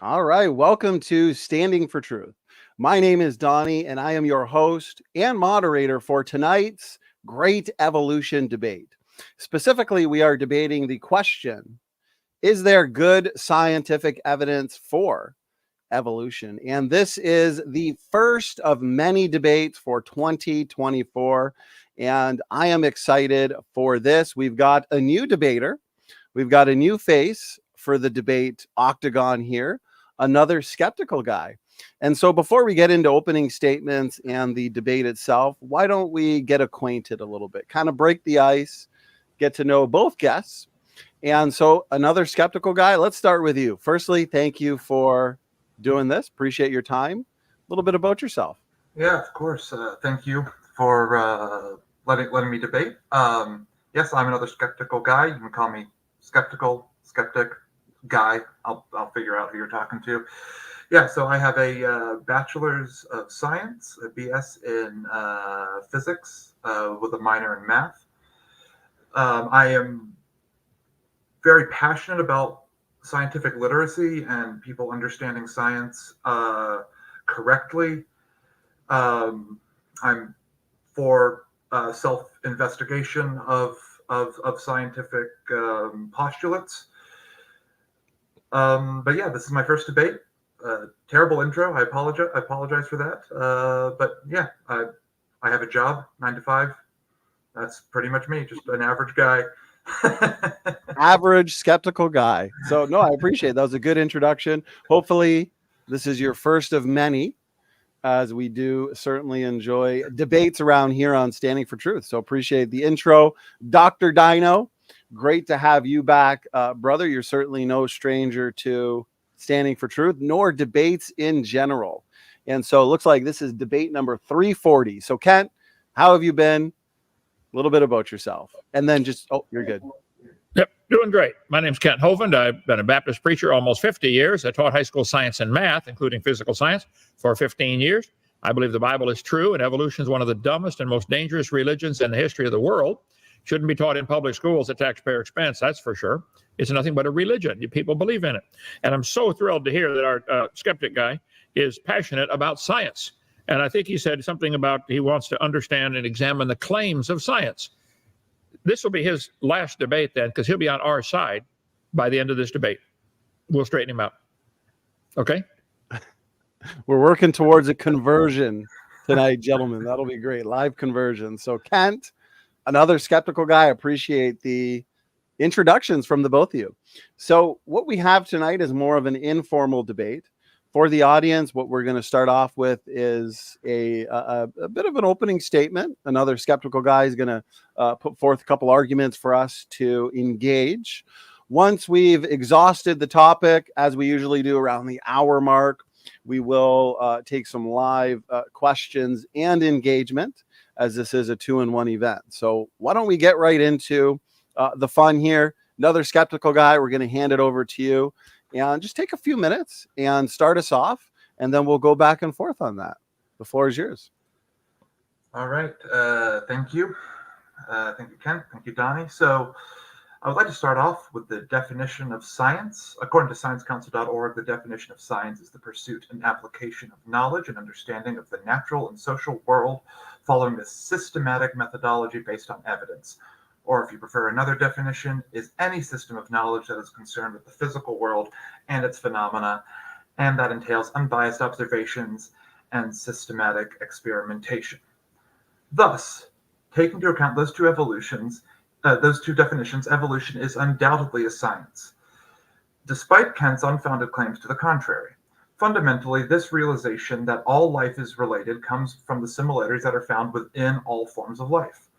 All right, welcome to Standing for Truth. My name is Donny, and I am your host and moderator for tonight's great evolution debate. Specifically, we are debating the question, is there good scientific evidence for evolution? And this is the first of many debates for 2024, and I am excited for this. We've got a new debater. We've got a new face for the debate octagon here, another skeptical guy. And so before we get into opening statements and the debate itself, why don't we get acquainted a little bit, kind of break the ice, get to know both guests. And so another skeptical guy, let's start with you. Firstly, thank you for doing this. Appreciate your time. A little bit about yourself. Yeah, of course. Thank you for letting me debate. Yes, I'm another skeptical guy. You can call me skeptic guy. I'll figure out who you're talking to. Yeah, so I have a bachelor's of science, a BS in physics with a minor in math. I am very passionate about scientific literacy and people understanding science correctly. I'm for self-investigation of scientific postulates. But yeah, this is my first debate. Terrible intro. I apologize for that. But yeah, I have a job, 9 to 5. That's pretty much me, just an average guy. Average skeptical guy. So no, I appreciate it. That was a good introduction. Hopefully this is your first of many, as we do certainly enjoy debates around here on Standing for Truth. So appreciate the intro. Dr. Dino, great to have you back. Brother, you're certainly no stranger to Standing for Truth, nor debates in general. And so it looks like this is debate number 340. So Kent, how have you been? A little bit about yourself. And then just, you're good. Yep, doing great. My name's Kent Hovind. I've been a Baptist preacher almost 50 years. I taught high school science and math, including physical science, for 15 years. I believe the Bible is true, and evolution is one of the dumbest and most dangerous religions in the history of the world. Shouldn't be taught in public schools at taxpayer expense, that's for sure. It's nothing but a religion. People believe in it. And I'm so thrilled to hear that our skeptic guy is passionate about science. And I think he said something about he wants to understand and examine the claims of science. This will be his last debate then, because he'll be on our side by the end of this debate. We'll straighten him out. Okay? We're working towards a conversion tonight, gentlemen. That'll be great. Live conversion. So Kent, another skeptical guy. Appreciate the introductions from the both of you. So what we have tonight is more of an informal debate. For the audience, what we're going to start off with is a bit of an opening statement. Another skeptical guy is going to put forth a couple arguments for us to engage. Once we've exhausted the topic, as we usually do around the hour mark, we will take some live questions and engagement, as this is a 2-in-1 event. So why don't we get right into the fun here? Another skeptical guy, we're going to hand it over to you. And just take a few minutes and start us off, and then we'll go back and forth on that. The floor is yours. All right. Thank you. Thank you, Ken. Thank you, Donny. So I would like to start off with the definition of science. According to sciencecouncil.org, the definition of science is the pursuit and application of knowledge and understanding of the natural and social world following a systematic methodology based on evidence. Or if you prefer another definition, is any system of knowledge that is concerned with the physical world and its phenomena, and that entails unbiased observations and systematic experimentation. Thus, taking into account those two definitions, evolution is undoubtedly a science, despite Kant's unfounded claims to the contrary. Fundamentally, this realization that all life is related comes from the similarities that are found within all forms of life.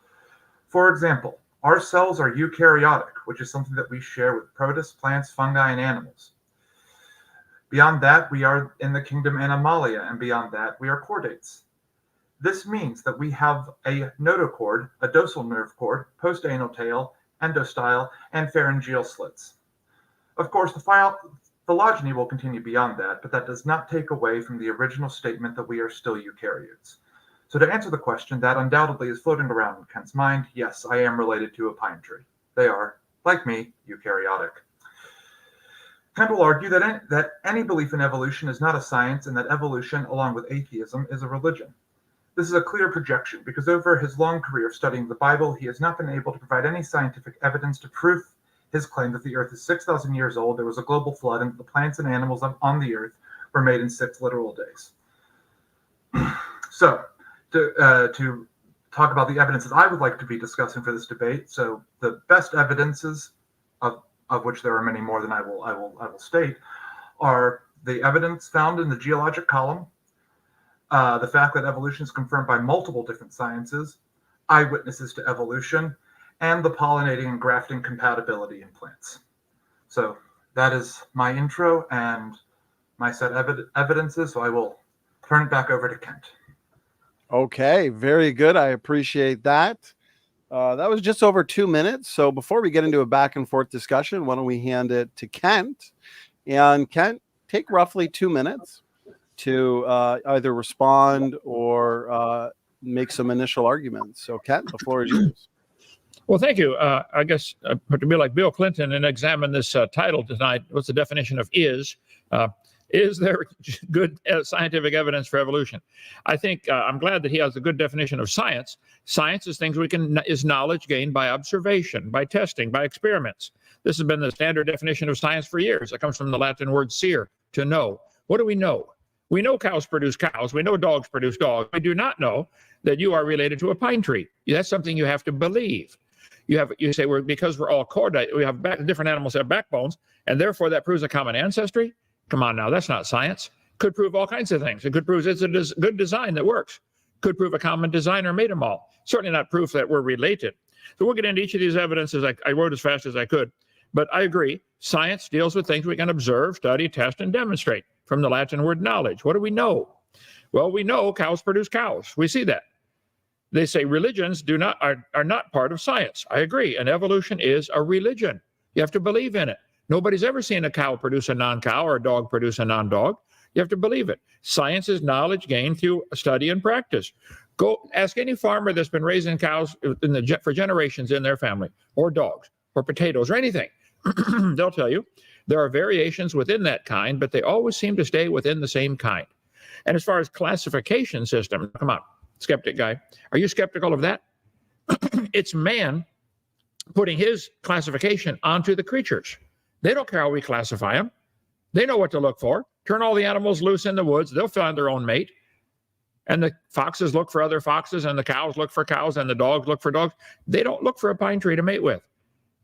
For example, our cells are eukaryotic, which is something that we share with protists, plants, fungi, and animals. Beyond that, we are in the kingdom Animalia, and beyond that, we are chordates. This means that we have a notochord, a dorsal nerve cord, postanal tail, endostyle, and pharyngeal slits. Of course, the phylogeny will continue beyond that, but that does not take away from the original statement that we are still eukaryotes. So to answer the question that undoubtedly is floating around in Kent's mind, yes, I am related to a pine tree. They are, like me, eukaryotic. Kant will argue that any belief in evolution is not a science and that evolution, along with atheism, is a religion. This is a clear projection because over his long career studying the Bible, he has not been able to provide any scientific evidence to prove his claim that the earth is 6,000 years old, there was a global flood, and the plants and animals on the earth were made in 6 literal days. So, to talk about the evidences I would like to be discussing for this debate, so the best evidences, of which there are many more than I will state, are the evidence found in the geologic column, the fact that evolution is confirmed by multiple different sciences, eyewitnesses to evolution, and the pollinating and grafting compatibility in plants. So that is my intro and my set evidences. So I will turn it back over to Kent. Okay, very good. I appreciate that. That was just over 2 minutes. So before we get into a back and forth discussion, why don't we hand it to Kent? And Kent, take roughly 2 minutes to either respond or make some initial arguments. So Kent, the floor is yours. Well, thank you. I guess to be like Bill Clinton and examine this title tonight, what's the definition of is? Is there good scientific evidence for evolution? I think I'm glad that he has a good definition of science. Science is things is knowledge gained by observation, by testing, by experiments. This has been the standard definition of science for years. It comes from the Latin word "ser," to know. What do we know? We know cows produce cows. We know dogs produce dogs. We do not know that you are related to a pine tree. That's something you have to believe. You say because we're all cordate, we have different animals have backbones, and therefore that proves a common ancestry. Come on now, that's not science. Could prove all kinds of things. It could prove it's a good design that works. Could prove a common designer made them all. Certainly not proof that we're related. So we'll get into each of these evidences. I wrote as fast as I could, but I agree. Science deals with things we can observe, study, test, and demonstrate. From the Latin word knowledge. What do we know? Well, we know cows produce cows. We see that. They say religions are not part of science. I agree. And evolution is a religion. You have to believe in it. Nobody's ever seen a cow produce a non-cow or a dog produce a non-dog. You have to believe it. Science is knowledge gained through study and practice. Go ask any farmer that's been raising cows for generations in their family, or dogs, or potatoes, or anything. They'll tell you there are variations within that kind, but they always seem to stay within the same kind. And as far as classification system, come on, skeptic guy, are you skeptical of that? It's man putting his classification onto the creatures. They don't care how we classify them. They know what to look for. Turn all the animals loose in the woods. They'll find their own mate. And the foxes look for other foxes, and the cows look for cows, and the dogs look for dogs. They don't look for a pine tree to mate with.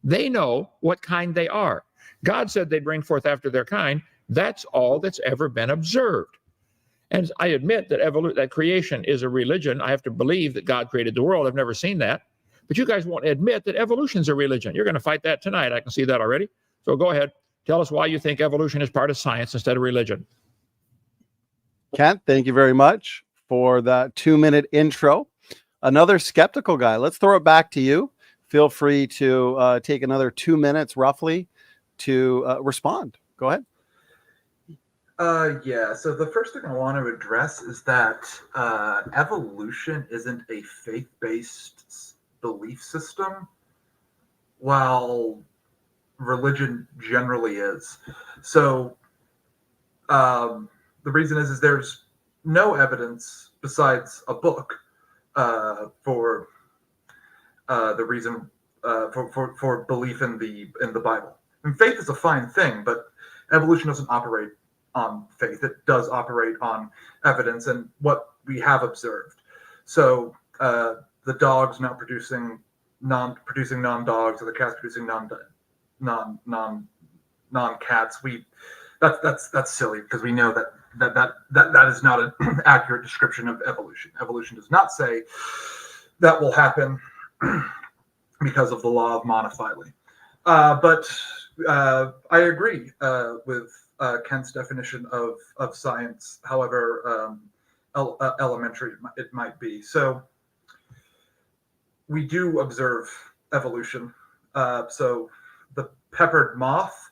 They know what kind they are. God said they'd bring forth after their kind. That's all that's ever been observed. And I admit that creation is a religion. I have to believe that God created the world. I've never seen that. But you guys won't admit that evolution's a religion. You're going to fight that tonight. I can see that already. So go ahead. Tell us why you think evolution is part of science instead of religion. Kent, thank you very much for that 2-minute intro. Another skeptical guy. Let's throw it back to you. Feel free to take another 2 minutes roughly to respond. Go ahead. Yeah, so the first thing I want to address is that evolution isn't a faith-based belief system, while religion generally is. So the reason is there's no evidence besides a book for the reason for belief in the Bible. And faith is a fine thing, but evolution doesn't operate on faith. It does operate on evidence and what we have observed. So the dogs not producing non-dogs, or the cats producing non-cats. That's silly, because we know that is not an accurate description of evolution. Evolution does not say that will happen because of the law of monophyly. But I agree with Kent's definition of science, however elementary it might be. So we do observe evolution. So the peppered moth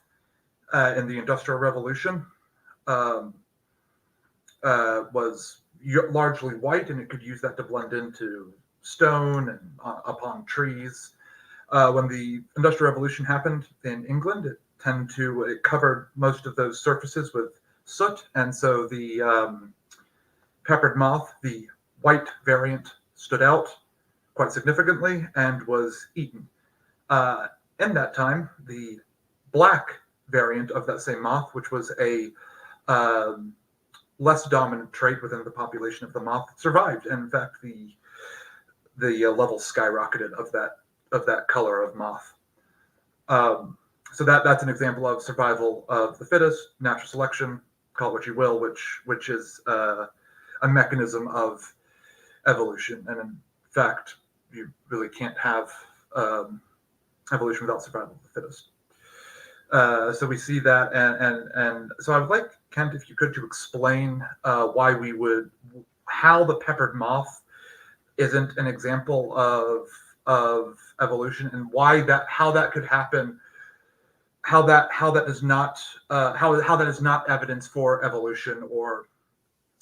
in the Industrial Revolution was largely white, and it could use that to blend into stone and upon trees. When the Industrial Revolution happened in England, it it covered most of those surfaces with soot, and so the peppered moth, the white variant, stood out quite significantly and was eaten. In that time, the black variant of that same moth, which was a less dominant trait within the population of the moth, survived. And in fact, the levels skyrocketed of that color of moth. So that's an example of survival of the fittest, natural selection, call it what you will, which is a mechanism of evolution. And in fact, you really can't have evolution without survival of the fittest. So we see that, and so I would like, Kent, if you could, to explain how the peppered moth isn't an example of evolution, and how that could happen, how that is not evidence for evolution, or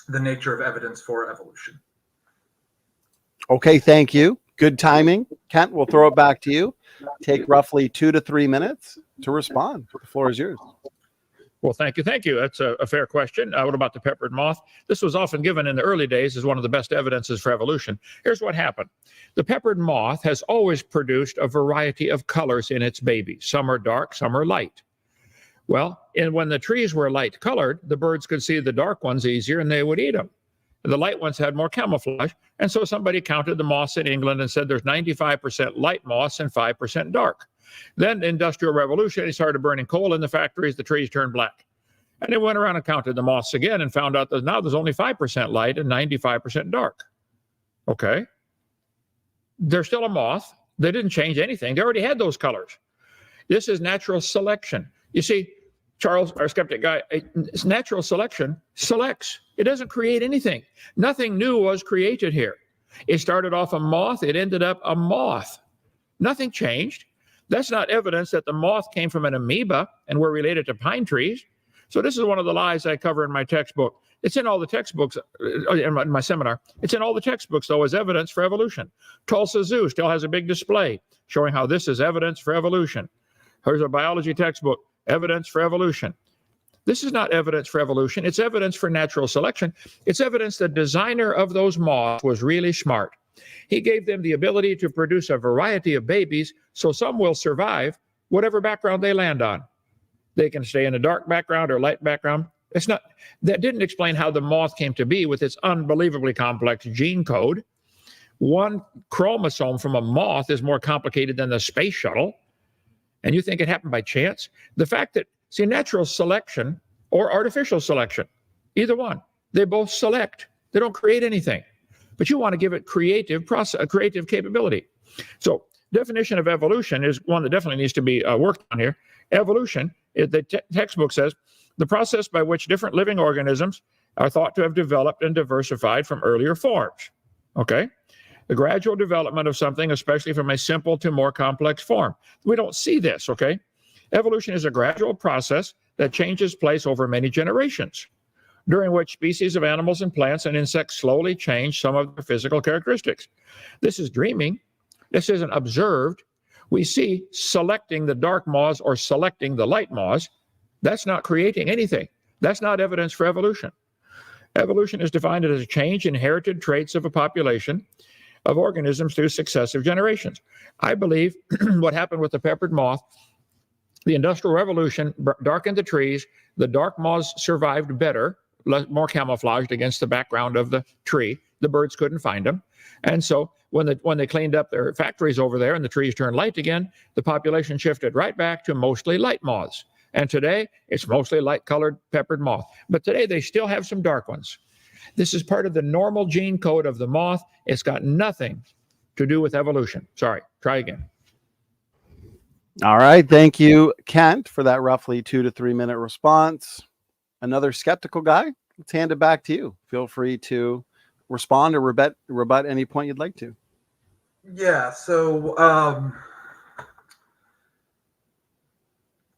the nature of evidence for evolution. Okay, thank you. Good timing. Kent, we'll throw it back to you. Take roughly 2 to 3 minutes to respond. The floor is yours. Well, thank you. That's a fair question. What about the peppered moth? This was often given in the early days as one of the best evidences for evolution. Here's what happened. The peppered moth has always produced a variety of colors in its babies. Some are dark, some are light. Well, and when the trees were light colored, the birds could see the dark ones easier and they would eat them. The light ones had more camouflage. And so somebody counted the moths in England and said there's 95% light moths and 5% dark. Then the Industrial Revolution, they started burning coal in the factories, the trees turned black. And they went around and counted the moths again and found out that now there's only 5% light and 95% dark. Okay. They're still a moth. They didn't change anything. They already had those colors. This is natural selection. You see, Charles, our skeptic guy, natural selection selects. It doesn't create anything. Nothing new was created here. It started off a moth. It ended up a moth. Nothing changed. That's not evidence that the moth came from an amoeba and were related to pine trees. So this is one of the lies I cover in my textbook. It's in all the textbooks in my seminar. It's in all the textbooks, though, as evidence for evolution. Tulsa Zoo still has a big display showing how this is evidence for evolution. Here's a biology textbook, evidence for evolution. This is not evidence for evolution. It's evidence for natural selection. It's evidence the designer of those moths was really smart. He gave them the ability to produce a variety of babies, so some will survive whatever background they land on. They can stay in a dark background or light background. That didn't explain how the moth came to be with its unbelievably complex gene code. One chromosome from a moth is more complicated than the space shuttle. And you think it happened by chance? The fact that, see, natural selection or artificial selection, either one, they both select. They don't create anything. But you want to give it creative capability. So definition of evolution is one that definitely needs to be worked on here. Evolution, the textbook says, the process by which different living organisms are thought to have developed and diversified from earlier forms. Okay? The gradual development of something, especially from a simple to more complex form. We don't see this, okay? Evolution is a gradual process that changes place over many generations, during which species of animals and plants and insects slowly change some of their physical characteristics. This is dreaming. This isn't observed. We see selecting the dark moths or selecting the light moths. That's not creating anything. That's not evidence for evolution. Evolution is defined as a change in inherited traits of a population of organisms through successive generations. I believe what happened with the peppered moth, the Industrial Revolution darkened the trees. The dark moths survived better, more camouflaged against the background of the tree. The birds couldn't find them. And so when they cleaned up their factories over there and the trees turned light again, the population shifted right back to mostly light moths. And today, it's mostly light-colored peppered moth. But today, they still have some dark ones. This is part of the normal gene code of the moth. It's got nothing to do with evolution. Sorry, try again. All right. Thank you, Kent, for that roughly 2 to 3 minute response. Another skeptical guy, let's hand it back to you. Feel free to respond or rebut any point you'd like to. Yeah, so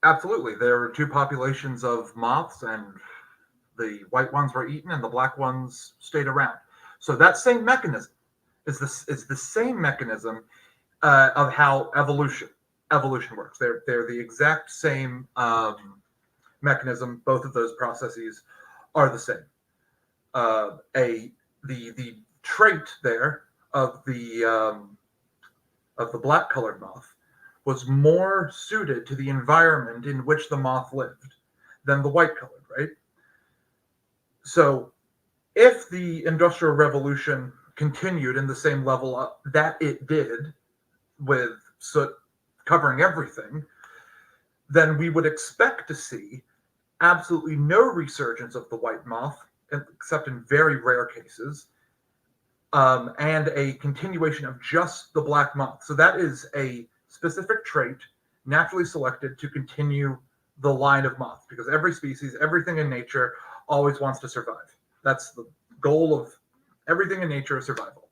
absolutely. There were two populations of moths, and the white ones were eaten and the black ones stayed around. So that same mechanism is the same mechanism of how evolution evolution works. They're the exact same mechanism. Both of those processes are the same. The trait there of the black colored moth was more suited to the environment in which the moth lived than the white colored, right? So if the Industrial Revolution continued in the same level that it did, with soot covering everything, then we would expect to see absolutely no resurgence of the white moth, except in very rare cases, and a continuation of just the black moth. So that is a specific trait naturally selected to continue the line of moth, because every species, everything in nature always wants to survive. That's the goal of everything in nature, is survival.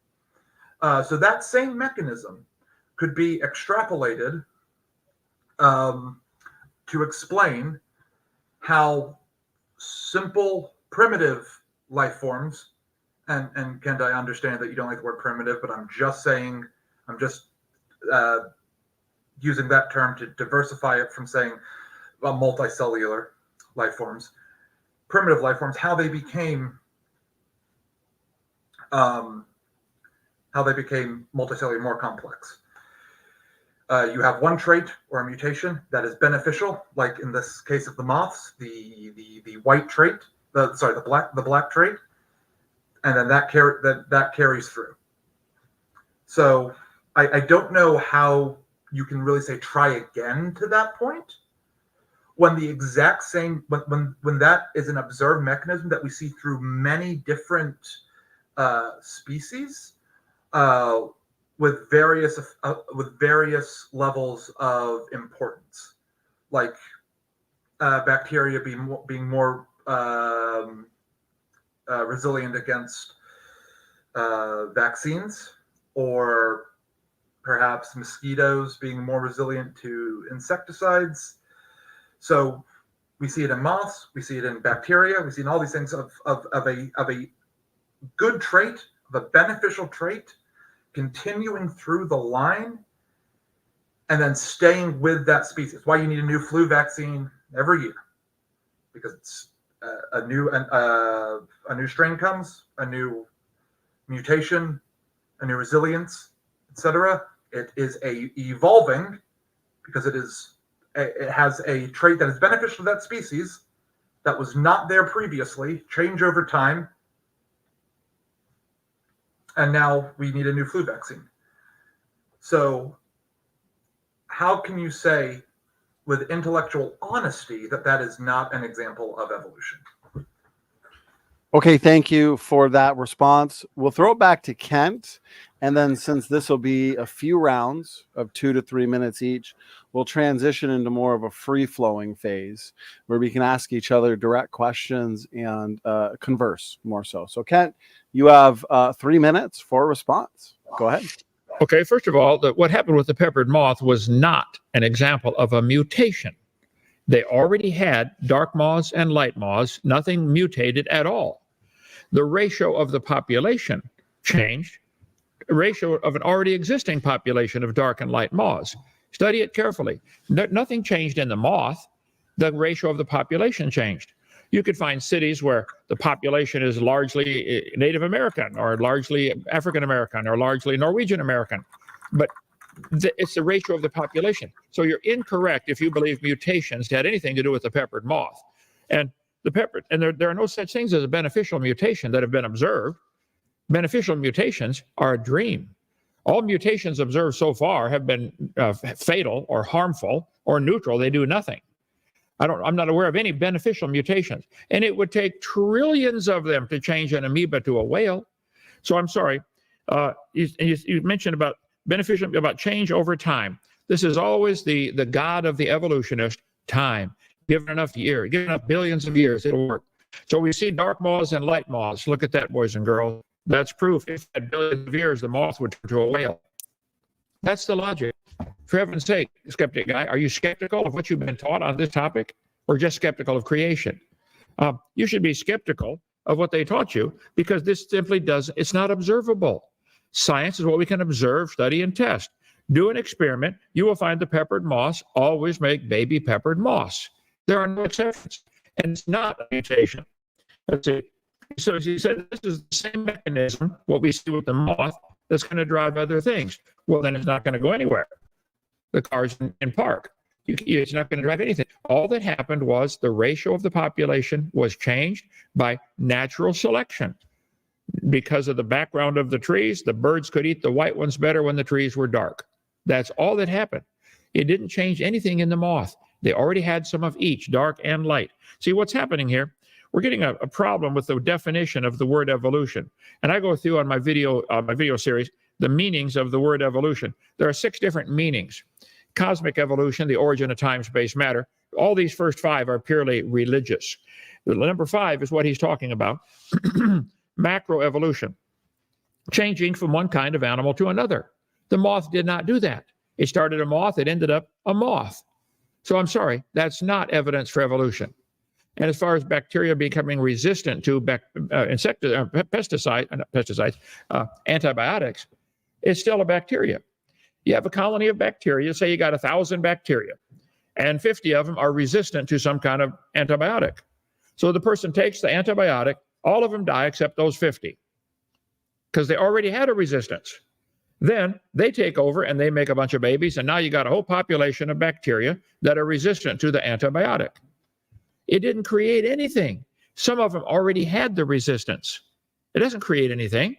So that same mechanism could be extrapolated to explain how simple, primitive life forms, and Kent, I understand that you don't like the word primitive, but I'm just using that term to diversify it from saying multicellular life forms, primitive life forms, how they became multicellular, more complex. You have one trait or a mutation that is beneficial, like in this case of the moths, the white trait, the black trait, and then that carries through. So I don't know how you can really say try again to that point when the exact same when that is an observed mechanism that we see through many different species. With various levels of importance, like bacteria being more resilient against vaccines, or perhaps mosquitoes being more resilient to insecticides. So we see it in moths, we see it in bacteria, we see in all these things of a good trait, of a beneficial trait, continuing through the line and then staying with that species. Why you need a new flu vaccine every year, because it's a new strain comes, a new mutation, a new resilience, etc. It is evolving because it has a trait that is beneficial to that species that was not there previously, change over time, and now we need a new flu vaccine. So how can you say with intellectual honesty that that is not an example of evolution? Okay, thank you for that response. We'll throw it back to Kent. And then since this will be a few rounds of 2 to 3 minutes each, we'll transition into more of a free-flowing phase where we can ask each other direct questions and converse more so. So Kent, you have 3 minutes for a response. Go ahead. Okay, first of all, what happened with the peppered moth was not an example of a mutation. They already had dark moths and light moths, nothing mutated at all. The ratio of the population changed, a ratio of an already existing population of dark and light moths. Study it carefully. Nothing changed in the moth. The ratio of the population changed. You could find cities where the population is largely Native American, or largely African American, or largely Norwegian American, but it's the ratio of the population. So you're incorrect if you believe mutations had anything to do with the peppered moth. And there are no such things as a beneficial mutation that have been observed. Beneficial mutations are a dream. All mutations observed so far have been fatal or harmful or neutral. They do nothing. I'm not aware of any beneficial mutations. And it would take trillions of them to change an amoeba to a whale. So I'm sorry. You mentioned about beneficial, about change over time. This is always the god of the evolutionist, time. Give it enough years, give it enough billions of years, it'll work. So we see dark moths and light moths. Look at that, boys and girls. That's proof. If at billions of years, the moth would turn to a whale. That's the logic. For heaven's sake, skeptic guy, are you skeptical of what you've been taught on this topic, or just skeptical of creation? You should be skeptical of what they taught you, because this simply it's not observable. Science is what we can observe, study, and test. Do an experiment. You will find the peppered moths always make baby peppered moths. There are no exceptions. And it's not a mutation. Let's see. So he said this is the same mechanism, what we see with the moth, that's going to drive other things. Well, then it's not going to go anywhere. The car's in park. It's not going to drive anything. All that happened was the ratio of the population was changed by natural selection. Because of the background of the trees, the birds could eat the white ones better when the trees were dark. That's all that happened. It didn't change anything in the moth. They already had some of each, dark and light. See what's happening here? We're getting a problem with the definition of the word evolution. And I go through on my video series the meanings of the word evolution. There are 6 different meanings. Cosmic evolution, the origin of time, space, matter. All these first 5 are purely religious. The number 5 is what he's talking about. Macroevolution, changing from one kind of animal to another. The moth did not do that. It started a moth, it ended up a moth. So I'm sorry, that's not evidence for evolution. And as far as bacteria becoming resistant to antibiotics, it's still a bacteria. You have a colony of bacteria, say you got 1,000 bacteria, and 50 of them are resistant to some kind of antibiotic. So the person takes the antibiotic, all of them die except those 50, because they already had a resistance. Then they take over and they make a bunch of babies, and now you got a whole population of bacteria that are resistant to the antibiotic. It didn't create anything. Some of them already had the resistance. It doesn't create anything,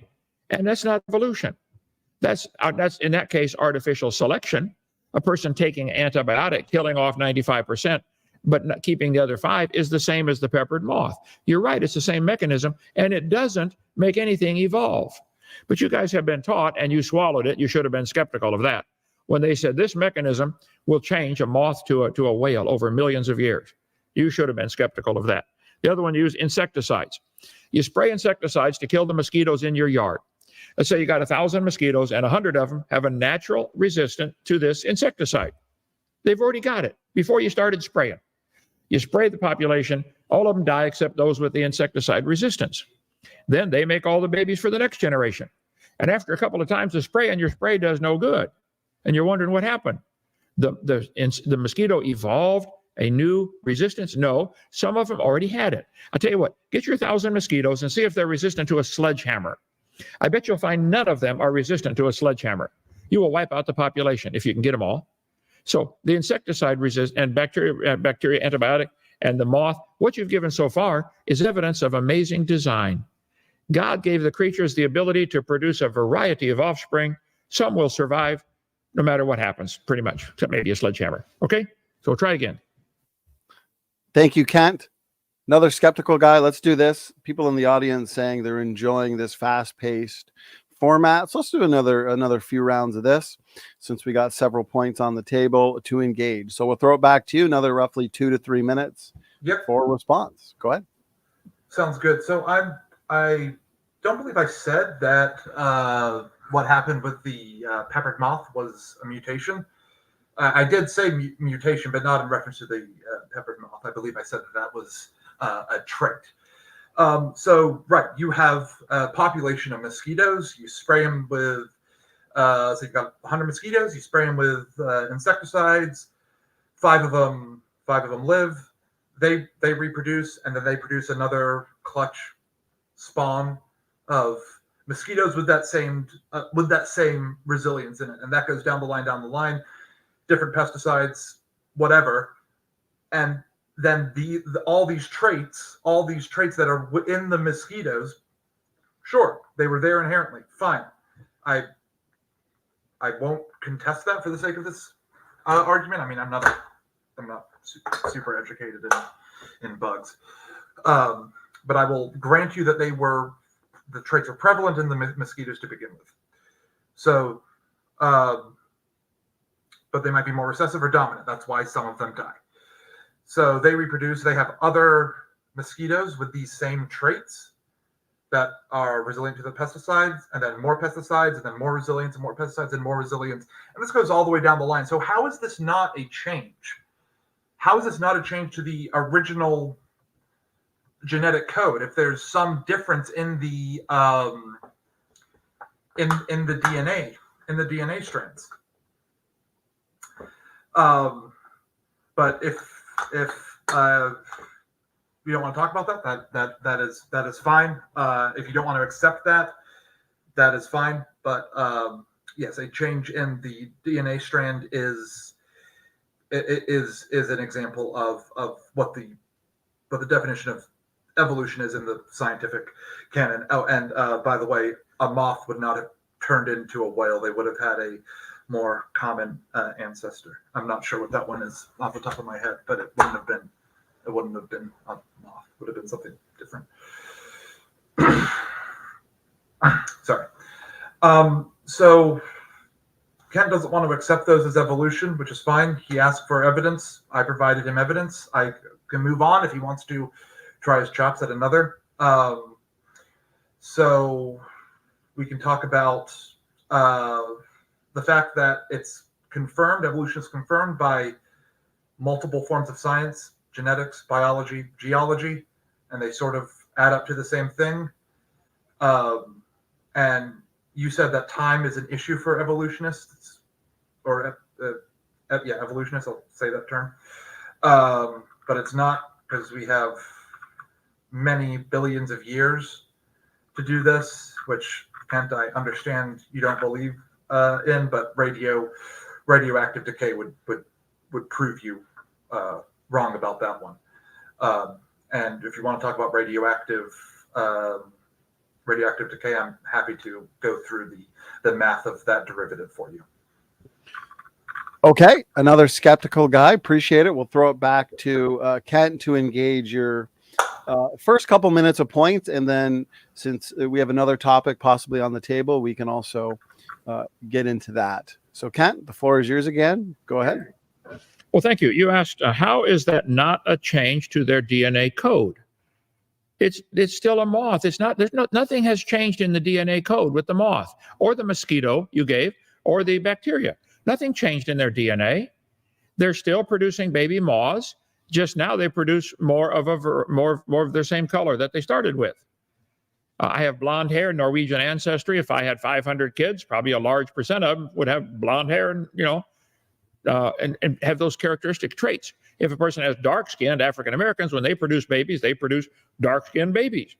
and that's not evolution. That's in that case artificial selection. A person taking antibiotic, killing off 95%, but not keeping the other 5 is the same as the peppered moth. You're right, it's the same mechanism, and it doesn't make anything evolve. But you guys have been taught, and you swallowed it. You should have been skeptical of that when they said this mechanism will change a moth to a whale over millions of years. You should have been skeptical of that. The other one, used insecticides. You spray insecticides to kill the mosquitoes in your yard. Let's say you got 1,000 mosquitoes, and 100 of them have a natural resistance to this insecticide. They've already got it before you started spraying. You spray the population, all of them die except those with the insecticide resistance. Then they make all the babies for the next generation. And after a couple of times of spraying, your spray does no good. And you're wondering what happened. The mosquito evolved a new resistance? No, some of them already had it. I'll tell you what, get your 1,000 mosquitoes and see if they're resistant to a sledgehammer. I bet you'll find none of them are resistant to a sledgehammer. You will wipe out the population if you can get them all. So the insecticide and bacteria antibiotic and the moth, what you've given so far is evidence of amazing design. God gave the creatures the ability to produce a variety of offspring. Some will survive no matter what happens, pretty much, except maybe a sledgehammer. Okay, so we'll try again. Thank you, Kent. Another skeptical guy. Let's do this. People in the audience saying they're enjoying this fast-paced format. So let's do another few rounds of this, since we got several points on the table to engage. So we'll throw it back to you. Another roughly 2 to 3 minutes for response. Go ahead. Sounds good. So I don't believe I said that what happened with the peppered moth was a mutation. I did say mutation, but not in reference to the peppered moth. I believe I said that was a trait. So, right, you have a population of mosquitoes. You spray them with, so you've got 100 mosquitoes. You spray them with insecticides. 5 of them live. They reproduce, and then they produce another clutch spawn of mosquitoes with that same resilience in it, and that goes down the line. Different pesticides, whatever, and then all these traits that are within the mosquitoes, sure, they were there inherently. Fine, I won't contest that for the sake of this argument. I mean, I'm not super educated in bugs, but I will grant you that the traits are prevalent in the mosquitoes to begin with. So. But they might be more recessive or dominant. That's why some of them die. So they reproduce. They have other mosquitoes with these same traits that are resilient to the pesticides, and then more pesticides, and then more resilience, and more pesticides, and more resilience. And this goes all the way down the line. So how is this not a change? How is this not a change to the original genetic code? If there's some difference in the in the DNA strands. But if you don't want to talk about that is fine. If you don't want to accept that is fine. But yes, a change in the DNA strand is an example of what the definition of evolution is in the scientific canon. Oh, and by the way, a moth would not have turned into a whale. They would have had a more common ancestor. I'm not sure what that one is off the top of my head, but it wouldn't have been a moth. It would have been something different. Sorry. So Kent doesn't want to accept those as evolution, which is fine. He asked for evidence. I provided him evidence. I can move on if he wants to try his chops at another. So we can talk about the fact that it's confirmed, evolution is confirmed by multiple forms of science, genetics, biology, geology, and they sort of add up to the same thing. And you said that time is an issue for evolutionists, or evolutionists, I'll say that term. But it's not, because we have many billions of years to do this, which, Kent, I understand you don't believe in, but radioactive decay would prove you wrong about that one. And if you want to talk about radioactive decay, I'm happy to go through the math of that derivative for you. Okay, another skeptical guy. Appreciate it. We'll throw it back to Kent to engage your first couple minutes of points, and then since we have another topic possibly on the table, we can also get into that. So Kent, the floor is yours again. Go ahead. Well, thank you. You asked, how is that not a change to their DNA code? It's still a moth. It's not. Nothing has changed in the DNA code with the moth or the mosquito you gave or the bacteria. Nothing changed in their DNA. They're still producing baby moths. Just now they produce more of their same color that they started with. I have blonde hair, Norwegian ancestry. If I had 500 kids, probably a large percent of them would have blonde hair, and and have those characteristic traits. If a person has dark-skinned African Americans, when they produce babies, they produce dark-skinned babies.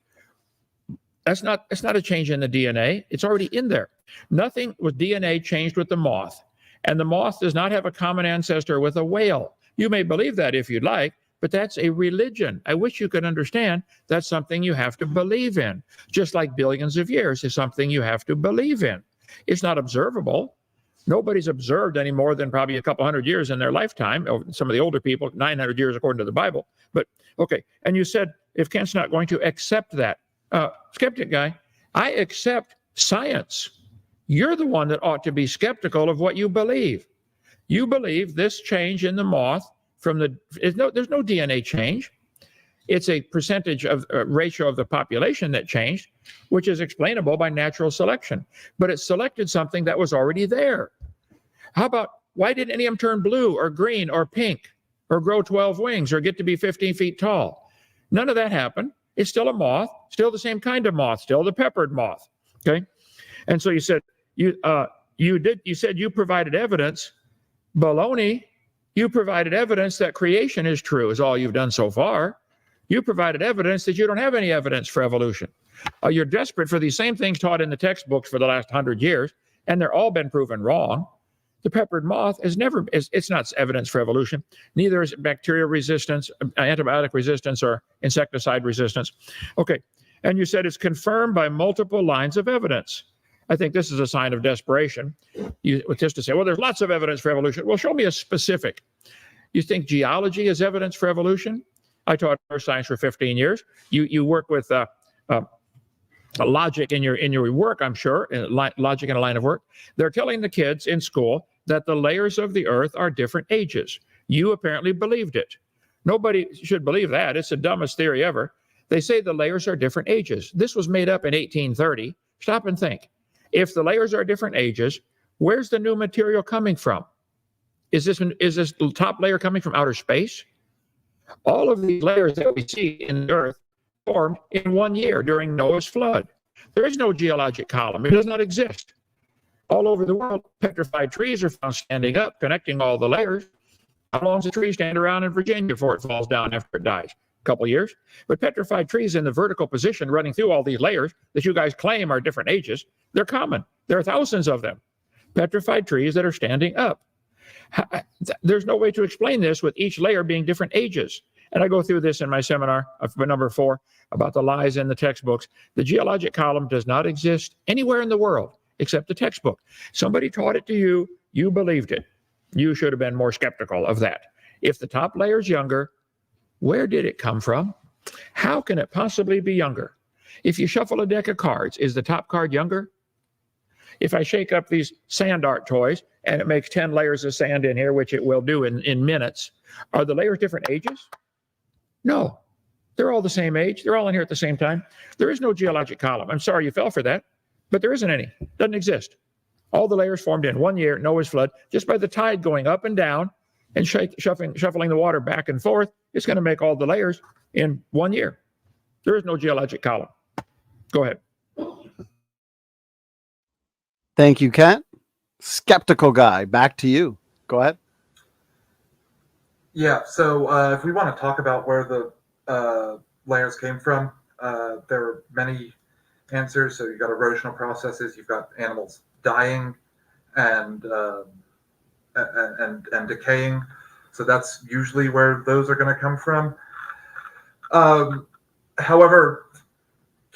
It's not a change in the DNA. It's already in there. Nothing with DNA changed with the moth. And the moth does not have a common ancestor with a whale. You may believe that if you'd like, but that's a religion. I wish you could understand that's something you have to believe in. Just like billions of years is something you have to believe in. It's not observable. Nobody's observed any more than probably a couple hundred years in their lifetime. Some of the older people, 900 years according to the Bible. But okay, and you said if Kent's not going to accept that, skeptic guy, I accept science. You're the one that ought to be skeptical of what you believe. You believe this change in the moth there's no DNA change. It's a percentage of ratio of the population that changed, which is explainable by natural selection. But it selected something that was already there. How about, why didn't any of them turn blue or green or pink or grow 12 wings or get to be 15 feet tall? None of that happened. It's still a moth, still the same kind of moth, still the peppered moth. Okay. And so you said, you said you provided evidence. Baloney. You provided evidence that creation is true, is all you've done so far. You provided evidence that you don't have any evidence for evolution. You're desperate for these same things taught in the textbooks for the last 100 years, and they're all been proven wrong. The peppered moth it's not evidence for evolution. Neither is bacterial resistance, antibiotic resistance, or insecticide resistance. Okay, and you said it's confirmed by multiple lines of evidence. I think this is a sign of desperation. Just to say, well, there's lots of evidence for evolution. Well, show me a specific. You think geology is evidence for evolution? I taught earth science for 15 years. You work with logic in your work, I'm sure, logic in a line of work. They're telling the kids in school that the layers of the earth are different ages. You apparently believed it. Nobody should believe that. It's the dumbest theory ever. They say the layers are different ages. This was made up in 1830. Stop and think. If the layers are different ages, where's the new material coming from? Is this top layer coming from outer space? All of these layers that we see in the earth formed in 1 year during Noah's flood. There is no geologic column. It does not exist. All over the world, petrified trees are found standing up, connecting all the layers. How long does a tree stand around in Virginia before it falls down after it dies? A couple of years. But petrified trees in the vertical position running through all these layers that you guys claim are different ages, they're common. There are thousands of them. Petrified trees that are standing up. There's no way to explain this with each layer being different ages. And I go through this in my seminar of number 4 about the lies in the textbooks. The geologic column does not exist anywhere in the world except the textbook. Somebody taught it to you, you believed it. You should have been more skeptical of that. If the top layer is younger, where did it come from? How can it possibly be younger? If you shuffle a deck of cards, is the top card younger? If I shake up these sand art toys and it makes 10 layers of sand in here, which it will do in minutes, are the layers different ages? No, they're all the same age. They're all in here at the same time. There is no geologic column. I'm sorry you fell for that, but there isn't any. Doesn't exist. All the layers formed in 1 year, Noah's flood, just by the tide going up and down and shuffling the water back and forth. It's going to make all the layers in 1 year. There is no geologic column. Go ahead. Thank you, Kent. Skeptical guy, back to you. Go ahead. Yeah, so if we want to talk about where the layers came from, there are many answers. So you've got erosional processes, you've got animals dying and decaying. So that's usually where those are going to come from. However,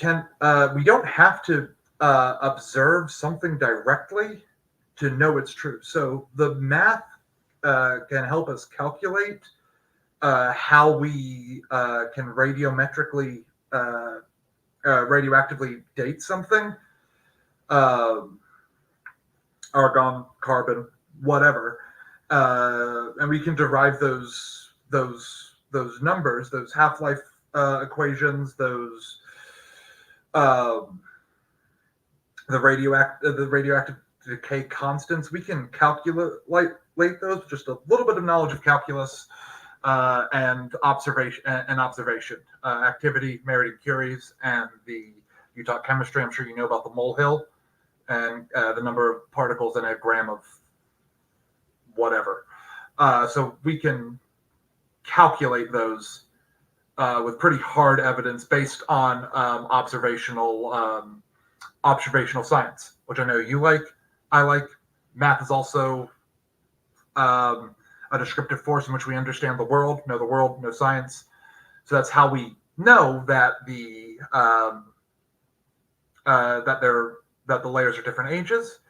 we don't have to observe something directly to know it's true. So the math can help us calculate how we can radiometrically, radioactively date something, argon, carbon, whatever, and we can derive those numbers, those half-life equations, those the radioactive decay constants. We can calculate those with just a little bit of knowledge of calculus and observation. Activity, Merritt and Curie's, and you taught chemistry. I'm sure you know about the molehill and the number of particles in a gram of whatever. So we can calculate those with pretty hard evidence based on observational science, which I know you like, I like. Math is also a descriptive force in which we understand the world, know science. So that's how we know that the layers are different ages,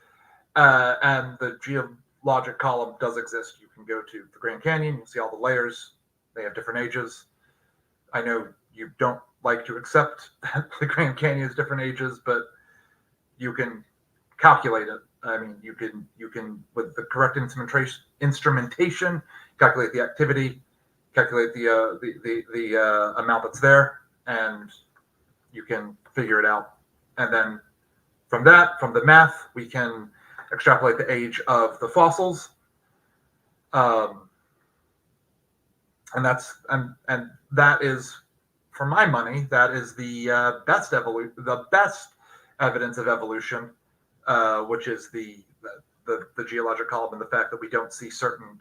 and the geologic column does exist. You can go to the Grand Canyon, you see all the layers. They have different ages. I know you don't like to accept that the Grand Canyon is different ages, but you can calculate it. I mean, you can with the correct instrumentation calculate the activity, calculate the amount that's there, and you can figure it out. And then from the math, we can extrapolate the age of the fossils. And that is, for my money, that is the best evidence of evolution, which is the geologic column, and the fact that we don't see certain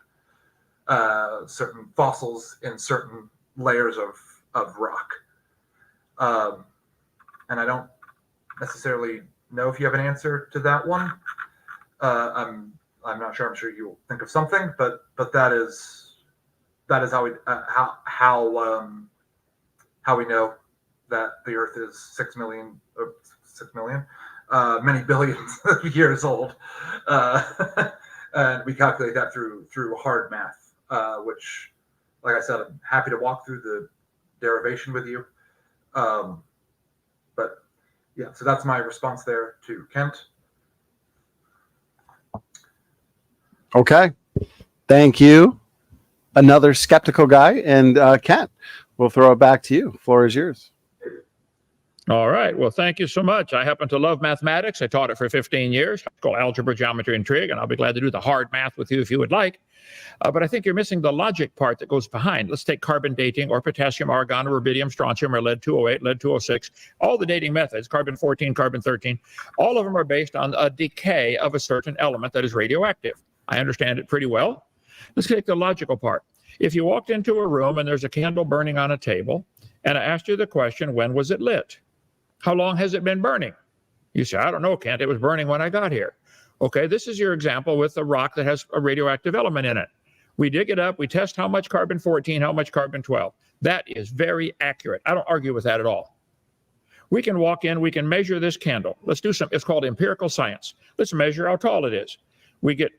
fossils in certain layers of rock. And I don't necessarily know if you have an answer to that one. I'm not sure. I'm sure you'll think of something, but that is how we know that the Earth is 6 million, many billions of years old, and we calculate that through hard math, which, like I said, I'm happy to walk through the derivation with you. But yeah, so that's my response there to Kent. Okay, thank you. Another skeptical guy, and Kent, we'll throw it back to you. Floor is yours. All right. Well, thank you so much. I happen to love mathematics. I taught it for 15 years. It's called algebra, geometry, and trig, and I'll be glad to do the hard math with you if you would like. But I think you're missing the logic part that goes behind. Let's take carbon dating, or potassium, argon, or rubidium, strontium, or lead-208, lead-206. All the dating methods, carbon-14, carbon-13, all of them are based on a decay of a certain element that is radioactive. I understand it pretty well. Let's take the logical part. If you walked into a room and there's a candle burning on a table, and I asked you the question, when was it lit? How long has it been burning? You say, I don't know, Kent. It was burning when I got here. Okay, this is your example with a rock that has a radioactive element in it. We dig it up. We test how much carbon-14, how much carbon-12. That is very accurate. I don't argue with that at all. We can walk in. We can measure this candle. Let's do some. It's called empirical science. Let's measure how tall it is. We get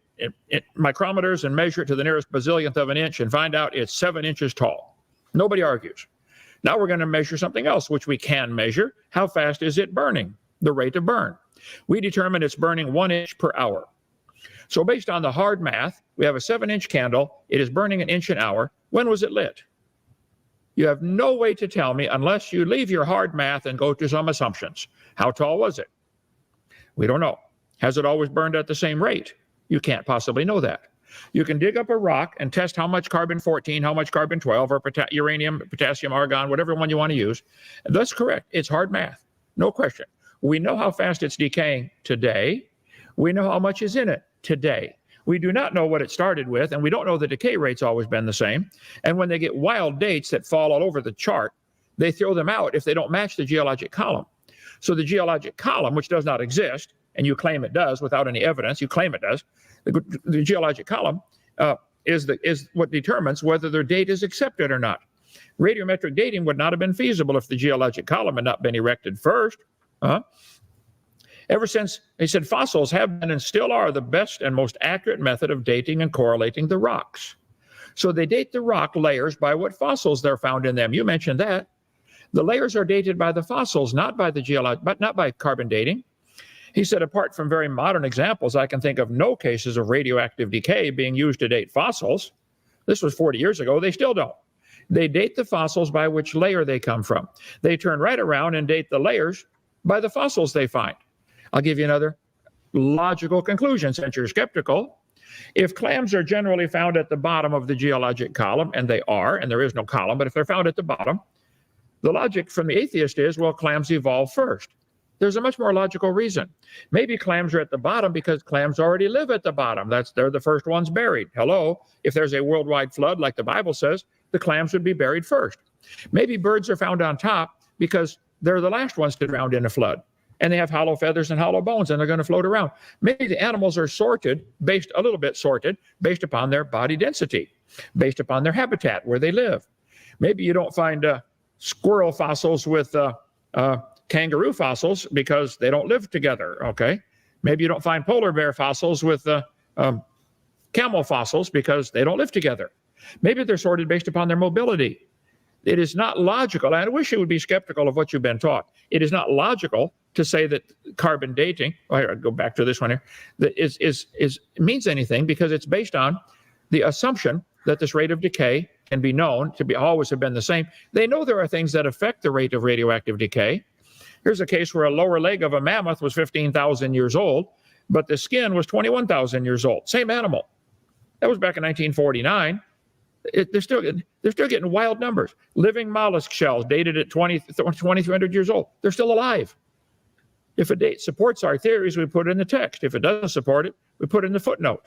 micrometers and measure it to the nearest bazillionth of an inch and find out it's 7 inches tall. Nobody argues. Now we're going to measure something else, which we can measure. How fast is it burning? The rate of burn. We determine it's burning 1 inch per hour. So based on the hard math, we have a 7-inch candle. It is burning 1 inch an hour. When was it lit? You have no way to tell me unless you leave your hard math and go to some assumptions. How tall was it? We don't know. Has it always burned at the same rate? You can't possibly know that. You can dig up a rock and test how much carbon-14, how much carbon-12, or uranium, potassium, argon, whatever one you want to use. That's correct. It's hard math. No question. We know how fast it's decaying today. We know how much is in it today. We do not know what it started with, and we don't know the decay rate's always been the same. And when they get wild dates that fall all over the chart, they throw them out if they don't match the geologic column. So the geologic column, which does not exist, and you claim it does without any evidence, you claim it does, the geologic column is what determines whether their date is accepted or not. Radiometric dating would not have been feasible if the geologic column had not been erected first. Ever since, he said, fossils have been and still are the best and most accurate method of dating and correlating the rocks. So they date the rock layers by what fossils they're found in them. You mentioned that. The layers are dated by the fossils, not by the geologic, but not by carbon dating. He said, apart from very modern examples, I can think of no cases of radioactive decay being used to date fossils. This was 40 years ago. They still don't. They date the fossils by which layer they come from. They turn right around and date the layers by the fossils they find. I'll give you another logical conclusion since you're skeptical. If clams are generally found at the bottom of the geologic column, and they are, and there is no column, but if they're found at the bottom, the logic from the atheist is, well, clams evolved first. There's a much more logical reason. Maybe clams are at the bottom because clams already live at the bottom. They're the first ones buried. Hello, if there's a worldwide flood like the Bible says, the clams would be buried first. Maybe birds are found on top because they're the last ones to drown in a flood. And they have hollow feathers and hollow bones, and they're going to float around. Maybe the animals are sorted, based upon their body density, based upon their habitat, where they live. Maybe you don't find squirrel fossils with kangaroo fossils because they don't live together, okay? Maybe you don't find polar bear fossils with camel fossils because they don't live together. Maybe they're sorted based upon their mobility. It is not logical, and I wish you would be skeptical of what you've been taught. It is not logical to say that carbon dating, I'll go back to this one here, that means anything because it's based on the assumption that this rate of decay can be known to be always have been the same. They know there are things that affect the rate of radioactive decay. Here's a case where a lower leg of a mammoth was 15,000 years old, but the skin was 21,000 years old. Same animal. That was back in 1949. They're still getting wild numbers. Living mollusk shells dated at 2,300 years old. They're still alive. If a date supports our theories, we put it in the text. If it doesn't support it, we put it in the footnote.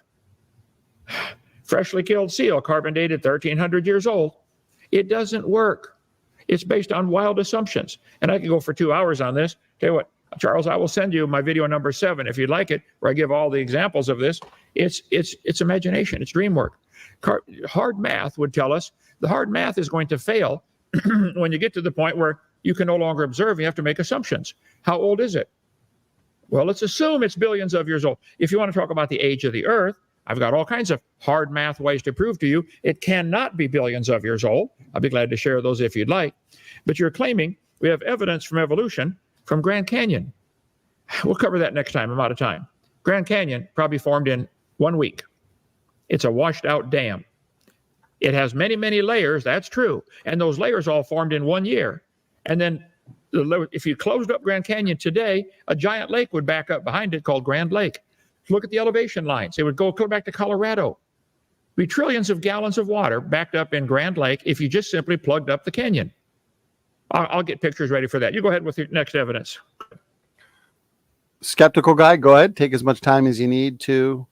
Freshly killed seal, carbon dated 1,300 years old. It doesn't work. It's based on wild assumptions. And I could go for 2 hours on this. Tell you what, Charles, I will send you my video number 7 if you'd like it, where I give all the examples of this. It's imagination. It's dream work. Hard math would tell us the hard math is going to fail when you get to the point where you can no longer observe. You have to make assumptions. How old is it? Well, let's assume it's billions of years old. If you want to talk about the age of the Earth, I've got all kinds of hard math ways to prove to you it cannot be billions of years old. I'll be glad to share those if you'd like. But you're claiming we have evidence from evolution from Grand Canyon. We'll cover that next time. I'm out of time. Grand Canyon probably formed in 1 week. It's a washed out dam. It has many, many layers. That's true. And those layers all formed in 1 year. And then if you closed up Grand Canyon today, a giant lake would back up behind it called Grand Lake. Look at the elevation lines. It would go back to Colorado. Be trillions of gallons of water backed up in Grand Lake if you just simply plugged up the canyon. I'll get pictures ready for that. You go ahead with your next evidence. Skeptical guy, go ahead. Take as much time as you need to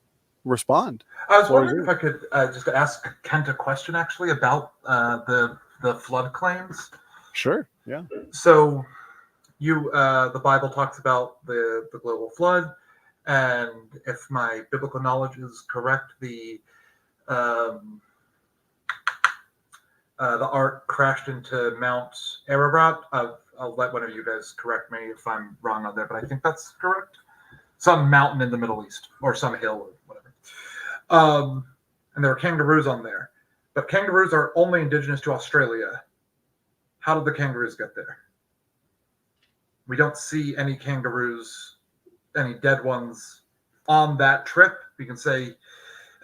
respond. I was Floor is wondering if I could just ask Kent a question actually about the flood claims. Sure. Yeah. So the Bible talks about the global flood, and if my biblical knowledge is correct, the ark crashed into Mount Ararat. I'll let one of you guys correct me if I'm wrong on that, but I think that's correct. Some mountain in the Middle East, or some hill, or whatever. And there were kangaroos on there, but kangaroos are only indigenous to Australia. How did the kangaroos get there? We don't see any kangaroos, any dead ones on that trip. We can say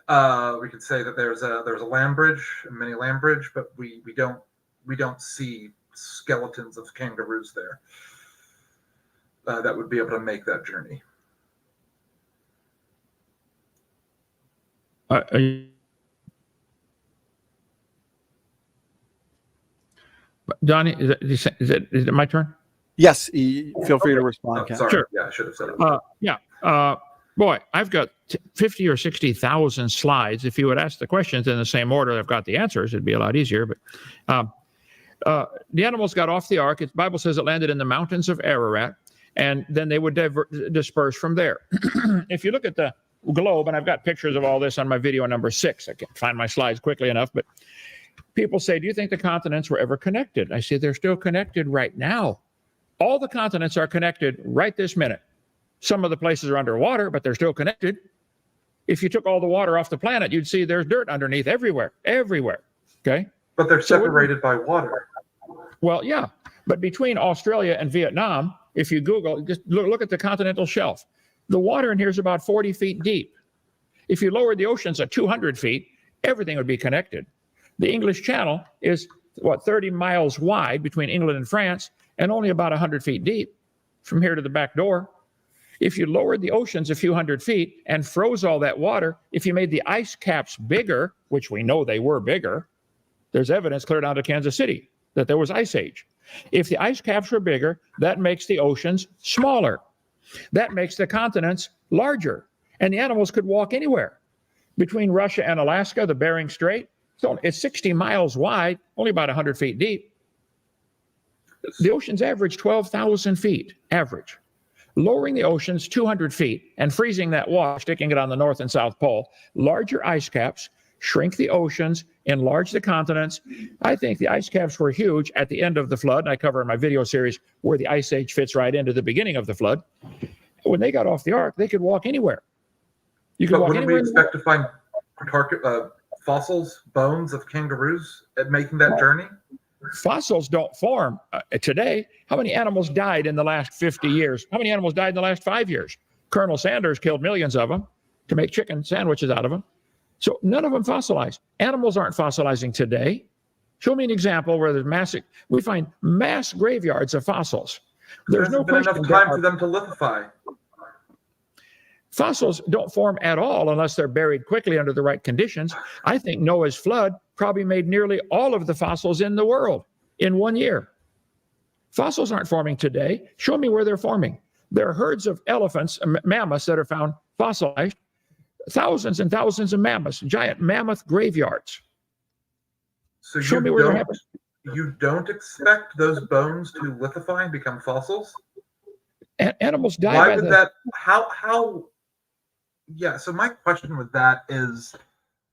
that there's a land bridge, a mini land bridge, but we don't see skeletons of kangaroos there that would be able to make that journey. Donny, is it my turn? Yes. Feel free to respond. Sorry. Sure. Yeah, I should have said it. Yeah. Boy, I've got 50 or 60,000 slides. If you would ask the questions in the same order I've got the answers, it'd be a lot easier. But the animals got off the ark. The Bible says it landed in the mountains of Ararat, and then they would disperse from there. If you look at the globe, and I've got pictures of all this on my video number 6. I can't find my slides quickly enough, but people say, do you think the continents were ever connected? I say they're still connected right now. All the continents are connected right this minute. Some of the places are underwater, but they're still connected. If you took all the water off the planet, you'd see there's dirt underneath everywhere. Okay? But they're separated by water. Well, yeah. But between Australia and Vietnam, if you Google, just look at the continental shelf. The water in here is about 40 feet deep. If you lowered the oceans at 200 feet, everything would be connected. The English Channel is, 30 miles wide between England and France, and only about 100 feet deep from here to the back door. If you lowered the oceans a few hundred feet and froze all that water, if you made the ice caps bigger, which we know they were bigger, there's evidence clear down to Kansas City that there was ice age. If the ice caps were bigger, that makes the oceans smaller. That makes the continents larger, and the animals could walk anywhere. Between Russia and Alaska, the Bering Strait, it's 60 miles wide, only about 100 feet deep. The oceans average 12,000 feet, average. Lowering the oceans 200 feet and freezing that water, sticking it on the North and South Pole, larger ice caps, shrink the oceans, enlarge the continents. I think the ice caps were huge at the end of the flood. And I cover in my video series where the ice age fits right into the beginning of the flood. When they got off the ark, they could walk anywhere. You could walk anywhere. Wouldn't we expect to find fossils, bones of kangaroos at making that journey? Fossils don't form today. How many animals died in the last 50 years? How many animals died in the last 5 years? Colonel Sanders killed millions of them to make chicken sandwiches out of them. So none of them fossilized. Animals aren't fossilizing today. Show me an example where we find mass graveyards of fossils. There's no been enough time for them to lithify. Fossils don't form at all unless they're buried quickly under the right conditions. I think Noah's flood probably made nearly all of the fossils in the world in 1 year. Fossils aren't forming today. Show me where they're forming. There are herds of elephants, mammoths that are found fossilized. Thousands and thousands of mammoths, giant mammoth graveyards. So show me where they're happening. You don't expect those bones to lithify and become fossils? Animals die. Why would that? How? Yeah. So my question with that is,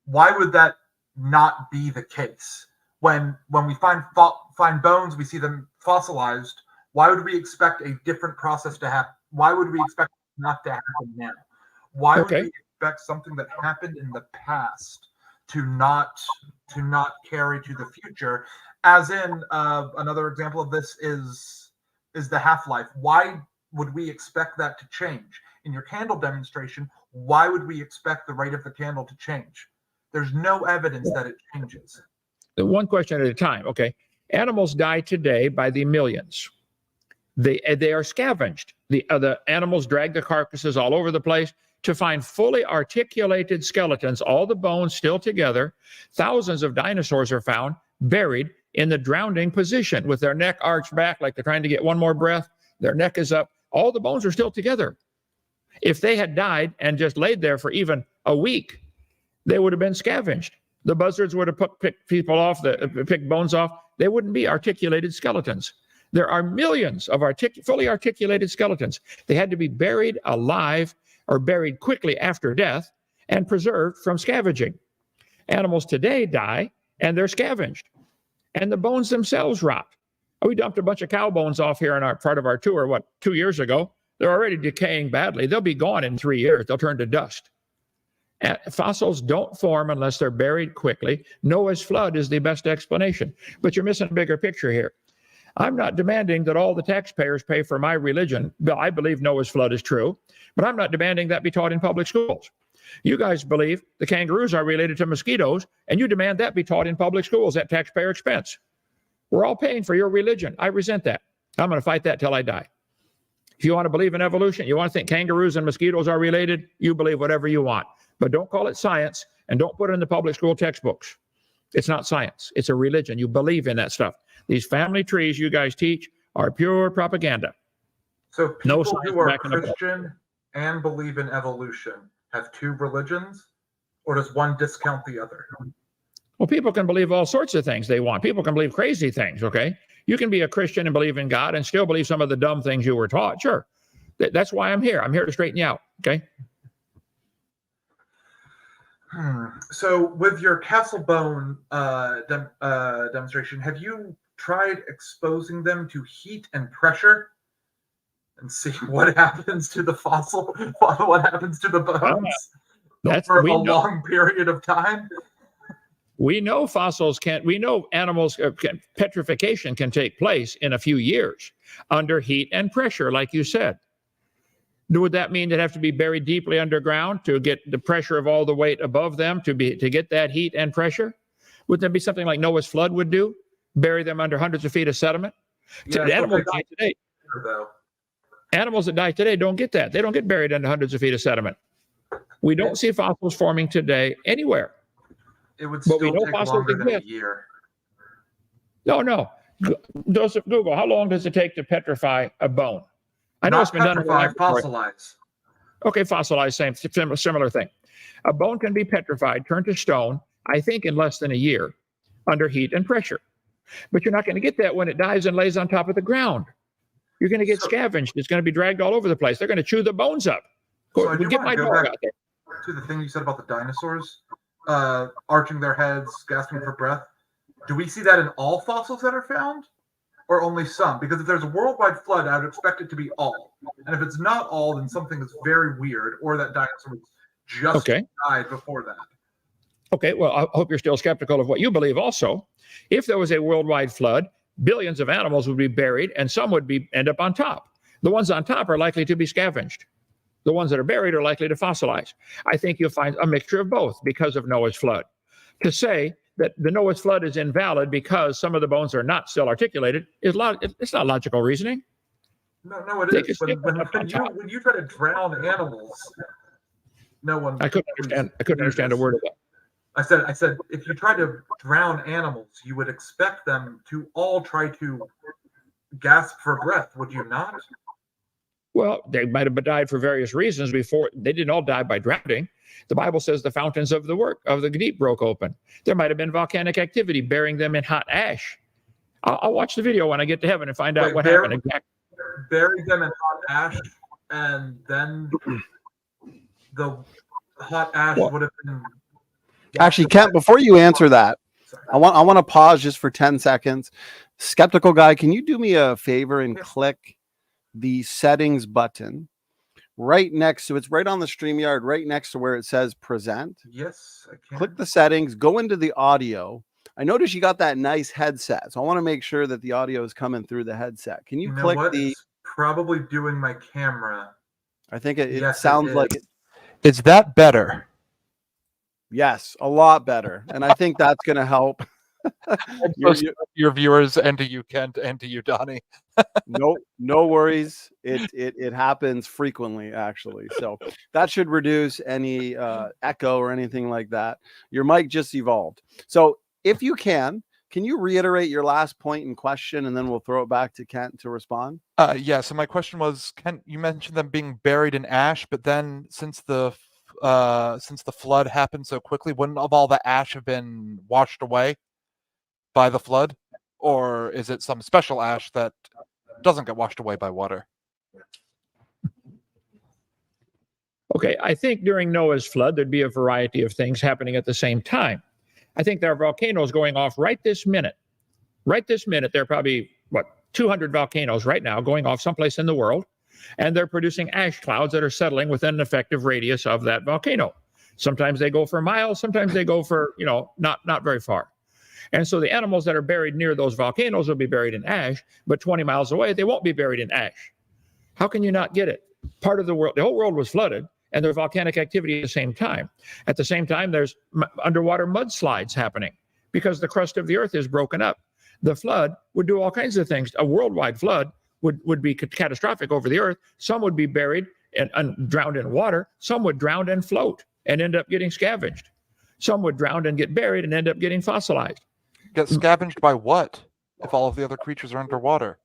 why would that not be the case? When we find bones, we see them fossilized. Why would we expect a different process to happen? Why would we expect it not to happen now? Why would we expect something that happened in the past to not carry to the future? As in, another example of this is the half-life. Why would we expect that to change? In your candle demonstration, why would we expect the rate of the candle to change? There's no evidence that it changes. One question at a time. Okay. Animals die today by the millions. They are scavenged. The animals drag the carcasses all over the place to find fully articulated skeletons, all the bones still together. Thousands of dinosaurs are found buried in the drowning position with their neck arched back like they're trying to get one more breath. Their neck is up. All the bones are still together. If they had died and just laid there for even a week, they would have been scavenged. The buzzards would have picked people off, picked bones off. They wouldn't be articulated skeletons. There are millions of fully articulated skeletons. They had to be buried alive or buried quickly after death and preserved from scavenging. Animals today die and they're scavenged, and the bones themselves rot. We dumped a bunch of cow bones off here in our part of our tour, 2 years ago. They're already decaying badly. They'll be gone in 3 years. They'll turn to dust. And fossils don't form unless they're buried quickly. Noah's flood is the best explanation. But you're missing a bigger picture here. I'm not demanding that all the taxpayers pay for my religion. I believe Noah's flood is true, but I'm not demanding that be taught in public schools. You guys believe the kangaroos are related to mosquitoes, and you demand that be taught in public schools at taxpayer expense. We're all paying for your religion. I resent that. I'm going to fight that till I die. If you want to believe in evolution, you want to think kangaroos and mosquitoes are related, you believe whatever you want. But don't call it science, and don't put it in the public school textbooks. It's not science. It's a religion. You believe in that stuff. These family trees you guys teach are pure propaganda. So people who are Christian and believe in evolution have two religions, or does one discount the other? Well, people can believe all sorts of things they want. People can believe crazy things, okay? You can be a Christian and believe in God and still believe some of the dumb things you were taught. Sure. That's why I'm here. I'm here to straighten you out, okay? So with your castle bone demonstration, have you tried exposing them to heat and pressure and see what happens to the fossil, what happens to the bones for a long period of time? We know we know animals, petrification can take place in a few years under heat and pressure, like you said. Would that mean they'd have to be buried deeply underground to get the pressure of all the weight above them to get that heat and pressure? Would that be something like Noah's flood would do? Bury them under hundreds of feet of sediment? Yeah, animals die today. Animals that die today don't get that. They don't get buried under hundreds of feet of sediment. We don't see fossils forming today anywhere. It would still take longer than a year. No. Joseph, Google, how long does it take to petrify a bone? I know it's been done. Fossilize. Okay, fossilize, similar thing. A bone can be petrified, turned to stone, I think in less than a year, under heat and pressure. But you're not going to get that when it dies and lays on top of the ground. You're going to get scavenged. It's going to be dragged all over the place. They're going to chew the bones up. So get my dog out there. To the thing you said about the dinosaurs, arching their heads, gasping for breath. Do we see that in all fossils that are found? Or only some? Because if there's a worldwide flood, I would expect it to be all. And if it's not all, then something is very weird, or that dinosaur just died before that. Okay, well, I hope you're still skeptical of what you believe also. If there was a worldwide flood, billions of animals would be buried, and some would end up on top. The ones on top are likely to be scavenged. The ones that are buried are likely to fossilize. I think you'll find a mixture of both because of Noah's flood. To say that the Noah's flood is invalid because some of the bones are not still articulated it's not logical reasoning. No, it is. When you try to drown animals, no one. I couldn't understand a word of that. I said, if you try to drown animals, you would expect them to all try to gasp for breath, would you not? Well, they might have died for various reasons before. They didn't all die by drowning. The Bible says the fountains of the deep broke open. There might have been volcanic activity burying them in hot ash. I'll watch the video when I get to heaven and find out what happened exactly. Bury them in hot ash, and then the hot ash would have been. Actually, Kent, before you answer that, I want to pause just for 10 seconds. Skeptical guy, can you do me a favor and click the settings button right next to it's right on the StreamYard, right next to where it says present? Yes, I can. Click the settings, go into the audio. I noticed you got that nice headset, so I want to make sure that the audio is coming through the headset. Can you click the? It's probably doing my camera. I think it sounds like it. Is that better? Yes, a lot better, and I think that's going to help. Your viewers, and to you, Kent, and to you, Donny. No worries. It happens frequently, actually. So that should reduce any echo or anything like that. Your mic just evolved. So if you can you reiterate your last point in question, and then we'll throw it back to Kent to respond? Yeah. So my question was, Kent, you mentioned them being buried in ash, but then since the since the flood happened so quickly, wouldn't all the ash have been washed away by the flood? Or is it some special ash that doesn't get washed away by water? Okay, I think during Noah's flood, there'd be a variety of things happening at the same time. I think there are volcanoes going off right this minute. Right this minute, there are probably, 200 volcanoes right now going off someplace in the world, and they're producing ash clouds that are settling within an effective radius of that volcano. Sometimes they go for miles, sometimes they go for, not very far. And so the animals that are buried near those volcanoes will be buried in ash, but 20 miles away, they won't be buried in ash. How can you not get it? Part of the world, the whole world was flooded, and there's volcanic activity at the same time. At the same time, there's underwater mudslides happening because the crust of the earth is broken up. The flood would do all kinds of things. A worldwide flood would be catastrophic over the earth. Some would be buried and drowned in water. Some would drown and float and end up getting scavenged. Some would drown and get buried and end up getting fossilized. Get scavenged by what if all of the other creatures are underwater?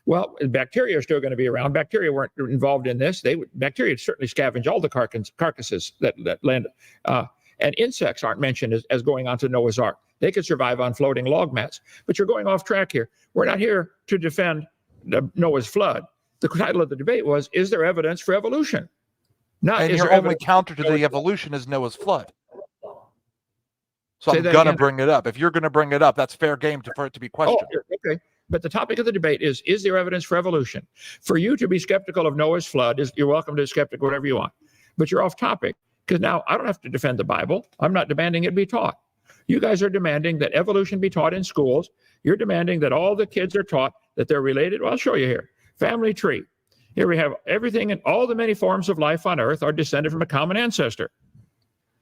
Well, bacteria are still going to be around. Bacteria weren't involved in this. Bacteria certainly scavenge all the carcasses that landed. And insects aren't mentioned as going onto Noah's Ark. They could survive on floating log mats. But you're going off track here. We're not here to defend Noah's flood. The title of the debate was, is there evidence for evolution? And your only counter to the evolution is Noah's flood. So I'm going to bring it up. If you're going to bring it up, that's fair game for it to be questioned. Oh, okay. But the topic of the debate is there evidence for evolution? For you to be skeptical of Noah's flood, you're welcome to be skeptical, whatever you want. But you're off topic, because now I don't have to defend the Bible. I'm not demanding it be taught. You guys are demanding that evolution be taught in schools. You're demanding that all the kids are taught that they're related. Well, I'll show you here. Family tree. Here we have everything, and all the many forms of life on earth are descended from a common ancestor.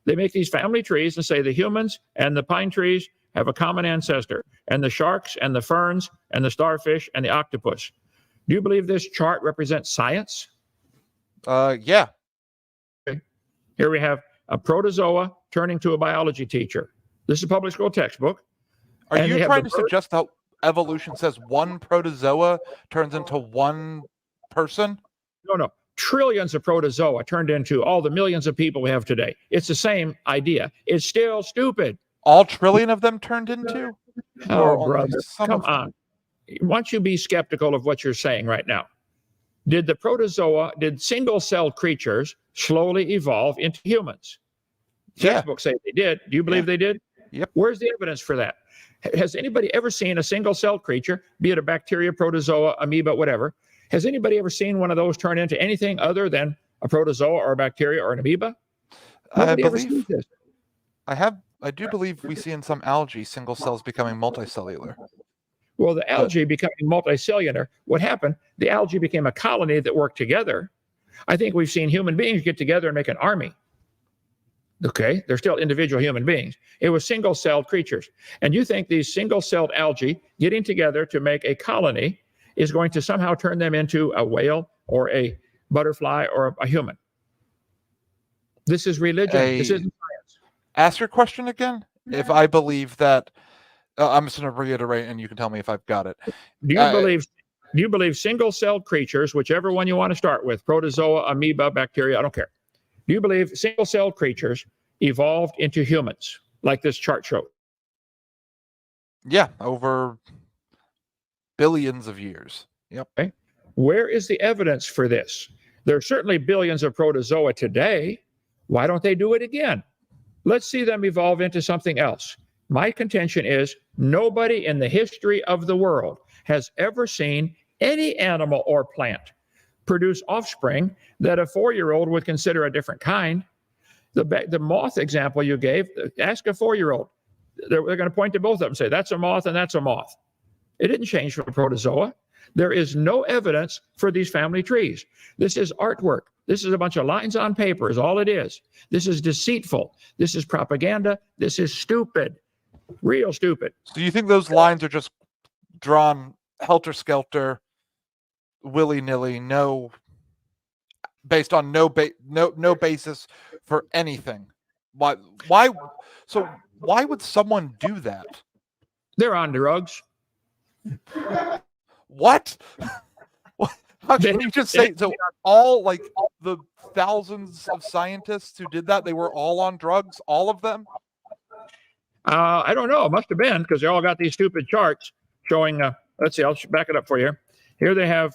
They make these family trees and say the humans and the pine trees have a common ancestor, and the sharks and the ferns and the starfish and the octopus. Do you believe this chart represents science? Yeah. Okay. Here we have a protozoa turning to a biology teacher. This is a public school textbook. Are you trying to suggest that evolution says one protozoa turns into one person? No. Trillions of protozoa turned into all the millions of people we have today. It's the same idea. It's still stupid. All trillion of them turned into? Oh, brother, come on. Why don't you be skeptical of what you're saying right now? Did single-celled creatures slowly evolve into humans? Textbooks say they did. Do you believe they did? Yep. Where's the evidence for that? Has anybody ever seen a single-celled creature, be it a bacteria, protozoa, amoeba, whatever? Has anybody ever seen one of those turn into anything other than a protozoa or a bacteria or an amoeba? Nobody ever seen this. I do believe we see in some algae single cells becoming multicellular. Well, the algae becoming multicellular, what happened? The algae became a colony that worked together. I think we've seen human beings get together and make an army. Okay, they're still individual human beings. It was single-celled creatures. And you think these single-celled algae getting together to make a colony is going to somehow turn them into a whale or a butterfly or a human? This is religion. This isn't science. Ask your question again. If I believe that, I'm just going to reiterate, and you can tell me if I've got it. Do you believe single-celled creatures, whichever one you want to start with, protozoa, amoeba, bacteria, I don't care. Do you believe single-celled creatures evolved into humans, like this chart showed? Yeah, over billions of years. Yep. Okay. Where is the evidence for this? There are certainly billions of protozoa today. Why don't they do it again? Let's see them evolve into something else. My contention is nobody in the history of the world has ever seen any animal or plant produce offspring that a 4-year-old would consider a different kind. The moth example you gave, ask a 4-year-old. They're going to point to both of them and say, that's a moth and that's a moth. It didn't change from a protozoa. There is no evidence for these family trees. This is artwork. This is a bunch of lines on paper is all it is. This is deceitful. This is propaganda. This is stupid. Real stupid. So you think those lines are just drawn helter-skelter, willy-nilly, based on no basis for anything? Why would someone do that? They're on drugs. What? How can you just say so? All like the thousands of scientists who did that, they were all on drugs, all of them. I don't know. It must have been because they all got these stupid charts showing. Let's see. I'll back it up for you. Here they have.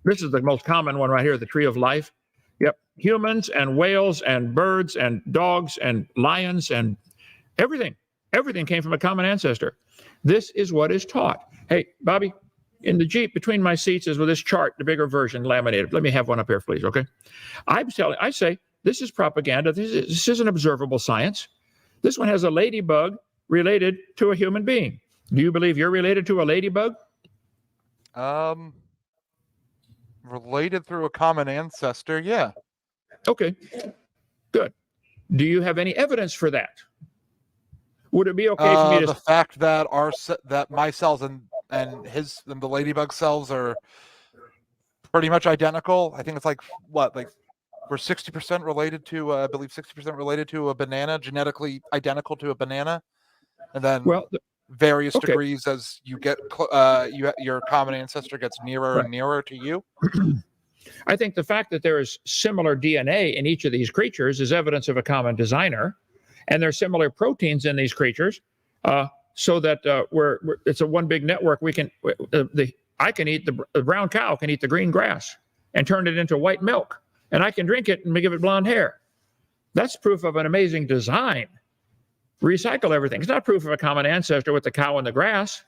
This is the most common one right here. The tree of life. Yep. Humans and whales and birds and dogs and lions and everything. Everything came from a common ancestor. This is what is taught. Hey, Bobby, in the Jeep between my seats is with this chart, the bigger version, laminated. Let me have one up here, please. Okay. I say this is propaganda. This is an observable science. This one has a ladybug related to a human being. Do you believe you're related to a ladybug? Related through a common ancestor, yeah. Okay, good. Do you have any evidence for that? Would it be okay for me to... The fact that that my cells and the ladybug cells are pretty much identical. I think it's like what, like we're 60% related to, I believe 60% related to a banana, genetically identical to a banana, and then various degrees as you get your common ancestor gets nearer and nearer to you. I think the fact that there is similar DNA in each of these creatures is evidence of a common designer, and there's similar proteins in these creatures, so that it's a one big network. We can I can eat the brown cow can eat the green grass and turn it into white milk, and I can drink it and give it blonde hair. That's proof of an amazing design. Recycle everything. It's not proof of a common ancestor with the cow and the grass.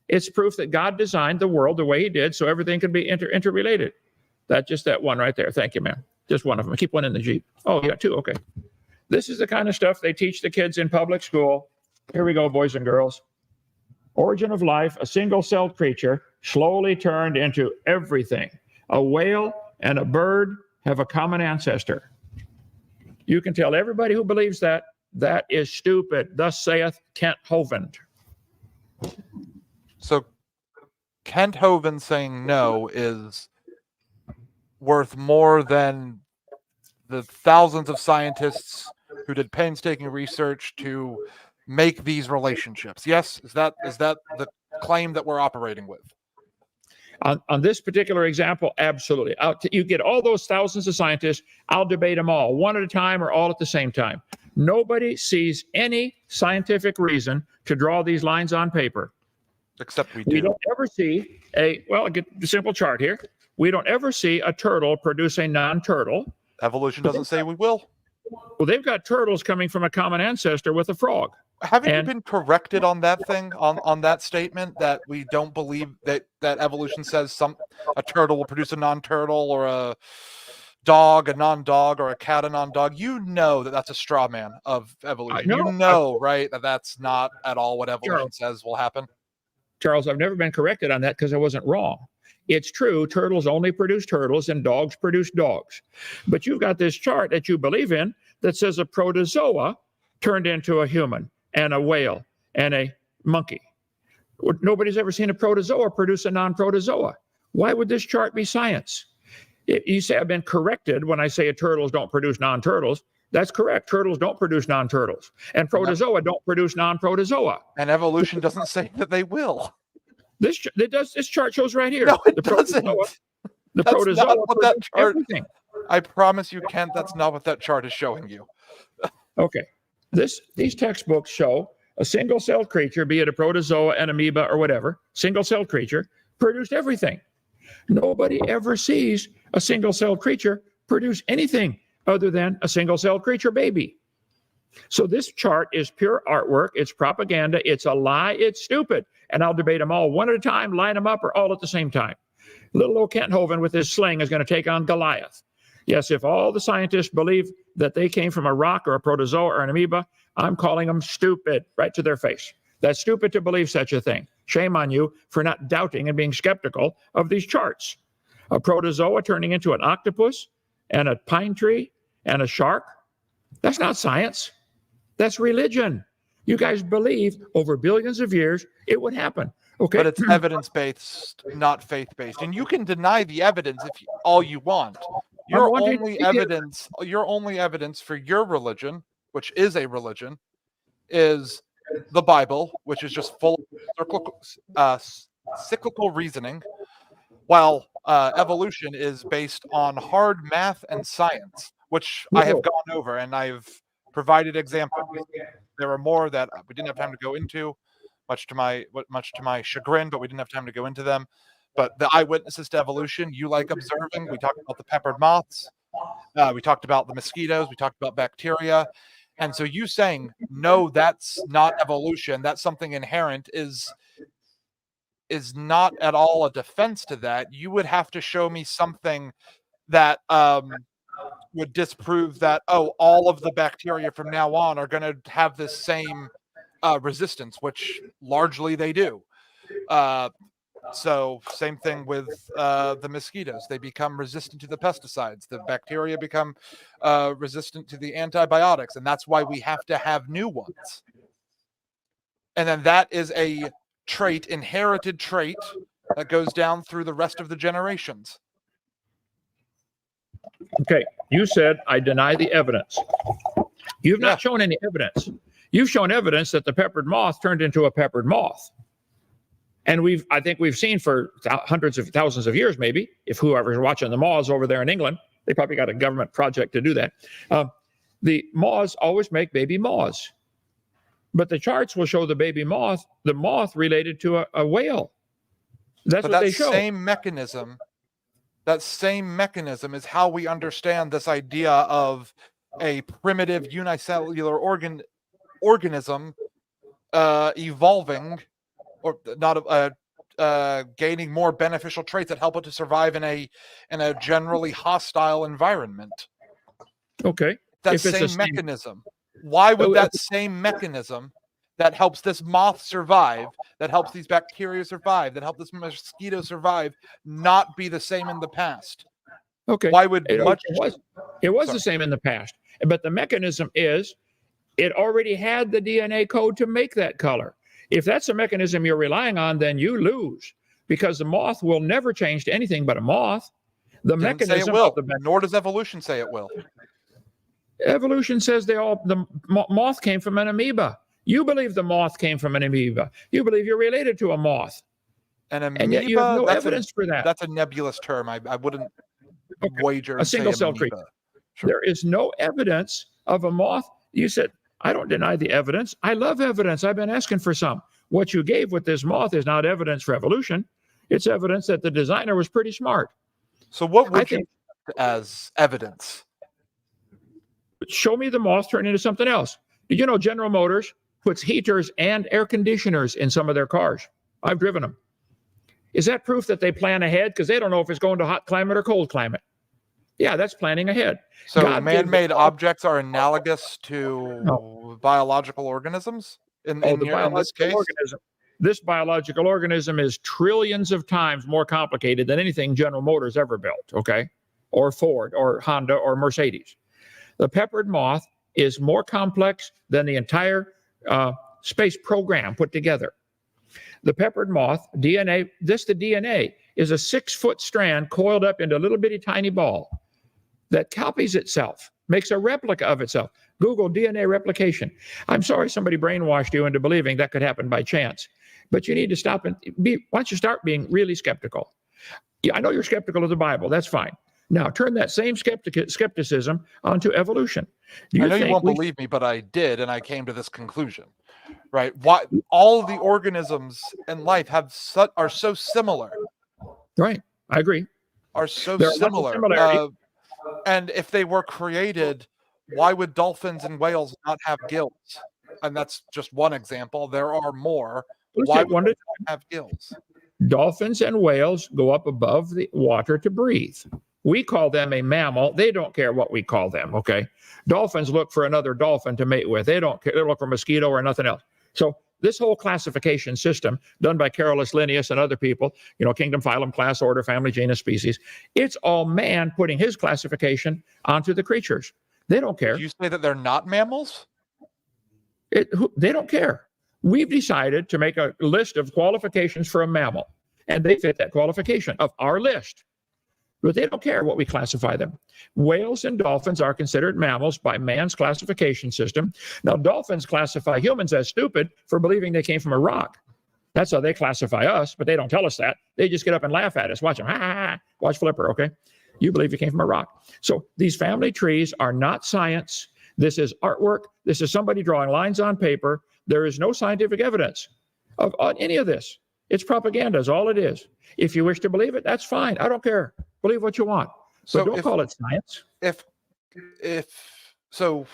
It's proof that God designed the world the way he did so everything could be interrelated. That's just that one right there. Thank you, ma'am. Just one of them. I keep one in the Jeep. Oh, you got two. Okay. This is the kind of stuff they teach the kids in public school. Here we go, boys and girls. Origin of life, a single-celled creature slowly turned into everything. A whale and a bird have a common ancestor. You can tell everybody who believes that is stupid. Thus saith Kent Hovind. So Kent Hovind saying no is worth more than the thousands of scientists who did painstaking research to make these relationships. Yes, is that the claim that we're operating with? On this particular example, absolutely. You get all those thousands of scientists, I'll debate them all, one at a time or all at the same time. Nobody sees any scientific reason to draw these lines on paper. Except we do. We don't ever see I'll get the simple chart here. We don't ever see a turtle produce a non-turtle. Evolution doesn't say we will. Well, they've got turtles coming from a common ancestor with a frog. Haven't you been corrected on that thing, on that statement that we don't believe that evolution says a turtle will produce a non-turtle, or a dog a non-dog, or a cat a non-dog? You know that's a straw man of evolution. You know, right, that's not at all what evolution says will happen. Charles, I've never been corrected on that because I wasn't wrong. It's true, turtles only produce turtles and dogs produce dogs. But you've got this chart that you believe in that says a protozoa turned into a human and a whale and a monkey. Nobody's ever seen a protozoa produce a non-protozoa. Why would this chart be science? You say I've been corrected when I say turtles don't produce non-turtles. That's correct. Turtles don't produce non-turtles. And protozoa don't produce non-protozoa. And evolution doesn't say that they will. This chart shows right here. No, it doesn't. The protozoa not what that chart. Everything. I promise you, Kent, that's not what that chart is showing you. Okay. These textbooks show a single-celled creature, be it a protozoa, an amoeba, or whatever, single-celled creature, produced everything. Nobody ever sees a single-celled creature produce anything other than a single-celled creature baby. So this chart is pure artwork. It's propaganda. It's a lie. It's stupid. And I'll debate them all one at a time, line them up, or all at the same time. Little old Kent Hovind with his sling is going to take on Goliath. Yes, if all the scientists believe that they came from a rock or a protozoa or an amoeba, I'm calling them stupid right to their face. That's stupid to believe such a thing. Shame on you for not doubting and being skeptical of these charts. A protozoa turning into an octopus and a pine tree and a shark. That's not science. That's religion. You guys believe over billions of years it would happen. Okay. But it's evidence-based, not faith-based. And you can deny the evidence all you want. Your only evidence for your religion, which is a religion, is the Bible, which is just full of cyclical reasoning, while evolution is based on hard math and science, which I have gone over, and I've provided examples. There are more that we didn't have time to go into, much to my chagrin, but we didn't have time to go into them. But the eyewitnesses to evolution, you like observing. We talked about the peppered moths. We talked about the mosquitoes. We talked about bacteria. And so you saying, no, that's not evolution, that's something inherent, is not at all a defense to that. You would have to show me something that would disprove that, oh, all of the bacteria from now on are going to have this same resistance, which largely they do. So same thing with the mosquitoes. They become resistant to the pesticides. The bacteria become resistant to the antibiotics, and that's why we have to have new ones. And then that is a inherited trait that goes down through the rest of the generations. Okay, you said I deny the evidence. You've not shown any evidence. You've shown evidence that the peppered moth turned into a peppered moth. And I think we've seen for hundreds of thousands of years, maybe, if whoever's watching the moths over there in England, they probably got a government project to do that. The moths always make baby moths. But the charts will show the baby moth, the moth related to a whale. That's what they show. That same mechanism is how we understand this idea of a primitive unicellular organism evolving, or not gaining more beneficial traits that help it to survive in a generally hostile environment. Okay. That same mechanism. Why would that same mechanism that helps this moth survive, that helps these bacteria survive, that help this mosquito survive, not be the same in the past? Okay. Why would it was the same in the past, but the mechanism is it already had the DNA code to make that color. If that's a mechanism you're relying on, then you lose, because the moth will never change to anything but a moth. The mechanism say it will, nor does evolution say it will. Evolution says the moth came from an amoeba. You believe the moth came from an amoeba. You believe you're related to a moth. An amoeba, and yet you have no evidence for that. That's a nebulous term. I wouldn't wager a single cell tree. Sure. There is no evidence of a moth. You said, I don't deny the evidence. I love evidence. I've been asking for some. What you gave with this moth is not evidence for evolution. It's evidence that the designer was pretty smart. So what would you as evidence? Show me the moth turn into something else. Did you know General Motors puts heaters and air conditioners in some of their cars? I've driven them. Is that proof that they plan ahead? Because they don't know if it's going to hot climate or cold climate. Yeah, that's planning ahead. So man-made objects are analogous to biological organisms in this case? This biological organism is trillions of times more complicated than anything General Motors ever built, okay? Or Ford or Honda or Mercedes. The peppered moth is more complex than the entire space program put together. The peppered moth DNA, the DNA is a 6-foot strand coiled up into a little bitty tiny ball that copies itself, makes a replica of itself. Google DNA replication. I'm sorry somebody brainwashed you into believing that could happen by chance, but you need to stop and once you start being really skeptical. Yeah, I know you're skeptical of the Bible. That's fine. Now turn that same skepticism onto evolution. I know you won't believe me, but I did, and I came to this conclusion. Right? Why all of the organisms in life are so similar. Right. I agree. Are so similar. And if they were created, why would dolphins and whales not have gills? And that's just one example. There are more. Why would they not have gills? Dolphins and whales go up above the water to breathe. We call them a mammal. They don't care what we call them, okay? Dolphins look for another dolphin to mate with. They don't care. They look for a mosquito or nothing else. So this whole classification system done by Carolus Linnaeus and other people, kingdom, phylum, class, order, family, genus, species, it's all man putting his classification onto the creatures. They don't care. Did you say that they're not mammals? They don't care. We've decided to make a list of qualifications for a mammal, and they fit that qualification of our list. But they don't care what we classify them. Whales and dolphins are considered mammals by man's classification system. Now, dolphins classify humans as stupid for believing they came from a rock. That's how they classify us, but they don't tell us that. They just get up and laugh at us. Watch them. Watch Flipper, okay? You believe you came from a rock. So these family trees are not science. This is artwork. This is somebody drawing lines on paper. There is no scientific evidence of any of this. It's propaganda is all it is. If you wish to believe it, that's fine. I don't care. Believe what you want. So don't call it science. So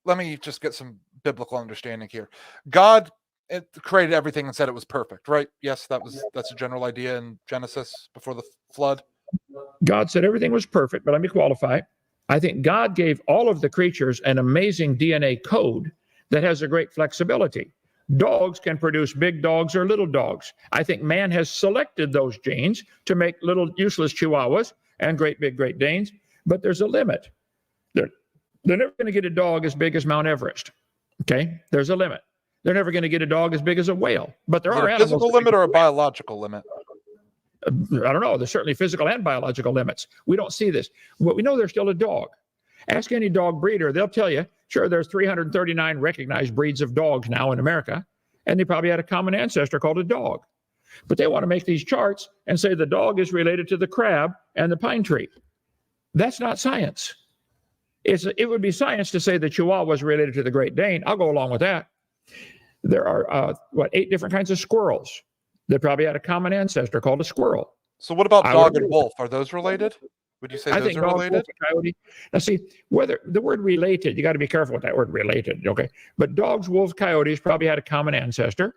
let me just get some biblical understanding here. God created everything and said it was perfect, right? Yes, that's a general idea in Genesis before the flood. God said everything was perfect, but let me qualify. I think God gave all of the creatures an amazing DNA code that has a great flexibility. Dogs can produce big dogs or little dogs. I think man has selected those genes to make little useless chihuahuas and great big Great Danes, but there's a limit. They're never going to get a dog as big as Mount Everest. Okay, there's a limit. They're never going to get a dog as big as a whale, but there are animals. A physical limit or a biological limit? I don't know. There's certainly physical and biological limits. We don't see this. But we know there's still a dog. Ask any dog breeder. They'll tell you, sure, there's 339 recognized breeds of dogs now in America, and they probably had a common ancestor called a dog. But they want to make these charts and say the dog is related to the crab and the pine tree. That's not science. It would be science to say the Chihuahua was related to the Great Dane. I'll go along with that. There are, 8 different kinds of squirrels that probably had a common ancestor called a squirrel. So what about dog and wolf? Are those related? Would you say I those think are dog, related? wolf, and coyote. Now see, whether the word related, you got to be careful with that word related, okay? But dogs, wolves, coyotes probably had a common ancestor.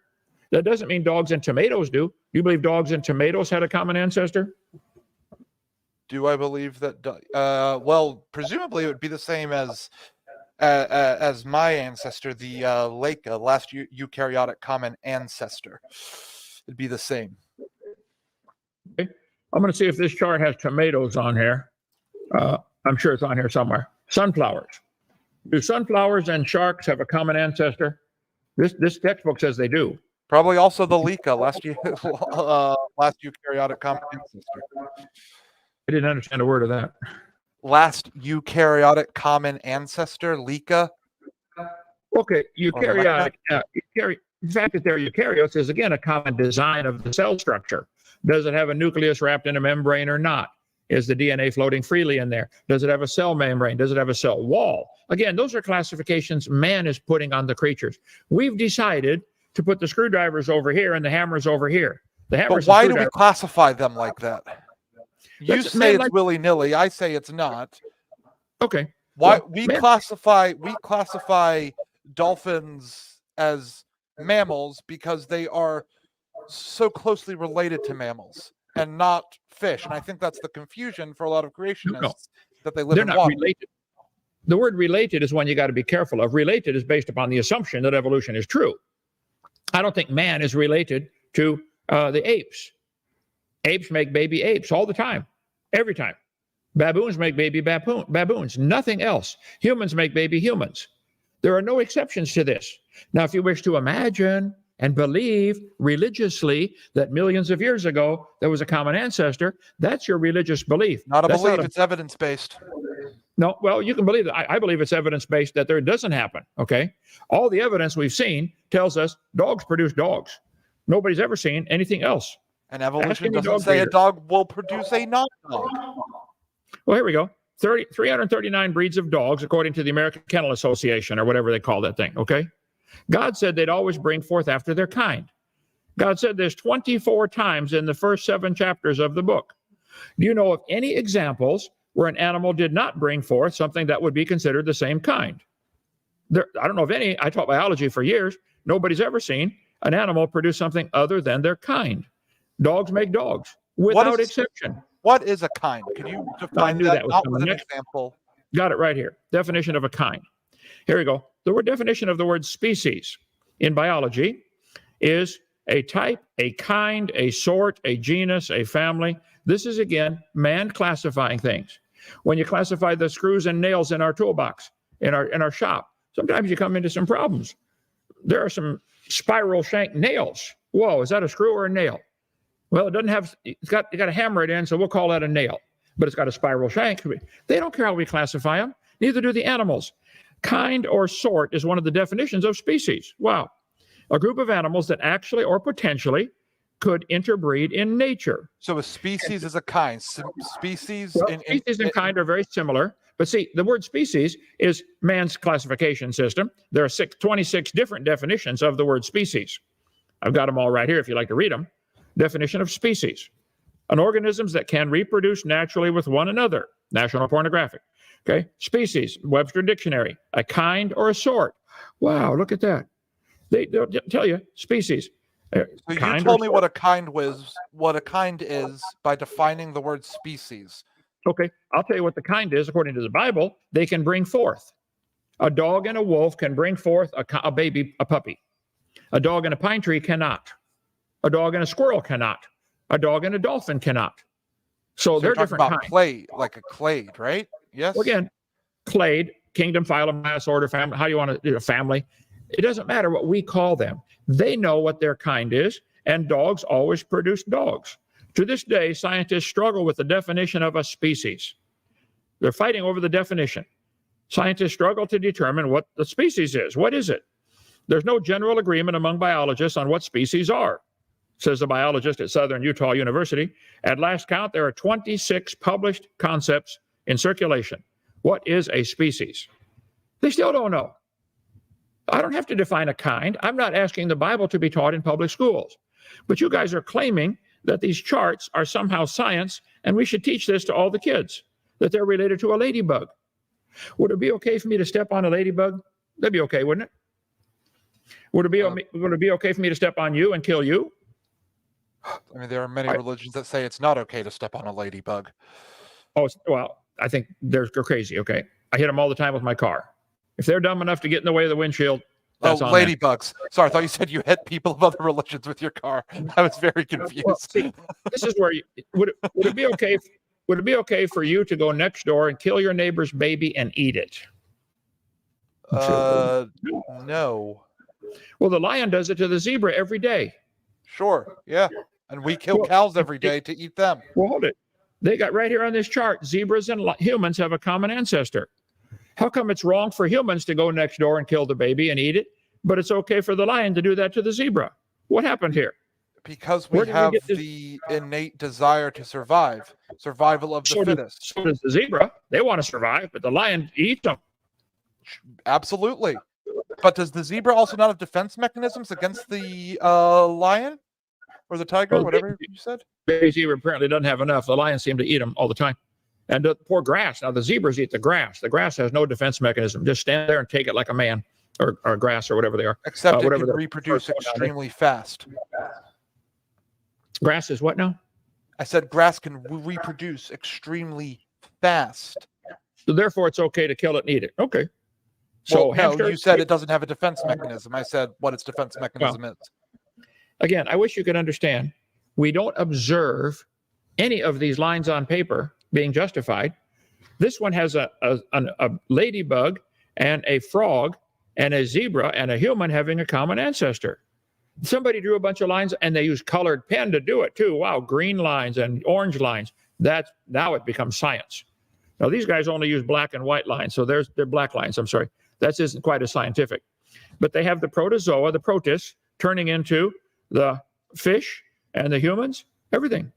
That doesn't mean dogs and tomatoes do. Do you believe dogs and tomatoes had a common ancestor? Do I believe that? Well, presumably it would be the same as my ancestor, the Leica, last eukaryotic common ancestor. It'd be the same. Okay. I'm going to see if this chart has tomatoes on here. I'm sure it's on here somewhere. Sunflowers. Do sunflowers and sharks have a common ancestor? This textbook says they do. Probably also the Leica, last eukaryotic common ancestor. I didn't understand a word of that. Last eukaryotic common ancestor, Leica. Okay, eukaryotic. The fact that they're eukaryotes is, again, a common design of the cell structure. Does it have a nucleus wrapped in a membrane or not? Is the DNA floating freely in there? Does it have a cell membrane? Does it have a cell wall? Again, those are classifications man is putting on the creatures. We've decided to put the screwdrivers over here and the hammers over here. But why do we classify them like that? You say it's willy-nilly. I say it's not. Okay. Why we classify dolphins as mammals because they are so closely related to mammals and not fish. And I think that's the confusion for a lot of creationists that they live in water. They're not related. The word related is one you got to be careful of. Related is based upon the assumption that evolution is true. I don't think man is related to the apes. Apes make baby apes all the time, every time. Baboons make baby baboons, nothing else. Humans make baby humans. There are no exceptions to this. Now, if you wish to imagine and believe religiously that millions of years ago there was a common ancestor, that's your religious belief. It's evidence-based. No, well, you can believe that. I believe it's evidence-based that there doesn't happen, okay? All the evidence we've seen tells us dogs produce dogs. Nobody's ever seen anything else. And evolution doesn't say a dog will produce a non-dog. Well, here we go. 339 breeds of dogs, according to the American Kennel Association, or whatever they call that thing, okay? God said they'd always bring forth after their kind. God said this 24 times in the first 7 chapters of the book. Do you know of any examples where an animal did not bring forth something that would be considered the same kind? I don't know of any. I taught biology for years. Nobody's ever seen an animal produce something other than their kind. Dogs make dogs, without exception. What is a kind? Can you define that? Not with an example. Got it right here. Definition of a kind. Here we go. The word definition of the word species in biology is a type, a kind, a sort, a genus, a family. This is, again, man classifying things. When you classify the screws and nails in our toolbox, in our shop, sometimes you come into some problems. There are some spiral shank nails. Whoa, is that a screw or a nail? Well, it doesn't have, you got to hammer it in, so we'll call that a nail. But it's got a spiral shank. They don't care how we classify them. Neither do the animals. Kind or sort is one of the definitions of species. Wow. A group of animals that actually or potentially could interbreed in nature. So a species is a kind. Species Well, species and kind are very similar. But see, the word species is man's classification system. There are 26 different definitions of the word species. I've got them all right here if you'd like to read them. Definition of species: an organisms that can reproduce naturally with one another. National Pornographic. Okay. Species, Webster Dictionary, a kind or a sort. Wow, look at that. They'll tell you species. So you told me what a kind was, what a kind is by defining the word species. Okay, I'll tell you what the kind is. According to the Bible, they can bring forth. A dog and a wolf can bring forth a baby, a puppy. A dog and a pine tree cannot. A dog and a squirrel cannot. A dog and a dolphin cannot. So they're different about kinds. Clade, like a clade, right? Yes. Well, again, clade, kingdom, phylum, mass, order, family. How do you want to do a family? It doesn't matter what we call them. They know what their kind is, and dogs always produce dogs. To this day, scientists struggle with the definition of a species. They're fighting over the definition. Scientists struggle to determine what the species is. What is it? There's no general agreement among biologists on what species are, says a biologist at Southern Utah University. At last count, there are 26 published concepts in circulation. What is a species? They still don't know. I don't have to define a kind. I'm not asking the Bible to be taught in public schools. But you guys are claiming that these charts are somehow science, and we should teach this to all the kids, that they're related to a ladybug. Would it be okay for me to step on a ladybug? That'd be okay, wouldn't it? Would it be okay for me to step on you and kill you? I mean, there are many religions that say it's not okay to step on a ladybug. Oh, well, I think they're crazy, okay? I hit them all the time with my car. If they're dumb enough to get in the way of the windshield, that's on ladybugs. Them. Sorry, I thought you said you hit people of other religions with your car. I was very confused. Well, see, this is where would it be okay? Would it be okay for you to go next door and kill your neighbor's baby and eat it? No. Well, the lion does it to the zebra every day. Sure, yeah. And we kill cows every day to eat them. Well, hold it. They got right here on this chart, zebras and humans have a common ancestor. How come it's wrong for humans to go next door and kill the baby and eat it, but it's okay for the lion to do that to the zebra? What happened here? Because we have the innate desire to survive. Survival of the fittest. So does the zebra. They want to survive, but the lion eats them. Absolutely. But does the zebra also not have defense mechanisms against the lion? Or the tiger, well, whatever you said? The zebra apparently doesn't have enough. The lions seem to eat them all the time. And the poor grass. Now, the zebras eat the grass. The grass has no defense mechanism. Just stand there and take it like a man or grass or whatever they are. Except it can reproduce extremely fast. Grass is what now? I said grass can reproduce extremely fast. So therefore, it's okay to kill it and eat it. Okay. So well, no, you said it doesn't have a defense mechanism. I said what its defense mechanism is. Again, I wish you could understand. We don't observe any of these lines on paper being justified. This one has a ladybug and a frog and a zebra and a human having a common ancestor. Somebody drew a bunch of lines and they used colored pen to do it too. Wow, green lines and orange lines. Now it becomes science. Now these guys only use black and white lines, so they're black lines. I'm sorry, that isn't quite as scientific. But they have the protozoa, the protists, turning into the fish and the humans, everything.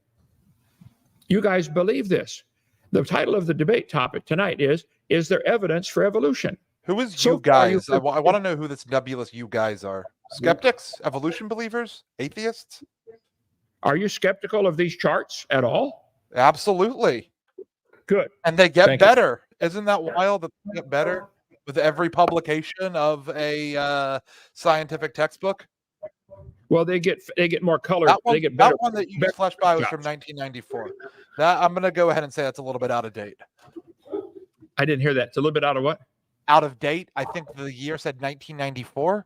You guys believe this. The title of the debate topic tonight is there evidence for evolution? Who is you guys? I want to know who this nebulous you guys are. Skeptics? Evolution believers? Atheists? Are you skeptical of these charts at all? Absolutely. Good. And they get better. Isn't that wild that they get better with every publication of a scientific textbook? Well, they get more color. They get better. That one that you just flashed by was from 1994. That I'm going to go ahead and say that's a little bit out of date. I didn't hear that. It's a little bit out of what? Out of date. I think the year said 1994.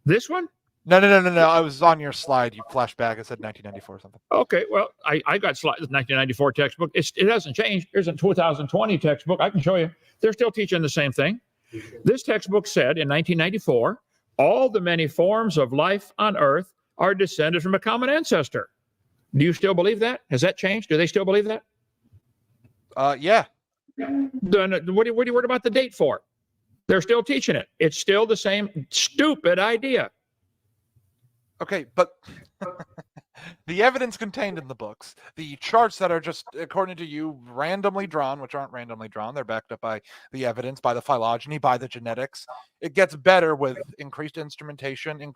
This one? No. I was on your slide. You flashed back. It said 1994 or something. Okay. Well, I got the 1994 textbook. It hasn't changed. There's a 2020 textbook. I can show you. They're still teaching the same thing. This textbook said in 1994, all the many forms of life on Earth are descended from a common ancestor. Do you still believe that? Has that changed? Do they still believe that? Yeah. Then what are you worried about the date for? They're still teaching it. It's still the same stupid idea. Okay, but the evidence contained in the books, the charts that are just, according to you, randomly drawn, which aren't randomly drawn, they're backed up by the evidence, by the phylogeny, by the genetics. It gets better with increased instrumentation,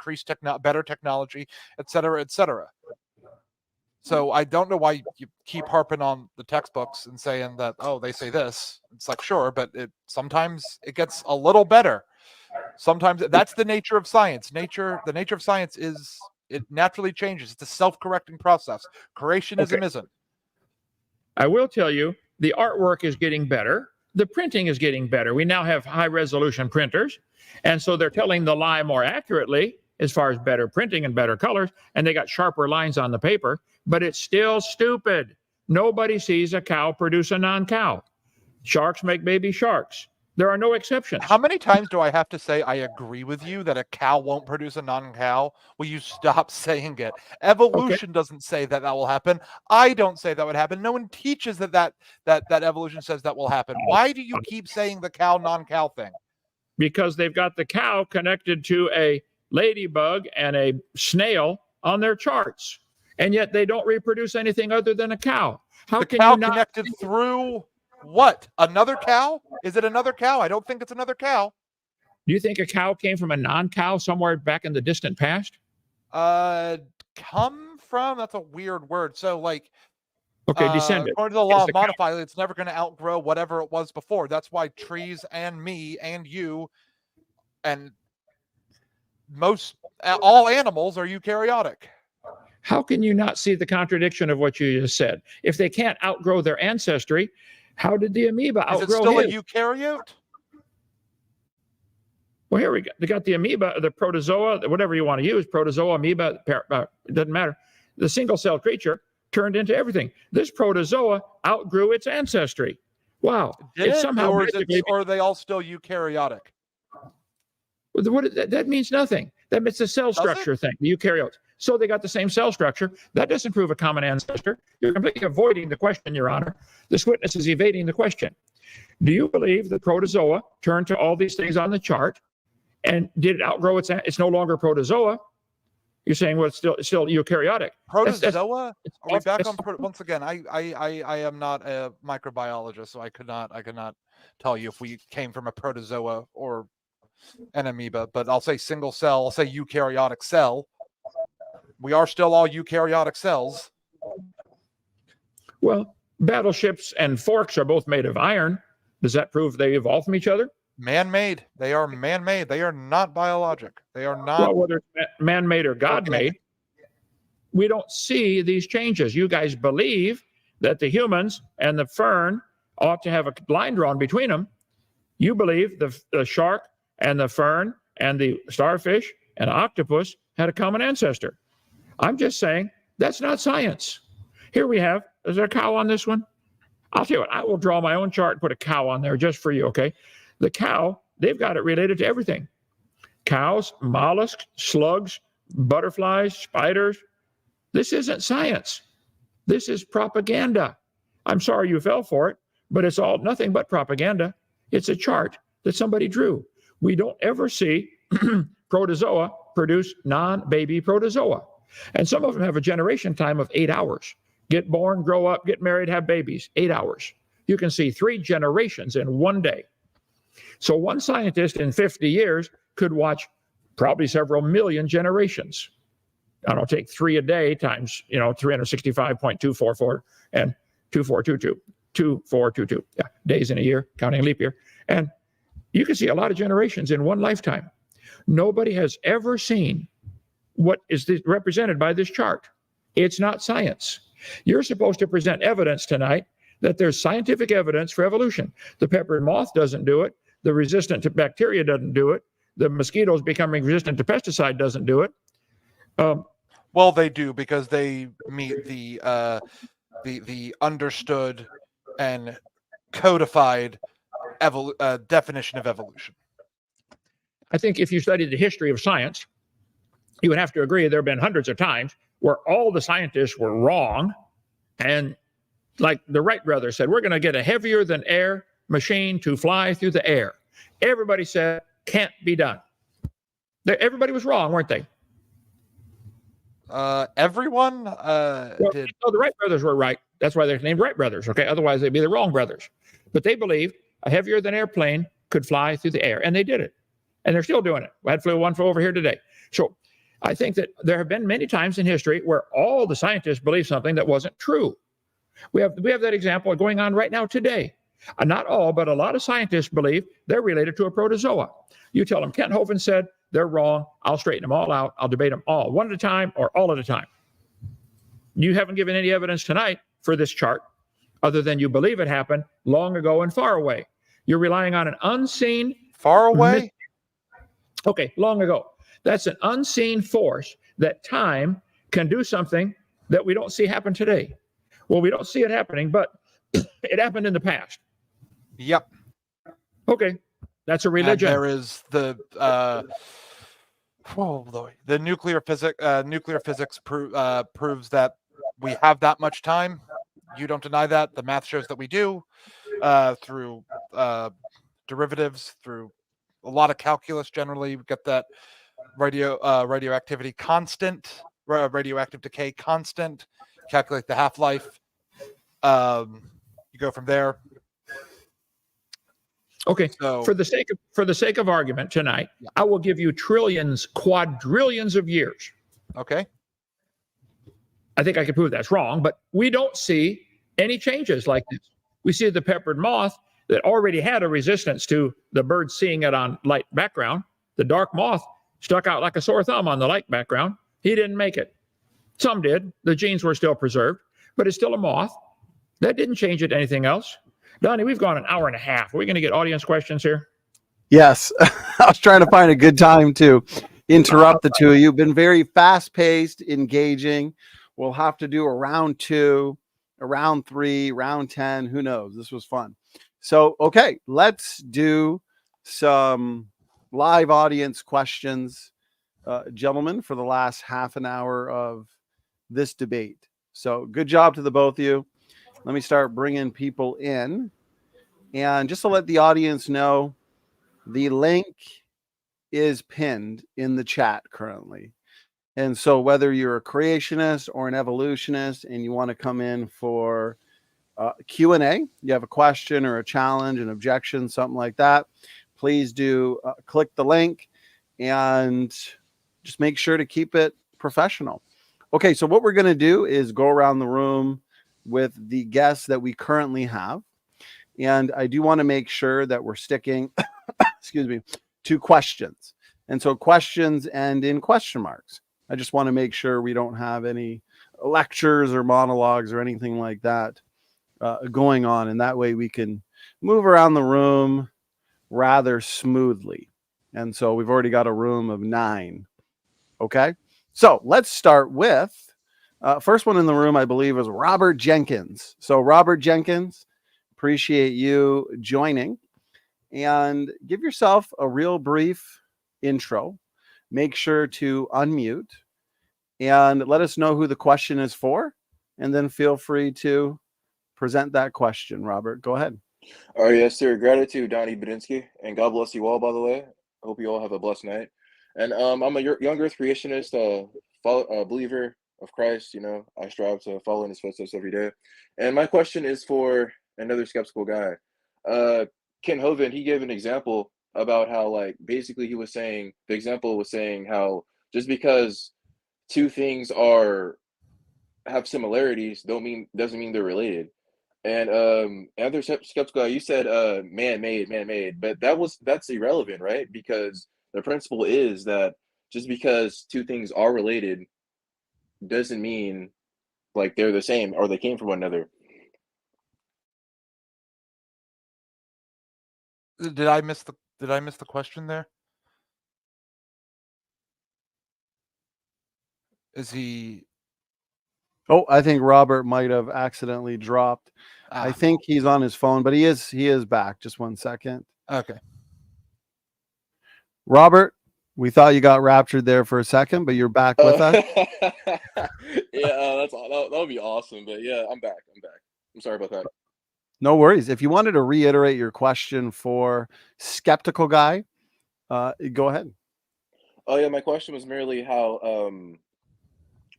better technology, et cetera, et cetera. So I don't know why you keep harping on the textbooks and saying that, oh, they say this. It's like, sure, but sometimes it gets a little better. Sometimes that's the nature of science. The nature of science is it naturally changes. It's a self-correcting process. Creationism isn't. I will tell you, the artwork is getting better. The printing is getting better. We now have high-resolution printers, and so they're telling the lie more accurately as far as better printing and better colors, and they got sharper lines on the paper, but it's still stupid. Nobody sees a cow produce a non-cow. Sharks make baby sharks. There are no exceptions. How many times do I have to say I agree with you that a cow won't produce a non-cow? Will you stop saying it? Evolution doesn't say that will happen. I don't say that would happen. No one teaches that evolution says that will happen. Why do you keep saying the cow non-cow thing? Because they've got the cow connected to a ladybug and a snail on their charts, and yet they don't reproduce anything other than a cow. How can cow you not connected through what? Another cow? Is it another cow? I don't think it's another cow. Do you think a cow came from a non-cow somewhere back in the distant past? Come from? That's a weird word. So like, descended. According to the law of monophyly, it's never going to outgrow whatever it was before. That's why trees and me and you and all animals are eukaryotic. How can you not see the contradiction of what you just said? If they can't outgrow their ancestry, how did the amoeba outgrow Is it still his? a eukaryote? Well, here we go. They got the amoeba, the protozoa, whatever you want to use, protozoa, amoeba, it doesn't matter. The single-cell creature turned into everything. This protozoa outgrew its ancestry. Wow. Or are they all still eukaryotic? That means nothing. That means a cell structure thing, the eukaryotes. So they got the same cell structure. That doesn't prove a common ancestor. You're completely avoiding the question, Your Honor. This witness is evading the question. Do you believe the protozoa turned to all these things on the chart, and did it outgrow it's no longer protozoa? You're saying, well, it's still eukaryotic. Protozoa? Are we back on once again? I am not a microbiologist, so I could not tell you if we came from a protozoa or an amoeba, but I'll say single cell, I'll say eukaryotic cell. We are still all eukaryotic cells. Well, battleships and forks are both made of iron. Does that prove they evolved from each other? Man-made. They are man-made. They are not biologic. They are not. Well, whether it's man-made or God-made, we don't see these changes. You guys believe that the humans and the fern ought to have a line drawn between them. You believe the shark and the fern and the starfish and octopus had a common ancestor. I'm just saying that's not science. Here we have, is there a cow on this one? I'll tell you what, I will draw my own chart and put a cow on there just for you, okay? The cow, they've got it related to everything. Cows, mollusks, slugs, butterflies, spiders. This isn't science. This is propaganda. I'm sorry you fell for it, but it's all nothing but propaganda. It's a chart that somebody drew. We don't ever see protozoa produce non-baby protozoa. And some of them have a generation time of 8 hours. Get born, grow up, get married, have babies, 8 hours. You can see 3 generations in one day. So one scientist in 50 years could watch probably several million generations. I don't know, take 3 a day times, 365.244 and 2422, days in a year, counting leap year. And you can see a lot of generations in one lifetime. Nobody has ever seen what is represented by this chart. It's not science. You're supposed to present evidence tonight that there's scientific evidence for evolution. The peppered moth doesn't do it. The resistant to bacteria doesn't do it. The mosquitoes becoming resistant to pesticide doesn't do it. Well, they do, because they meet the understood and codified definition of evolution. I think if you studied the history of science, you would have to agree there have been hundreds of times where all the scientists were wrong. And like the Wright brothers said, we're going to get a heavier than air machine to fly through the air. Everybody said, can't be done. Everybody was wrong, weren't they? Everyone Well, did. no, the Wright brothers were right. That's why they're named Wright brothers. Okay, otherwise they'd be the wrong brothers. But they believed a heavier than airplane could fly through the air, and they did it, and they're still doing it. I had one flew over here today. So I think that there have been many times in history where all the scientists believed something that wasn't true. We have that example going on right now today. Not all, but a lot of scientists believe they're related to a protozoa. You tell them Kent Hovind said they're wrong. I'll straighten them all out. I'll debate them all, one at a time or all at a time. You haven't given any evidence tonight for this chart other than you believe it happened long ago and far away. You're relying on an unseen... Far away? Okay, long ago. That's an unseen force that time can do something that we don't see happen today. Well, we don't see it happening, but it happened in the past. Yep. Okay, that's a religion. And there is the nuclear physics proves that we have that much time. You don't deny that. The math shows that we do through derivatives, through a lot of calculus. Generally, we get that radioactivity constant, radioactive decay constant. Calculate the half-life. You go from there. Okay, so, for the sake of argument tonight, I will give you trillions, quadrillions of years. Okay. I think I can prove that's wrong, but we don't see any changes like this. We see the peppered moth that already had a resistance to the bird seeing it on light background. The dark moth stuck out like a sore thumb on the light background. He didn't make it. Some did. The genes were still preserved, but it's still a moth. That didn't change it to anything else. Donny, we've gone an hour and a half. Are we going to get audience questions here? Yes. I was trying to find a good time to interrupt the two of you. Been very fast-paced, engaging. We'll have to do a round 2, a round 3, round 10. Who knows? This was fun. So, okay, let's do some live audience questions, gentlemen, for the last half an hour of this debate. So good job to the both of you. Let me start bringing people in. And just to let the audience know, the link is pinned in the chat currently. And so whether you're a creationist or an evolutionist and you want to come in for Q&A, you have a question or a challenge, an objection, something like that, please do click the link and just make sure to keep it professional. Okay, so what we're going to do is go around the room with the guests that we currently have. And I do want to make sure that we're sticking, excuse me, to questions. And so questions end in question marks. I just want to make sure we don't have any lectures or monologues or anything like that going on. And that way we can move around the room rather smoothly. And so we've already got a room of 9. Okay, so let's start with first one in the room, I believe, is Robert Jenkins. So Robert Jenkins, appreciate you joining, and give yourself a real brief intro. Make sure to unmute and let us know who the question is for, and then feel free to present that question. Robert, go ahead. Oh, yes, sir. Gratitude, Donny Budinsky, and God bless you all, by the way. I hope you all have a blessed night. And I'm a young earth creationist, believer of Christ. You know, I strive to follow in his footsteps every day. And my question is for another skeptical guy. Ken Hovind, he gave an example about how, like, basically he was saying, the example was saying how just because two things have similarities doesn't mean they're related. And other skeptical guy, you said man-made, but that's irrelevant, right? Because the principle is that just because two things are related doesn't mean like they're the same or they came from one another. Did I miss the question there? Is he? Oh, I think Robert might have accidentally dropped. I think he's on his phone, but he is back. Just one second. Okay. Robert, we thought you got raptured there for a second, but you're back with us. Yeah, that would be awesome. But yeah, I'm back. I'm sorry about that. No worries. If you wanted to reiterate your question for skeptical guy, go ahead. Oh yeah, my question was merely how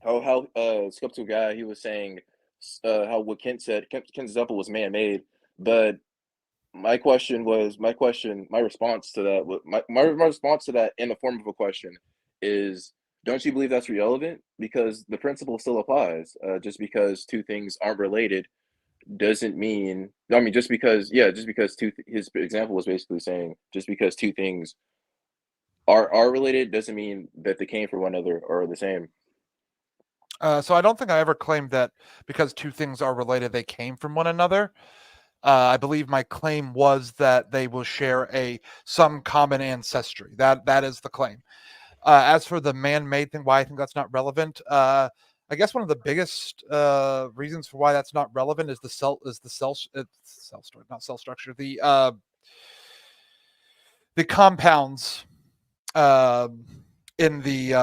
how skeptical guy, he was saying how what Kent said, Kent's example was man-made, but my response to that, my response to that in the form of a question is, don't you believe that's relevant? Because the principle still applies. Just because two things aren't related doesn't mean, I mean, just because his example was basically saying, just because two things are related doesn't mean that they came from one another or are the same. So I don't think I ever claimed that because two things are related, they came from one another. I believe my claim was that they will share some common ancestry. That is the claim. As for the man-made thing, why I think that's not relevant, I guess one of the biggest reasons for why that's not relevant is the cell story, not cell structure. The compounds in the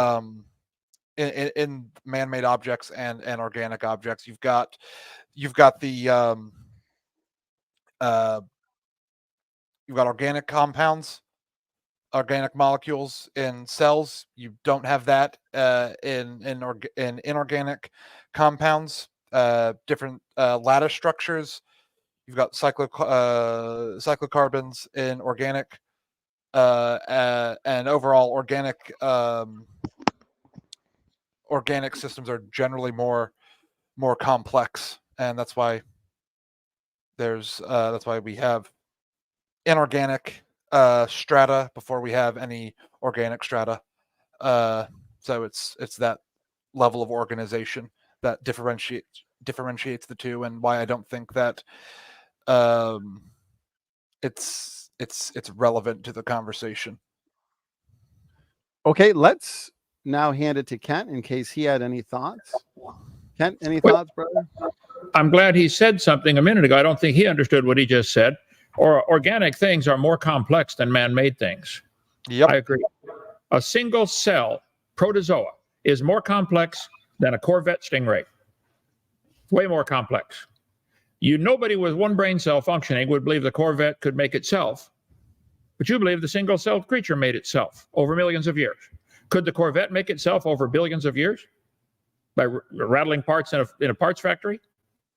in man-made objects and organic objects. You've got the you've got organic compounds, organic molecules in cells. You don't have that in inorganic compounds. Different lattice structures. You've got cyclocarbons in organic, and overall organic systems are generally more complex, and that's why we have inorganic strata before we have any organic strata. So it's that level of organization that differentiates the two, and why I don't think that it's relevant to the conversation. Okay, let's now hand it to Kent in case he had any thoughts. Kent, any thoughts, brother? I'm glad he said something a minute ago. I don't think he understood what he just said. Or organic things are more complex than man-made things. Yep. I agree. A single cell protozoa is more complex than a Corvette Stingray. Way more complex. Nobody with one brain cell functioning would believe the Corvette could make itself, but you believe the single-celled creature made itself over millions of years. Could the Corvette make itself over billions of years by rattling parts in a parts factory?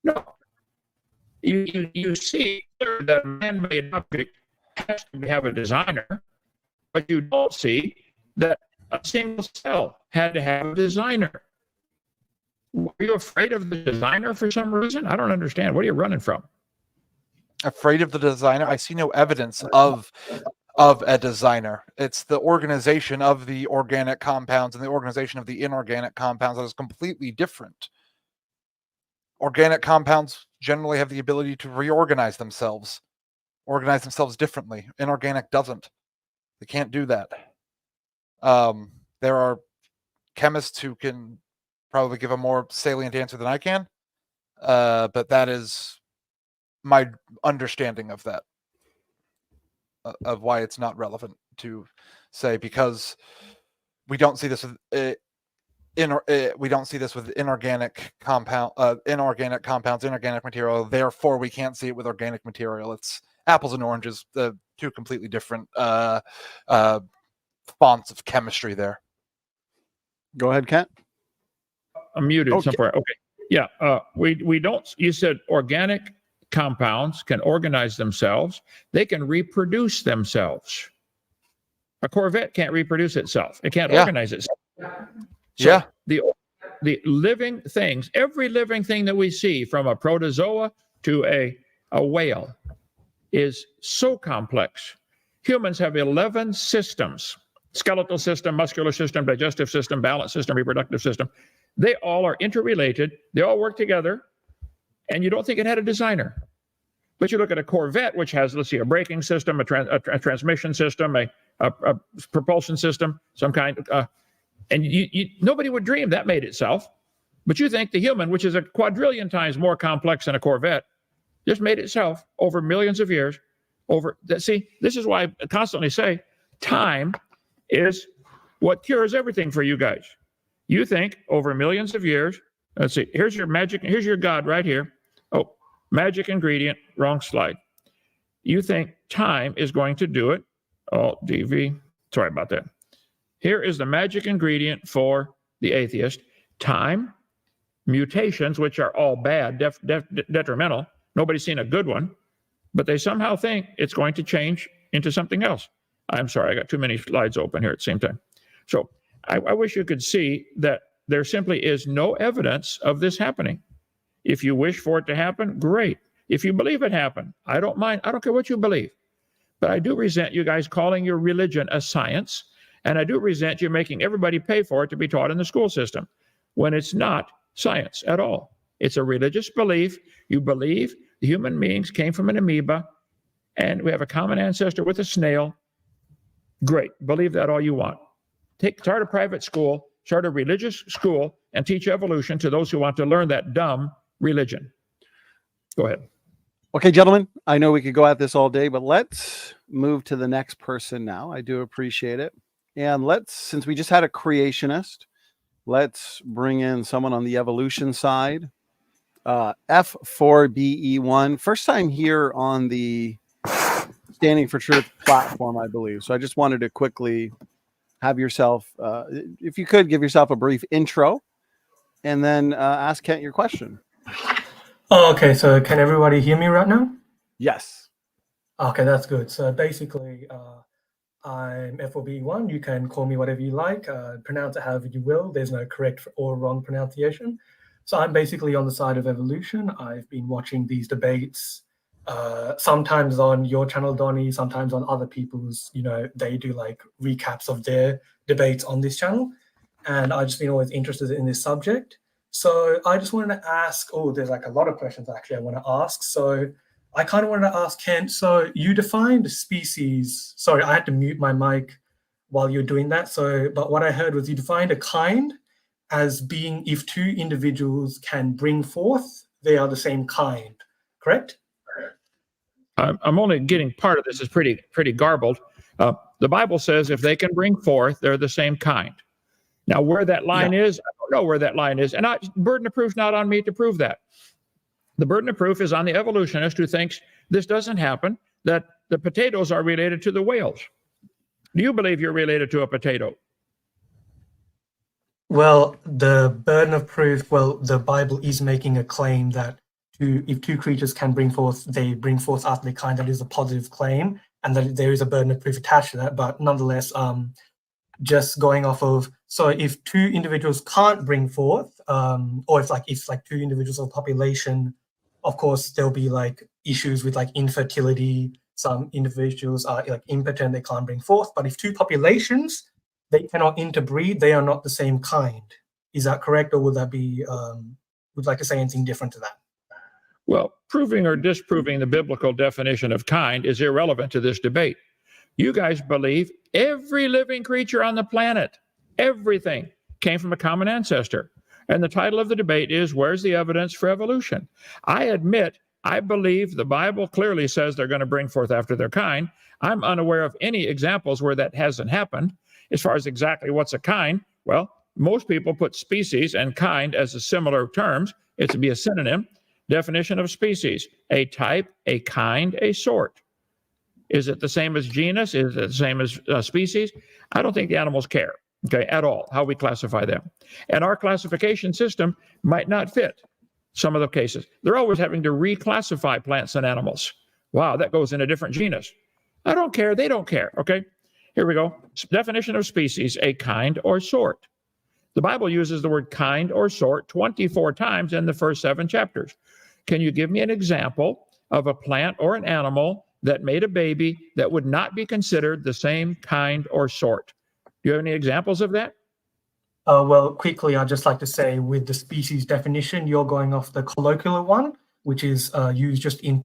No. You see that a man-made object has to have a designer, but you don't see that a single cell had to have a designer. Are you afraid of the designer for some reason? I don't understand. What are you running from? Afraid of the designer? I see no evidence of a designer. It's the organization of the organic compounds and the organization of the inorganic compounds that is completely different. Organic compounds generally have the ability to reorganize themselves, organize themselves differently. Inorganic doesn't. They can't do that. There are chemists who can probably give a more salient answer than I can, but that is my understanding of that, of why it's not relevant to say, because we don't see this with inorganic compounds, inorganic material. Therefore, we can't see it with organic material. It's apples and oranges, the two completely different fonts of chemistry there. Go ahead, Kent. I'm muted somewhere. Okay. Yeah. We don't. You said organic compounds can organize themselves. They can reproduce themselves. A Corvette can't reproduce itself. It can't organize itself. So the living things, every living thing that we see, from a protozoa to a whale, is so complex. Humans have 11 systems: skeletal system, muscular system, digestive system, balance system, reproductive system. They all are interrelated. They all work together, and you don't think it had a designer. But you look at a Corvette, which has, let's see, a braking system, a transmission system, a propulsion system, some kind of, and nobody would dream that made itself. But you think the human, which is a quadrillion times more complex than a Corvette, just made itself over millions of years. See, this is why I constantly say time is what cures everything for you guys. You think over millions of years. Let's see, here's your God right here. Oh, magic ingredient, wrong slide. You think time is going to do it. Alt DV, sorry about that. Here is the magic ingredient for the atheist. time, mutations, which are all bad, detrimental. Nobody's seen a good one, but they somehow think it's going to change into something else. I'm sorry, I got too many slides open here at the same time. So I wish you could see that there simply is no evidence of this happening. If you wish for it to happen, great. If you believe it happened, I don't mind. I don't care what you believe. But I do resent you guys calling your religion a science, and I do resent you making everybody pay for it to be taught in the school system when it's not science at all. It's a religious belief. You believe the human beings came from an amoeba, and we have a common ancestor with a snail. Great. Believe that all you want. Start a private school, start a religious school, and teach evolution to those who want to learn that dumb religion. Go ahead. Okay, gentlemen, I know we could go at this all day, but let's move to the next person now. I do appreciate it. And since we just had a creationist, let's bring in someone on the evolution side. F4BE1, first time here on the Standing for Truth platform, I believe. So I just wanted to quickly have yourself, if you could, give yourself a brief intro and then ask Kent your question. Oh, okay. So can everybody hear me right now? Yes. Okay, that's good. So basically, I'm F4B1. You can call me whatever you like. Pronounce it however you will. There's no correct or wrong pronunciation. So I'm basically on the side of evolution. I've been watching these debates, sometimes on your channel, Donny, sometimes on other people's, they do like recaps of their debates on this channel. And I've just been always interested in this subject. So I just wanted to ask, there's like a lot of questions actually I want to ask. So I kind of wanted to ask Kent, so you defined species. Sorry, I had to mute my mic while you're doing that. But what I heard was you defined a kind as being if two individuals can bring forth, they are the same kind, correct? I'm only getting part of this. Is pretty garbled. The Bible says if they can bring forth, they're the same kind. Now, where that line is, I don't know where that line is. And burden of proof not on me to prove that. The burden of proof is on the evolutionist who thinks this doesn't happen, that the potatoes are related to the whales. Do you believe you're related to a potato? Well, the burden of proof, the Bible is making a claim that if two creatures can bring forth, they bring forth after their kind. That is a positive claim, and that there is a burden of proof attached to that. But nonetheless, just going off of, so if two individuals can't bring forth, or if two individuals of population, of course there'll be like issues with like infertility. Some individuals are like impotent, they can't bring forth. But if two populations, they cannot interbreed, they are not the same kind. Is that correct, or would that be? Would like to say anything different to that? Well, proving or disproving the biblical definition of kind is irrelevant to this debate. You guys believe every living creature on the planet, everything came from a common ancestor. And the title of the debate is, where's the evidence for evolution? I admit, I believe the Bible clearly says they're going to bring forth after their kind. I'm unaware of any examples where that hasn't happened. As far as exactly what's a kind, well, most people put species and kind as a similar terms. It would be a synonym. Definition of species: a type, a kind, a sort. Is it the same as genus? Is it the same as species? I don't think the animals care, at all, how we classify them. And our classification system might not fit some of the cases. They're always having to reclassify plants and animals. Wow, that goes in a different genus. I don't care. They don't care, okay? Here we go. Definition of species: a kind or sort. The Bible uses the word kind or sort 24 times in the first 7 chapters. Can you give me an example of a plant or an animal that made a baby that would not be considered the same kind or sort? Do you have any examples of that? Well, quickly, I'd just like to say with the species definition, you're going off the colloquial one, which is used just in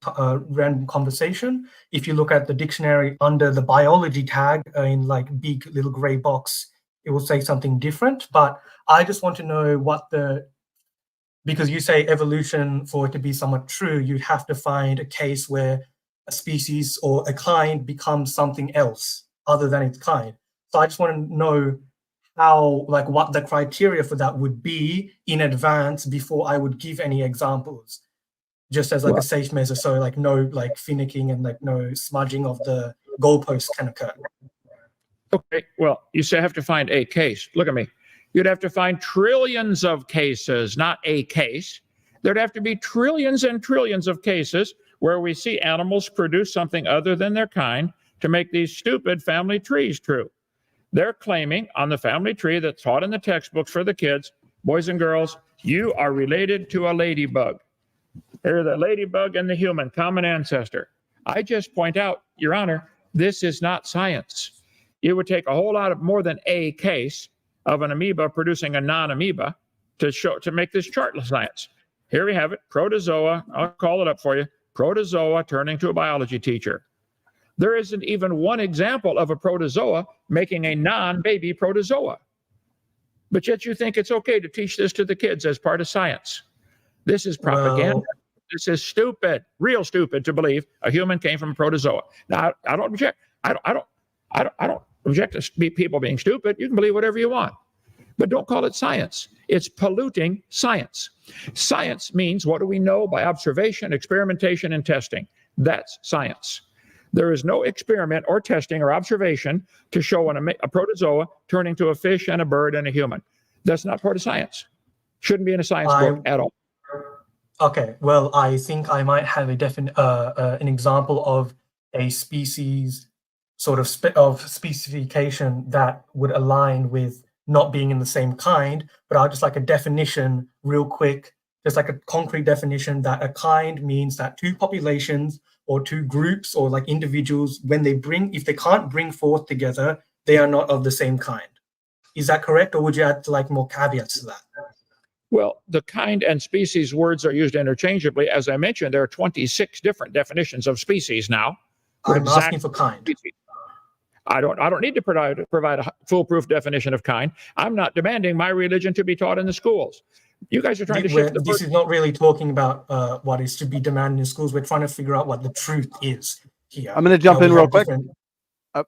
random conversation. If you look at the dictionary under the biology tag in like big little gray box, it will say something different. But I just want to know because you say evolution, for it to be somewhat true, you'd have to find a case where a species or a kind becomes something else other than its kind. So I just want to know what the criteria for that would be in advance before I would give any examples, just as a safe measure. So no finicking and no smudging of the goalposts can occur. Okay, well, you say I have to find a case. Look at me. You'd have to find trillions of cases, not a case. There'd have to be trillions and trillions of cases where we see animals produce something other than their kind to make these stupid family trees true. They're claiming on the family tree that's taught in the textbooks for the kids, boys and girls, you are related to a ladybug. They're the ladybug and the human, common ancestor. I just point out, Your Honor, this is not science. It would take a whole lot of more than a case of an amoeba producing a non-amoeba to make this chart science. Here we have it, protozoa. I'll call it up for you. Protozoa turning to a biology teacher. There isn't even one example of a protozoa making a non-baby protozoa. But yet you think it's okay to teach this to the kids as part of science. This is propaganda. Well, this is stupid, real stupid to believe a human came from a protozoa. Now, I don't object. I don't object to people being stupid. You can believe whatever you want, but don't call it science. It's polluting science. Science means what do we know by observation, experimentation, and testing. That's science. There is no experiment or testing or observation to show a protozoa turning to a fish and a bird and a human. That's not part of science. Shouldn't be in a science book at all. Okay, well, I think I might have an example of a species sort of specification that would align with not being in the same kind, but I'll just like a definition real quick, just like a concrete definition that a kind means that two populations or two groups or like individuals, if they can't bring forth together, they are not of the same kind. Is that correct? Or would you add like more caveats to that? Well, the kind and species words are used interchangeably. As I mentioned, there are 26 different definitions of species now. I'm asking for kind. Species. I don't need to provide a foolproof definition of kind. I'm not demanding my religion to be taught in the schools. You guys are trying to shift the This is not really talking about what is to be demanded in schools. We're trying to figure out what the truth is here. I'm going to jump in real quick.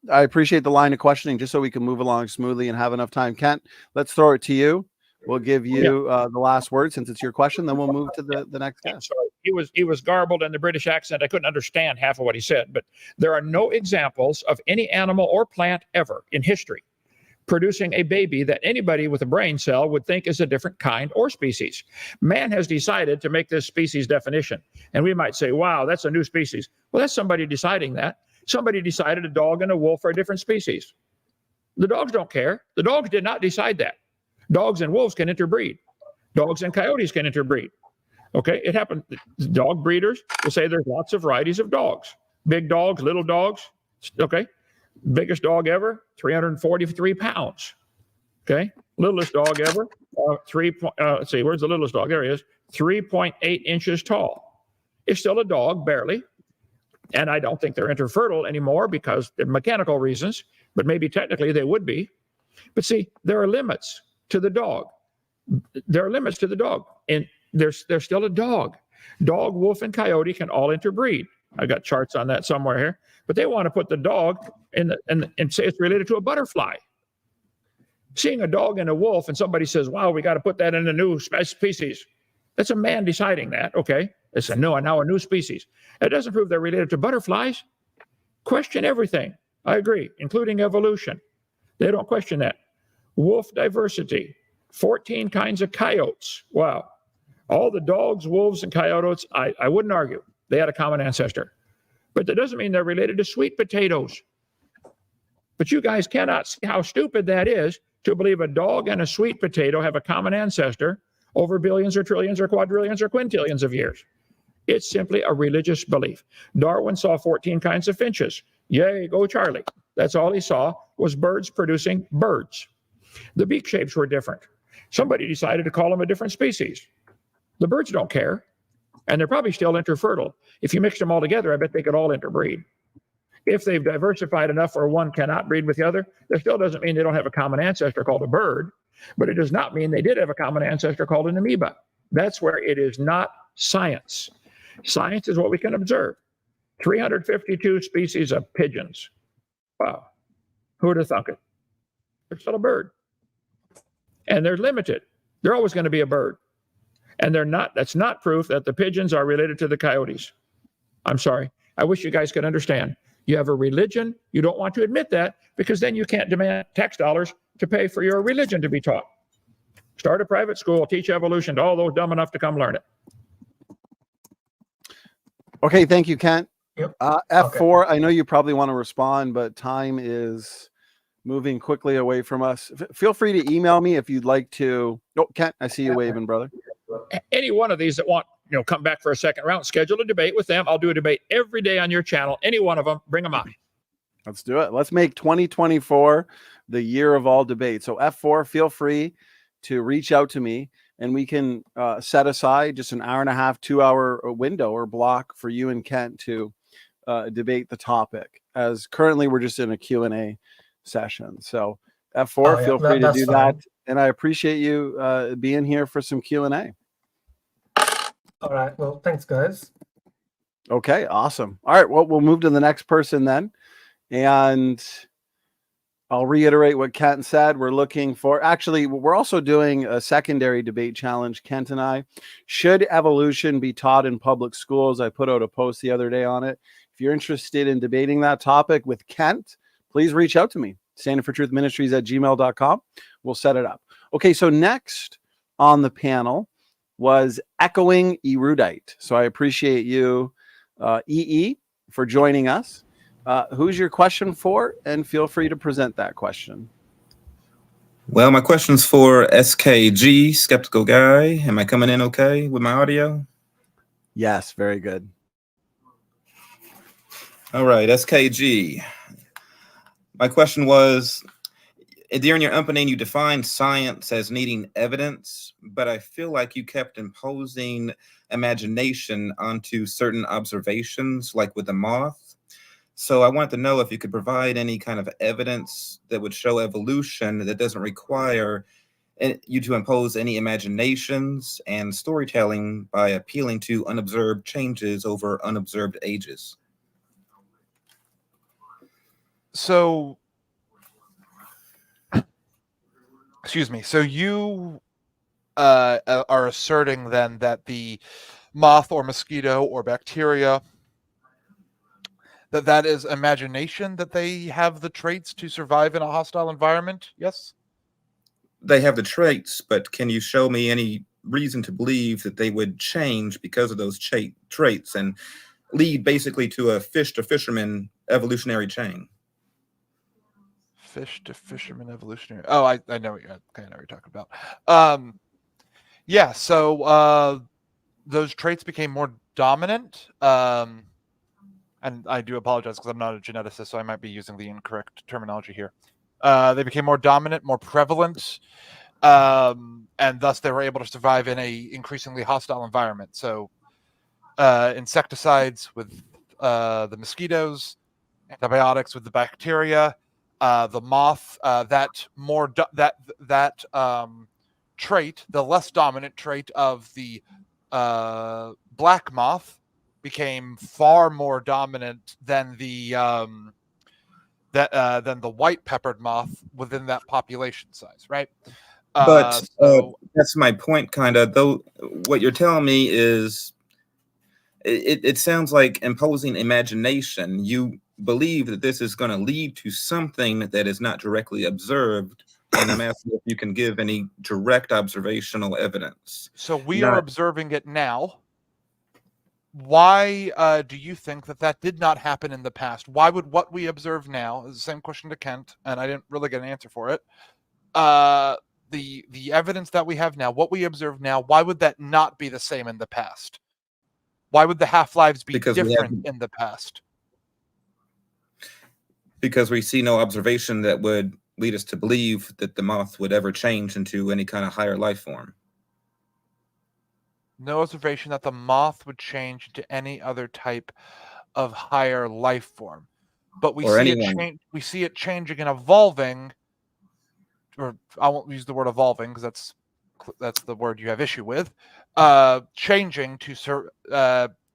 I appreciate the line of questioning just so we can move along smoothly and have enough time. Kent, let's throw it to you. We'll give you the last word since it's your question. Then we'll move to the next guest. Sorry. He was garbled in the British accent. I couldn't understand half of what he said. But there are no examples of any animal or plant ever in history producing a baby that anybody with a brain cell would think is a different kind or species. Man has decided to make this species definition. And we might say, wow, that's a new species. Well, that's somebody deciding that. Somebody decided a dog and a wolf are a different species. The dogs don't care. The dogs did not decide that. Dogs and wolves can interbreed. Dogs and coyotes can interbreed. Okay, it happened. Dog breeders will say there's lots of varieties of dogs. Big dogs, little dogs. Okay, biggest dog ever, 343 pounds. Okay, littlest dog ever, let's see, where's the littlest dog? There he is, 3.8 inches tall. It's still a dog, barely. And I don't think they're interfertile anymore because of mechanical reasons, but maybe technically they would be. But see, there are limits to the dog. There are limits to the dog, and they're still a dog. Dog, wolf, and coyote can all interbreed. I got charts on that somewhere here, but they want to put the dog and say it's related to a butterfly. Seeing a dog and a wolf, and somebody says, "Wow, we got to put that in a new species." That's a man deciding that. Okay, it's now a new species. It doesn't prove they're related to butterflies. Question everything. I agree, including evolution. They don't question that. Wolf diversity, 14 kinds of coyotes. Wow. All the dogs, wolves, and coyotes, I wouldn't argue. They had a common ancestor. But that doesn't mean they're related to sweet potatoes. But you guys cannot see how stupid that is to believe a dog and a sweet potato have a common ancestor over billions or trillions or quadrillions or quintillions of years. It's simply a religious belief. Darwin saw 14 kinds of finches. Yay, go Charlie. That's all he saw was birds producing birds. The beak shapes were different. Somebody decided to call them a different species. The birds don't care, and they're probably still interfertile. If you mix them all together, I bet they could all interbreed. If they've diversified enough where one cannot breed with the other, that still doesn't mean they don't have a common ancestor called a bird, but it does not mean they did have a common ancestor called an amoeba. That's where it is not science. Science is what we can observe. 352 species of pigeons. Wow. Who would have thunk it? They're still a bird. And they're limited. They're always going to be a bird. And they're not. That's not proof that the pigeons are related to the coyotes. I'm sorry. I wish you guys could understand. You have a religion. You don't want to admit that because then you can't demand tax dollars to pay for your religion to be taught. Start a private school, teach evolution to all those dumb enough to come learn it. Okay, thank you, Kent. Yep. F4, I know you probably want to respond, but time is moving quickly away from us. Feel free to email me if you'd like to. Oh, Kent, I see you waving, brother. Any one of these that want, come back for a second round, schedule a debate with them. I'll do a debate every day on your channel. Any one of them, bring them on. Let's do it. Let's make 2024 the year of all debate. So F4, feel free to reach out to me, and we can set aside just an hour and a half, 2 hour window or block for you and Kent to debate the topic, as currently we're just in a Q&A session. So F4, feel free to do that. And I appreciate you being here for some Q&A. All right. Well, thanks, guys. Okay, awesome. All right, well, we'll move to the next person then. And I'll reiterate what Kent said. We're looking for, actually, we're also doing a secondary debate challenge, Kent and I. Should evolution be taught in public schools? I put out a post the other day on it. If you're interested in debating that topic with Kent, please reach out to me. Standing For Truth Ministries at gmail.com. We'll set it up. Okay, so next on the panel was Echoing Erudite. So I appreciate you, EE, for joining us. Who's your question for? And feel free to present that question. Well, my question's for SKG, Skeptical Guy. Am I coming in okay with my audio? Yes, very good. All right, SKG. My question was, during your opening, you defined science as needing evidence, but I feel like you kept imposing imagination onto certain observations, like with the moth. So I wanted to know if you could provide any kind of evidence that would show evolution that doesn't require you to impose any imaginations and storytelling by appealing to unobserved changes over unobserved ages. So, excuse me. So you are asserting then that the moth or mosquito or bacteria, that is imagination, that they have the traits to survive in a hostile environment? Yes? They have the traits, but can you show me any reason to believe that they would change because of those traits and lead basically to a fish to fisherman evolutionary chain? Fish to fisherman evolutionary. Oh, I know what you're talking about. Yeah, so those traits became more dominant. And I do apologize because I'm not a geneticist, so I might be using the incorrect terminology here. They became more dominant, more prevalent, and thus they were able to survive in a increasingly hostile environment. So insecticides with the mosquitoes, antibiotics with the bacteria, the moth, that trait, the less dominant trait of the black moth, became far more dominant than the white peppered moth within that population size, right? But that's my point, kind of. Though what you're telling me is, it sounds like imposing imagination. You believe that this is going to lead to something that is not directly observed, and I'm asking if you can give any direct observational evidence. So we are observing it now. Why do you think that did not happen in the past? Why would what we observe now, is the same question to Kent, and I didn't really get an answer for it. The evidence that we have now, what we observe now, why would that not be the same in the past? Why would the half-lives be different in the past? Because we see no observation that would lead us to believe that the moth would ever change into any kind of higher life form. No observation that the moth would change into any other type of higher life form, but we see it changing and evolving. Or I won't use the word evolving because that's the word you have issue with. Changing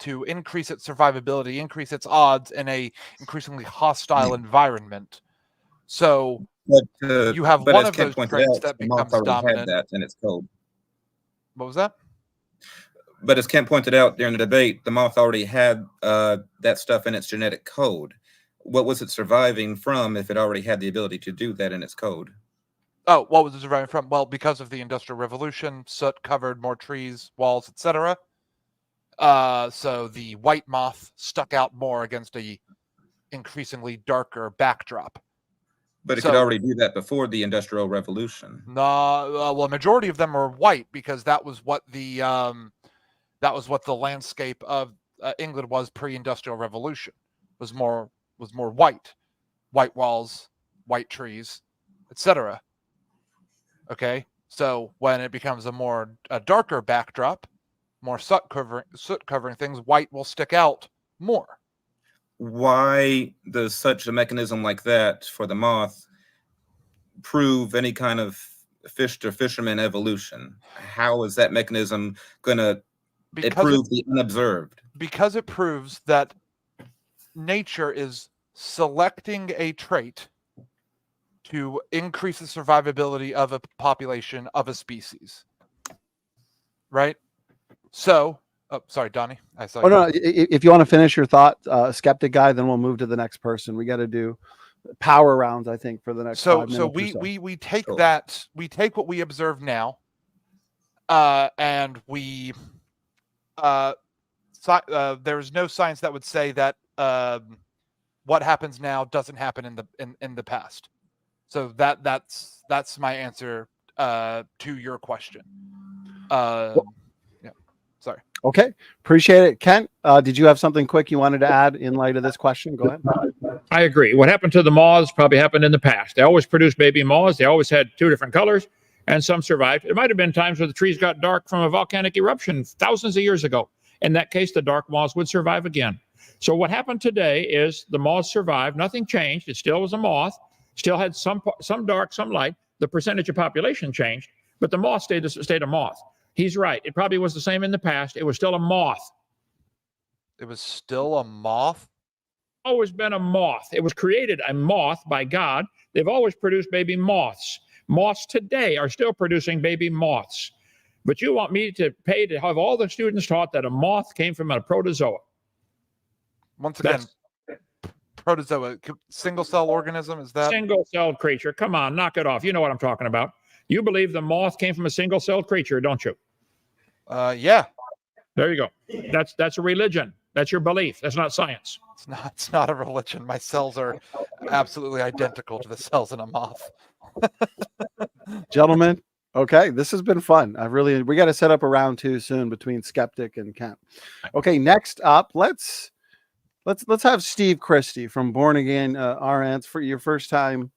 to increase its survivability, increase its odds in a increasingly hostile environment. So you have one of those traits that becomes dominant. That in its code. What was that? But as Kent pointed out during the debate, the moth already had that stuff in its genetic code. What was it surviving from if it already had the ability to do that in its code? Oh, what was it surviving from? Well, because of the Industrial Revolution, soot covered more trees, walls, etc. So the white moth stuck out more against a increasingly darker backdrop. But it could So- already do that before the Industrial Revolution. No, well, a majority of them were white because that was what the landscape of England was pre-Industrial Revolution. Was more white walls, white trees, etc. Okay, so when it becomes a darker backdrop, more soot covering things, white will stick out more. Why does such a mechanism like that for the moth prove any kind of fish to fisherman evolution? How is that mechanism going to prove the unobserved? Because it proves that nature is selecting a trait to increase the survivability of a population of a species. Right? So, sorry, Donny. I saw you. No. If you want to finish your thought, skeptic guy, then we'll move to the next person. We got to do power rounds, I think, for the next 5 minutes. So we take that, we take what we observe now, and we there is no science that would say that what happens now doesn't happen in the past. So that's my answer to your question. Yeah. Sorry. Okay. Appreciate it. Kent, did you have something quick you wanted to add in light of this question? Go ahead. I agree. What happened to the moths probably happened in the past. They always produced baby moths. They always had 2 different colors, and some survived. It might have been times where the trees got dark from a volcanic eruption thousands of years ago. In that case, the dark moths would survive again. So what happened today is the moths survived. Nothing changed. It still was a moth. Still had some dark, some light. The percentage of population changed, but the moth stayed a moth. He's right. It probably was the same in the past. It was still a moth. It was still a moth? Always been a moth. It was created a moth by God. They've always produced baby moths. Moths today are still producing baby moths. But you want me to pay to have all the students taught that a moth came from a protozoa. Once again, protozoa, single-cell organism, is that? Single-celled creature. Come on, knock it off. You know what I'm talking about. You believe the moth came from a single-celled creature, don't you? Yeah. There you go. That's a religion. That's your belief. That's not science. It's not a religion. My cells are absolutely identical to the cells in a moth. Gentlemen, okay, this has been fun. We got to set up a round 2 soon between Skeptic and Kent. Okay, next up, let's have Steve Christie from Born Again RNs for your first time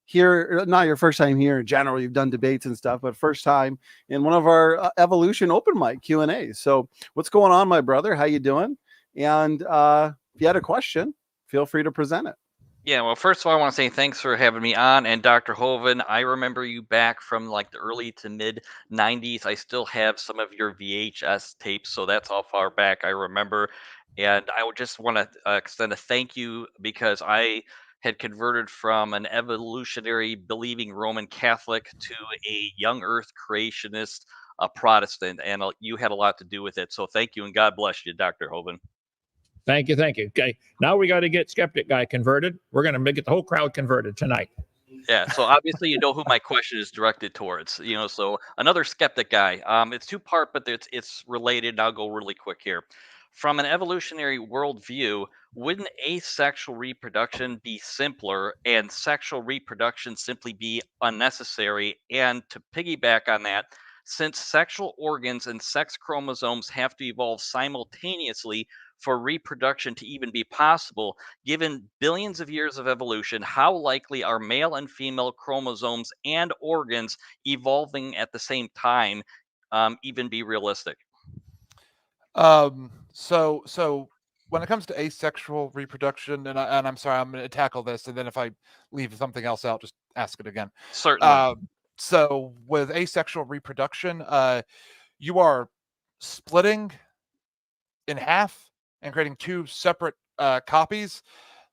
here. Not your first time here in general. You've done debates and stuff, but first time in one of our evolution open mic Q&As. So what's going on, my brother? How you doing? And if you had a question, feel free to present it. Yeah, well, first of all, I want to say thanks for having me on. And Dr. Hovind, I remember you back from like the early to mid 90s. I still have some of your VHS tapes, so that's how far back I remember. And I would just want to extend a thank you because I had converted from an evolutionary believing Roman Catholic to a young earth creationist, a Protestant, and you had a lot to do with it. So thank you, and God bless you, Dr. Hovind. Thank you. Okay, now we got to get Skeptic Guy converted. We're going to get the whole crowd converted tonight. Yeah, so obviously you know who my question is directed towards. So another Skeptic Guy. It's 2-part, but it's related. And I'll go really quick here. From an evolutionary worldview, wouldn't asexual reproduction be simpler and sexual reproduction simply be unnecessary? And to piggyback on that, since sexual organs and sex chromosomes have to evolve simultaneously for reproduction to even be possible, given billions of years of evolution, how likely are male and female chromosomes and organs evolving at the same time even be realistic? So when it comes to asexual reproduction, and I'm sorry, I'm going to tackle this, and then if I leave something else out, just ask it again. Certainly. So with asexual reproduction, you are splitting in half and creating 2 separate copies.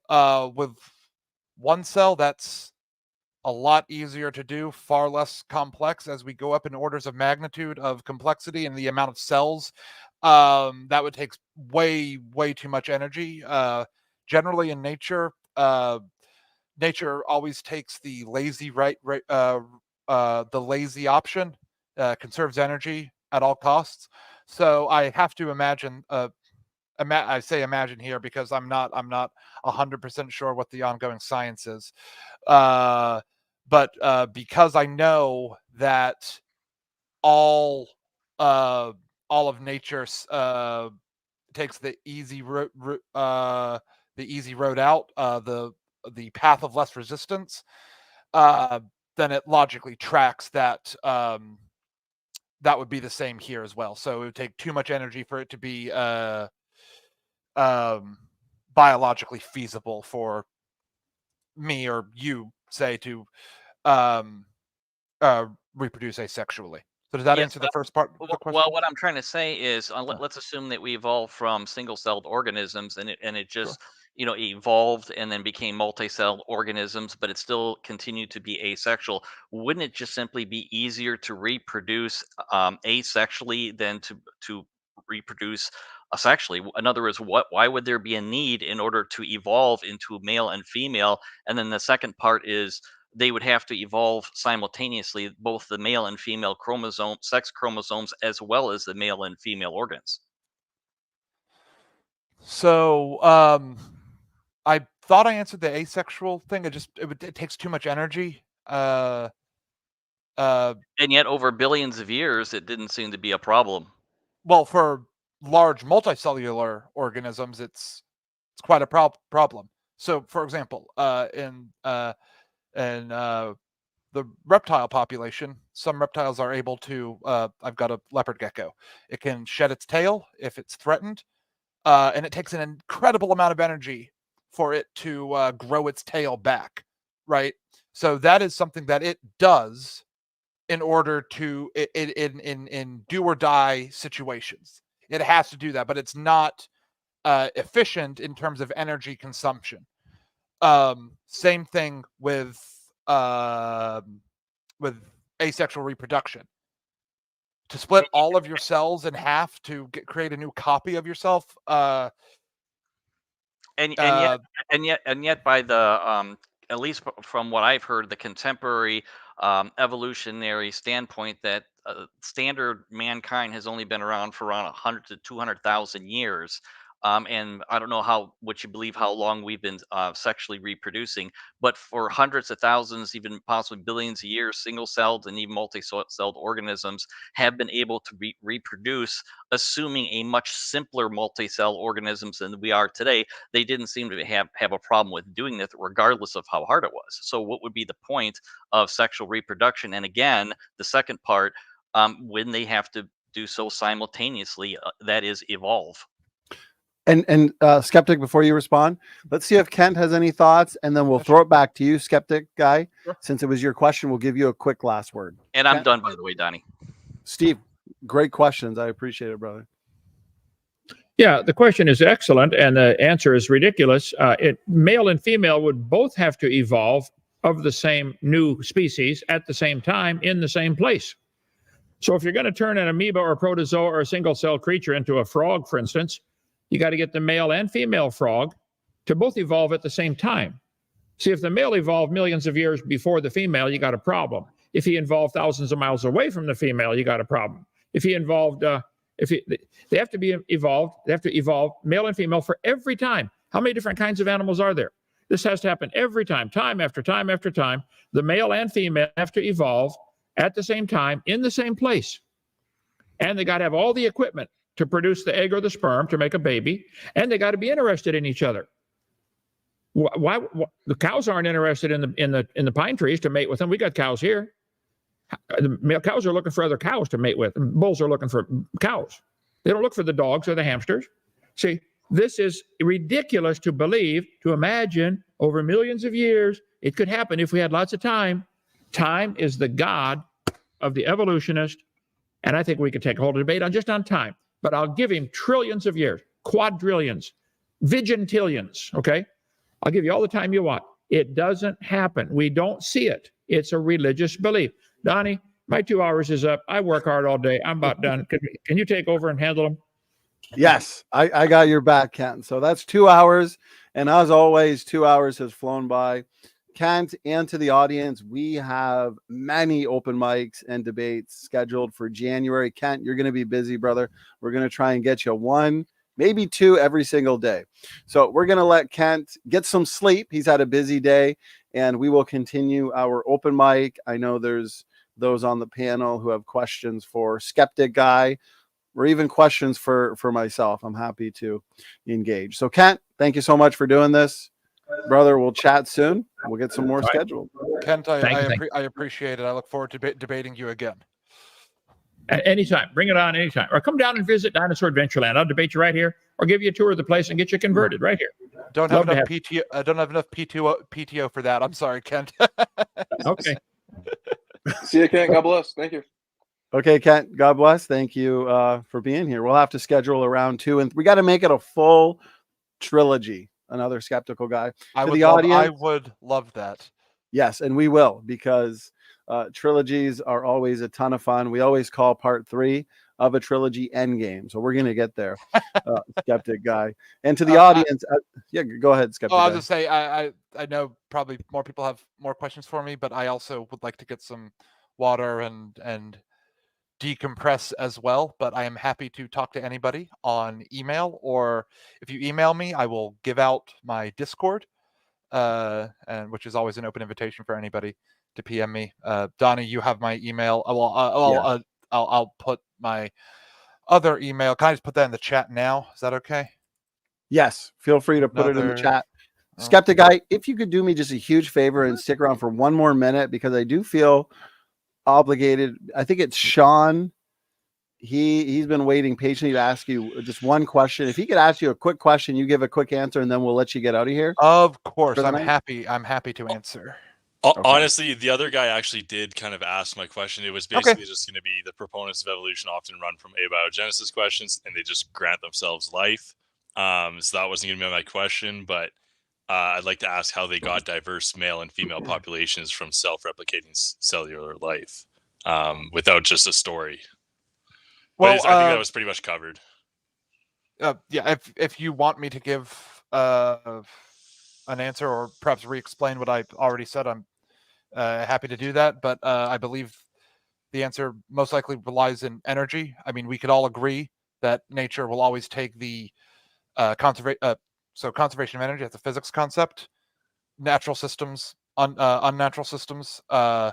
With one cell, that's a lot easier to do, far less complex. As we go up in orders of magnitude of complexity and the amount of cells, that would take way too much energy. Generally in nature, nature always takes the lazy the lazy option, conserves energy at all costs. So I have to imagine. I say imagine here because I'm not 100% sure what the ongoing science is. But because I know that all of nature takes the easy road out, the path of less resistance, then it logically tracks that that would be the same here as well. So it would take too much energy for it to be biologically feasible for me or you, say, to reproduce asexually. So does that Yes, answer the first part of the question? well, what I'm trying to say is, let's assume that we evolved from single-celled organisms, and it just evolved and then became multi-celled organisms, but it still continued to be asexual. Wouldn't it just simply be easier to reproduce asexually than to reproduce sexually? In other words, why would there be a need in order to evolve into male and female? And then the second part is, they would have to evolve simultaneously, both the male and female sex chromosomes, as well as the male and female organs. So I thought I answered the asexual thing. It takes too much energy. And yet, over billions of years, it didn't seem to be a problem. Well, for large multicellular organisms, it's quite a problem. So, for example, in the reptile population, some reptiles are able to. I've got a leopard gecko. It can shed its tail if it's threatened, and it takes an incredible amount of energy for it to grow its tail back. Right. So that is something that it does in order to in do or die situations. It has to do that, but it's not efficient in terms of energy consumption. Same thing with asexual reproduction. To split all of your cells in half to create a new copy of yourself. And yet, by the at least from what I've heard, the contemporary evolutionary standpoint, that standard mankind has only been around for around 100 to 200,000 years. And I don't know how long we've been sexually reproducing, but for hundreds of thousands, even possibly billions of years, single-celled and even multi-celled organisms have been able to reproduce, assuming a much simpler multi-cell organisms than we are today. They didn't seem to have a problem with doing that, regardless of how hard it was. So what would be the point of sexual reproduction? And again, the second part, when they have to do so simultaneously, that is, evolve. And Skeptic, before you respond, let's see if Kent has any thoughts, and then we'll throw it back to you, Skeptic guy. Sure. Since it was your question, we'll give you a quick last word. And I'm done, by the way, Donny. Steve, great questions. I appreciate it, brother. Yeah, the question is excellent, and the answer is ridiculous. Male and female would both have to evolve of the same new species at the same time in the same place. So if you're going to turn an amoeba or a protozoa or a single-cell creature into a frog, for instance, you got to get the male and female frog to both evolve at the same time. See, if the male evolved millions of years before the female, you got a problem. If he evolved thousands of miles away from the female, you got a problem. If he evolved, they have to be evolved. They have to evolve male and female for every time. How many different kinds of animals are there? This has to happen every time, time after time after time. The male and female have to evolve at the same time in the same place. And they got to have all the equipment to produce the egg or the sperm to make a baby, and they got to be interested in each other. Why the cows aren't interested in the pine trees to mate with them? We got cows here. The male cows are looking for other cows to mate with. Bulls are looking for cows. They don't look for the dogs or the hamsters. See, this is ridiculous to believe, to imagine over millions of years. It could happen if we had lots of time. Time is the god of the evolutionist, and I think we could take a whole debate on time. But I'll give him trillions of years, quadrillions, vigintillions, okay? I'll give you all the time you want. It doesn't happen. We don't see it. It's a religious belief. Donny, my 2 hours is up. I work hard all day. I'm about done. Can you take over and handle them? Yes, I got your back, Kent. So that's 2 hours. And as always, 2 hours has flown by. Kent, and to the audience, we have many open mics and debates scheduled for January. Kent, you're going to be busy, brother. We're going to try and get you one, maybe two every single day. So we're going to let Kent get some sleep. He's had a busy day, and we will continue our open mic. I know there's those on the panel who have questions for Skeptic Guy, or even questions for myself. I'm happy to engage. So Kent, thank you so much for doing this. Brother, we'll chat soon. We'll get some more scheduled. Kent, Thank you. I appreciate it. I look forward to debating you again. Anytime. Bring it on anytime. Or come down and visit Dinosaur Adventureland. I'll debate you right here, or give you a tour of the place and get you converted right here. Don't have enough PTO. I don't have enough PTO for that. I'm sorry, Kent. Okay. See you, Kent. God bless. Thank you. Okay, Kent, God bless. Thank you for being here. We'll have to schedule a round 2, and we got to make it a full trilogy. Another Skeptical Guy. I would love that. Yes, and we will, because trilogies are always a ton of fun. We always call part 3 of a trilogy Endgame. So we're going to get there, Skeptic Guy. And to the audience, yeah, go ahead, Skeptic Guy. I'll just say, I know probably more people have more questions for me, but I also would like to get some water and decompress as well. But I am happy to talk to anybody on email, or if you email me, I will give out my Discord, and which is always an open invitation for anybody to PM me. Donny, you have my email. I'll put my other email. Can I just put that in the chat now? Is that okay? Yes, feel free to put it in the chat. Skeptic Guy, if you could do me just a huge favor and stick around for one more minute, because I do feel obligated. I think it's Sean. He's been waiting patiently to ask you just one question. If he could ask you a quick question, you give a quick answer, and then we'll let you get out of here. Of course, I'm happy to answer. Okay. Honestly, the other guy actually did kind of ask my question. It was basically just going to be the proponents of evolution often run from abiogenesis questions, and they just grant themselves life. So that wasn't going to be my question, but I'd like to ask how they got diverse male and female populations from self-replicating cellular life without just a story. Well, I think that was pretty much covered. Yeah, if you want me to give an answer, or perhaps re-explain what I've already said, I'm happy to do that. But I believe the answer most likely relies in energy. I mean, we could all agree that nature will always take the conservation of energy. That's a physics concept. Natural systems, unnatural systems, will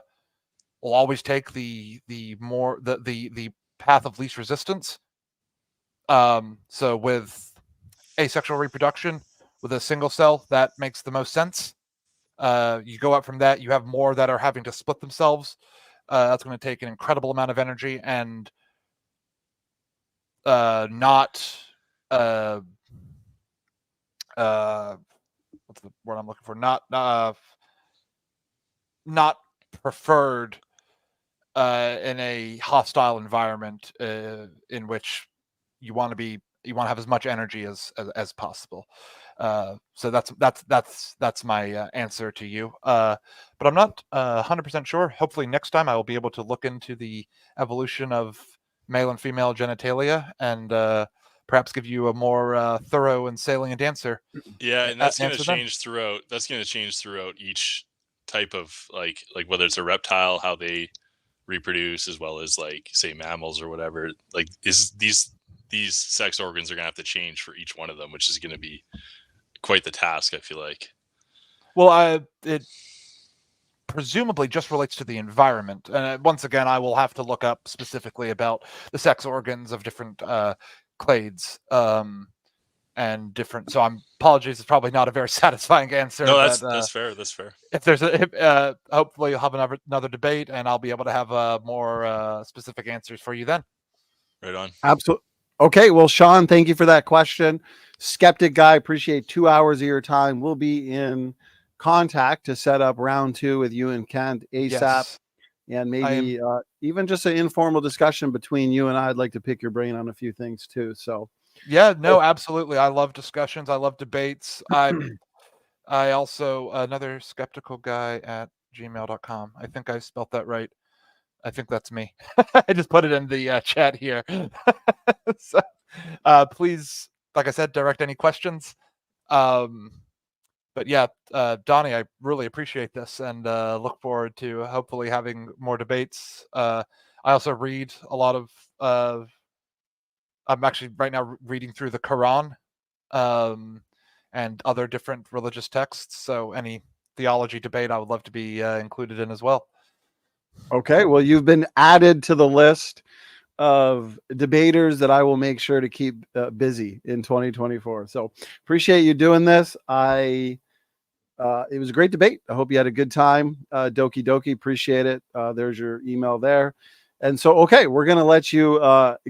always take the path of least resistance. So with asexual reproduction, with a single cell, that makes the most sense. You go up from that, you have more that are having to split themselves. That's going to take an incredible amount of energy, and not what's the word I'm looking for? Not preferred in a hostile environment in which you want to have as much energy as possible. So that's my answer to you. But I'm not 100% sure. Hopefully next time I will be able to look into the evolution of male and female genitalia and perhaps give you a more thorough and salient answer. Yeah, and that's going to change throughout. That's going to change throughout each type of like whether it's a reptile, how they reproduce, as well as like say mammals or whatever. Like these sex organs are going to have to change for each one of them, which is going to be quite the task, I feel like. Well, it presumably just relates to the environment. Once again, I will have to look up specifically about the sex organs of different clades and different. So apologies, it's probably not a very satisfying answer. No, that's fair. That's fair. If there's hopefully you'll have another debate, and I'll be able to have more specific answers for you then. Right on. Absolutely. Okay, well, Sean, thank you for that question. Skeptic Guy, appreciate 2 hours of your time. We'll be in contact to set up round 2 with you and Kent ASAP. Yes. And maybe even just an informal discussion between you and I'd like to pick your brain on a few things too. So yeah, no, absolutely. I love discussions. I love debates. I also, another skeptical guy at gmail.com. I think I spelt that right. I think that's me. I just put it in the chat here. So please, like I said, direct any questions. but yeah, Donny, I really appreciate this and look forward to hopefully having more debates. I also read a lot of. I'm actually right now reading through the Quran and other different religious texts. So any theology debate, I would love to be included in as well. Okay, well, you've been added to the list of debaters that I will make sure to keep busy in 2024. So appreciate you doing this. It was a great debate. I hope you had a good time. Doki Doki, appreciate it. There's your email there. And so, okay, we're going to let you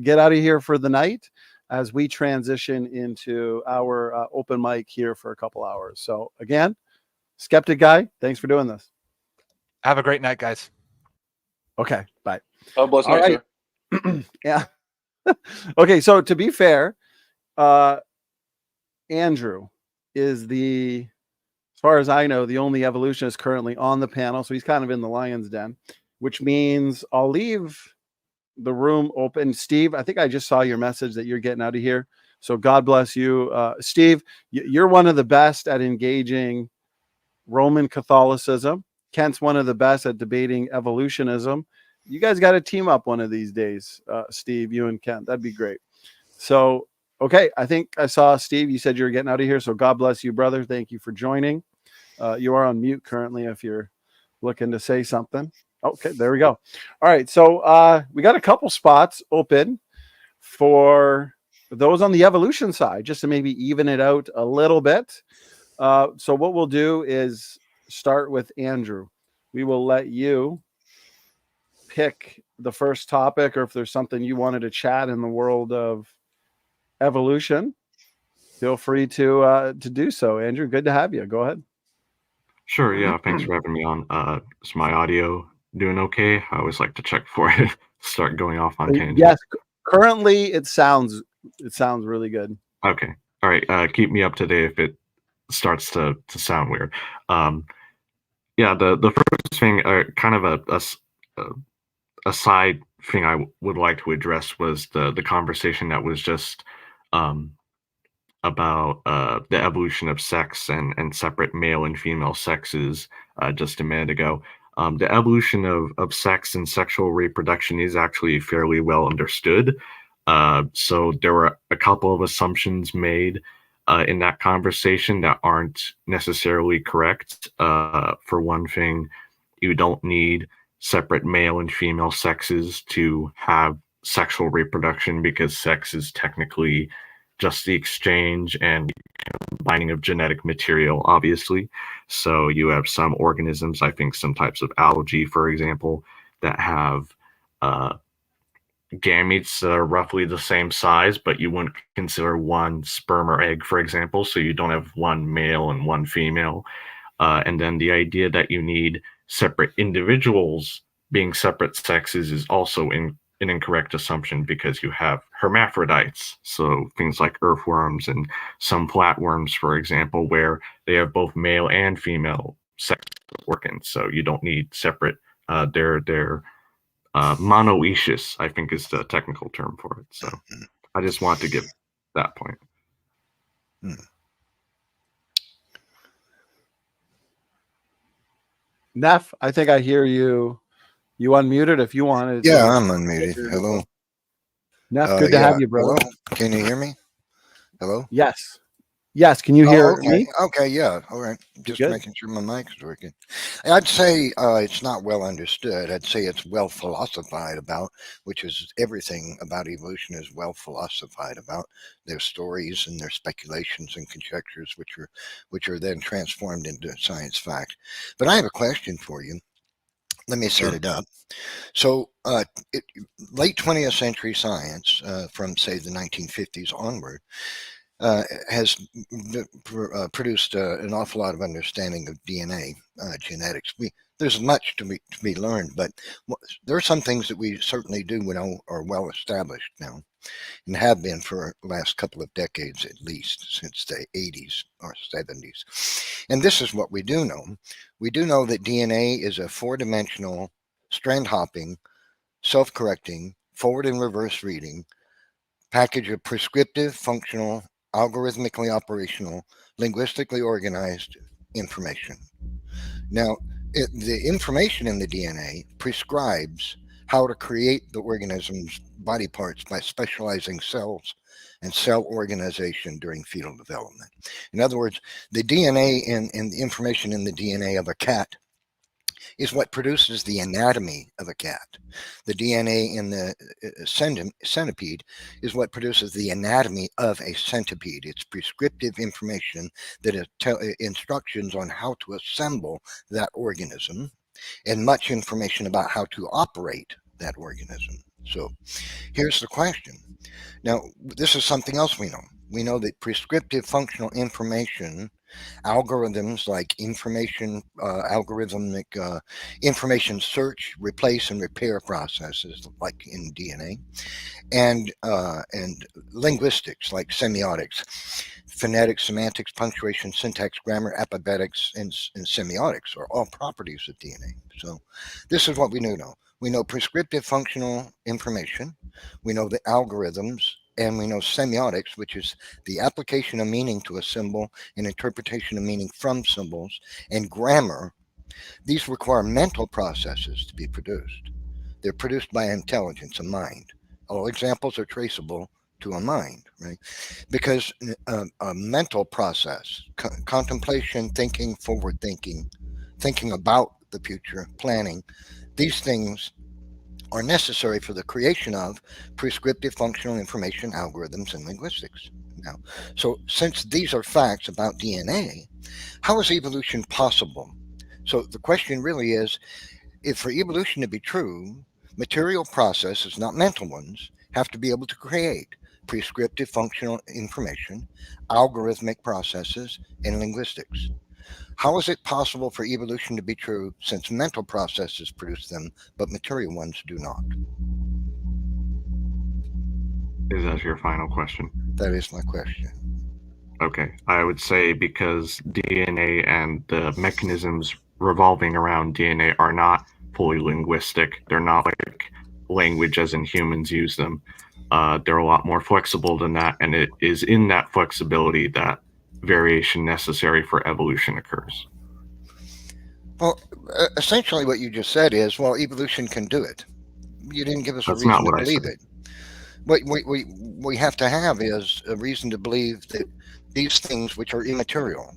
get out of here for the night as we transition into our open mic here for a couple hours. So again, Skeptic Guy, thanks for doing this. Have a great night, guys. Okay, bye. Oh, bless All night, right. sir. Yeah. Okay, so to be fair, Andrew is as far as I know, the only evolutionist currently on the panel. So he's kind of in the lion's den, which means I'll leave the room open. Steve, I think I just saw your message that you're getting out of here. So God bless you. Steve, you're one of the best at engaging Roman Catholicism. Kent's one of the best at debating evolutionism. You guys got to team up one of these days, Steve, you and Kent. That'd be great. So, okay, I think I saw Steve. You said you were getting out of here. So God bless you, brother. Thank you for joining. You are on mute currently if you're looking to say something. Okay, there we go. All right, so we got a couple spots open for those on the evolution side, just to maybe even it out a little bit. So what we'll do is start with Andrew. We will let you pick the first topic, or if there's something you wanted to chat in the world of evolution, feel free to do so. Andrew, good to have you. Go ahead. Sure, yeah, thanks for having me on. Is my audio doing okay? I always like to check for it. Start going off on tangents. Yes, currently it sounds really good. Okay. All right. Keep me up to date if it starts to sound weird. Yeah, the first thing, kind of a side thing I would like to address was the conversation that was just about the evolution of sex and separate male and female sexes just a minute ago. The evolution of sex and sexual reproduction is actually fairly well understood. So there were a couple of assumptions made in that conversation that aren't necessarily correct. For one thing, you don't need separate male and female sexes to have sexual reproduction because sex is technically just the exchange and combining of genetic material, obviously. So you have some organisms, I think some types of algae, for example, that have gametes that are roughly the same size, but you wouldn't consider one sperm or egg, for example. So you don't have one male and one female. And then the idea that you need separate individuals being separate sexes is also an incorrect assumption because you have hermaphrodites. So things like earthworms and some flatworms, for example, where they have both male and female sex organs. So you don't need separate, they're monoecious, I think is the technical term for it. So I just want to give that point. Neff, I think I hear you. You unmuted if you wanted to. Yeah, I'm unmuted. Hello. Neff, good to have you, brother. Hello? Can you hear me? Hello? Yes. Yes. Can you hear me? Okay, yeah. All right. Just Good. making sure my mic is working. I'd say it's not well understood. I'd say it's well philosophied about, which is everything about evolution is well philosophied about. Their stories and their speculations and conjectures, which are then transformed into science fact. But I have a question for you. Let me set it up. So late 20th century science, from say the 1950s onward, has produced an awful lot of understanding of DNA, genetics. There's much to be learned, but there are some things that we certainly do know are well established now and have been for the last couple of decades at least, since the 80s or 70s. And this is what we do know. We do know that DNA is a four-dimensional, strand-hopping, self-correcting, forward and reverse reading package of prescriptive, functional, algorithmically operational, linguistically organized, information. Now, the information in the DNA prescribes how to create the organism's body parts by specializing cells and cell organization during fetal development. In other words, the DNA and the information in the DNA of a cat is what produces the anatomy of a cat. The DNA in the centipede is what produces the anatomy of a centipede. It's prescriptive information that is instructions on how to assemble that organism, and much information about how to operate that organism. So here's the question. Now, this is something else we know. We know that prescriptive functional information, algorithms like algorithmic information search, replace, and repair processes like in DNA, and linguistics like semiotics, phonetics, semantics, punctuation, syntax, grammar, epibetics, and semiotics are all properties of DNA. So this is what we do know. We know prescriptive functional information, we know the algorithms, and we know semiotics, which is the application of meaning to a symbol and interpretation of meaning from symbols, and grammar. These require mental processes to be produced. They're produced by intelligence, a mind. All examples are traceable to a mind, right? Because a mental process, contemplation, thinking, forward thinking, thinking about the future, planning, these things are necessary for the creation of prescriptive functional information, algorithms, and linguistics. Now, so since these are facts about DNA, how is evolution possible? So the question really is, if for evolution to be true, material processes, not mental ones, have to be able to create prescriptive functional information, algorithmic processes, and linguistics. How is it possible for evolution to be true since mental processes produce them, but material ones do not? Is that your final question? That is my question. Okay, I would say because DNA and the mechanisms revolving around DNA are not fully linguistic. They're not like language as in humans use them. They're a lot more flexible than that, and it is in that flexibility that variation necessary for evolution occurs. Well, essentially what you just said is, well, evolution can do it. You didn't give us That's a reason not what to I believe said. it. What we have to have is a reason to believe that these things, which are immaterial,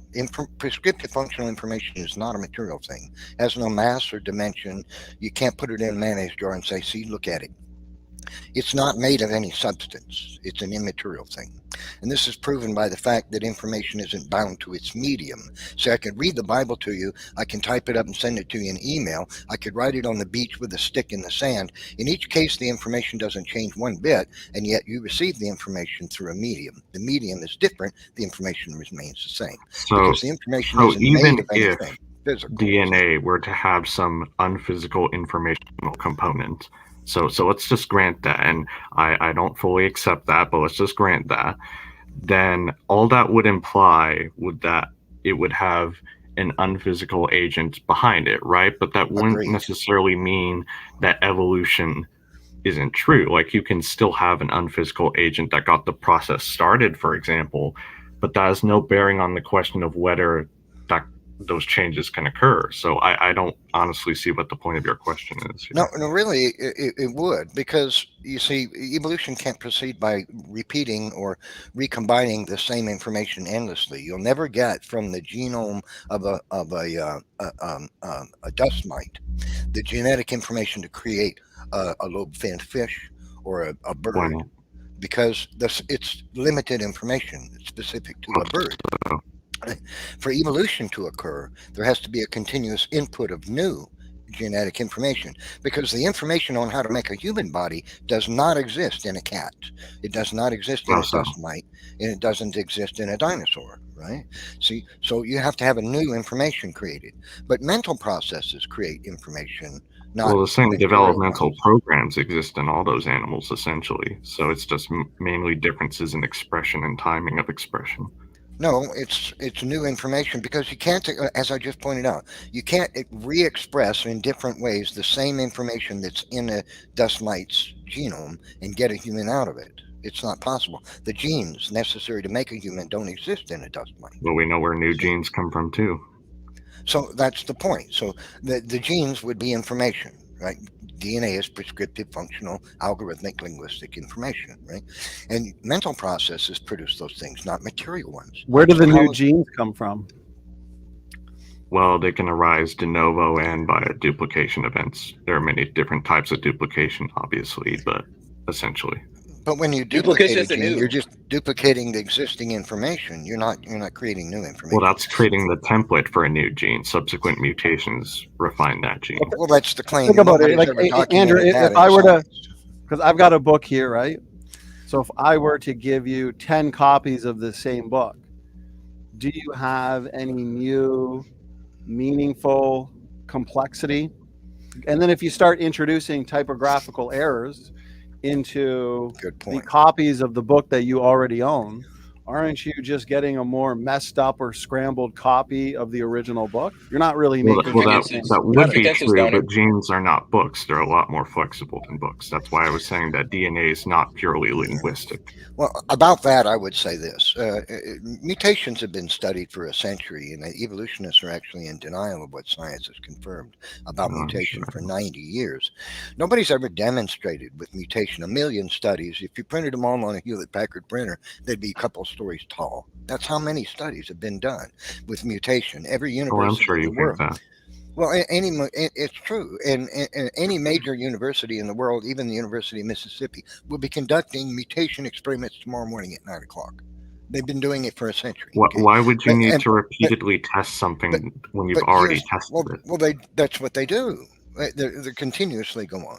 prescriptive functional information is not a material thing, has no mass or dimension. You can't put it in a mayonnaise jar and say, see, look at it. It's not made of any substance. It's an immaterial thing. And this is proven by the fact that information isn't bound to its medium. So I could read the Bible to you, I can type it up and send it to you in email, I could write it on the beach with a stick in the sand. In each case, the information doesn't change one bit, and yet you receive the information through a medium. The medium is different, the information remains the same. Because the information isn't made of anything physical. DNA were to have some unphysical informational component. So let's just grant that, and I don't fully accept that, but let's just grant that. Then all that would imply would that it would have an unphysical agent behind it, right? But that wouldn't necessarily mean that evolution isn't true. Like, you can still have an unphysical agent that got the process started, for example, but that has no bearing on the question of whether that those changes can occur. So I don't honestly see what the point of your question is here. No, really, it would, because you see, evolution can't proceed by repeating or recombining the same information endlessly. You'll never get from the genome of a dust mite the genetic information to create a lobe-finned fish or a bird. Wow. Because it's limited information. It's specific to a bird. For evolution to occur, there has to be a continuous input of new genetic information, because the information on how to make a human body does not exist in a cat. It does not exist in a dust mite, and it doesn't exist in a dinosaur, right? See, so you have to have a new information created. But mental processes create information. Well, the same developmental programs exist in all those animals, essentially. So it's just mainly differences in expression and timing of expression. No, it's new information, because you can't, as I just pointed out, you can't re-express in different ways the same information that's in a dust mite's genome and get a human out of it. It's not possible. The genes necessary to make a human don't exist in a dust mite. Well, we know where new genes come from too. So that's the point. So the genes would be information, right? DNA is prescriptive, functional, algorithmic, linguistic information, right? And mental processes produce those things, not material ones. Where do So the new how- genes come from? Well, they can arise de novo and by duplication events. There are many different types of duplication, obviously, but essentially. But when you duplicate Duplication a is the gene, new. you're just duplicating the existing information. You're not creating new information. Well, that's creating the template for a new gene. Subsequent mutations refine that gene. Well, that's the claim. Think about it, Nobody's like ever Andrew, documented that if in I were to, science. because I've got a book here, right? So if I were to give you 10 copies of the same book, do you have any new meaningful complexity? And then if you start introducing typographical errors into Good the point. copies of the book that you already own, aren't you just getting a more messed up or scrambled copy of the original book? You're not really Well, making that would be Pretenses, true, Donny. but genes are not books. They're a lot more flexible than books. That's why I was saying that DNA is not purely linguistic. Well, about that, I would say this. Mutations have been studied for a century, and evolutionists are actually in denial of what science has confirmed about mutation for 90 years. Nobody's ever demonstrated with mutation 1 million studies. If you printed them all on a Hewlett-Packard printer, they'd be a couple stories tall. That's how many studies have been done with mutation. Every Oh, I'm university sure in you the think world. that. Well, it's true. And any major university in the world, even the University of Mississippi, will be conducting mutation experiments tomorrow morning at 9 o'clock. They've been doing it for a century. Okay? Why would you need And- to repeatedly test something when you've but already here's- tested it? Well, that's what they do. They continuously go on,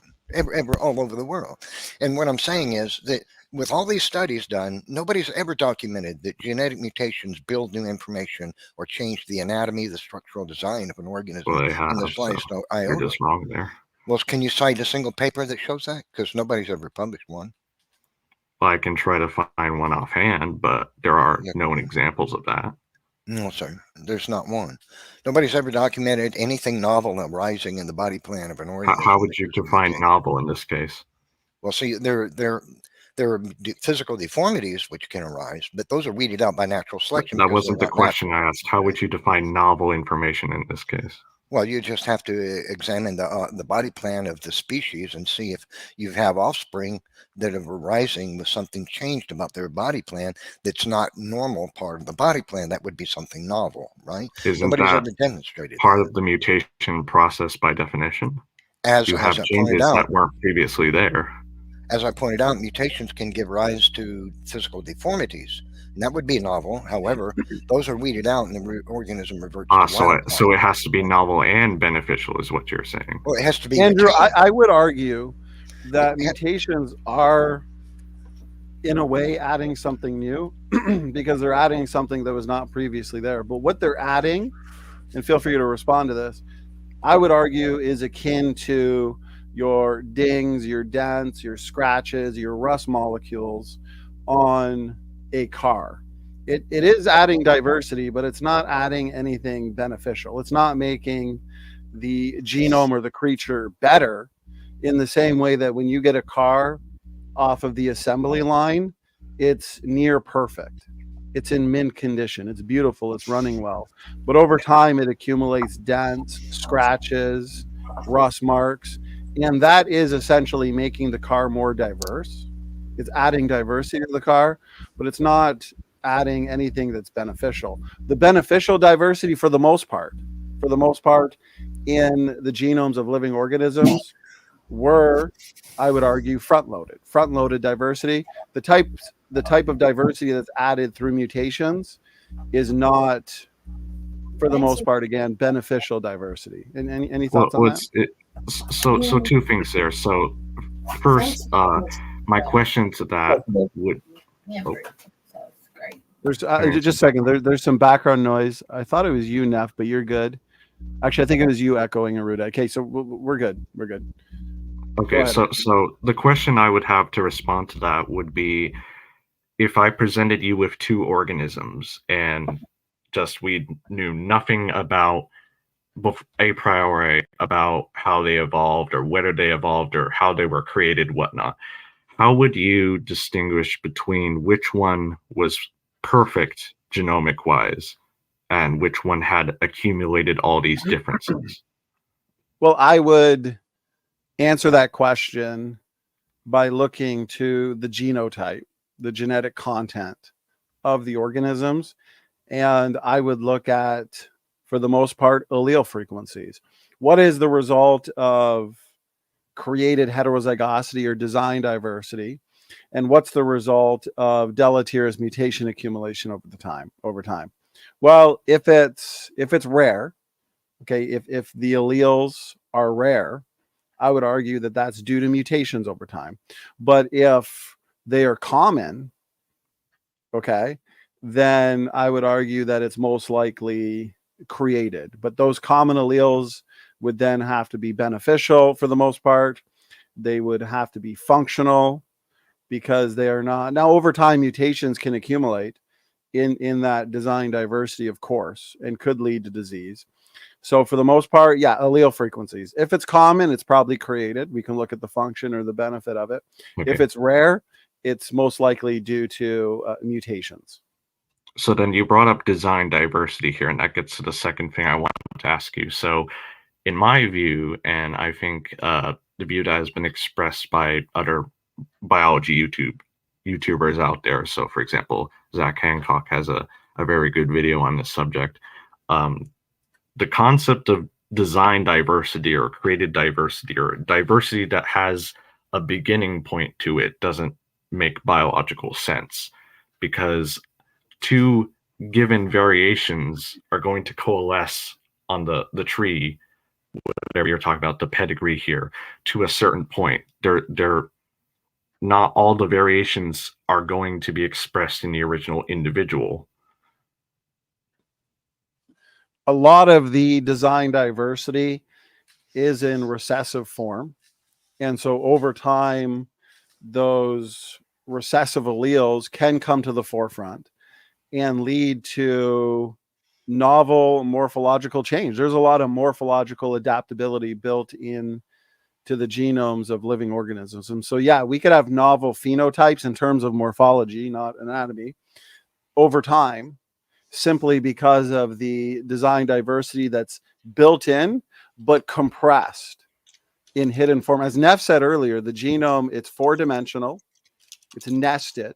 all over the world. And what I'm saying is that with all these studies done, nobody's ever documented that genetic mutations build new information or change the anatomy, the structural design of an organism Well, they have, in the so slightest you're iota. just wrong there. Well, can you cite a single paper that shows that? Because nobody's ever published one. Well, I can try to find one offhand, but there are Yeah. known examples of that. No, sir. There's not one. Nobody's ever documented anything novel arising in the body plan of an organism. How would you because of define mutation. novel in this case? Well, see, there are physical deformities which can arise, but those are weeded out by natural selection. That because wasn't the they're not question I asked. How would you define novel information in this case? Well, you just have to examine the body plan of the species and see if you have offspring that are arising with something changed about their body plan that's not normal part of the body plan. That would be something novel, right? Isn't Nobody's that ever demonstrated part that. of the mutation process by definition? As You have I pointed changes out, that weren't previously there. as I pointed out, mutations can give rise to physical deformities. And that would be novel. However, those are weeded out and the organism reverts to So wild it type. has to be novel and beneficial, is what you're saying. Well, it has to be Andrew, retained. I would argue that Yeah. mutations are, in a way, adding something new because they're adding something that was not previously there. But what they're adding, and feel free to respond to this, I would argue is akin to your dings, your dents, your scratches, your rust molecules on a car. It is adding diversity, but it's not adding anything beneficial. It's not making the genome or the creature better in the same way that when you get a car off of the assembly line, it's near perfect. It's in mint condition. It's beautiful. It's running well. But over time, it accumulates dents, scratches, rust marks. And that is essentially making the car more diverse. It's adding diversity to the car, but it's not adding anything that's beneficial. The beneficial diversity, for the most part, in the genomes of living organisms were, I would argue, front-loaded diversity. The type of diversity that's added through mutations is not, for the most part, again, beneficial diversity. And any thoughts on that? So two things there. So first, my question to that would. There's just a second. There's some background noise. I thought it was you, Neff, but you're good. Actually, I think it was you echoing Aruda. Okay, so we're good. We're good. Okay, so the question I would have to respond to that would be, if I presented you with two organisms and just we knew nothing about a priori about how they evolved or whether they evolved or how they were created, whatnot, how would you distinguish between which one was perfect genomic wise and which one had accumulated all these differences? Well, I would answer that question by looking to the genotype, the genetic content of the organisms. And I would look at, for the most part, allele frequencies. What is the result of created heterozygosity or design diversity? And what's the result of deleterious mutation accumulation over time? Well, if it's rare, okay, if the alleles are rare, I would argue that that's due to mutations over time. But if they are common, okay, then I would argue that it's most likely created. But those common alleles would then have to be beneficial for the most part. They would have to be functional because they are not. Now, over time, mutations can accumulate in that design diversity, of course, and could lead to disease. So for the most part, yeah, allele frequencies. If it's common, it's probably created. We can look at the function or the benefit of it. Okay. If it's rare, it's most likely due to mutations. So then you brought up design diversity here, and that gets to the second thing I wanted to ask you. So in my view, and I think the view that has been expressed by other biology YouTubers out there. So for example, Zach Hancock has a very good video on this subject. The concept of design diversity or created diversity or diversity that has a beginning point to it doesn't make biological sense, because two given variations are going to coalesce on the tree, whatever you're talking about, the pedigree here, to a certain point. They're not all the variations are going to be expressed in the original individual. A lot of the design diversity is in recessive form. And so over time, those recessive alleles can come to the forefront and lead to novel morphological change. There's a lot of morphological adaptability built in to the genomes of living organisms. And so, yeah, we could have novel phenotypes in terms of morphology, not anatomy, over time, simply because of the design diversity that's built in, but compressed in hidden form. As Neff said earlier, the genome, it's four-dimensional, it's nested,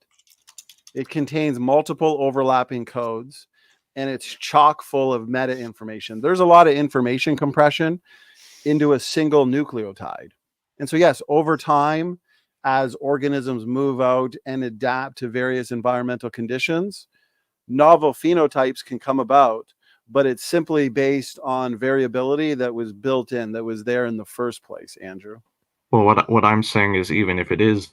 it contains multiple overlapping codes, and it's chock full of meta information. There's a lot of information compression into a single nucleotide. And so, yes, over time, as organisms move out and adapt to various environmental conditions, novel phenotypes can come about, but it's simply based on variability that was built in, that was there in the first place, Andrew. Well, what I'm saying is, even if it is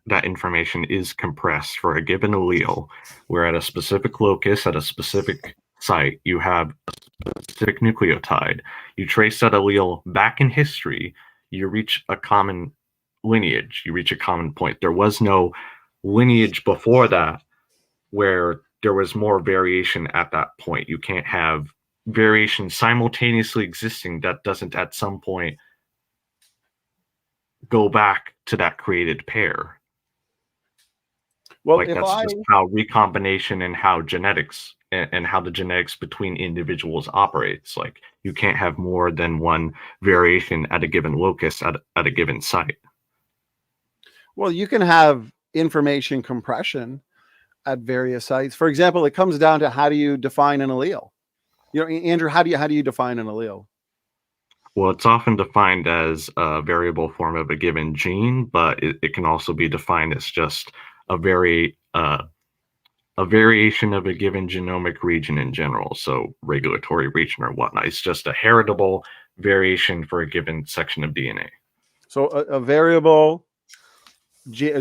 that information is compressed for a given allele, where at a specific locus, at a specific site, you have a specific nucleotide, you trace that allele back in history, you reach a common lineage, you reach a common point. There was no lineage before that where there was more variation at that point. You can't have variation simultaneously existing that doesn't at some point go back to that created pair. Well, like that's just how recombination and how genetics and how the genetics between individuals operates. Like you can't have more than one variation at a given locus at a given site. Well, you can have information compression at various sites. For example, it comes down to how do you define an allele? You know, Andrew, how do you define an allele? Well, it's often defined as a variable form of a given gene, but it can also be defined as just a variation of a given genomic region in general. So regulatory region or whatnot. It's just a heritable variation for a given section of DNA. So a variable,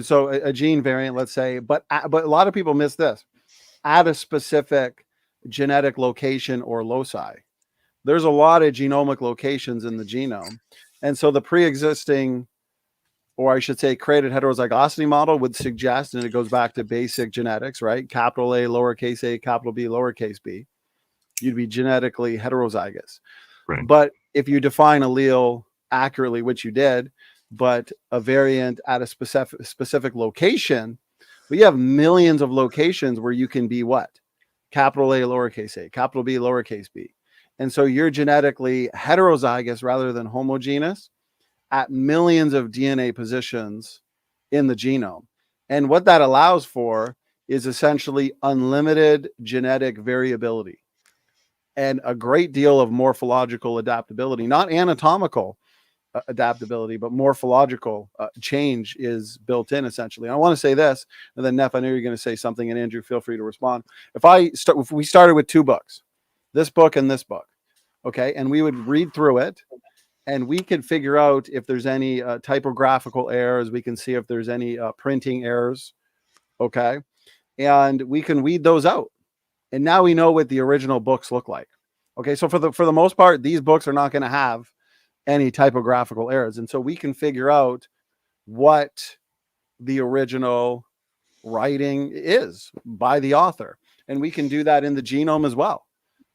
so a gene variant, let's say, but a lot of people miss this. At a specific genetic location or loci. There's a lot of genomic locations in the genome. And so the pre-existing, or I should say created heterozygosity model would suggest, and it goes back to basic genetics, right? Capital A, lowercase a, capital B, lowercase b. You'd be genetically heterozygous. Right. But if you define allele accurately, which you did, but a variant at a specific location, we have millions of locations where you can be what? capital A, lowercase a, capital B, lowercase b. And so you're genetically heterozygous rather than homogeneous at millions of DNA positions in the genome. And what that allows for is essentially unlimited genetic variability and a great deal of morphological adaptability, not anatomical adaptability, but morphological change is built in essentially. And I want to say this, and then Neff, I know you're going to say something, and Andrew, feel free to respond. If we started with two books, this book and this book, okay, and we would read through it, and we could figure out if there's any typographical errors. We can see if there's any printing errors, okay, and we can weed those out. And now we know what the original books look like. Okay, so for the most part, these books are not going to have any typographical errors, and so we can figure out what the original writing is by the author, and we can do that in the genome as well.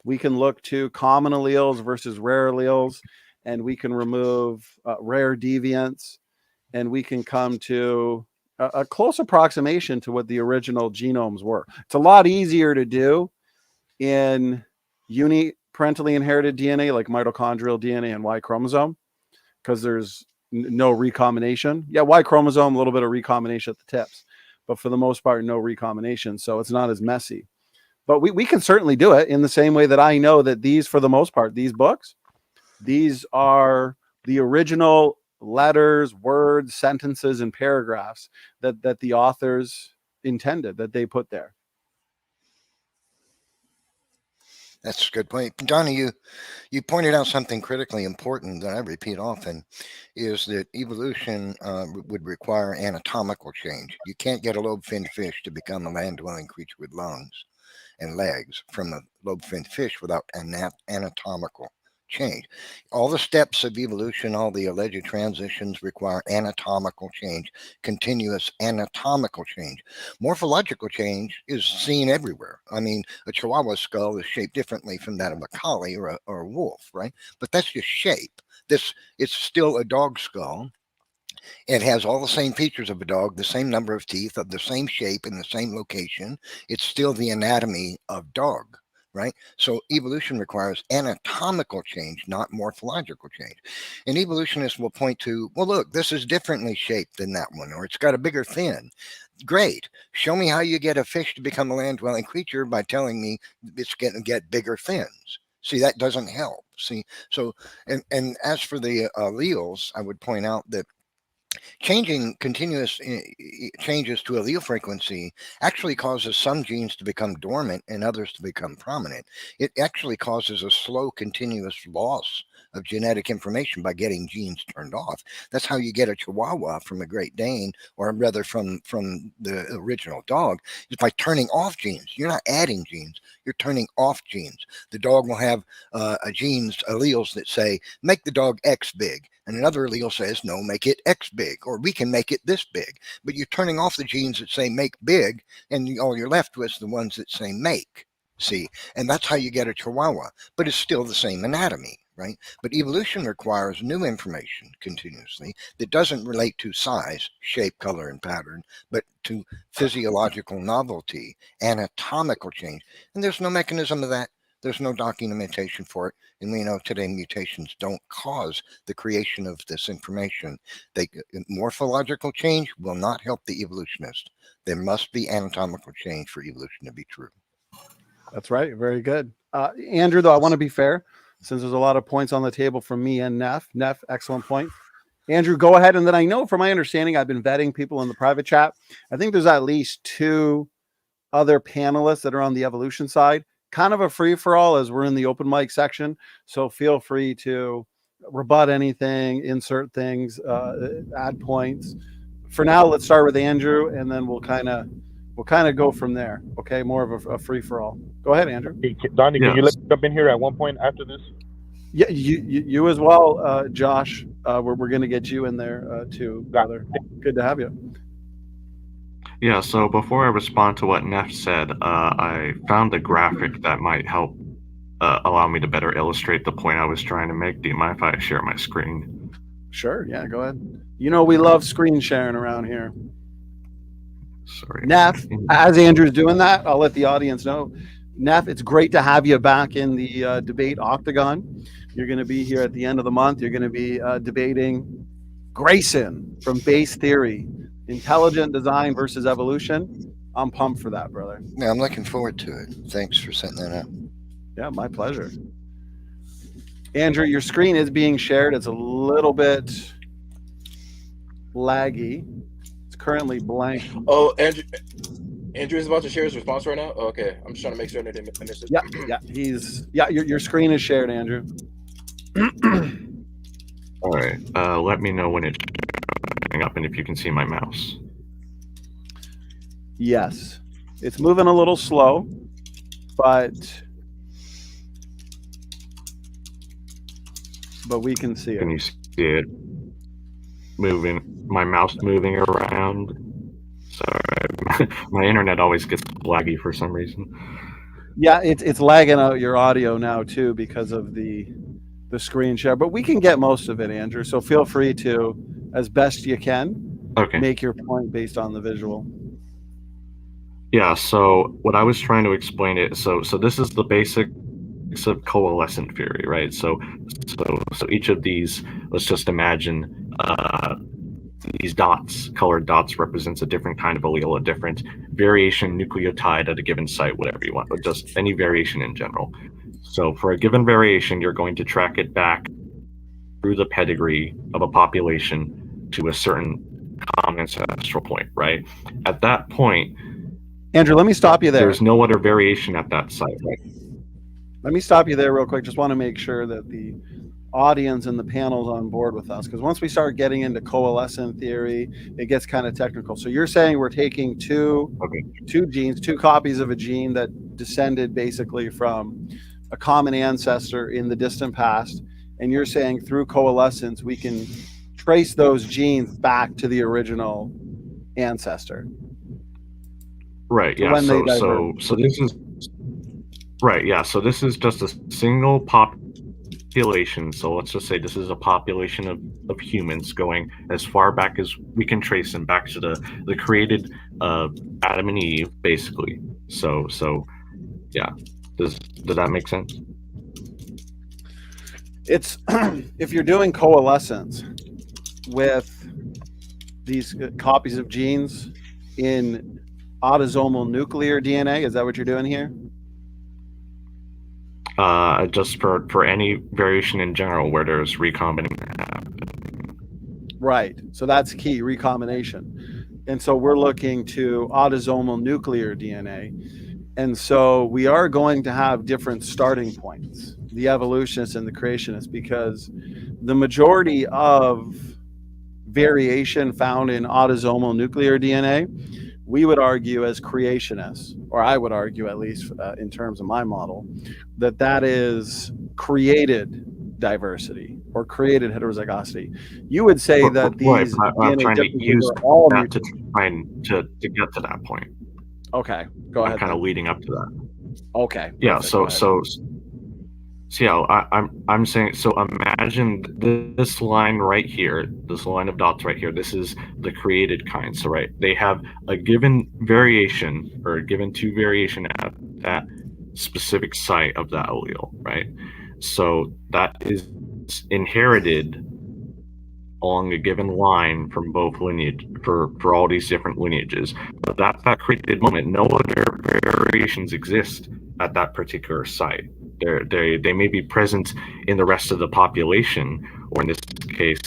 We can look to common alleles versus rare alleles, and we can remove rare deviants, and we can come to a close approximation to what the original genomes were. It's a lot easier to do in uniparentally inherited DNA, like mitochondrial DNA and Y chromosome, because there's no recombination. Yeah, Y chromosome, a little bit of recombination at the tips, but for the most part, no recombination. So it's not as messy. But we can certainly do it in the same way that I know that these, for the most part, these books, these are the original letters, words, sentences, and paragraphs that the authors intended, that they put there. That's a good point. Donny, you pointed out something critically important that I repeat often, is that evolution would require anatomical change. You can't get a lobe-finned fish to become a land-dwelling creature with lungs and legs from a lobe-finned fish without anatomical change. All the steps of evolution, all the alleged transitions require anatomical change, continuous anatomical change. Morphological change is seen everywhere. I mean, a Chihuahua skull is shaped differently from that of a collie or a wolf, right? But that's just shape. It's still a dog skull. It has all the same features of a dog, the same number of teeth, of the same shape in the same location. It's still the anatomy of dog. Right? So evolution requires anatomical change, not morphological change. And evolutionists will point to, well, look, this is differently shaped than that one, or it's got a bigger fin. Great. Show me how you get a fish to become a land-dwelling creature by telling me it's going to get bigger fins. See, that doesn't help. See, so, and as for the alleles, I would point out that changing continuous changes to allele frequency actually causes some genes to become dormant and others to become prominent. It actually causes a slow continuous loss of genetic information by getting genes turned off. That's how you get a Chihuahua from a Great Dane, or rather from the original dog, is by turning off genes. You're not adding genes, you're turning off genes. The dog will have genes, alleles that say, make the dog X big. And another allele says, no, make it X big, or we can make it this big. But you're turning off the genes that say make big, and all you're left with is the ones that say make. See, and that's how you get a Chihuahua, but it's still the same anatomy, right? But evolution requires new information continuously that doesn't relate to size, shape, color, and pattern, but to physiological novelty, anatomical change. And there's no mechanism of that. There's no documentation for it. And we know today mutations don't cause the creation of this information. Morphological change will not help the evolutionist. There must be anatomical change for evolution to be true. That's right. Very good. Andrew, though, I want to be fair, since there's a lot of points on the table from me and Neff. Neff, excellent point. Andrew, go ahead. And then I know from my understanding, I've been vetting people in the private chat. I think there's at least 2 other panelists that are on the evolution side. Kind of a free-for-all as we're in the open mic section. So feel free to rebut anything, insert things, add points. For now, let's start with Andrew, and then we'll kind of go from there. Okay, more of a free-for-all. Go ahead, Andrew. Hey, Donny, can you let me jump in here at one point after this? Yeah, you as well, Josh. We're going to get you in there too, brother. Good to have you. Yeah, so before I respond to what Neff said, I found a graphic that might help allow me to better illustrate the point I was trying to make. Do you mind if I share my screen? Sure, yeah, go ahead. You know we love screen sharing around here. Sorry. Neff, as Andrew's doing that, I'll let the audience know. Neff, it's great to have you back in the debate octagon. You're going to be here at the end of the month. You're going to be debating Grayson from Base Theory, Intelligent Design versus Evolution. I'm pumped for that, brother. Yeah, I'm looking forward to it. Thanks for setting that up. Yeah, my pleasure. Andrew, your screen is being shared. It's a little bit laggy. It's currently blank. Oh, Andrew is about to share his response right now. Oh, okay, I'm just trying to make sure I didn't miss it. Yeah. Your screen is shared, Andrew. All right. Let me know when it's showing up and if you can see my mouse. Yes, it's moving a little slow, but we can see it. Can you see it moving? My mouse moving around. Sorry, my internet always gets laggy for some reason. Yeah, it's lagging out your audio now too because of the screen share, but we can get most of it, Andrew. So feel free to, as best you can, make your point based on the visual. Yeah. So what I was trying to explain it. So this is the basics of coalescent theory, right? So each of these, let's just imagine these dots, colored dots, represents a different kind of allele, a different variation nucleotide at a given site, whatever you want, but just any variation in general. So for a given variation, you're going to track it back through the pedigree of a population to a certain common ancestral point, right? At that point, Andrew, let me stop you there. There's no other variation at that site, right? Let me stop you there real quick. Just want to make sure that the audience and the panel's on board with us, because once we start getting into coalescent theory, it gets kind of technical. So you're saying we're taking two genes, two copies of a gene that descended basically from a common ancestor in the distant past, and you're saying through coalescence we can trace those genes back to the original ancestor. Right. Yeah. So this is right. Yeah. So this is just a single population. So let's just say this is a population of humans going as far back as we can trace them back to the created Adam and Eve, basically. So yeah. Does that make sense? It's if you're doing coalescence with these copies of genes in autosomal nuclear DNA, is that what you're doing here? Just for any variation in general where there's recombination happening. Right. So that's key, recombination. And so we're looking to autosomal nuclear DNA. And so we are going to have different starting points, the evolutionists and the creationists, because the majority of variation found in autosomal nuclear DNA, we would argue as creationists, or I would argue at least in terms of my model, that is created diversity or created heterozygosity. You would say that these I'm trying to use all that to try and to get to that point. Okay, go ahead. I'm kind of leading up to that. Okay. Yeah. So yeah, I'm saying, so imagine this line right here, this line of dots right here. This is the created kind. So right, they have a given variation or a given two variation at that specific site of that allele, right? So that is inherited along a given line from both lineage for all these different lineages. But that created moment, no other variations exist at that particular site. They may be present in the rest of the population, or in this case,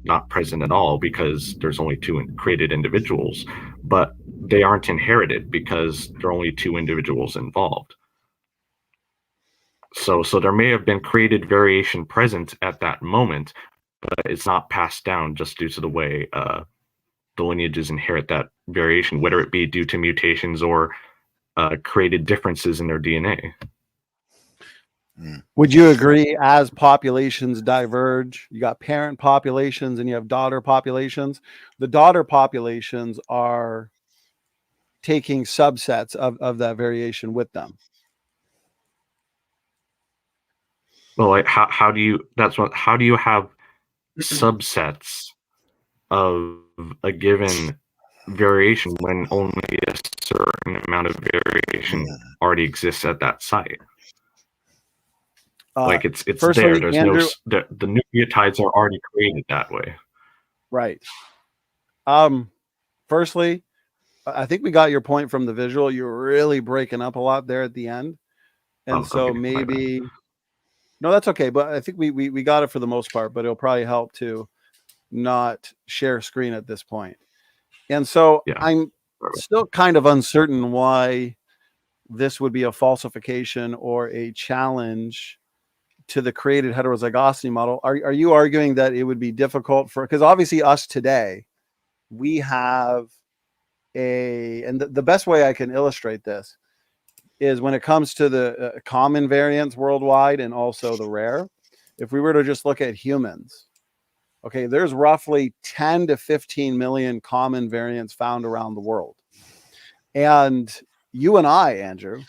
not present at all because there's only two created individuals, but they aren't inherited because there are only two individuals involved. So there may have been created variation present at that moment, but it's not passed down just due to the way the lineages inherit that variation, whether it be due to mutations or created differences in their DNA. Would you agree, as populations diverge, you got parent populations and you have daughter populations, the daughter populations are taking subsets of that variation with them? Well, like how do you have subsets of a given variation when only a certain amount of variation already exists at that site. Like it's firstly, there. There's Andrew, the nucleotides are already created that way. right. Firstly, I think we got your point from the visual. You're really breaking up a lot there at the end. And so Okay, maybe, no, that's okay. But I think we got it for the most part, but it'll probably help to not share screen at this point. And so yeah. I'm still kind of uncertain why this would be a falsification or a challenge to the created heterozygosity model. Are you arguing that it would be difficult for, because obviously us today, we have and the best way I can illustrate this is when it comes to the common variants worldwide and also the rare. If we were to just look at humans, okay, there's roughly 10 to 15 million common variants found around the world. And you and I, Andrew,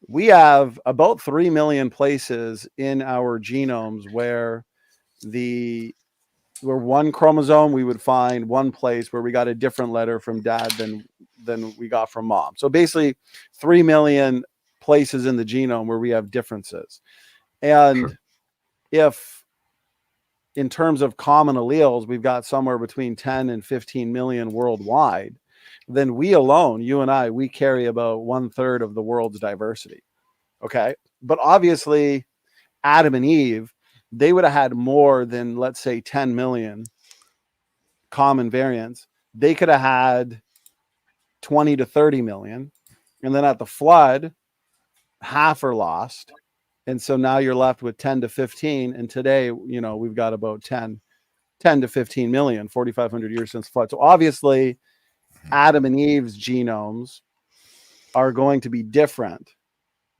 we have about 3 million places in our genomes where one chromosome, we would find one place where we got a different letter from dad than we got from mom. So basically 3 million places in the genome where we have differences. And if in terms of common alleles, we've got somewhere between 10 and 15 million worldwide, then we alone, you and I, we carry about 1/3 of the world's diversity. Okay. But obviously Adam and Eve, they would have had more than, let's say, 10 million common variants. They could have had 20 to 30 million. And then at the flood, half are lost. And so now you're left with 10 to 15. And today, we've got about 10 to 15 million, 4,500 years since the flood. So obviously Adam and Eve's genomes are going to be different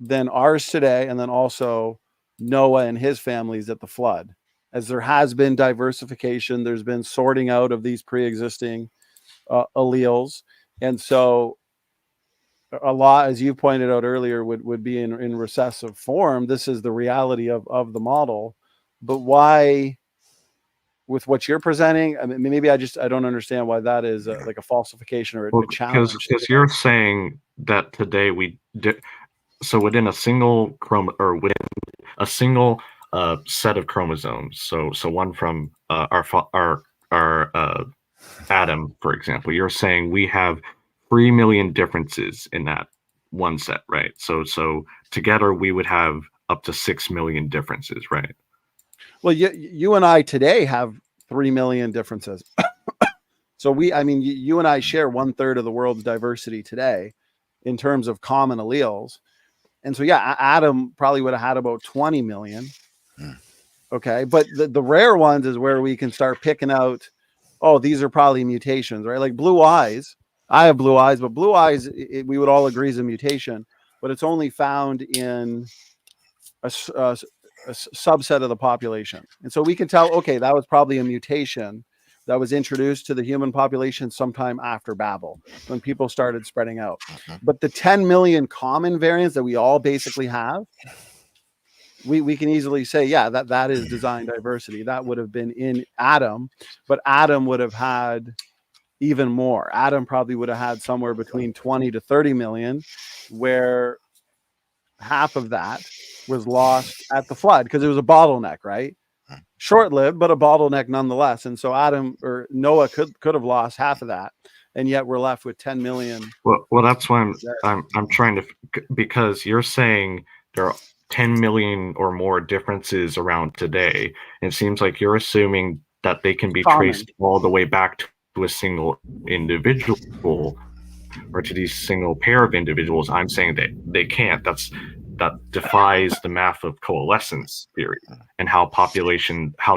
than ours today. And then also Noah and his families at the flood. As there has been diversification, there's been sorting out of these pre-existing alleles. And so a lot, as you pointed out earlier, would be in recessive form. This is the reality of the model. But why, with what you're presenting, I mean, maybe I don't understand why that is like a falsification or a challenge. Because you're saying that today so within a single within a single set of chromosomes, so one from our Adam, for example, you're saying we have 3 million differences in that one set, right? So together we would have up to 6 million differences, right? Well, you and I today have 3 million differences. So you and I share 1/3 of the world's diversity today in terms of common alleles. And so, yeah, Adam probably would have had about 20 million. Okay. But the rare ones is where we can start picking out, oh, these are probably mutations, right? Like blue eyes. I have blue eyes, but blue eyes, we would all agree is a mutation, but it's only found in a subset of the population. And so we can tell, okay, that was probably a mutation that was introduced to the human population sometime after Babel, when people started spreading out. But the 10 million common variants that we all basically have, we can easily say, yeah, that is design diversity. That would have been in Adam, but Adam would have had even more. Adam probably would have had somewhere between 20 to 30 million, where half of that was lost at the flood because it was a bottleneck, right? Short-lived, but a bottleneck nonetheless. And so Adam or Noah could have lost half of that, and yet we're left with 10 million. Well, that's why I'm trying to, because you're saying there are 10 million or more differences around today. It seems like you're assuming that they can be traced all the way back to a single individual or to these single pair of individuals. I'm saying that they can't. That defies the math of coalescence theory and how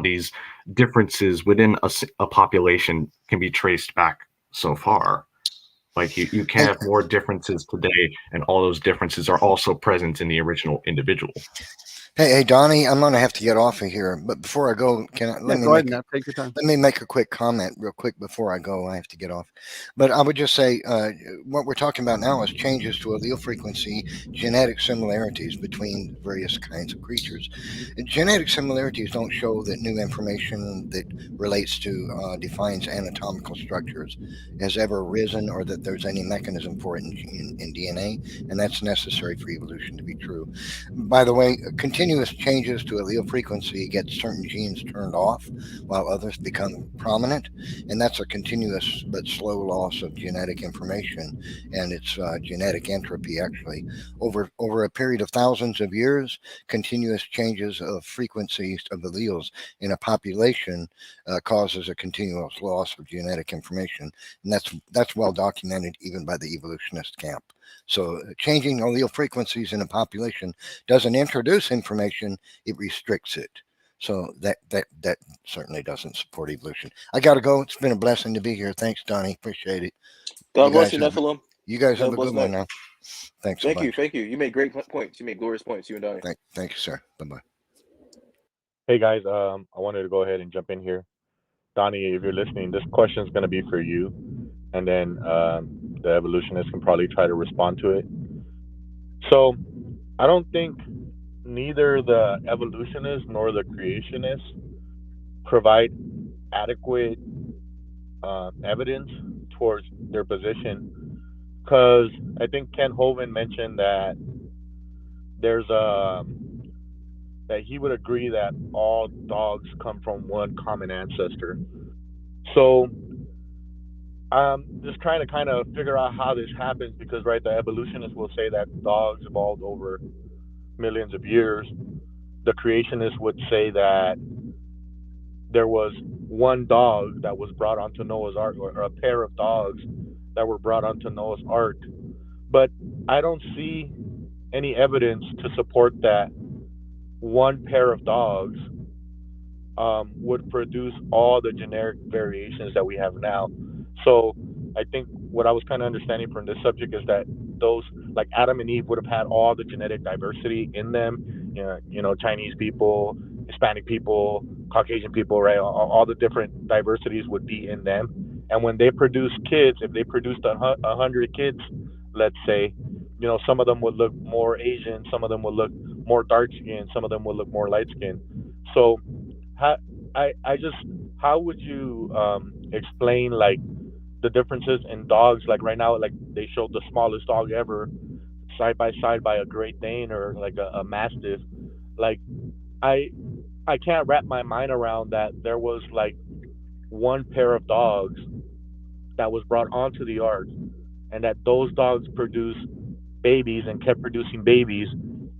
these differences within a population can be traced back so far. Like you can have more differences today, and all those differences are also present in the original individual. Hey, Donny, I'm going to have to get off of here. But before I go, let me take your time. Let me make a quick comment real quick before I go. I have to get off. But I would just say what we're talking about now is changes to allele frequency, genetic similarities between various kinds of creatures. Genetic similarities don't show that new information that relates to defines anatomical structures has ever arisen, or that there's any mechanism for it in DNA, and that's necessary for evolution to be true. By the way, continuous changes to allele frequency get certain genes turned off while others become prominent, and that's a continuous but slow loss of genetic information, and it's genetic entropy. Actually, over a period of thousands of years, continuous changes of frequencies of alleles in a population causes a continuous loss of genetic information, and that's well documented even by the evolutionist camp. So changing allele frequencies in a population doesn't introduce information, it restricts it. So that certainly doesn't support evolution. I got to go. It's been a blessing to be here. Thanks, Donny. Appreciate it. God bless you, Nephilim. You guys God have a bless good one now. Thanks. Thank you. Thank you. You made great points. You made glorious points, you and Donny. Thank you, sir. Bye-bye. Hey, guys. I wanted to go ahead and jump in here. Donny, if you're listening, this question is going to be for you. And then the evolutionists can probably try to respond to it. So I don't think neither the evolutionists nor the creationists provide adequate evidence towards their position, because I think Ken Hovind mentioned that there's that he would agree that all dogs come from one common ancestor. So I'm just trying to kind of figure out how this happens, because right, the evolutionists will say that dogs evolved over millions of years. The creationists would say that there was one dog that was brought onto Noah's Ark, or a pair of dogs that were brought onto Noah's Ark. But I don't see any evidence to support that one pair of dogs would produce all the generic variations that we have now. So I think what I was kind of understanding from this subject is that those, like Adam and Eve, would have had all the genetic diversity in them. You know, Chinese people, Hispanic people, Caucasian people, right? All the different diversities would be in them. And when they produce kids, if they produced 100 kids, let's say, you know, some of them would look more Asian, some of them would look more dark skinned, some of them would look more light skinned. So how would you explain like the differences in dogs? Like right now, like they showed the smallest dog ever side by side by a Great Dane or like a Mastiff. Like I can't wrap my mind around that there was like one pair of dogs that was brought onto the ark, and that those dogs produced babies and kept producing babies,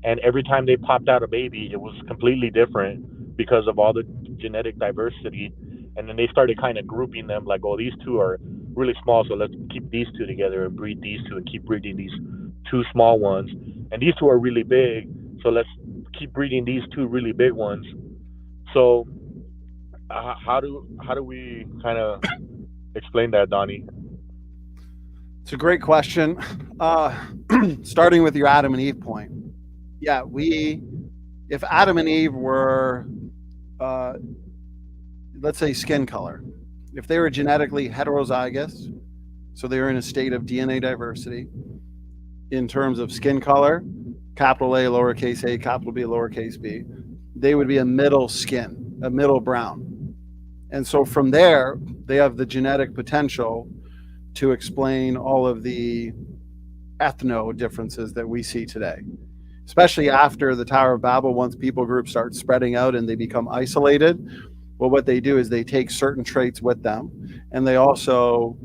and every time they popped out a baby, it was completely different because of all the genetic diversity. And then they started kind of grouping them, like, oh, these two are really small, so let's keep these two together and breed these two and keep breeding these two small ones. And these two are really big, so let's keep breeding these two really big ones. So how do we kind of explain that, Donny? It's a great question. Starting with your Adam and Eve point. Yeah, if Adam and Eve were, let's say, skin color, if they were genetically heterozygous, so they were in a state of DNA diversity in terms of skin color, capital A, lowercase a, capital B, lowercase b, they would be a middle skin, a middle brown. And so from there, they have the genetic potential to explain all of the ethno differences that we see today, especially after the Tower of Babel. Once people groups start spreading out and they become isolated, well, what they do is they take certain traits with them, and they also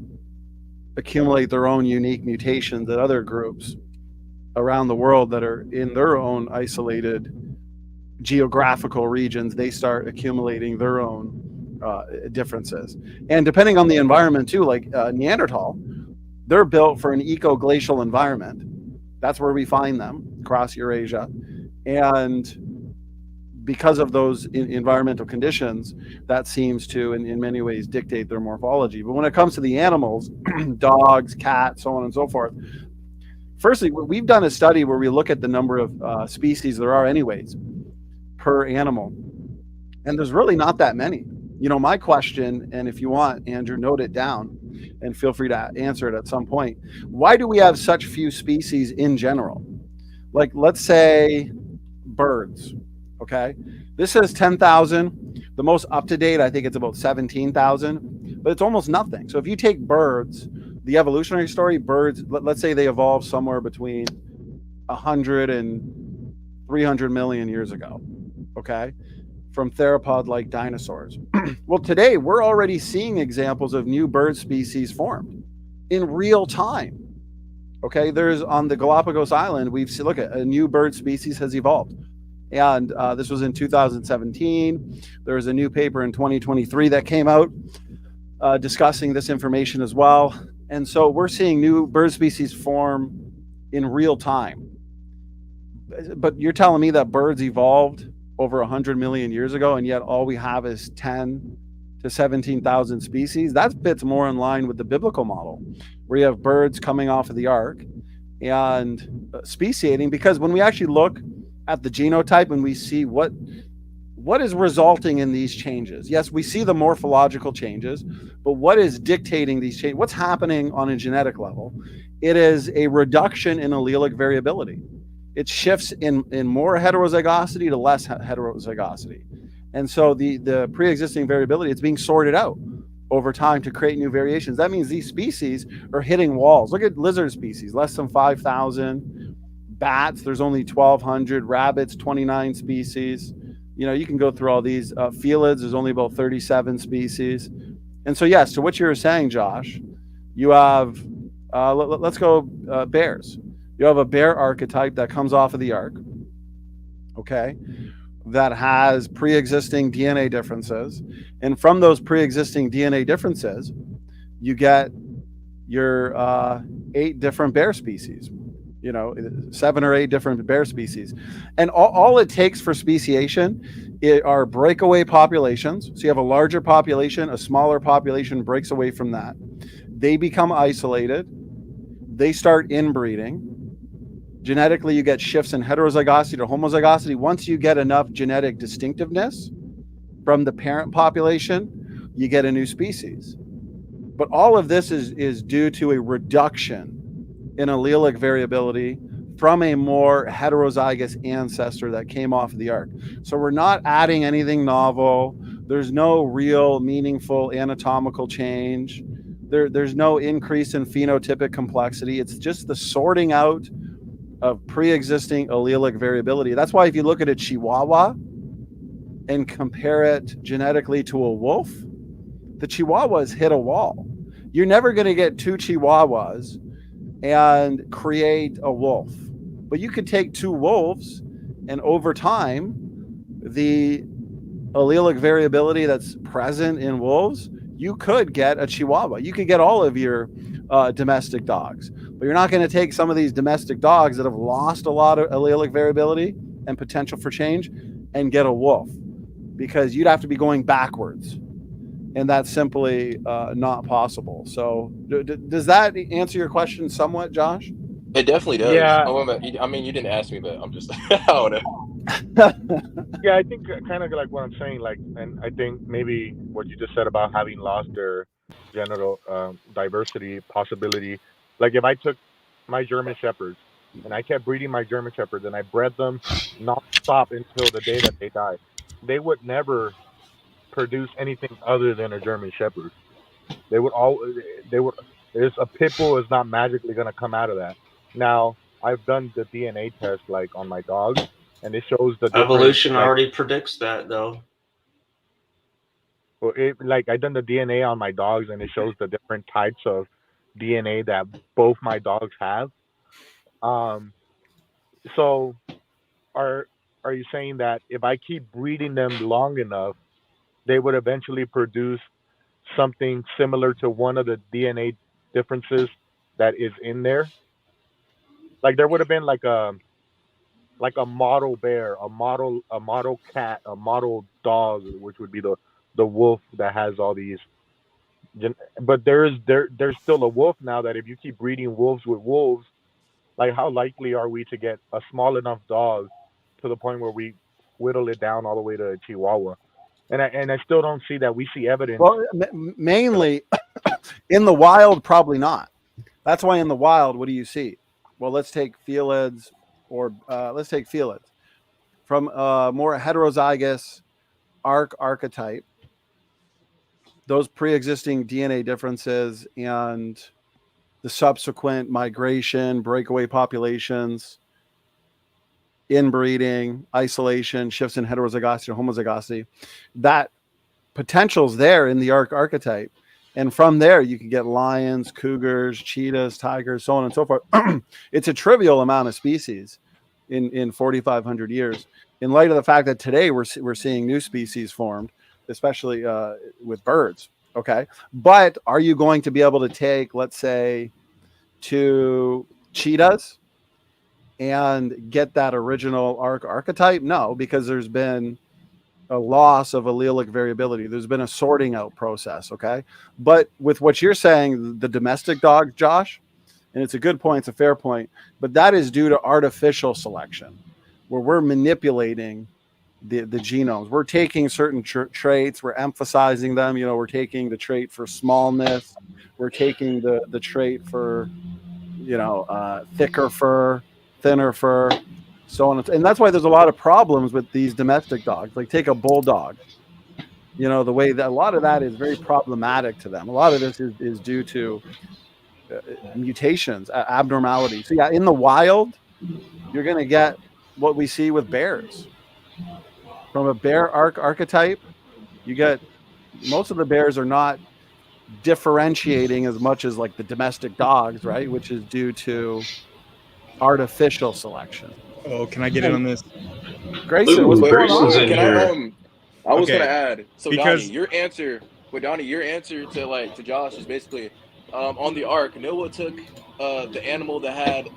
accumulate their own unique mutations that other groups around the world that are in their own isolated geographical regions, they start accumulating their own differences. And depending on the environment too, like Neanderthal, they're built for an eco-glacial environment. That's where we find them across Eurasia. And because of those environmental conditions, that seems to, in many ways, dictate their morphology. But when it comes to the animals, dogs, cats, so on and so forth, firstly, we've done a study where we look at the number of species there are anyways per animal, and there's really not that many. You know, my question, and if you want, Andrew, note it down and feel free to answer it at some point. Why do we have such few species in general? Like, let's say birds, okay? This says 10,000. The most up-to-date, I think it's about 17,000, but it's almost nothing. So if you take birds, the evolutionary story, birds, let's say they evolved somewhere between 100 and 300 million years ago, okay? From theropod-like dinosaurs. Well, today we're already seeing examples of new bird species formed in real time. Okay, there's on the Galapagos Island, we've seen, look at a new bird species has evolved. And this was in 2017. There was a new paper in 2023 that came out discussing this information as well. And so we're seeing new bird species form in real time. But you're telling me that birds evolved over 100 million years ago, and yet all we have is 10 to 17,000 species? That fits more in line with the biblical model, where you have birds coming off of the ark and speciating, because when we actually look at the genotype and we see what is resulting in these changes, yes, we see the morphological changes, but what is dictating these changes? What's happening on a genetic level? It is a reduction in allelic variability. It shifts in more heterozygosity to less heterozygosity. And so the pre-existing variability, it's being sorted out over time to create new variations. That means these species are hitting walls. Look at lizard species, less than 5,000. Bats, there's only 1,200. Rabbits, 29 species. You know, you can go through all these. Felids, there's only about 37 species. And so, yes, to what you were saying, Josh, you have, let's go bears. You have a bear archetype that comes off of the ark, okay, that has pre-existing DNA differences. And from those pre-existing DNA differences, you get your 8 different bear species, you know, 7 or 8 different bear species. And all it takes for speciation are breakaway populations. So you have a larger population, a smaller population breaks away from that. They become isolated. They start inbreeding. Genetically, you get shifts in heterozygosity to homozygosity. Once you get enough genetic distinctiveness from the parent population, you get a new species. But all of this is due to a reduction in allelic variability from a more heterozygous ancestor that came off of the ark. So we're not adding anything novel. There's no real meaningful anatomical change. There's no increase in phenotypic complexity. It's just the sorting out of pre-existing allelic variability. That's why if you look at a Chihuahua and compare it genetically to a wolf, the Chihuahuas hit a wall. You're never going to get 2 Chihuahuas and create a wolf. But you could take 2 wolves, and over time, the allelic variability that's present in wolves, you could get a Chihuahua. You could get all of your domestic dogs. But you're not going to take some of these domestic dogs that have lost a lot of allelic variability and potential for change and get a wolf, because you'd have to be going backwards. And that's simply not possible. So does that answer your question somewhat, Josh? It definitely does. Yeah. I mean, you didn't ask me, but I'm just, I don't know. Yeah, I think kind of like what I'm saying, like, and I think maybe what you just said about having lost their general diversity possibility. Like if I took my German Shepherds and I kept breeding my German Shepherds and I bred them nonstop until the day that they died, they would never produce anything other than a German Shepherd. They would there's a pit bull is not magically going to come out of that. Now, I've done the DNA test like on my dogs, and it shows the different. Evolution already predicts that, though. Well, I done the DNA on my dogs, and it shows the different types of DNA that both my dogs have. So, are you saying that if I keep breeding them long enough, they would eventually produce something similar to one of the DNA differences that is in there? Like there would have been like like a model bear, a model cat, a model dog, which would be the wolf that has all these. But there's still a wolf now that if you keep breeding wolves with wolves, like how likely are we to get a small enough dog to the point where we whittle it down all the way to a Chihuahua? And I still don't see that. We see evidence. Well, mainly in the wild, probably not. That's why in the wild, what do you see? Well, let's take felids, or let's take felids from more heterozygous archetype. Those pre-existing DNA differences and the subsequent migration, breakaway populations, inbreeding, isolation, shifts in heterozygosity or homozygosity, that potential's there in the archetype. And from there, you can get lions, cougars, cheetahs, tigers, so on and so forth. It's a trivial amount of species in 4,500 years. In light of the fact that today we're seeing new species formed, especially with birds. Okay. But are you going to be able to take, let's say, 2 cheetahs and get that original archetype? No, because there's been a loss of allelic variability. There's been a sorting out process. Okay. But with what you're saying, the domestic dog, Josh, and it's a good point, it's a fair point, but that is due to artificial selection, where we're manipulating the genomes. We're taking certain traits, we're emphasizing them. You know, we're taking the trait for smallness, we're taking the trait for, you know, thicker fur, thinner fur, so on. And that's why there's a lot of problems with these domestic dogs. Like take a bulldog, you know, the way that a lot of that is very problematic to them. A lot of this is due to mutations, abnormalities. So yeah, in the wild, you're going to get what we see with bears. From a bear archetype, you get most of the bears are not differentiating as much as like the domestic dogs, right? Which is due to artificial selection. Oh, can I get in on this? Grayson, what's going on? Can I was gonna add. So because... Donny, your answer to Josh is basically on the ark. Noah took the animal that had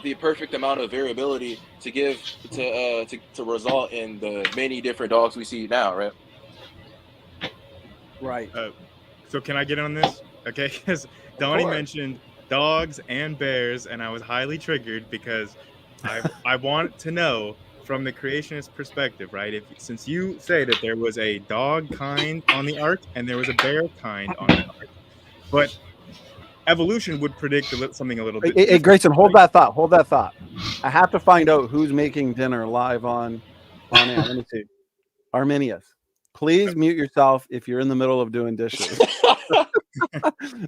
the perfect amount of variability to result in the many different dogs we see now, right? Right. So can I get in on this? Okay, because Donny mentioned dogs and bears, and I was highly triggered because I want to know from the creationist perspective, right? Since you say that there was a dog kind on the ark and there was a bear kind on the ark, but evolution would predict something a little bit. Hey, Grayson, hold that thought. Hold that thought. I have to find out who's making dinner live on air. Let me see. Arminius, please mute yourself if you're in the middle of doing dishes.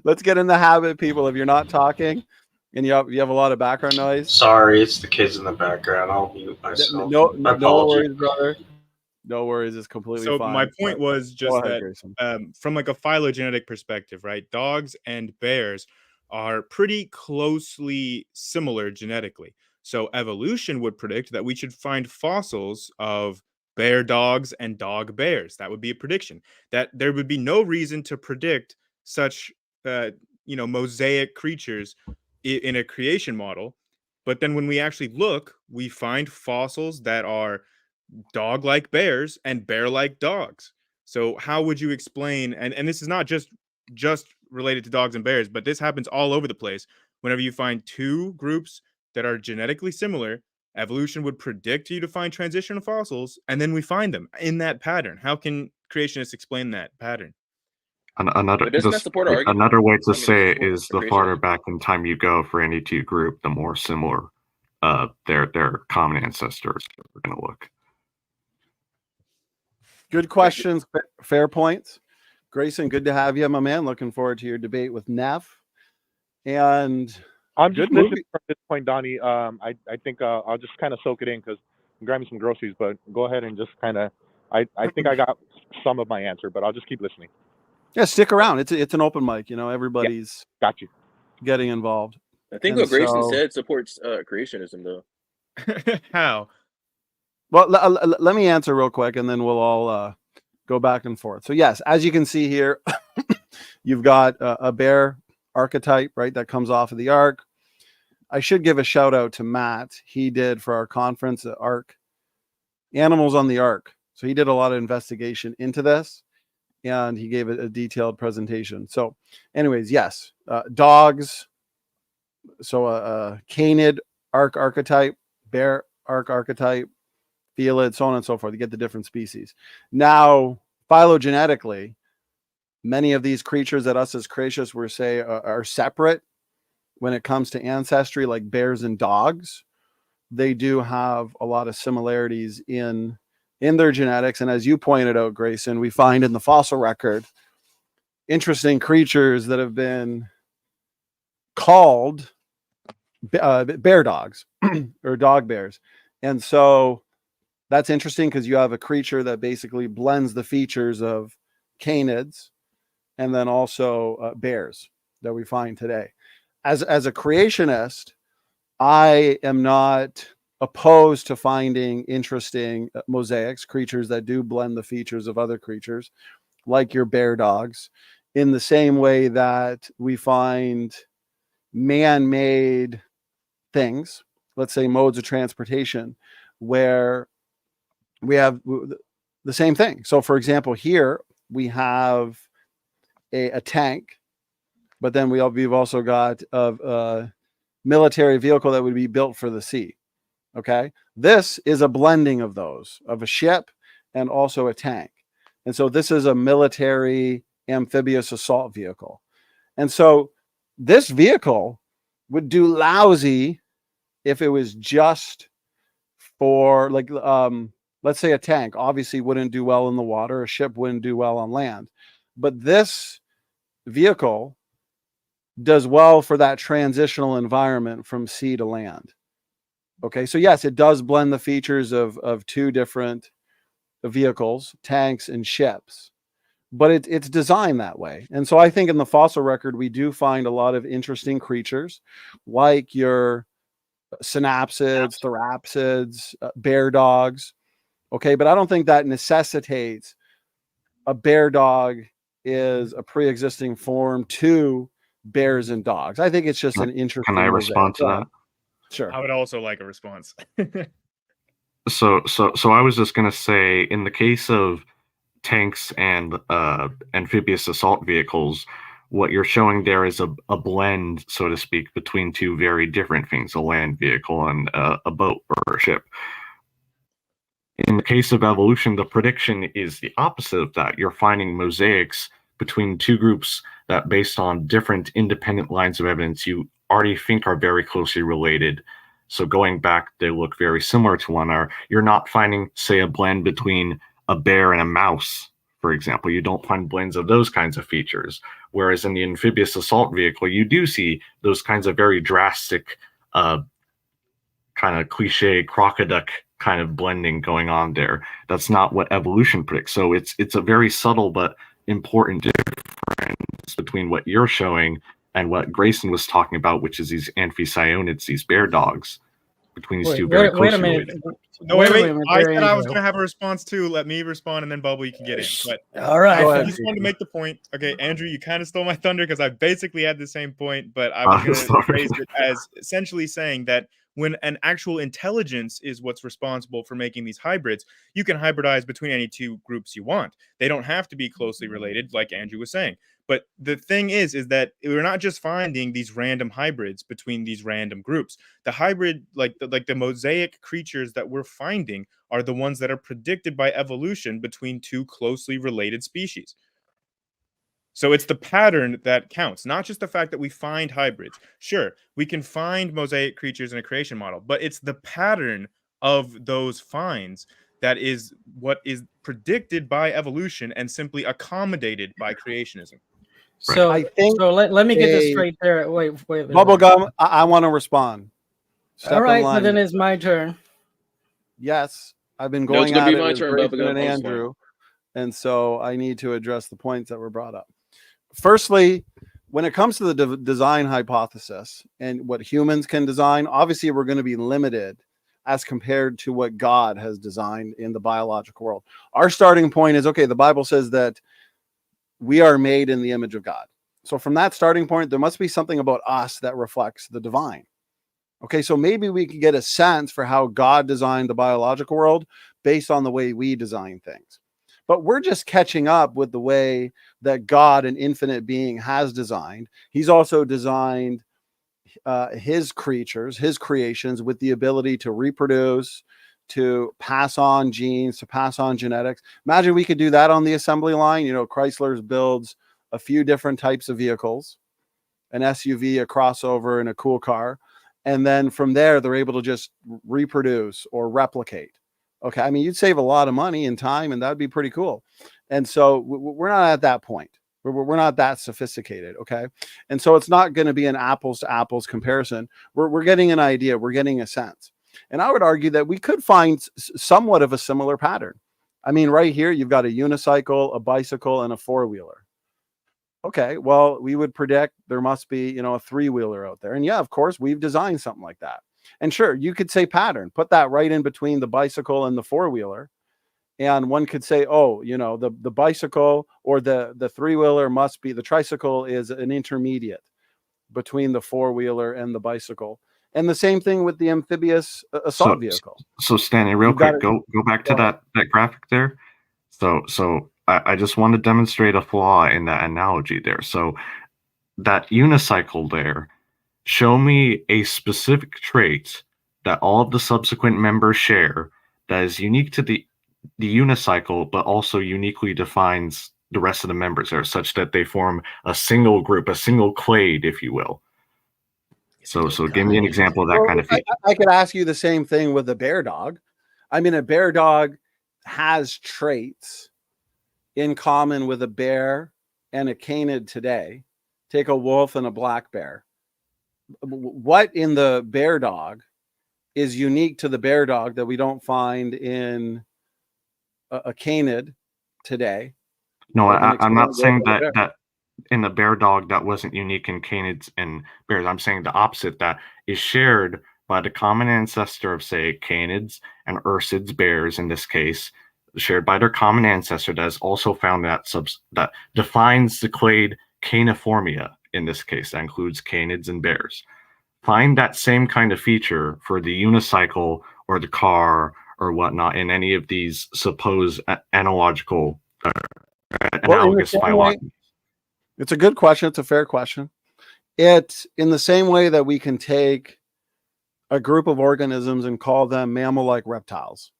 Let's get in the habit, people. If you're not talking and you have a lot of background noise. Sorry, it's the kids in the background. I'll mute myself. No worries, brother. No worries. It's completely fine. So my point was just that from like a phylogenetic perspective, right? Dogs and bears are pretty closely similar genetically. So evolution would predict that we should find fossils of bear dogs and dog bears. That would be a prediction. That there would be no reason to predict such, mosaic creatures in a creation model. But then when we actually look, we find fossils that are dog-like bears and bear-like dogs. So how would you explain, and this is not just related to dogs and bears, but this happens all over the place. Whenever you find 2 groups that are genetically similar, evolution would predict you to find transitional fossils, and then we find them in that pattern. How can creationists explain that pattern? Another way to say it is the farther back in time you go for any 2 group, the more similar their common ancestors are going to look. Good questions, fair points. Grayson, good to have you, my man. Looking forward to your debate with Neff. And I'm just listening from this point, Donny. I think I'll just kind of soak it in because I'm grabbing some groceries. But go ahead and just kind of. I think I got some of my answer, but I'll just keep listening. Yeah, stick around. It's an open mic. You know, everybody's got you getting involved. I think what Grayson said supports creationism, though. How? Well, let me answer real quick, and then we'll all go back and forth. So yes, as you can see here, you've got a bear archetype, right? That comes off of the ark. I should give a shout out to Matt. He did for our conference at ARC, Animals on the Ark. So he did a lot of investigation into this, and he gave a detailed presentation. So anyways, yes, dogs. So canid arc archetype, bear arc archetype, felid, so on and so forth. You get the different species. Now, phylogenetically, many of these creatures that us as creationists were say are separate when it comes to ancestry, like bears and dogs. They do have a lot of similarities in their genetics. And as you pointed out, Grayson, we find in the fossil record interesting creatures that have been called bear dogs or dog bears. And so that's interesting because you have a creature that basically blends the features of canids and then also bears that we find today. As a creationist, I am not opposed to finding interesting mosaics, creatures that do blend the features of other creatures, like your bear dogs, in the same way that we find man-made things, let's say modes of transportation, where we have the same thing. So for example, here we have a tank, but then we've also got a military vehicle that would be built for the sea. Okay. This is a blending of those, of a ship and also a tank. And so this is a military amphibious assault vehicle. And so this vehicle would do lousy if it was just for, like, let's say a tank obviously wouldn't do well in the water. A ship wouldn't do well on land. But this vehicle does well for that transitional environment from sea to land. Okay, so yes, it does blend the features of two different vehicles, tanks and ships, but it's designed that way. And so I think in the fossil record, we do find a lot of interesting creatures like your synapsids, therapsids, bear dogs. Okay, but I don't think that necessitates a bear dog is a pre-existing form to bears and dogs. I think it's just an interesting. Can I respond to that? Sure. I would also like a response. So I was just going to say, in the case of tanks and amphibious assault vehicles, what you're showing there is a blend, so to speak, between two very different things, a land vehicle and a boat or a ship. In the case of evolution, the prediction is the opposite of that. You're finding mosaics between two groups that, based on different independent lines of evidence, you already think are very closely related. So going back, they look very similar to one another. You're not finding, say, a blend between a bear and a mouse, for example. You don't find blends of those kinds of features. Whereas in the amphibious assault vehicle, you do see those kinds of very drastic, kind of cliche crocoduck kind of blending going on there. That's not what evolution predicts. So it's a very subtle but important difference between what you're showing and what Grayson was talking about, which is these amphicyonids, these bear dogs, between these two very closely related. No, wait. I said I was going to have a response too. Let me respond, and then Bubble, you can get in. But all right, I just wanted to make the point. Okay, Andrew, you kind of stole my thunder because I basically had the same point, but I was going to phrase it as essentially saying that when an actual intelligence is what's responsible for making these hybrids, you can hybridize between any two groups you want. They don't have to be closely related, like Andrew was saying. But the thing is that we're not just finding these random hybrids between these random groups. The hybrid, like the mosaic creatures that we're finding, are the ones that are predicted by evolution between two closely related species. So it's the pattern that counts, not just the fact that we find hybrids. Sure, we can find mosaic creatures in a creation model, but it's the pattern of those finds that is what is predicted by evolution and simply accommodated by creationism. So I think let me get this straight there. Wait. Bubblegum, I want to respond. All right, so then it's my turn. Yes, I've been going at it with Grayson and Andrew, and so I need to address the points that were brought up. Firstly, when it comes to the design hypothesis and what humans can design, obviously we're going to be limited as compared to what God has designed in the biological world. Our starting point is, okay, the Bible says that we are made in the image of God. So from that starting point, there must be something about us that reflects the divine. Okay, so maybe we could get a sense for how God designed the biological world based on the way we design things. But we're just catching up with the way that God, an infinite being, has designed. He's also designed his creatures, his creations, with the ability to reproduce, to pass on genes, to pass on genetics. Imagine we could do that on the assembly line. Chrysler's builds a few different types of vehicles, an SUV, a crossover, and a cool car. And then from there, they're able to just reproduce or replicate. Okay. I mean, you'd save a lot of money and time, and that'd be pretty cool. And so we're not at that point. We're not that sophisticated. Okay. And so it's not going to be an apples to apples comparison. We're getting an idea. We're getting a sense. And I would argue that we could find somewhat of a similar pattern. I mean, right here, you've got a unicycle, a bicycle, and a four-wheeler. Okay, well, we would predict there must be, a three-wheeler out there. And yeah, of course, we've designed something like that. And sure, you could say pattern, put that right in between the bicycle and the four-wheeler. And one could say, oh, the bicycle or the three-wheeler must be, the tricycle is an intermediate between the four-wheeler and the bicycle. And the same thing with the amphibious assault vehicle. So Stanley, real quick, go back to that graphic there. So I just want to demonstrate a flaw in that analogy there. So that unicycle there, show me a specific trait that all of the subsequent members share that is unique to the unicycle, but also uniquely defines the rest of the members there, such that they form a single group, a single clade, if you will. So give me an example of that kind of feature. I could ask you the same thing with a bear dog. I mean, a bear dog has traits in common with a bear and a canid today. Take a wolf and a black bear. What in the bear dog is unique to the bear dog that we don't find in a canid today? No, I'm not saying that in the bear dog that wasn't unique in canids and bears. I'm saying the opposite, that is shared by the common ancestor of, say, canids and ursids, bears in this case, shared by their common ancestor that is also found that defines the clade caniformia in this case. That includes canids and bears. Find that same kind of feature for the unicycle or the car or whatnot in any of these supposed analogical analogous phylogeny. It's a good question. It's a fair question. It's in the same way that we can take a group of organisms and call them mammal-like reptiles,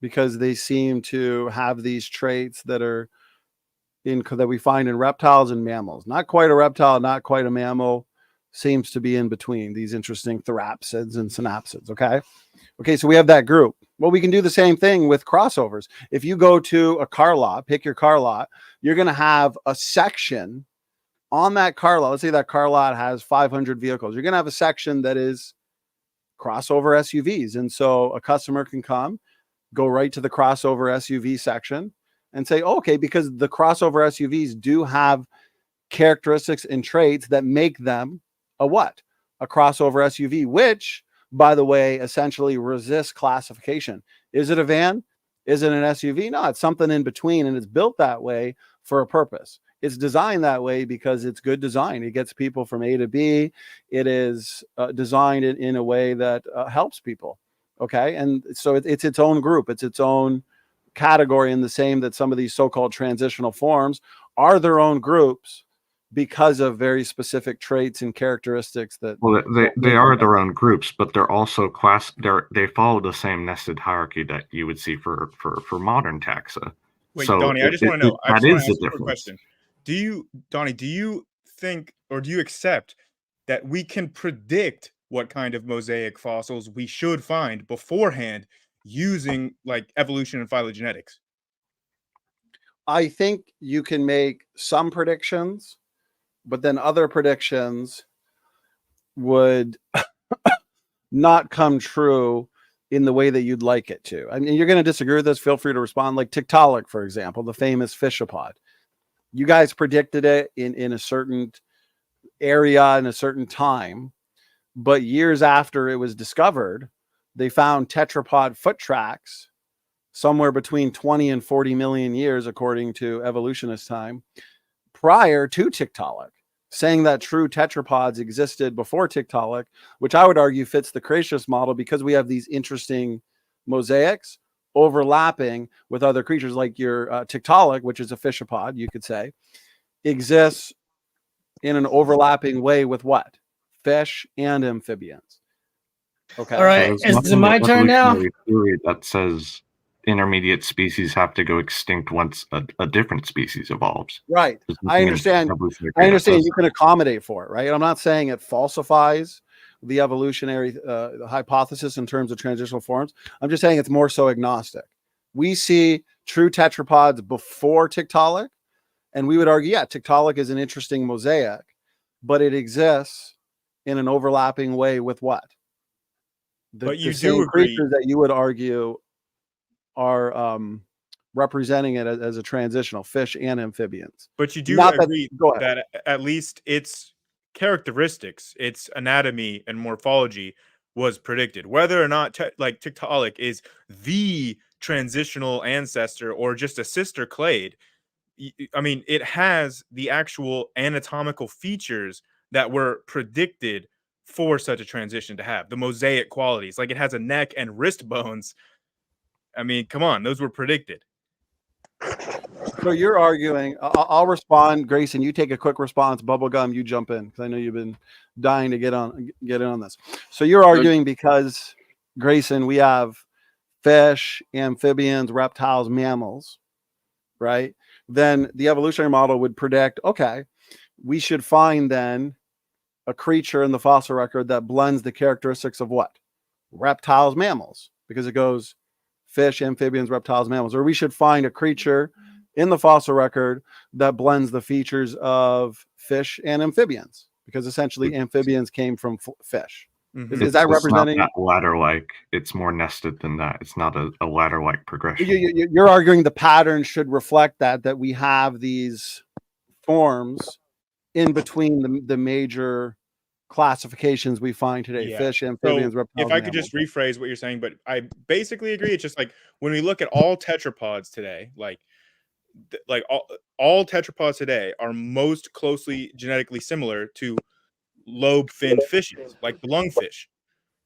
because they seem to have these traits that we find in reptiles and mammals. Not quite a reptile, not quite a mammal, seems to be in between these interesting therapsids and synapsids. Okay, so we have that group. Well, we can do the same thing with crossovers. If you go to a car lot, pick your car lot, you're going to have a section on that car lot. Let's say that car lot has 500 vehicles. You're going to have a section that is crossover SUVs. And so a customer can come, go right to the crossover SUV section and say, okay, because the crossover SUVs do have characteristics and traits that make them a what? A crossover SUV, which, by the way, essentially resists classification. Is it a van? Is it an SUV? No, it's something in between, and it's built that way for a purpose. It's designed that way because it's good design. It gets people from A to B. It is designed in a way that helps people. Okay, and so it's its own group. It's its own category, in the same that some of these so-called transitional forms are their own groups because of very specific traits and characteristics that. Well, they are their own groups, but they're also they follow the same nested hierarchy that you would see for modern taxa. Wait, so Donny, I just want to know. That is the difference. Question. Donny, do you think, or do you accept that we can predict what kind of mosaic fossils we should find beforehand using like evolution and phylogenetics? I think you can make some predictions, but then other predictions would not come true in the way that you'd like it to. I mean, you're going to disagree with this. Feel free to respond. Like Tiktaalik, for example, the famous fishapod. You guys predicted it in a certain area in a certain time, but years after it was discovered, they found tetrapod foot tracks somewhere between 20 and 40 million years, according to evolutionist time, prior to Tiktaalik. saying that true tetrapods existed before Tiktaalik, which I would argue fits the creationist model because we have these interesting mosaics overlapping with other creatures, like your Tiktaalik, which is a fishapod, you could say, exists in an overlapping way with what? Fish and amphibians. Okay. All right. Is it my turn now? Theory that says intermediate species have to go extinct once a different species evolves. Right. I understand. I understand you can accommodate for it, right? I'm not saying it falsifies the evolutionary hypothesis in terms of transitional forms. I'm just saying it's more so agnostic. We see true tetrapods before Tiktaalik, and we would argue, yeah, Tiktaalik is an interesting mosaic, but it exists in an overlapping way with what? But you the do agree creatures that you would argue are representing it as a transitional, fish and amphibians. But you do Not agree that, that at least its characteristics, its anatomy and morphology was predicted. Whether or not like Tiktaalik is the transitional ancestor or just a sister clade, I mean, it has the actual anatomical features that were predicted for such a transition to have, the mosaic qualities. Like it has a neck and wrist bones. I mean, come on, those were predicted. So you're arguing, I'll respond, Grayson, you take a quick response, Bubblegum, you jump in, because I know you've been dying to get in on this. So you're arguing because, Grayson, we have fish, amphibians, reptiles, mammals, right? Then the evolutionary model would predict, okay, we should find then a creature in the fossil record that blends the characteristics of what? Reptiles, mammals, because it goes fish, amphibians, reptiles, mammals. Or we should find a creature in the fossil record that blends the features of fish and amphibians, because essentially amphibians came from fish. Mm-hmm. Is that representing? It's not that ladder-like. It's more nested than that. It's not a ladder-like progression. You're arguing the pattern should reflect that we have these forms in between the major classifications we find today: Yeah. fish, amphibians, So reptiles. if I could just rephrase what you're saying, but I basically agree. It's just like when we look at all tetrapods today, like all tetrapods today are most closely genetically similar to lobe-finned fishes, like the lungfish.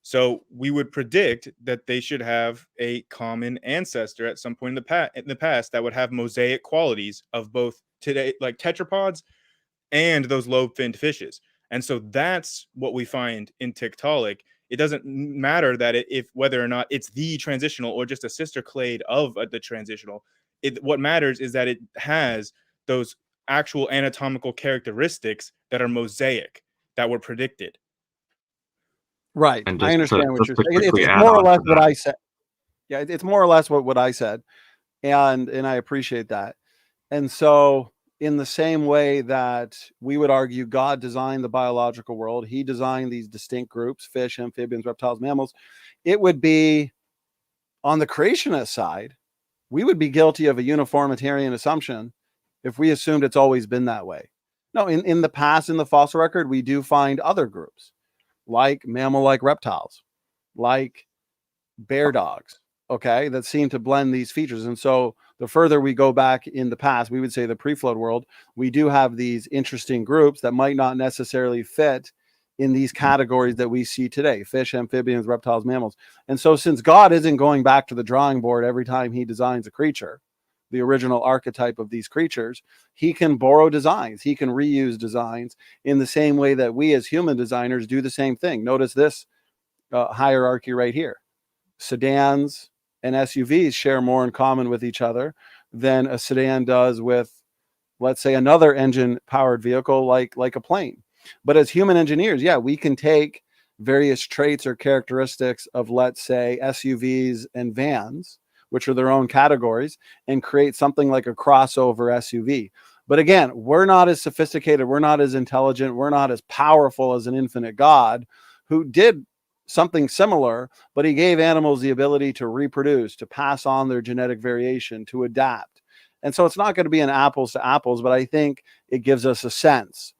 So we would predict that they should have a common ancestor at some point in the past that would have mosaic qualities of both today, like tetrapods, and those lobe-finned fishes. And so that's what we find in Tiktaalik. It doesn't matter that whether or not it's the transitional or just a sister clade of the transitional. What matters is that it has those actual anatomical characteristics that are mosaic, that were predicted. Right. I understand what you're saying. It's more or less what I said. Yeah, it's more or less what I said. And I appreciate that. And so in the same way that we would argue God designed the biological world, he designed these distinct groups, fish, amphibians, reptiles, mammals, it would be on the creationist side, we would be guilty of a uniformitarian assumption if we assumed it's always been that way. No, in the past, in the fossil record, we do find other groups like mammal-like reptiles, like bear dogs, okay, that seem to blend these features. And so the further we go back in the past, we would say the pre-flood world, we do have these interesting groups that might not necessarily fit in these categories that we see today: fish, amphibians, reptiles, mammals. And so since God isn't going back to the drawing board every time he designs a creature, the original archetype of these creatures, he can borrow designs, he can reuse designs in the same way that we as human designers do the same thing. Notice this hierarchy right here. Sedans and SUVs share more in common with each other than a sedan does with, let's say, another engine powered vehicle like a plane. But as human engineers, yeah, we can take various traits or characteristics of, let's say, SUVs and vans, which are their own categories, and create something like a crossover SUV. But again, we're not as sophisticated, we're not as intelligent, we're not as powerful as an infinite God who did something similar, but he gave animals the ability to reproduce, to pass on their genetic variation, to adapt. And so it's not going to be an apples to apples, but I think it gives us a sense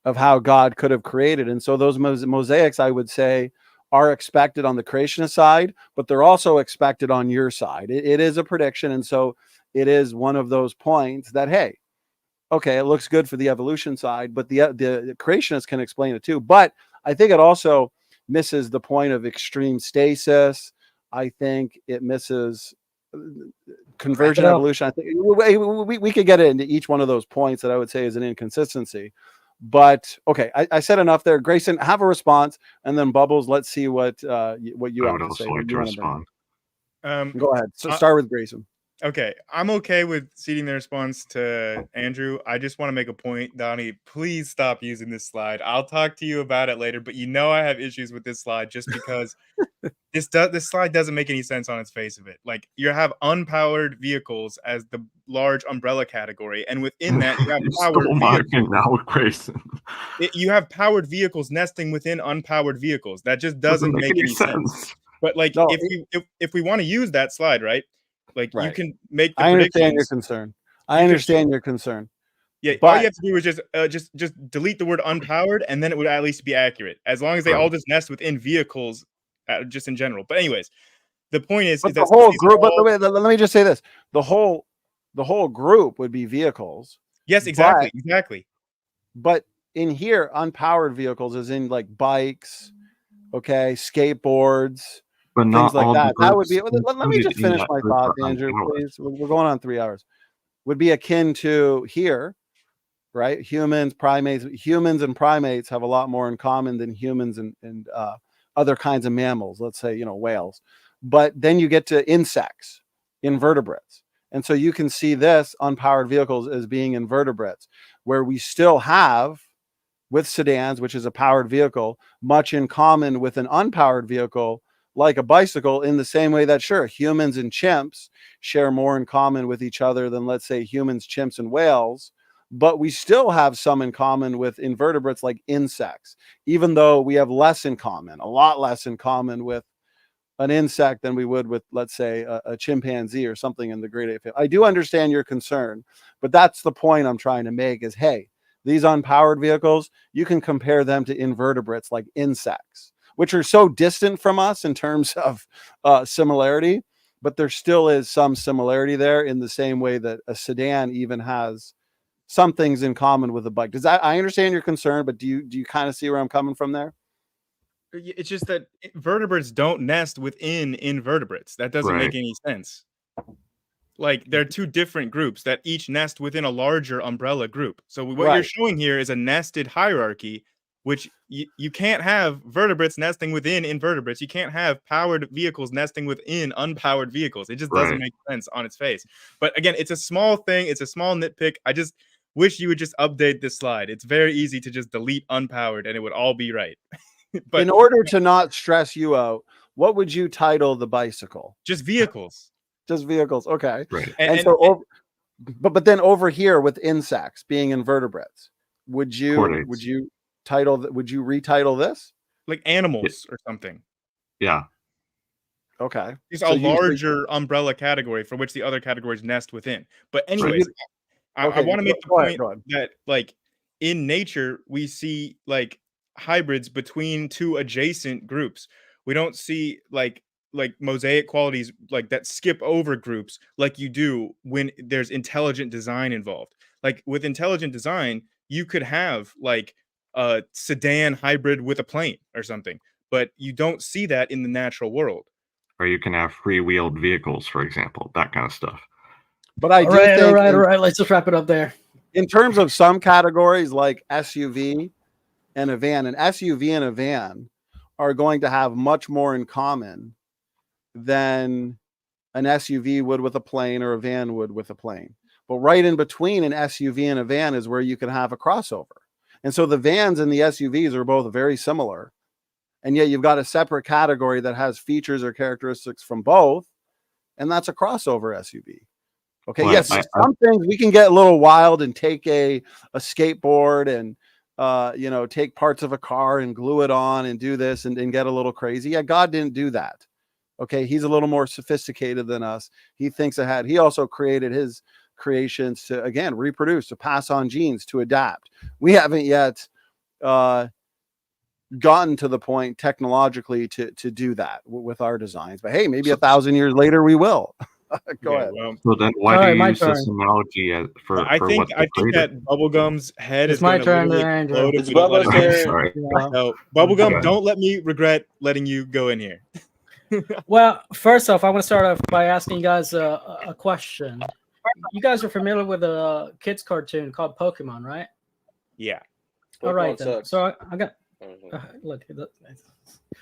of how God could have created. And so those mosaics, I would say, are expected on the creationist side, but they're also expected on your side. It is a prediction. And so it is one of those points that, hey, okay, it looks good for the evolution side, but the creationists can explain it too. But I think it also misses the point of extreme stasis. I think it misses convergent evolution. I think we could get into each one of those points that I would say is an inconsistency. But okay, I said enough there. Grayson, have a response, and then Bubbles, let's see what you I have would to also say. like to respond. Go ahead. So start with Grayson. Okay, I'm okay with ceding the response to Andrew. I just want to make a point, Donnie. Please stop using this slide. I'll talk to you about it later, but you know I have issues with this slide just because this slide doesn't make any sense on its face of it. Like, you have unpowered vehicles as the large umbrella category, and within that you have You powered stole my vehicles. now with Grayson. You have powered vehicles nesting within unpowered vehicles. That just doesn't make any sense. But like, No, if we want to use that slide, right? Like, you Right. can make the I understand your predictions. concern. I understand your concern. Yeah, all But you have to do is just delete the word unpowered, and then it would at least be accurate, as long as they all just nest within vehicles, just in general. But anyways, the point is but that the whole group. But wait, let me just say this: the whole group would be vehicles. Yes, exactly. But in here, unpowered vehicles is in like bikes, okay, skateboards, But things not like all that. the That would groups be. Let me included just in finish that my group thought, are Andrew. unpowered. Please, we're going on 3 hours. Would be akin to here, right? Humans and primates have a lot more in common than humans and other kinds of mammals. Let's say, whales. But then you get to insects, invertebrates. And so you can see this unpowered vehicles as being invertebrates, where we still have, with sedans, which is a powered vehicle, much in common with an unpowered vehicle like a bicycle, in the same way that, sure, humans and chimps share more in common with each other than, let's say, humans, chimps, and whales. But we still have some in common with invertebrates like insects, even though we have less in common, a lot less in common with an insect than we would with, let's say, a chimpanzee or something in the great ape. I do understand your concern, but that's the point I'm trying to make is, hey, these unpowered vehicles, you can compare them to invertebrates like insects, which are so distant from us in terms of similarity, but there still is some similarity there in the same way that a sedan even has some things in common with a bike. I understand your concern, but do you kind of see where I'm coming from there? It's just that vertebrates don't nest within invertebrates. That doesn't make any sense. Like, they're two different groups that each nest within a larger umbrella group. So what you're showing here is a nested hierarchy, which you can't have vertebrates nesting within invertebrates. You can't have powered vehicles nesting within unpowered vehicles. It just doesn't make sense on its face. But again, it's a small thing. It's a small nitpick. I just wish you would just update this slide. It's very easy to just delete unpowered and it would all be right. But in order to not stress you out, what would you title the bicycle? Just vehicles. Just vehicles. Okay. Right. But then over here with insects being invertebrates, would you retitle this? Like animals or something. Yeah. Okay. It's a larger umbrella category for which the other categories nest within. But anyways, I want to make the point that, like, in nature, we see like hybrids between two adjacent groups. We don't see like mosaic qualities like that skip over groups like you do when there's intelligent design involved. Like, with intelligent design, you could have like a sedan hybrid with a plane or something, but you don't see that in the natural world. Or you can have free-wheeled vehicles, for example, that kind of stuff. But I all right. Let's just wrap it up there. In terms of some categories like SUV and a van, an SUV and a van are going to have much more in common than an SUV would with a plane or a van would with a plane. But right in between an SUV and a van is where you can have a crossover. And so the vans and the SUVs are both very similar. And yet you've got a separate category that has features or characteristics from both. And that's a crossover SUV. Okay. Well, yes. Some things we can get a little wild and take a skateboard and, take parts of a car and glue it on and do this and get a little crazy. Yeah. God didn't do that. Okay. He's a little more sophisticated than us. He thinks ahead. He also created his creations to, again, reproduce, to pass on genes, to adapt. We haven't yet gotten to the point technologically to do that with our designs, but hey, maybe 1,000 years later we will. Go ahead. Well, So then, why All do right, you my use this turn. analogy for I for think what's I think greater? that Bubblegum's head It's is my going to turn, literally Andrew. explode if It's we don't let Bubba's him turn. Sorry. Yeah. So, Bubblegum, Okay. don't let me regret letting you go in here. Well, first off, I want to start off by asking you guys a question. You guys are familiar with a kids cartoon called Pokemon, right? Yeah. All right Pokemon then. sucks. So I got look.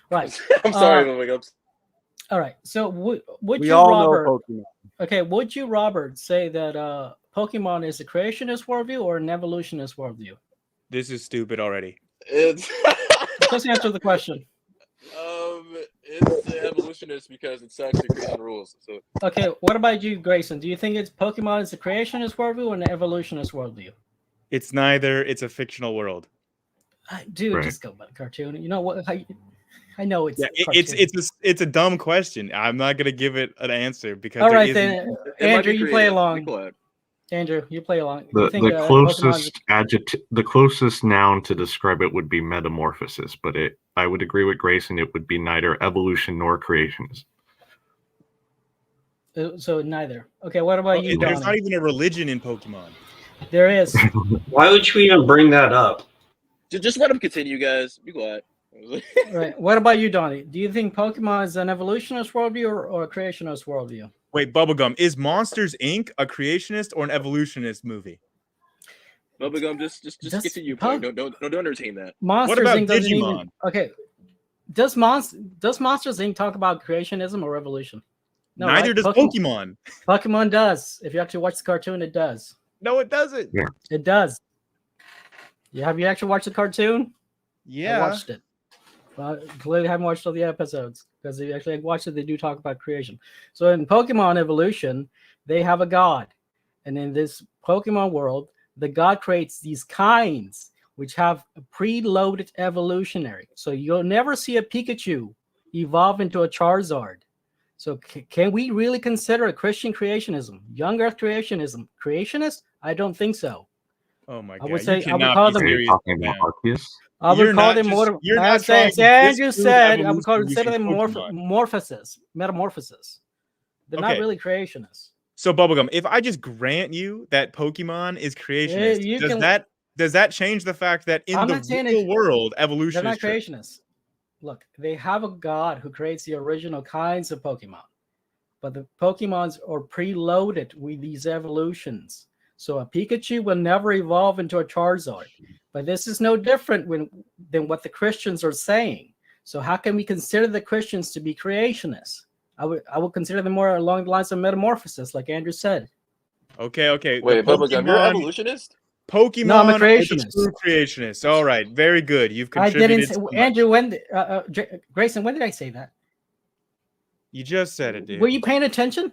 Right. I'm sorry, Bubba. All right. So would We you, all Robert? know Pokemon. Okay. Would you, Robert, say that Pokemon is a creationist worldview or an evolutionist worldview? This is stupid already. It's Just answer the question. it's the evolutionist because it sucks at creation rules. So Okay. What about you, Grayson? Do you think it's Pokemon is a creationist worldview or an evolutionist worldview? It's neither. It's a fictional world. Dude, Right. just go by the cartoon. You know what? I know it's Yeah, a cartoon. it's a dumb question. I'm not gonna give it an answer because All there right isn't. then, it might Andrew, be you play creative. along. Be quiet. Andrew, you play along. You think The Pokemon's closest noun to describe it would be metamorphosis, but I would agree with Grayson. It would be neither evolution nor creationism. so neither. Okay, what about you, There's not Donny? even a religion in Pokemon. There is. Why would you even bring that up? Just let him continue, guys. Be quiet. Right. What about you, Donny? Do you think Pokemon is an evolutionist worldview or a creationist worldview? Wait, Bubblegum, is Monsters Inc. a creationist or an evolutionist movie? Bubblegum, just continue playing. Don't entertain that. Monsters What about Inc. doesn't even. Digimon? Okay. Does Monsters Inc. talk about creationism or evolution? No, Neither right? does Pokemon. Pokemon does. If you actually watch the cartoon, it does. No, it doesn't. Yeah. It does. Yeah, have you actually watched the cartoon? Yeah. I watched it. Clearly haven't watched all the episodes because if you actually watched it, they do talk about creation. So in Pokemon evolution, they have a god. And in this Pokemon world, the god creates these kinds which have a preloaded evolutionary. So you'll never see a Pikachu evolve into a Charizard. So can we really consider a Christian creationism, young earth creationism, creationist? I don't think so. Oh my god! I would say you I would cannot call be them. Are you serious talking right about now. Arceus? I would You're call not them just- more. you're As not trying to Andrew disprove said, I would evolution consider them using Pokemon. metamorphosis. They're not Okay. really creationists. So Bubblegum, if I just grant you that Pokemon is creationist, you does can- that change the fact that in I'm the not saying real it- world, They're evolution not is true? creationists. Look, they have a god who creates the original kinds of Pokemon, but the Pokemons are preloaded with these evolutions. So a Pikachu will never evolve into a Charizard. But this is no different than what the Christians are saying. So how can we consider the Christians to be creationists? I would consider them more along the lines of metamorphosis, like Andrew said. Okay. Wait, the Bubblegum, you're an evolutionist? Pokemon No, I'm a are the creationist. true creationists. All right, very good. You've I contributed. didn't say, so much. Andrew. When Grayson, when did I say that? You just said it, dude. Were you paying attention?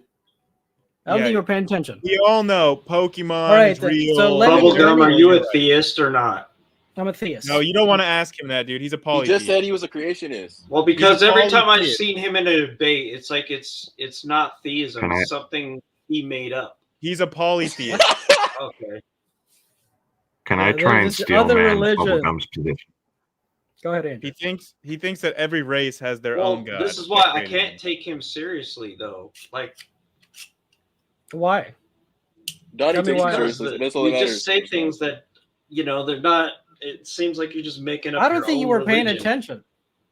I don't Yeah. think you were paying attention. We all know Pokemon All right, is then. real. So let me- Bubblegum, are you a Right. theist or not? I'm a theist. No, you don't want to ask him that, dude. He's a He polytheist. just said he was a creationist. Well, because He's a every time I've polytheist. seen him in a debate, it's like it's not theism, Can I- it's something he made up. He's a polytheist. Okay. Can Yeah, I try and there's steal other man religion. Bubblegum's position? Go ahead, Andrew. He thinks that every race has their Well, own god. this is why I can't take him seriously, though. Like, Why? Donnie Tell me takes why. it seriously. That's all you that matters. just say things that they're not. It seems like you're just making up. I don't your think you own were paying religion. attention.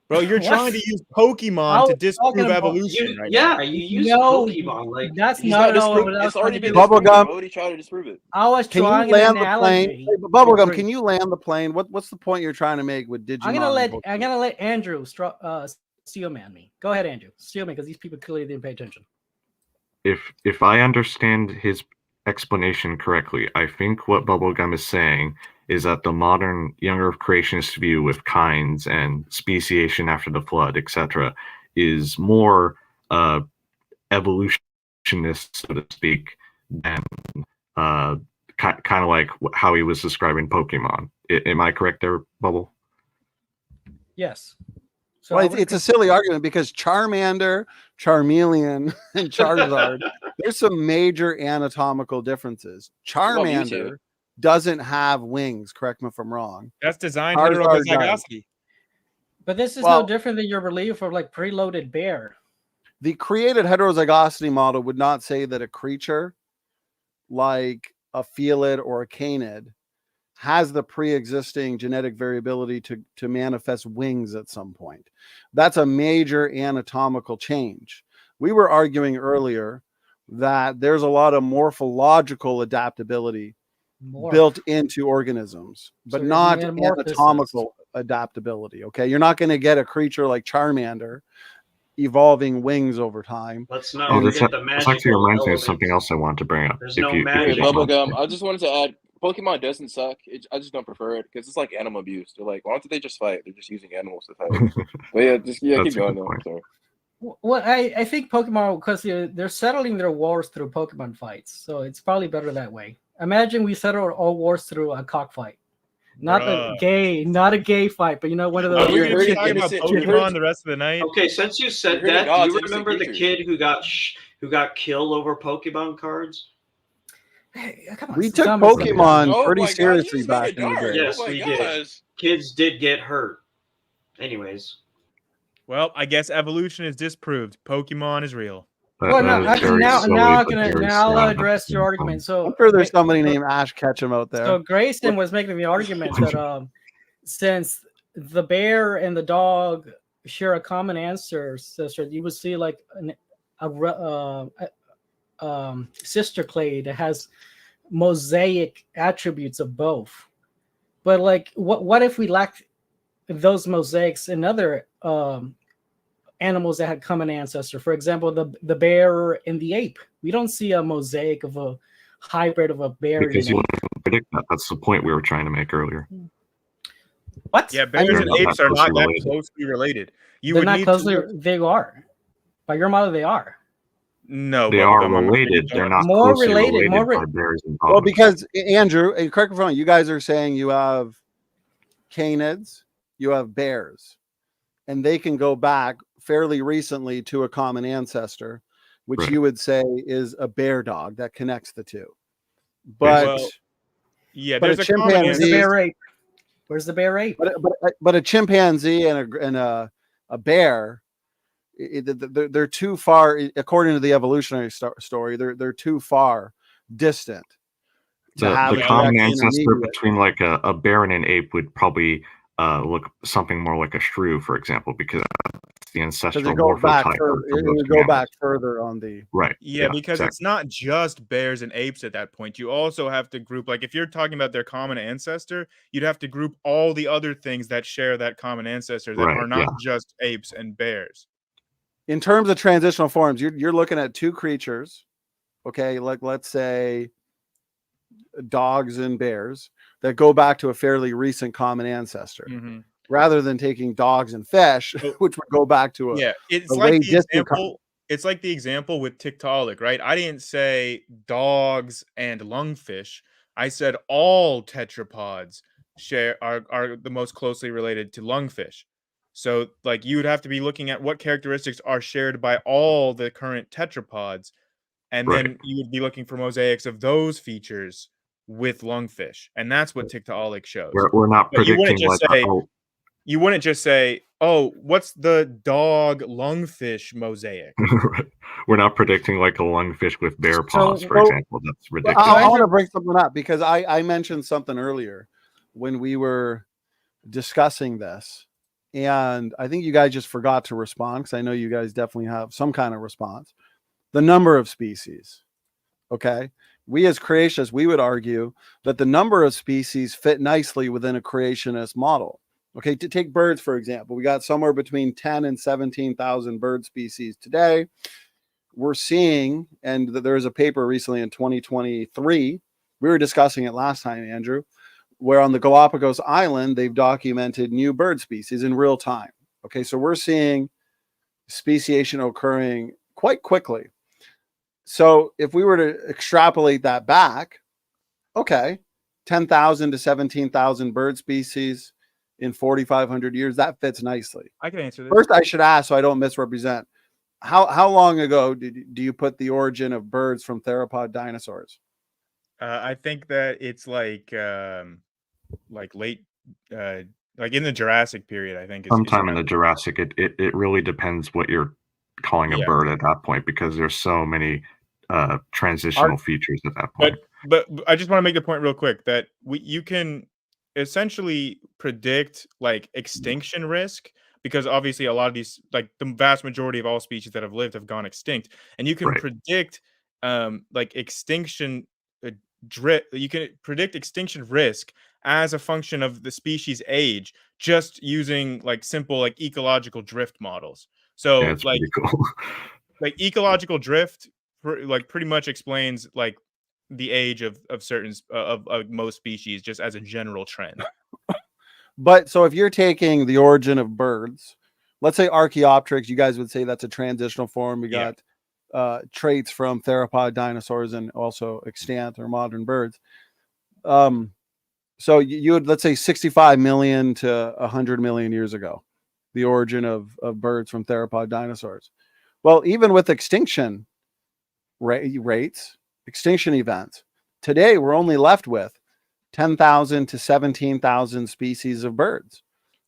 Bro, you're What? trying to use I Pokemon to was disprove talking about- evolution right now. Yeah, you use No, Pokemon. Like, that's He's not not at all. disproved. what I was It's already trying been to do. Bubblegum. disproved. Why would he try to disprove it? I was Can you drawing an land the plane? analogy. Hey, Bubblegum, can you land the plane? What's the point you're trying to make with Digimon? I'm and Pokemon? gonna let Andrew steel man me. Go ahead, Andrew. Steel me because these people clearly didn't pay attention. If I understand his explanation correctly, I think what Bubblegum is saying is that the modern younger creationist view with kinds and speciation after the flood, etc., is more evolutionist, so to speak, than kind of like how he was describing Pokemon. Am I correct there, Bubble? Yes. So Well, I it's, would it's a silly argument because Charmander, Charmeleon, and Charizard, there's some major anatomical differences. about Charmander Mewtwo? doesn't have wings, correct me if I'm wrong. That's designed Charizard does. heterozygosity. But this is Well- no different than your belief of like preloaded bear. The created heterozygosity model would not say that a creature like a felid or a canid has the pre-existing genetic variability to manifest wings at some point. That's a major anatomical change. We were arguing earlier that there's a lot of morphological adaptability built into organisms, but So not metamorphosis. anatomical adaptability. Okay, you're not going to get a creature like Charmander evolving wings over time. Let's not Oh, this forget the actually magical reminds me of elements. something else I wanted to bring up. There's If no you, if magic. you Okay, don't mind. Bubblegum, I just wanted to add, Pokemon doesn't suck. I just don't prefer it because it's like animal abuse. They're like, why don't they just fight? They're just using animals to fight. But yeah, That's keep a going good though. point. Sorry. Well, I think Pokemon, because they're settling their wars through Pokemon fights, so it's probably better that way. Imagine we settle all wars through a cockfight. Not a gay fight, but one of Are those. we going to be talking about innocent- Pokemon the rest of the night? Okay, since you said hurting that, do God's you innocent remember the creatures. kid who got killed over Pokemon cards? Hey, come on, We took zombies come Pokemon Oh pretty my God, seriously you just made back it in the dark. day. Yes, Oh my we gosh. did. Kids did get hurt. Anyways. Well, I guess evolution is disproved. Pokemon is real. Well, no, That is very now silly, I'm but gonna very now I'll sad at the address same your time. argument. So I'm sure there's somebody named Ash Ketchum out there. So Grayson was making the argument that since the bear and the dog share a common ancestor, you would see like a sister clade that has mosaic attributes of both. But like, what if we lack those mosaics in other animals that had common ancestor? For example, the bear and the ape. We don't see a mosaic of a hybrid of a bear Because and you an ape. wouldn't predict that. That's the point we were trying to make earlier. What? Yeah, bears and They're apes are not that related. closely related. You They're would not need closely. to look. They are. By your model, they are. No, They are Bubblegum, I'm not related. They're not More closely related, related more by bears and dogs. Well, because Andrew, and correct me if I'm wrong, you guys are saying you have canids, you have bears, and they can go back fairly recently to a common ancestor, which Right. you would say is a bear dog that connects the two. But Well, yeah, but there's a a common Where's the chimpanzee, bear ape? Where's the bear ape? but a chimpanzee and a bear, they're too far. According to the evolutionary story, they're too far distant to have The a common direct ancestor intermediate. between like a bear and an ape would probably look something more like a shrew, for example, because that's the Because ancestral it goes back morphotype further. of It those would go mammals. back further on the Right. Yeah, because exactly. it's not just bears and apes at that point. You also have to group, like if you're talking about their common ancestor, you'd have to group all the other things that share that common ancestor that Right, are not yeah. just apes and bears. In terms of transitional forms, you're looking at two creatures, okay, like let's say dogs and bears that go back to a fairly recent common ancestor, Mhm. rather than taking dogs and fish, which would go back to Yeah, it's a like way the distant. example. It's like the example with Tiktaalik, right? I didn't say dogs and lungfish. I said all tetrapods are the most closely related to lungfish. So, like, you would have to be looking at what characteristics are shared by all the current tetrapods, and Right. then you would be looking for mosaics of those features with lungfish, and that's what Tiktaalik shows. We're not But you wouldn't predicting just like say, you wouldn't just say, "Oh, what's the dog lungfish mosaic?" we're not predicting like a lungfish with bear paws, for So- example. That's Well, ridiculous. I want to bring something up because I mentioned something earlier when we were discussing this, and I think you guys just forgot to respond because I know you guys definitely have some kind of response. The number of species. Okay. We as creationists, we would argue that the number of species fit nicely within a creationist model. Okay, to take birds, for example, we got somewhere between 10 and 17,000 bird species today. We're seeing, and there was a paper recently in 2023, we were discussing it last time, Andrew, where on the Galapagos Island, they've documented new bird species in real time. Okay, so we're seeing speciation occurring quite quickly. So if we were to extrapolate that back, okay, 10,000 to 17,000 bird species in 4,500 years, that fits nicely. I can answer this. First, I should ask so I don't misrepresent. How long ago do you put the origin of birds from theropod dinosaurs? I think that it's like late, like in the Jurassic period. I think is Sometime in around. the Jurassic, it really depends what you're calling a Yeah. bird at that point, because there's so many transitional features at that point. But I just want to make the point real quick that you can essentially predict like extinction risk, because obviously a lot of these, like the vast majority of all species that have lived have gone extinct, and you can Right. predict like extinction drift. You can predict extinction risk as a function of the species age, just using like simple like ecological drift models. So Yeah, it's like pretty cool. like ecological drift like pretty much explains like the age of certain of most species just as a general trend. But so if you're taking the origin of birds, let's say Archaeopteryx, you guys would say that's a transitional form. We got traits from theropod dinosaurs and also extant or modern birds. So you would, let's say 65 million to 100 million years ago, the origin of birds from theropod dinosaurs. Well, even with extinction rates, extinction events, today we're only left with 10,000 to 17,000 species of birds.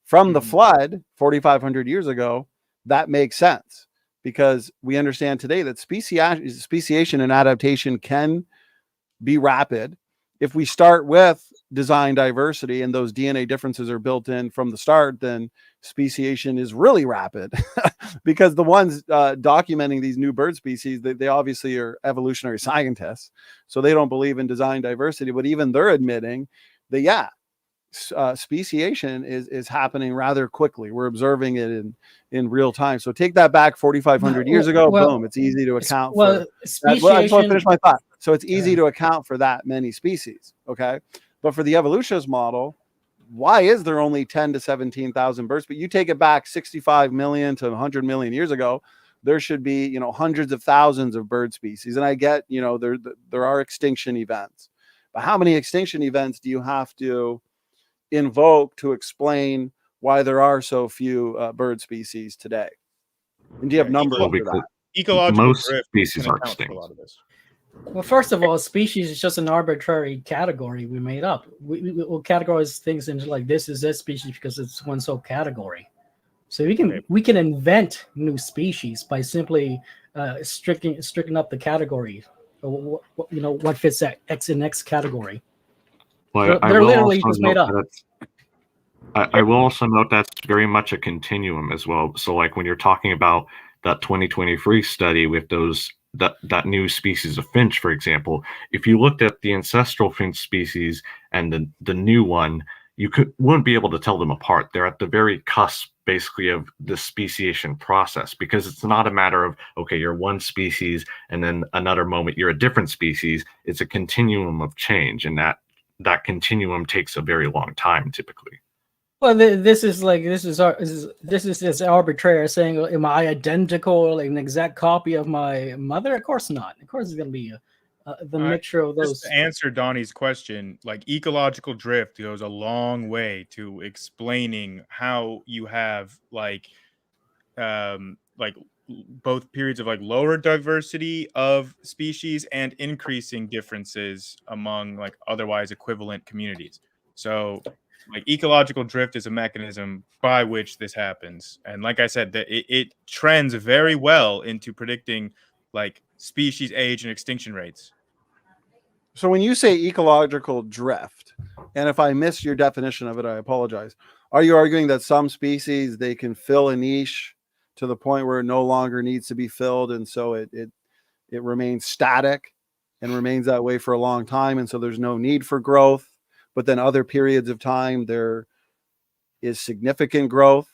From the flood 4,500 years ago, that makes sense because we understand today that speciation and adaptation can be rapid. If we start with design diversity and those DNA differences are built in from the start, then speciation is really rapid because the ones documenting these new bird species, they obviously are evolutionary scientists, so they don't believe in design diversity, but even they're admitting that speciation is happening rather quickly. We're observing it in real time. So take that back 4,500 years ago. Boom, it's easy to account for that. I just want to finish my thought. So it's easy to account for that many species. Okay, but for the evolutionist model, why is there only 10 to 17,000 birds? But you take it back 65 million to 100 million years ago, there should be hundreds of thousands of bird species. And I get there are extinction events, but how many extinction events do you have to invoke to explain why there are so few bird species today? And do you have numbers for that? Ecological most drift species can are account for extinct. a lot of this. Well, first of all, species is just an arbitrary category we made up. We'll categorize things into like this is this species because it's one sole category. So we can invent new species by simply stricken up the category. What fits that X in X category. Well, So they're literally just made up. I will also note that's very much a continuum as well. So like when you're talking about that 2023 study with that new species of finch, for example, if you looked at the ancestral finch species and the new one, you wouldn't be able to tell them apart. They're at the very cusp, basically, of the speciation process, because it's not a matter of, okay, you're one species and then another moment you're a different species. It's a continuum of change, and that continuum takes a very long time typically. Well, this is just arbitrary saying, am I identical, like an exact copy of my mother? Of course not. Of course, it's going to be the mixture of those. Just to answer Donnie's question, like ecological drift goes a long way to explaining how you have like both periods of like lower diversity of species and increasing differences among like otherwise equivalent communities. So like ecological drift is a mechanism by which this happens, and like I said, that it trends very well into predicting like species age and extinction rates. So when you say ecological drift, and if I missed your definition of it, I apologize. Are you arguing that some species, they can fill a niche to the point where it no longer needs to be filled, and so it remains static and remains that way for a long time, and so there's no need for growth? But then other periods of time, there is significant growth.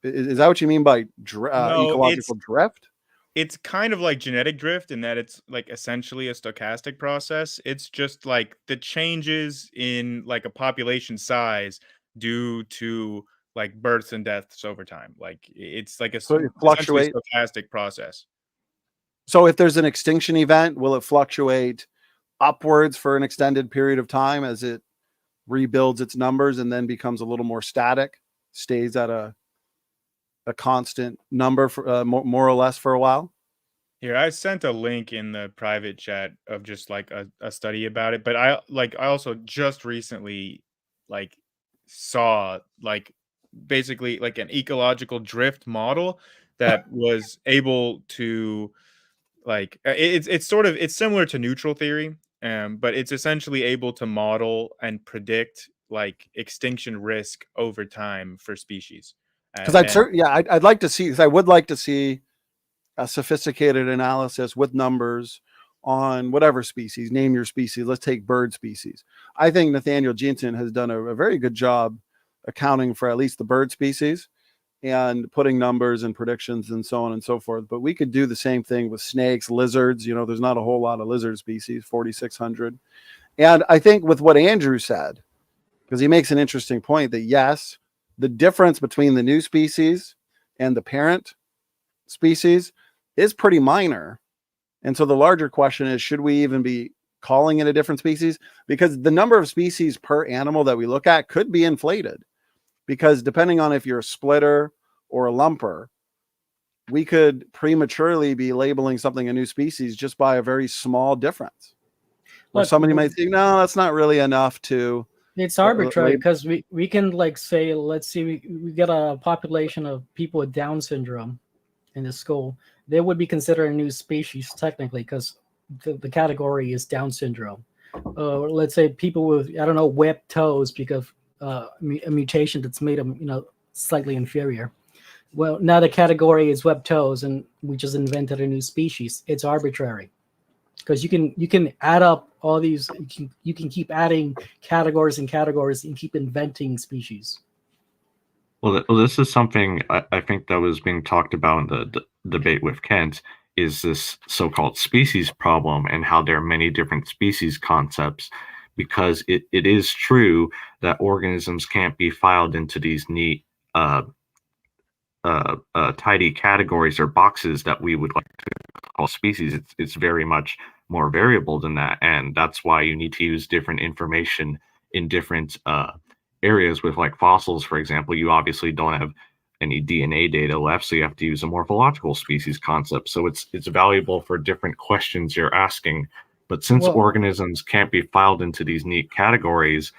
Is that what you mean by ecological drift? It's kind of like genetic drift in that it's like essentially a stochastic process. It's just like the changes in like a population size due to like births and deaths over time. Like it's like a fluctuate stochastic process. So if there's an extinction event, will it fluctuate upwards for an extended period of time as it rebuilds its numbers and then becomes a little more static, stays at a constant number for more or less for a while? Here, I sent a link in the private chat of just like a study about it, but I also just recently like saw like basically like an ecological drift model that was able to, like, it's similar to neutral theory, but it's essentially able to model and predict like extinction risk over time for species. Because I'd like to see, because I would like to see a sophisticated analysis with numbers on whatever species. Name your species. Let's take bird species. I think Nathaniel Jensen has done a very good job accounting for at least the bird species and putting numbers and predictions and so on and so forth. But we could do the same thing with snakes, lizards. You know, there's not a whole lot of lizard species, 4,600. And I think with what Andrew said, because he makes an interesting point that yes, the difference between the new species and the parent species is pretty minor. And so the larger question is, should we even be calling it a different species? Because the number of species per animal that we look at could be inflated. Because depending on if you're a splitter or a lumper, we could prematurely be labeling something a new species just by a very small difference. Or somebody might think, no, that's not really enough to... It's arbitrary because we can like say, let's see, we get a population of people with Down syndrome in the school. They would be considered a new species technically because the category is Down syndrome. Let's say people with, I don't know, webbed toes because a mutation that's made them, you know, slightly inferior. Well, now the category is webbed toes, and we just invented a new species. It's arbitrary because you can add up all these. You can keep adding categories and categories and keep inventing species. Well, this is something I think that was being talked about in the debate with Kent, is this so-called species problem and how there are many different species concepts, because it is true that organisms can't be filed into these neat, tidy categories or boxes that we would like to call species. It's very much more variable than that, and that's why you need to use different information in different areas. With like fossils, for example, you obviously don't have any DNA data left, so you have to use a morphological species concept. So it's valuable for different questions you're asking. But since organisms can't be filed into these neat categories,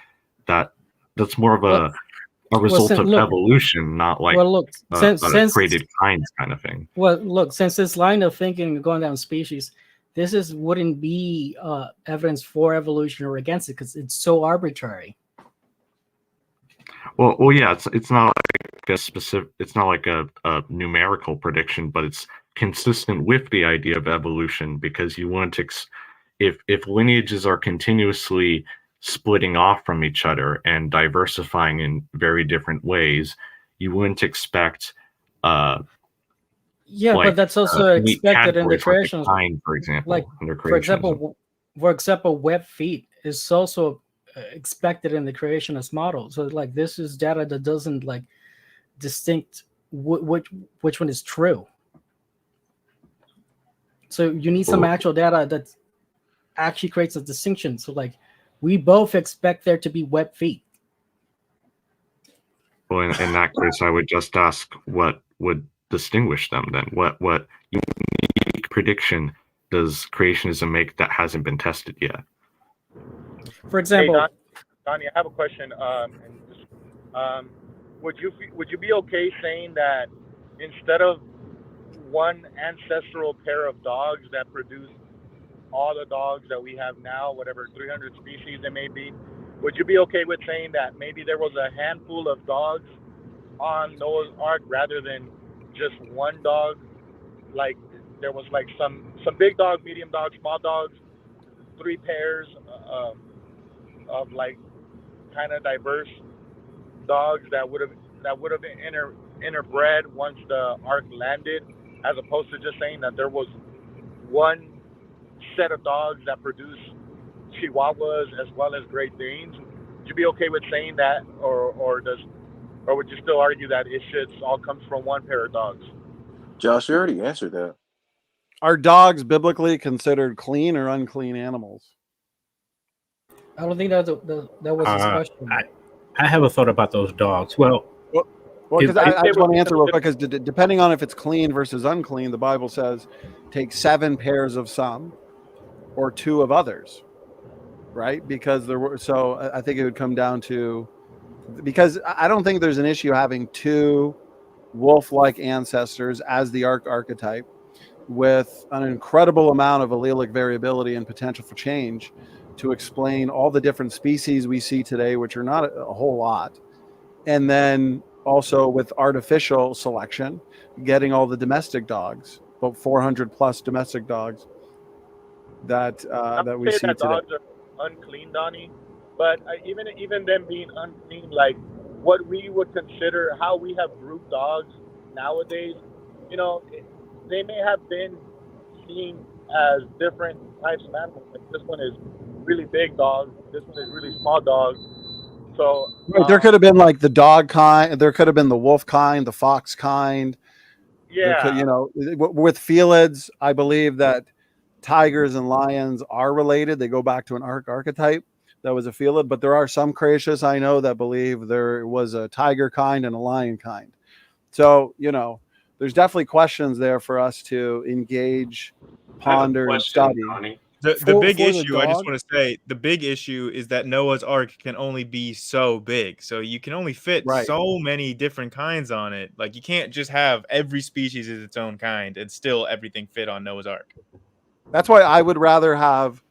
that's more of a result of evolution, not like created kinds kind of thing. Well, look, since this line of thinking going down species, this wouldn't be evidence for evolution or against it because it's so arbitrary. Well, yeah, it's not like a specific, it's not like a numerical prediction, but it's consistent with the idea of evolution, because you want to, if lineages are continuously splitting off from each other and diversifying in very different ways, you wouldn't expect but that's also expected in the creation. Like kind, for example, like for example, web feet is also expected in the creationist model. So like this is data that doesn't like distinct which one is true. So you need some actual data that actually creates a distinction. So like we both expect there to be web feet. Well, in that case, I would just ask what would distinguish them then. What unique prediction does creationism make that hasn't been tested yet? For example, hey, Donny, I have a question. Would you be okay saying that instead of one ancestral pair of dogs that produce all the dogs that we have now, whatever 300 species there may be, would you be okay with saying that maybe there was a handful of dogs on Noah's Ark rather than just one dog? Like there was like some big dogs, medium dogs, small dogs, 3 pairs of like kind of diverse dogs that would have been interbred once the ark landed, as opposed to just saying that there was one set of dogs that produce Chihuahuas as well as Great Danes. Would you be okay with saying that, or would you still argue that it should all comes from one pair of dogs? Josh, you already answered that. Are dogs biblically considered clean or unclean animals? I don't think that was his question. I have a thought about those dogs. Well, because I just want to answer real quick, because depending on if it's clean versus unclean, the Bible says take 7 pairs of some or 2 of others, right? Because so I think it would come down to, because I don't think there's an issue having 2 wolf-like ancestors as the archetype, with an incredible amount of allelic variability and potential for change to explain all the different species we see today, which are not a whole lot. And then also with artificial selection, getting all the domestic dogs, about 400 plus domestic dogs that we see that today. dogs are unclean, Donny, but even them being unclean, like what we would consider how we have grouped dogs nowadays, you know, they may have been seen as different types of animals. Like this one is really big dog, this one is really small dog. So right, there could have been like the dog kind, there could have been the wolf kind, the fox kind. Yeah, could, you know, with felids, I believe that tigers and lions are related. They go back to an archetype that was a felid, but there are some Cretaceous I know that believe there was a tiger kind and a lion kind. So, you know, there's definitely questions there for us to engage, ponder, and study. The big issue, I just want to say, the big issue is that Noah's Ark can only be so big. So you can only fit so many different kinds on it. Like you can't just have every species is its own kind and still everything fit on Noah's Ark. That's why I would rather have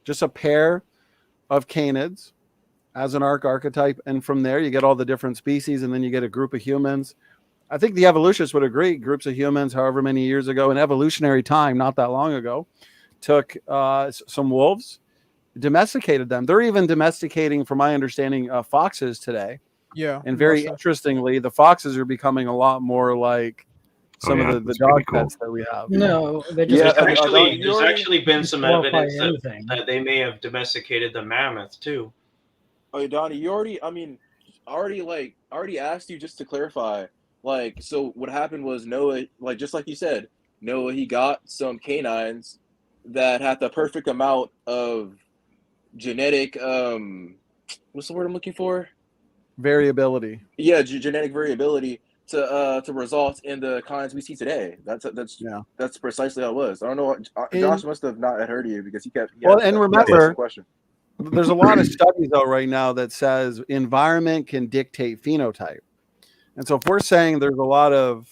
just a pair of canids as an archetype. And from there, you get all the different species, and then you get a group of humans. I think the evolutionists would agree, groups of humans, however many years ago, in evolutionary time, not that long ago, took some wolves, domesticated them. They're even domesticating, from my understanding, foxes today. Yeah. And very interestingly, the foxes are becoming a lot more like some of the dog pets that we have. No, there's actually been some evidence that they may have domesticated the mammoth too. Oh, Donny, I already asked you, just to clarify. Like, so what happened was Noah, like just like you said, Noah, he got some canines that had the perfect amount of genetic what's the word I'm looking for? Variability. Yeah, genetic variability to result in the kinds we see today. That's precisely how it was. I don't know. Josh must have not heard you because he kept. And remember, there's a lot of studies though right now that says environment can dictate phenotype, and so if we're saying there's a lot of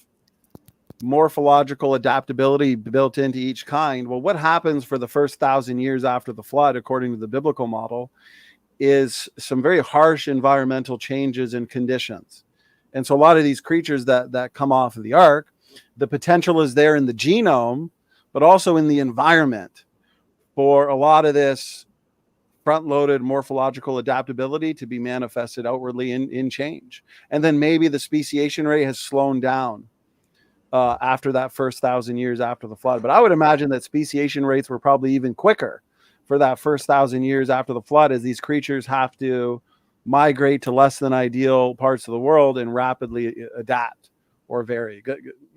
morphological adaptability built into each kind, well, what happens for the first 1,000 years after the flood, according to the biblical model, is some very harsh environmental changes and conditions. And so a lot of these creatures that come off of the ark, the potential is there in the genome, but also in the environment for a lot of this front-loaded morphological adaptability to be manifested outwardly in change. And then maybe the speciation rate has slowed down after that first 1,000 years after the flood. But I would imagine that speciation rates were probably even quicker for that first 1,000 years after the flood, as these creatures have to migrate to less than ideal parts of the world and rapidly adapt or vary.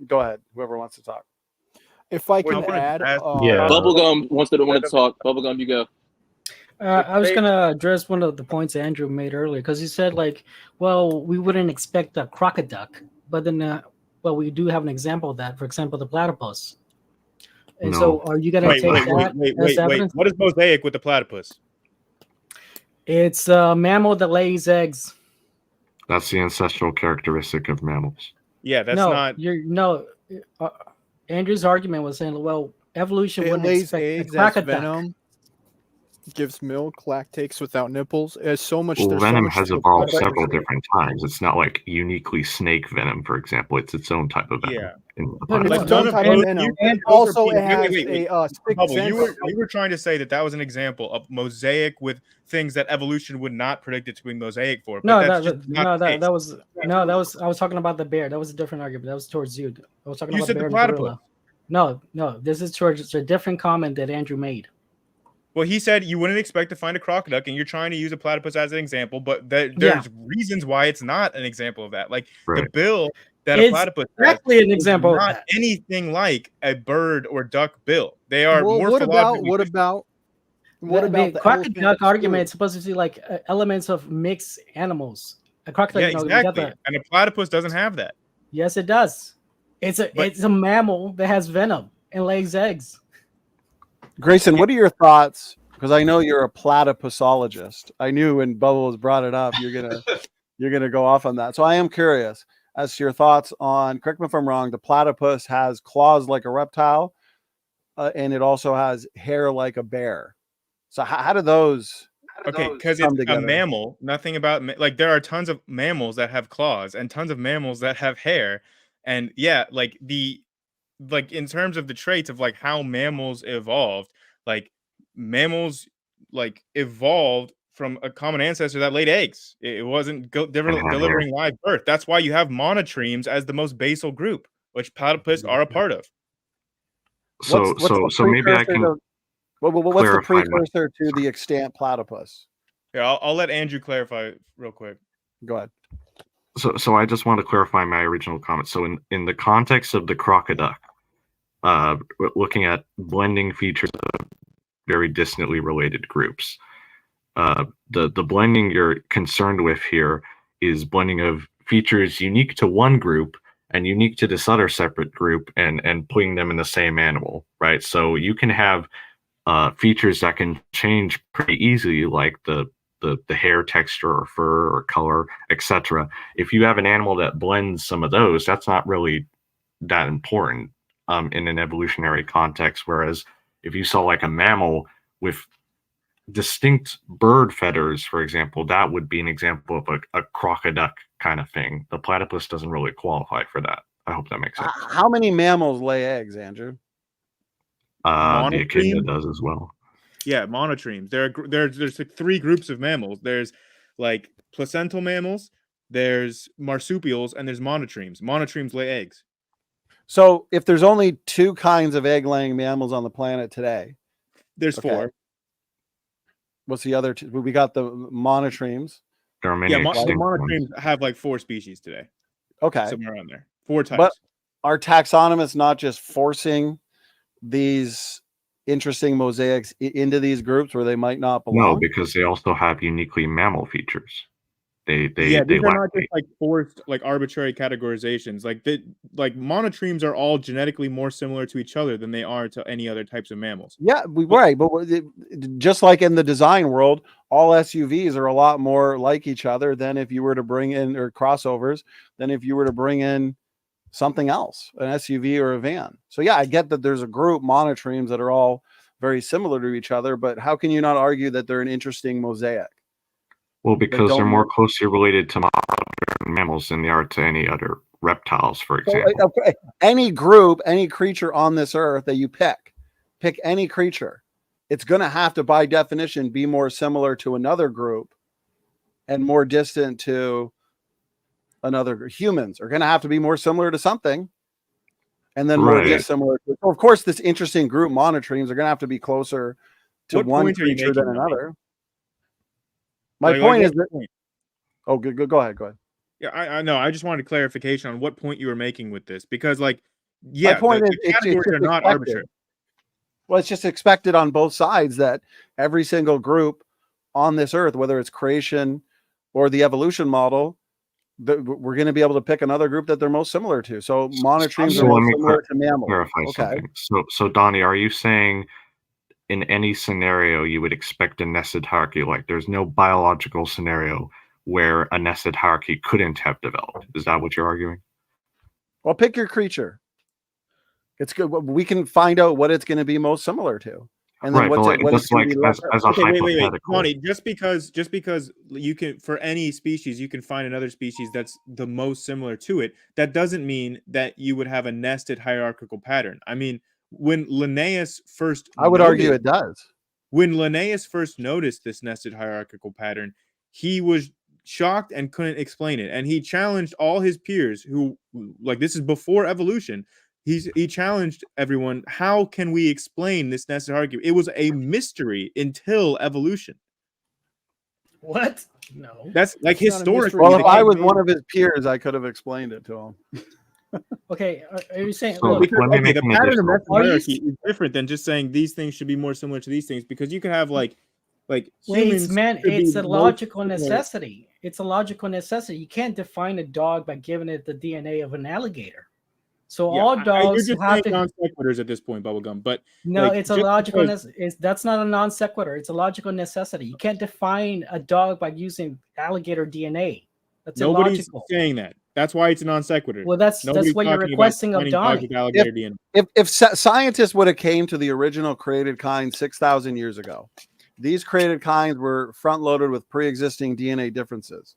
Go ahead, whoever wants to talk. If I can add, Bubblegum wants to talk. Bubblegum, you go. I was gonna address one of the points Andrew made earlier, because he said, like, well, we wouldn't expect a crocoduck, but then well, we do have an example of that. For example, the platypus. And so, are you gonna take that as evidence? What is mosaic with the platypus? It's a mammal that lays eggs. That's the ancestral characteristic of mammals. Yeah, that's not. Andrew's argument was saying, well, evolution it wouldn't lays expect eggs, a has crocoduck. venom, gives milk, lactates without nipples. There's so much. Well, there's venom so much has evolved several different times. It's not like uniquely snake venom, for example. It's its own type of venom. Yeah. But it's its own type of venom. And also, it has a sixth Bubble, sense. you were trying to say that was an example of mosaic with things that evolution would not predict it to be mosaic for. But That was I was talking about the bear. That was a different argument. That was towards you. I was talking about said the bear the and platypus. gorilla. No, this is towards a different comment that Andrew made. Well, he said you wouldn't expect to find a crocoduck, and you're trying to use a platypus as an example, but there's reasons why it's not an example of that. Like the bill that a platypus exactly an example. Not anything like a bird or duck bill. They are What about the crocoduck argument? It's supposed to be like elements of mixed animals. A crocodile, exactly. And a platypus doesn't have that. Yes, it does. It's a mammal that has venom and lays eggs. Grayson, what are your thoughts? Because I know you're a platypusologist. I knew when Bubbles brought it up, you're gonna go off on that. So I am curious, as to your thoughts on, correct me if I'm wrong, the platypus has claws like a reptile, and it also has hair like a bear. So how do those Okay, because come it's a together? mammal. Nothing about like there are tons of mammals that have claws and tons of mammals that have hair, and yeah, like in terms of the traits of like how mammals evolved, like mammals like evolved from a common ancestor that laid eggs. It wasn't And have hair. delivering live birth. That's why you have monotremes as the most basal group, which platypus are a part of. So maybe I can what's the clarify my- precursor to the extant platypus? Yeah, I'll let Andrew clarify real quick. Go ahead. So I just want to clarify my original comment. So in the context of the crocoduck, looking at blending features of very distantly related groups, the blending you're concerned with here is blending of features unique to one group and unique to this other separate group, and putting them in the same animal, right? So you can have features that can change pretty easily, like the hair texture or fur or color, etc. If you have an animal that blends some of those, that's not really that important in an evolutionary context. Whereas if you saw like a mammal with distinct bird feathers, for example, that would be an example of a crocoduck kind of thing. The platypus doesn't really qualify for that. I hope that makes sense. How many mammals lay eggs, Andrew? The echidna does as well. Yeah, monotremes. There's like 3 groups of mammals. There's like placental mammals, there's marsupials, and there's monotremes. Monotremes lay eggs. So if there's only 2 kinds of egg-laying mammals on the planet today, there's 4. What's the other 2? We got the monotremes. There are many. Yeah, the monotremes have like 4 species today. Okay, somewhere around there. 4 types. But are taxonomists not just forcing these interesting mosaics into these groups where they might not belong? No, because they also have uniquely mammal features. These are not just like forced, like arbitrary categorizations. Like monotremes are all genetically more similar to each other than they are to any other types of mammals. Yeah, right. But just like in the design world, all SUVs are a lot more like each other than if you were to bring in, or crossovers, than if you were to bring in something else, an SUV or a van. So yeah, I get that there's a group, monotremes, that are all very similar to each other, but how can you not argue that they're an interesting mosaic? Well, because they're more closely related to mammals than they are to any other reptiles, for example. So, okay, any group, any creature on this earth that you pick any creature, it's going to have to, by definition, be more similar to another group and more distant to another group. Humans are going to have to be more similar to something, and then more dissimilar. So of course, this interesting group, monotremes, are going to have to be closer to one creature than another. My point is that. Oh, good. Go ahead. Yeah, I know. I just wanted clarification on what point you were making with this, because, like, yeah, my point is the categories are not arbitrary. Well, it's just expected on both sides that every single group on this earth, whether it's creation or the evolution model, that we're going to be able to pick another group that they're most similar to. So monotremes are most similar to mammals. Okay. So Donny, are you saying in any scenario you would expect a nested hierarchy? Like there's no biological scenario where a nested hierarchy couldn't have developed. Is that what you're arguing? Well, pick your creature. It's good. We can find out what it's going to be most similar to. And then wait, Donny, just because you can, for any species, you can find another species that's the most similar to it, that doesn't mean that you would have a nested hierarchical pattern. I mean, when Linnaeus first, I would argue it does. When Linnaeus first noticed this nested hierarchical pattern, he was shocked and couldn't explain it. And he challenged all his peers who, like, this is before evolution. He challenged everyone. How can we explain this nested hierarchy? It was a mystery until evolution. What? No. That's like historically. Well, if I was one of his peers, I could have explained it to him. Okay, are you saying the pattern of nested hierarchy is different than just saying these things should be more similar to these things, because you can have like humans. It's a logical necessity. It's a logical necessity. You can't define a dog by giving it the DNA of an alligator. So all dogs you're just have to non sequiturs at this point, Bubblegum. But no, it's a logical. That's not a non sequitur. It's a logical necessity. You can't define a dog by using alligator DNA. That's nobody's illogical. saying that. That's why it's a non sequitur. Well, that's what you're talking about requesting of defining dogs Donny. with alligator DNA. If scientists would have came to the original created kind 6,000 years ago, these created kinds were front loaded with pre-existing DNA differences,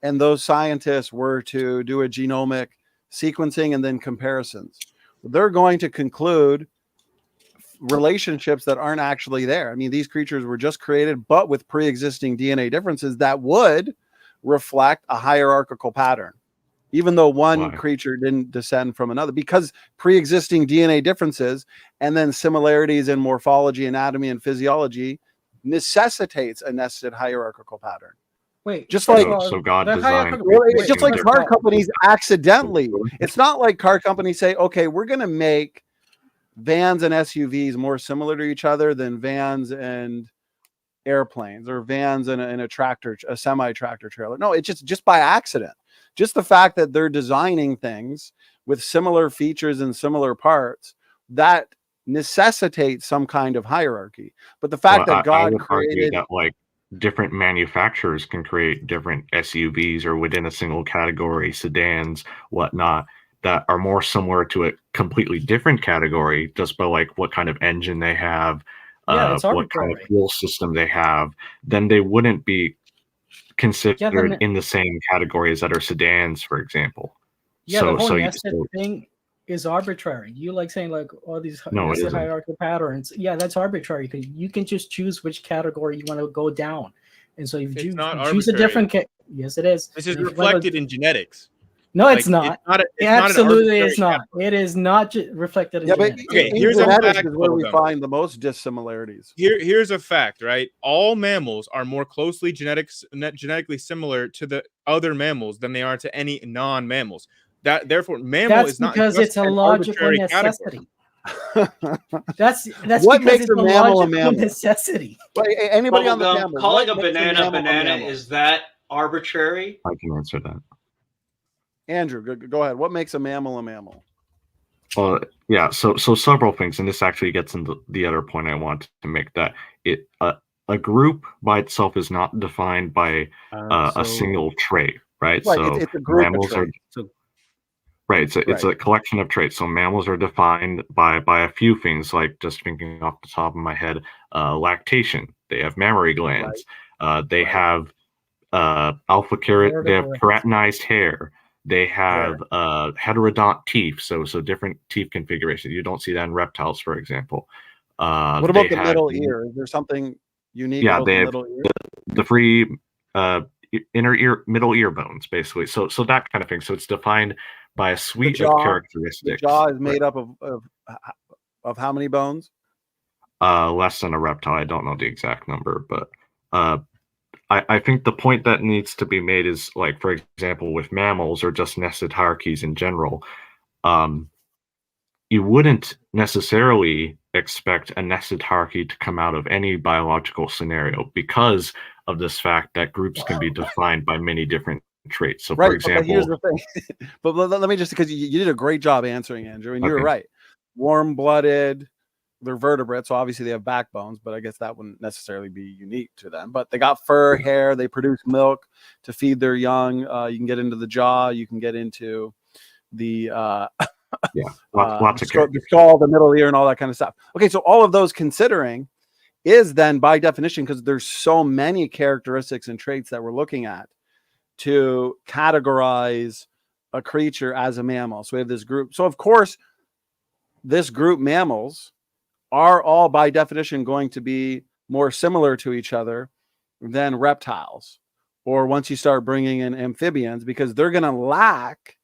and those scientists were to do a genomic sequencing and then comparisons, they're going to conclude relationships that aren't actually there. I mean, these creatures were just created, but with pre-existing DNA differences that would reflect a hierarchical pattern, even though one creature didn't descend from another, because pre-existing DNA differences and then similarities in morphology, anatomy, and physiology necessitates a nested hierarchical pattern. Wait, just like so God the designed. it's just like car companies accidentally. It's not like car companies say, okay, we're going to make vans and SUVs more similar to each other than vans and airplanes, or vans and a tractor, a semi-tractor trailer. No, it's just by accident. Just the fact that they're designing things with similar features and similar parts, that necessitates some kind of hierarchy. But the fact that God I would argue created that like different manufacturers can create different SUVs or within a single category, sedans, whatnot, that are more similar to a completely different category just by like what kind of engine they have, what kind of fuel system they have, then they wouldn't be considered in the same categories that are sedans, for example. Yeah, the whole nested thing is arbitrary. You like saying like all these nested hierarchical patterns. Yeah, that's arbitrary because you can just choose which category you want to go down. And so if you choose a different yes, it is. This is reflected in genetics. No, it's not. Absolutely, it's not. It is not reflected in genetics. Okay, here's a fact is where we find the most dissimilarities. Here's a fact, right? All mammals are more closely genetically similar to the other mammals than they are to any non-mammals. Therefore, mammal is not because it's a logical necessity. That's what makes a mammal a mammal? Necessity. Anybody on the panel? Calling a banana is that arbitrary? I can answer that. Andrew, go ahead. What makes a mammal a mammal? Well, yeah. So several things, and this actually gets into the other point I want to make, that a group by itself is not defined by a single trait, right? So it's a group mammals of are right. It's a collection of traits. So mammals are defined by a few things, like just thinking off the top of my head, lactation. They have mammary glands. They have alpha keratin. They have keratinized hair. They have heterodont teeth, so different teeth configurations. You don't see that in reptiles, for example. What about the middle ear? Is there something unique about the middle ear? The free inner ear, middle ear bones, basically. So that kind of thing. So it's defined by a suite of characteristics. The jaw is made up of how many bones? Less than a reptile. I don't know the exact number, but I think the point that needs to be made is, like, for example, with mammals or just nested hierarchies in general, you wouldn't necessarily expect a nested hierarchy to come out of any biological scenario because of this fact that groups can be defined by many different traits. So, for example, but here's the thing. But let me just, because you did a great job answering, Andrew, and you were right. Warm-blooded. They're vertebrates, so obviously they have backbones, but I guess that wouldn't necessarily be unique to them. But they got fur, hair, they produce milk to feed their young. You can get into the jaw, you can get into the lots of the skull, the middle ear, and all that kind of stuff. Okay, so all of those considering is then by definition, because there's so many characteristics and traits that we're looking at to categorize a creature as a mammal. So we have this group. So of course, this group mammals are all by definition going to be more similar to each other than reptiles, or once you start bringing in amphibians, because they're going to lack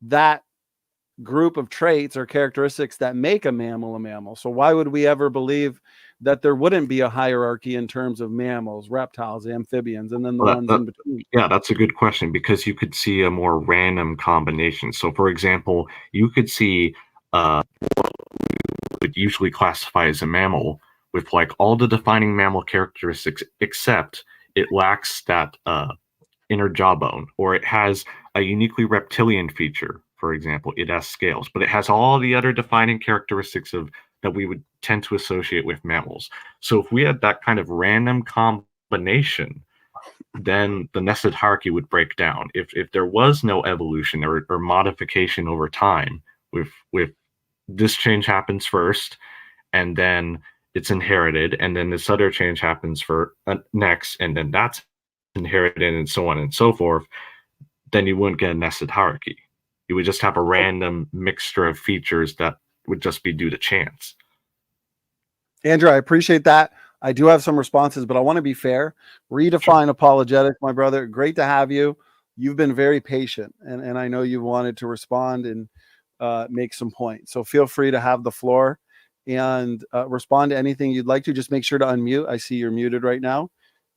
that group of traits or characteristics that make a mammal a mammal. So why would we ever believe that there wouldn't be a hierarchy in terms of mammals, reptiles, amphibians, and then the ones in between? Yeah, that's a good question, because you could see a more random combination. So, for example, you could see what would usually classify as a mammal with like all the defining mammal characteristics, except it lacks that inner jawbone, or it has a uniquely reptilian feature. For example, it has scales, but it has all the other defining characteristics that we would tend to associate with mammals. So if we had that kind of random combination, then the nested hierarchy would break down. If there was no evolution or modification over time, with this change happens first, and then it's inherited, and then this other change happens for next, and then that's inherited, and so on and so forth, then you wouldn't get a nested hierarchy. You would just have a random mixture of features that would just be due to chance. Andrew, I appreciate that. I do have some responses, but I want to be fair. Redefine apologetics, my brother. Great to have you. You've been very patient, and I know you wanted to respond and make some points. So feel free to have the floor and respond to anything you'd like to. Just make sure to unmute. I see you're muted right now,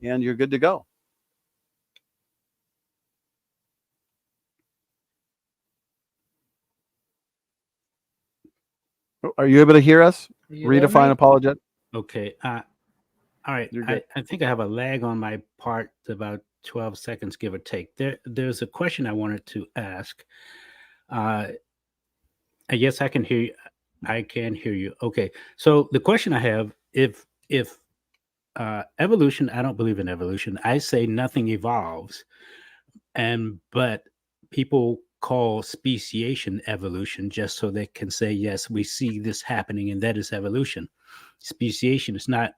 and you're good to go. Are you able to hear us? Redefine apologetic. Okay. All right. I think I have a lag on my part, about 12 seconds, give or take. There's a question I wanted to ask. I guess I can hear you. I can hear you. Okay. So the question I have, if evolution, I don't believe in evolution. I say nothing evolves, but people call speciation evolution just so they can say, yes, we see this happening, and that is evolution. Speciation is not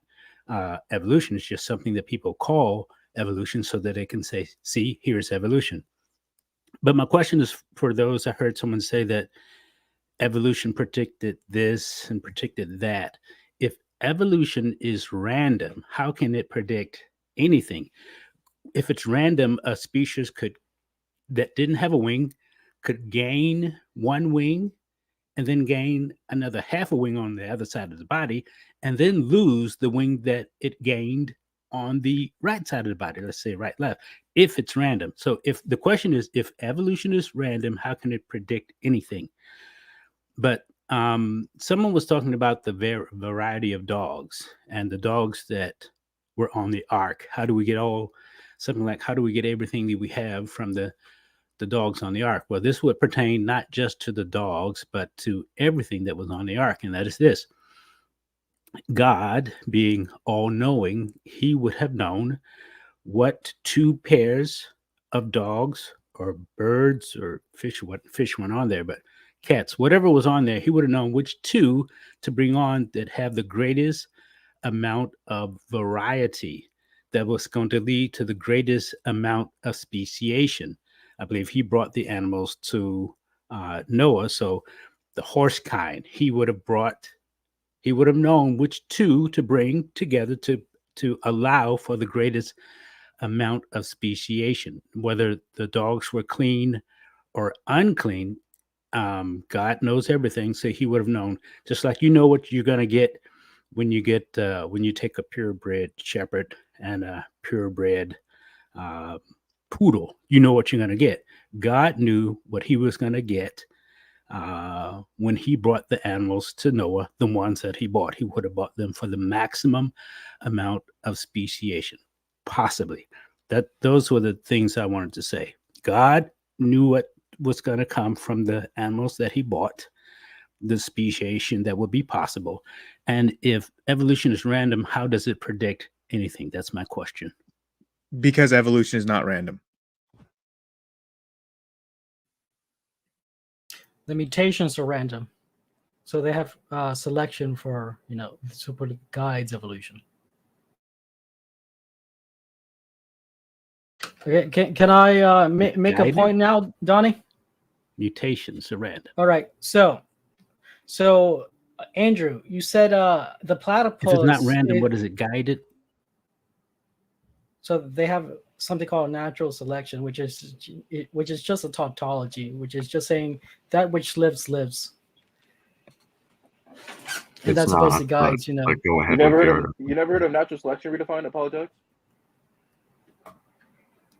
evolution. It's just something that people call evolution so that they can say, see, here's evolution. But my question is for those, I heard someone say that evolution predicted this and predicted that. If evolution is random, how can it predict anything? If it's random, a species that didn't have a wing could gain one wing and then gain another half a wing on the other side of the body, and then lose the wing that it gained on the right side of the body, let's say right, left, if it's random. So if the question is, if evolution is random, how can it predict anything? But someone was talking about the variety of dogs and the dogs that were on the ark. How do we get something like, how do we get everything that we have from the dogs on the ark? Well, this would pertain not just to the dogs, but to everything that was on the ark. And that is this: God, being all-knowing, he would have known what two pairs of dogs or birds or fish, what fish went on there, but cats, whatever was on there, he would have known which two to bring on that have the greatest amount of variety, that was going to lead to the greatest amount of speciation. I believe he brought the animals to Noah. So the horse kind, he would have known which two to bring together to allow for the greatest amount of speciation. Whether the dogs were clean or unclean, God knows everything. So he would have known, just like you know what you're going to get when you take a purebred shepherd and a purebred poodle. You know what you're going to get. God knew what he was going to get when he brought the animals to Noah. The ones that he bought, he would have bought them for the maximum amount of speciation, possibly. Those were the things I wanted to say. God knew what was going to come from the animals that he bought, the speciation that would be possible. And if evolution is random, how does it predict anything? That's my question. Because evolution is not random. The mutations are random, so they have selection for, super guides evolution. Okay, can I make a point now, Donny? Mutations are random. All right, so Andrew, you said the platypus. If it's not random, what is it? Guided? So they have something called natural selection, which is just a tautology, which is just saying that which lives. And that's supposed to guide, You never heard of natural selection redefined apologetics?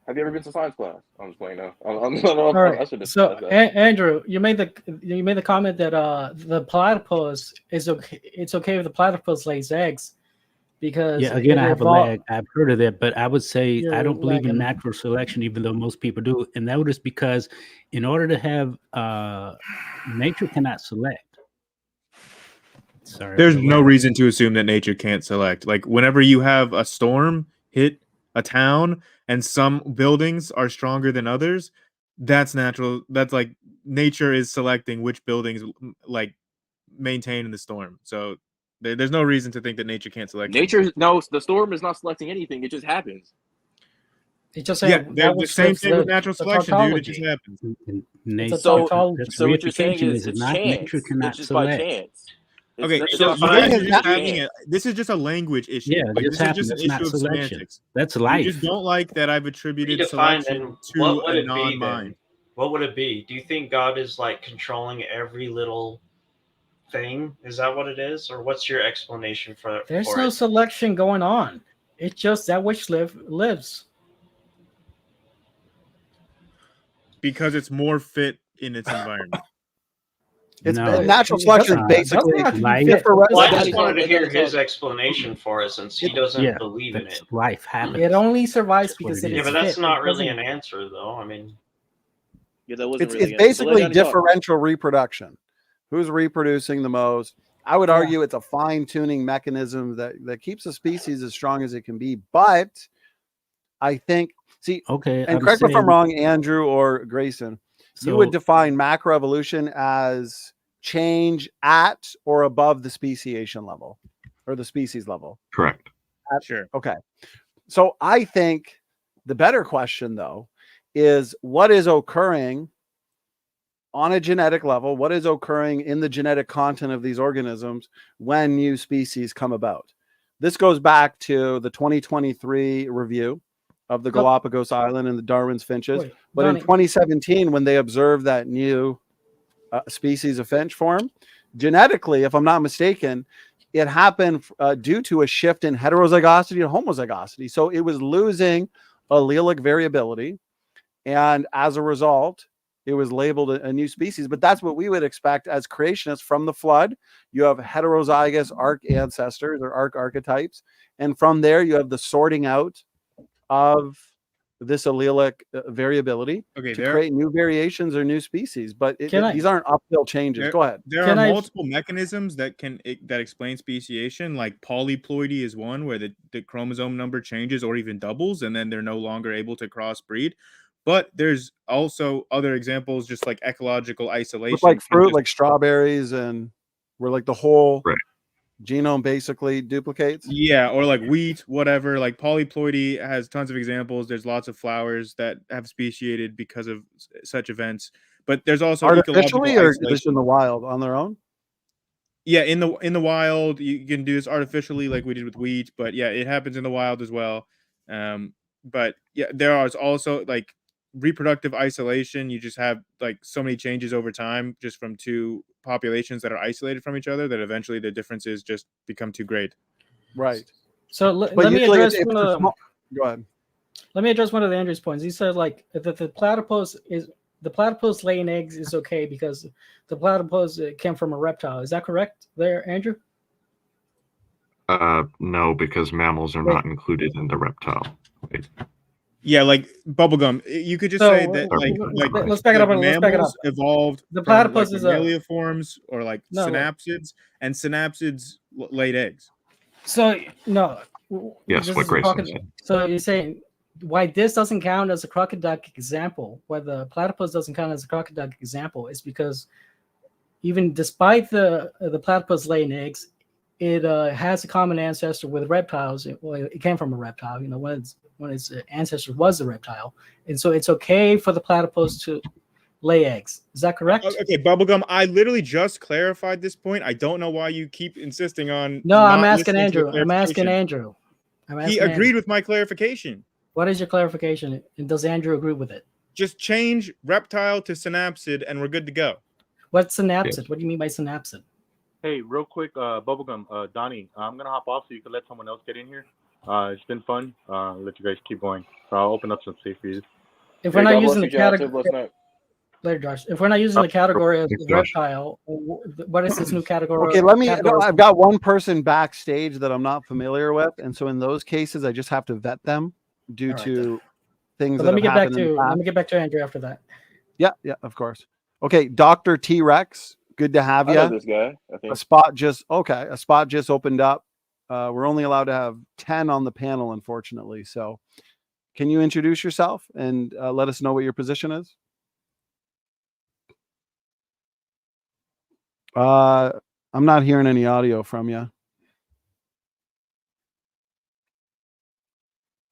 Have you ever been to science class? I'm just playing now. All right. So Andrew, you made the comment that the platypus is okay. It's okay if the platypus lays eggs, because again, I have a lag. I've heard of that, but I would say I don't believe in natural selection, even though most people do, and that is because in order to have nature cannot select. Sorry, there's no reason to assume that nature can't select. Like whenever you have a storm hit a town, and some buildings are stronger than others, that's natural. That's like nature is selecting which buildings like maintain in the storm. So there's no reason to think that nature can't select Nature, no, the storm is not selecting anything. It just happens. It's just yeah, saying the same thing with natural selection, dude. It just happens. So That's what you're saying verification, is is it it's not? chance. Nature cannot It's just by select. chance. Okay, It's so just you by guys are just chance. having it. This is just a language issue. Yeah, it Like, just this is happens. just an It's not issue of selection. semantics. That's You life. just don't like that I've attributed Redefine selection then. to What would a it be non-mind. then? What would it be? Do you think God is like controlling every little thing? Is that what it is, or what's your explanation for There's for no it? selection going on. It's just that which lives. Because it's more fit in its environment. It's No. natural It selection is doesn't basically have to be life. fit. Well, I Donny just wanted to talk, hear Donny his talk. explanation for it, since he doesn't Yeah, believe in that's it. life happens. It only survives That's what because it it Yeah, is but that's fit. not It really doesn't- an answer, though. I mean, Yeah, that wasn't it's really an answer. But let basically Donny talk. differential reproduction. Who's reproducing the most? I would argue it's a fine-tuning mechanism that keeps a species as strong as it can be. But I think, Okay, and I'm correct me if I'm saying- wrong, Andrew or Grayson, you would So- define macroevolution as change at or above the speciation level or the species level. Correct. Sure. Okay. So I think the better question, though, is what is occurring on a genetic level? What is occurring in the genetic content of these organisms when new species come about? This goes back to the 2023 review of the Galapagos Island and the Darwin's finches. Wait, But in Donny. 2017, when they observed that new species of finch form, genetically, if I'm not mistaken, it happened due to a shift in heterozygosity to homozygosity. So it was losing allelic variability. And as a result, it was labeled a new species. But that's what we would expect as creationists from the flood. You have heterozygous arc ancestors or arc archetypes. And from there, you have the sorting out of this allelic variability to create new variations or new species. But these aren't uphill changes. Go ahead. There are multiple mechanisms that that explain speciation. Like polyploidy is one, where the chromosome number changes or even doubles, and then they're no longer able to crossbreed. But there's also other examples, just like ecological isolation. With like fruit, like strawberries, and where like the whole genome basically duplicates. Yeah, or like wheat, whatever. Like polyploidy has tons of examples. There's lots of flowers that have speciated because of such events. But there's also Artificially, or ecological just in the wild on their own. Yeah, in the wild, you can do this artificially, like we did with wheat. But yeah, it happens in the wild as well. But yeah, there is also like reproductive isolation. You just have like so many changes over time, just from two populations that are isolated from each other, that eventually the differences just become too great. Right. So let me usually address it's one a of small- Go ahead. Let me address one of Andrew's points. He said like that the platypus laying eggs is okay because the platypus came from a reptile. Is that correct there, Andrew? No, because mammals are not included in the reptile. Wait. Yeah, like bubblegum. You could just So, say that let's back it up. like Let's back it up. mammals evolved The from, platypus like, is a mammaliforms or like No, synapsids, and synapsids laid eggs. So no. Yes, this what is Grayson talking- said. So you're saying why this doesn't count as a crocodilic example, why the platypus doesn't count as a crocodilic example, is because even despite the platypus laying eggs, it has a common ancestor with reptiles. It came from a reptile, when its ancestor was a reptile, and so it's okay for the platypus to lay eggs. Is that correct? Okay, bubblegum. I literally just clarified this point. I don't know why you keep insisting on. No, I'm not asking listening to the Andrew. I'm asking clarification. Andrew. He agreed with my clarification. What is your clarification? And does Andrew agree with it? Just change reptile to synapsid, and we're good to go. What's synapsid? What do you mean by synapsid? Hey, real quick, Bubblegum, Donny, I'm gonna hop off so you can let someone else get in here. It's been fun. Let you guys keep going. I'll open up some safe for you. If we're not using the category, Bless night. later, Josh. If we're not using the category of Thanks, Josh. reptile, what is this new category? Okay, let me. category? I've got one person backstage that I'm not familiar with, and so in those cases, I just have to vet them due All right, to things But that let me have get back happened in to the past. let me get back to Andrew after that. Yeah, of course. Okay, Dr. T Rex, good to have I you. know this guy. I think. A spot just opened up. We're only allowed to have 10 on the panel, unfortunately. So can you introduce yourself and let us know what your position is? I'm not hearing any audio from you.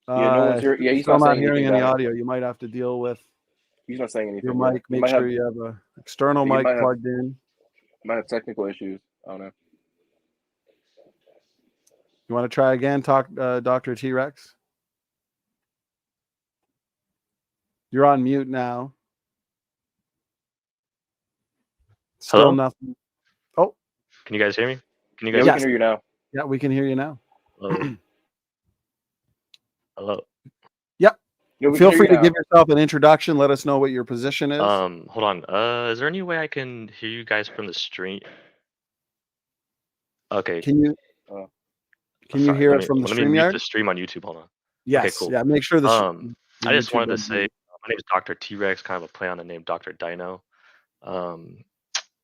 No one's here. Yeah, he's still not not saying hearing anything, any Donny. audio. You might have to deal with He's not saying anything. your Yeah. mic. He Make might sure have, you have a external mic plugged in. Might have technical issues. I don't know. You want to try again? Talk, Dr. T-Rex. You're on mute now. Still Hello? nothing. Oh, Can you guys hear me? Can you Yeah, guys we hear can hear you now. yeah, we can hear you now. Hello? Hello? Yep. Yeah, we can Feel hear free you to now. give yourself an introduction. Let us know what your position is. Hold on. Is there any way I can hear you guys from the stream? Okay. Can you Sorry, hear let us me from the let me mute StreamYard? the stream on YouTube. Hold on. Yes. Okay, cool. Yeah. Make sure the I just YouTube wanted to one's say muted. my name is Dr. T-Rex, kind of a play on the name Dr. Dino.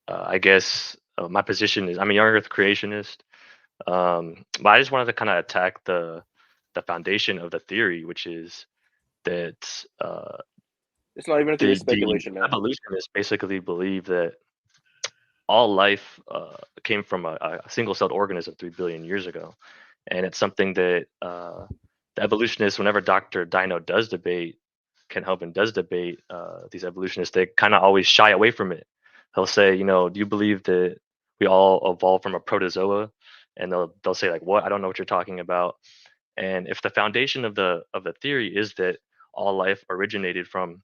I guess my position is I'm a young Earth creationist, but I just wanted to kind of attack the foundation of the theory, which is that It's not even a theory, the it's speculation, man. evolutionists basically believe that all life came from a single-celled organism 3 billion years ago, and it's something that the evolutionists, whenever Dr. Dino does debate, Ken Hovind does debate these evolutionists, they kind of always shy away from it. He'll say, do you believe that we all evolved from a protozoa? And they'll say like, what? I don't know what you're talking about. And if the foundation of the theory is that all life originated from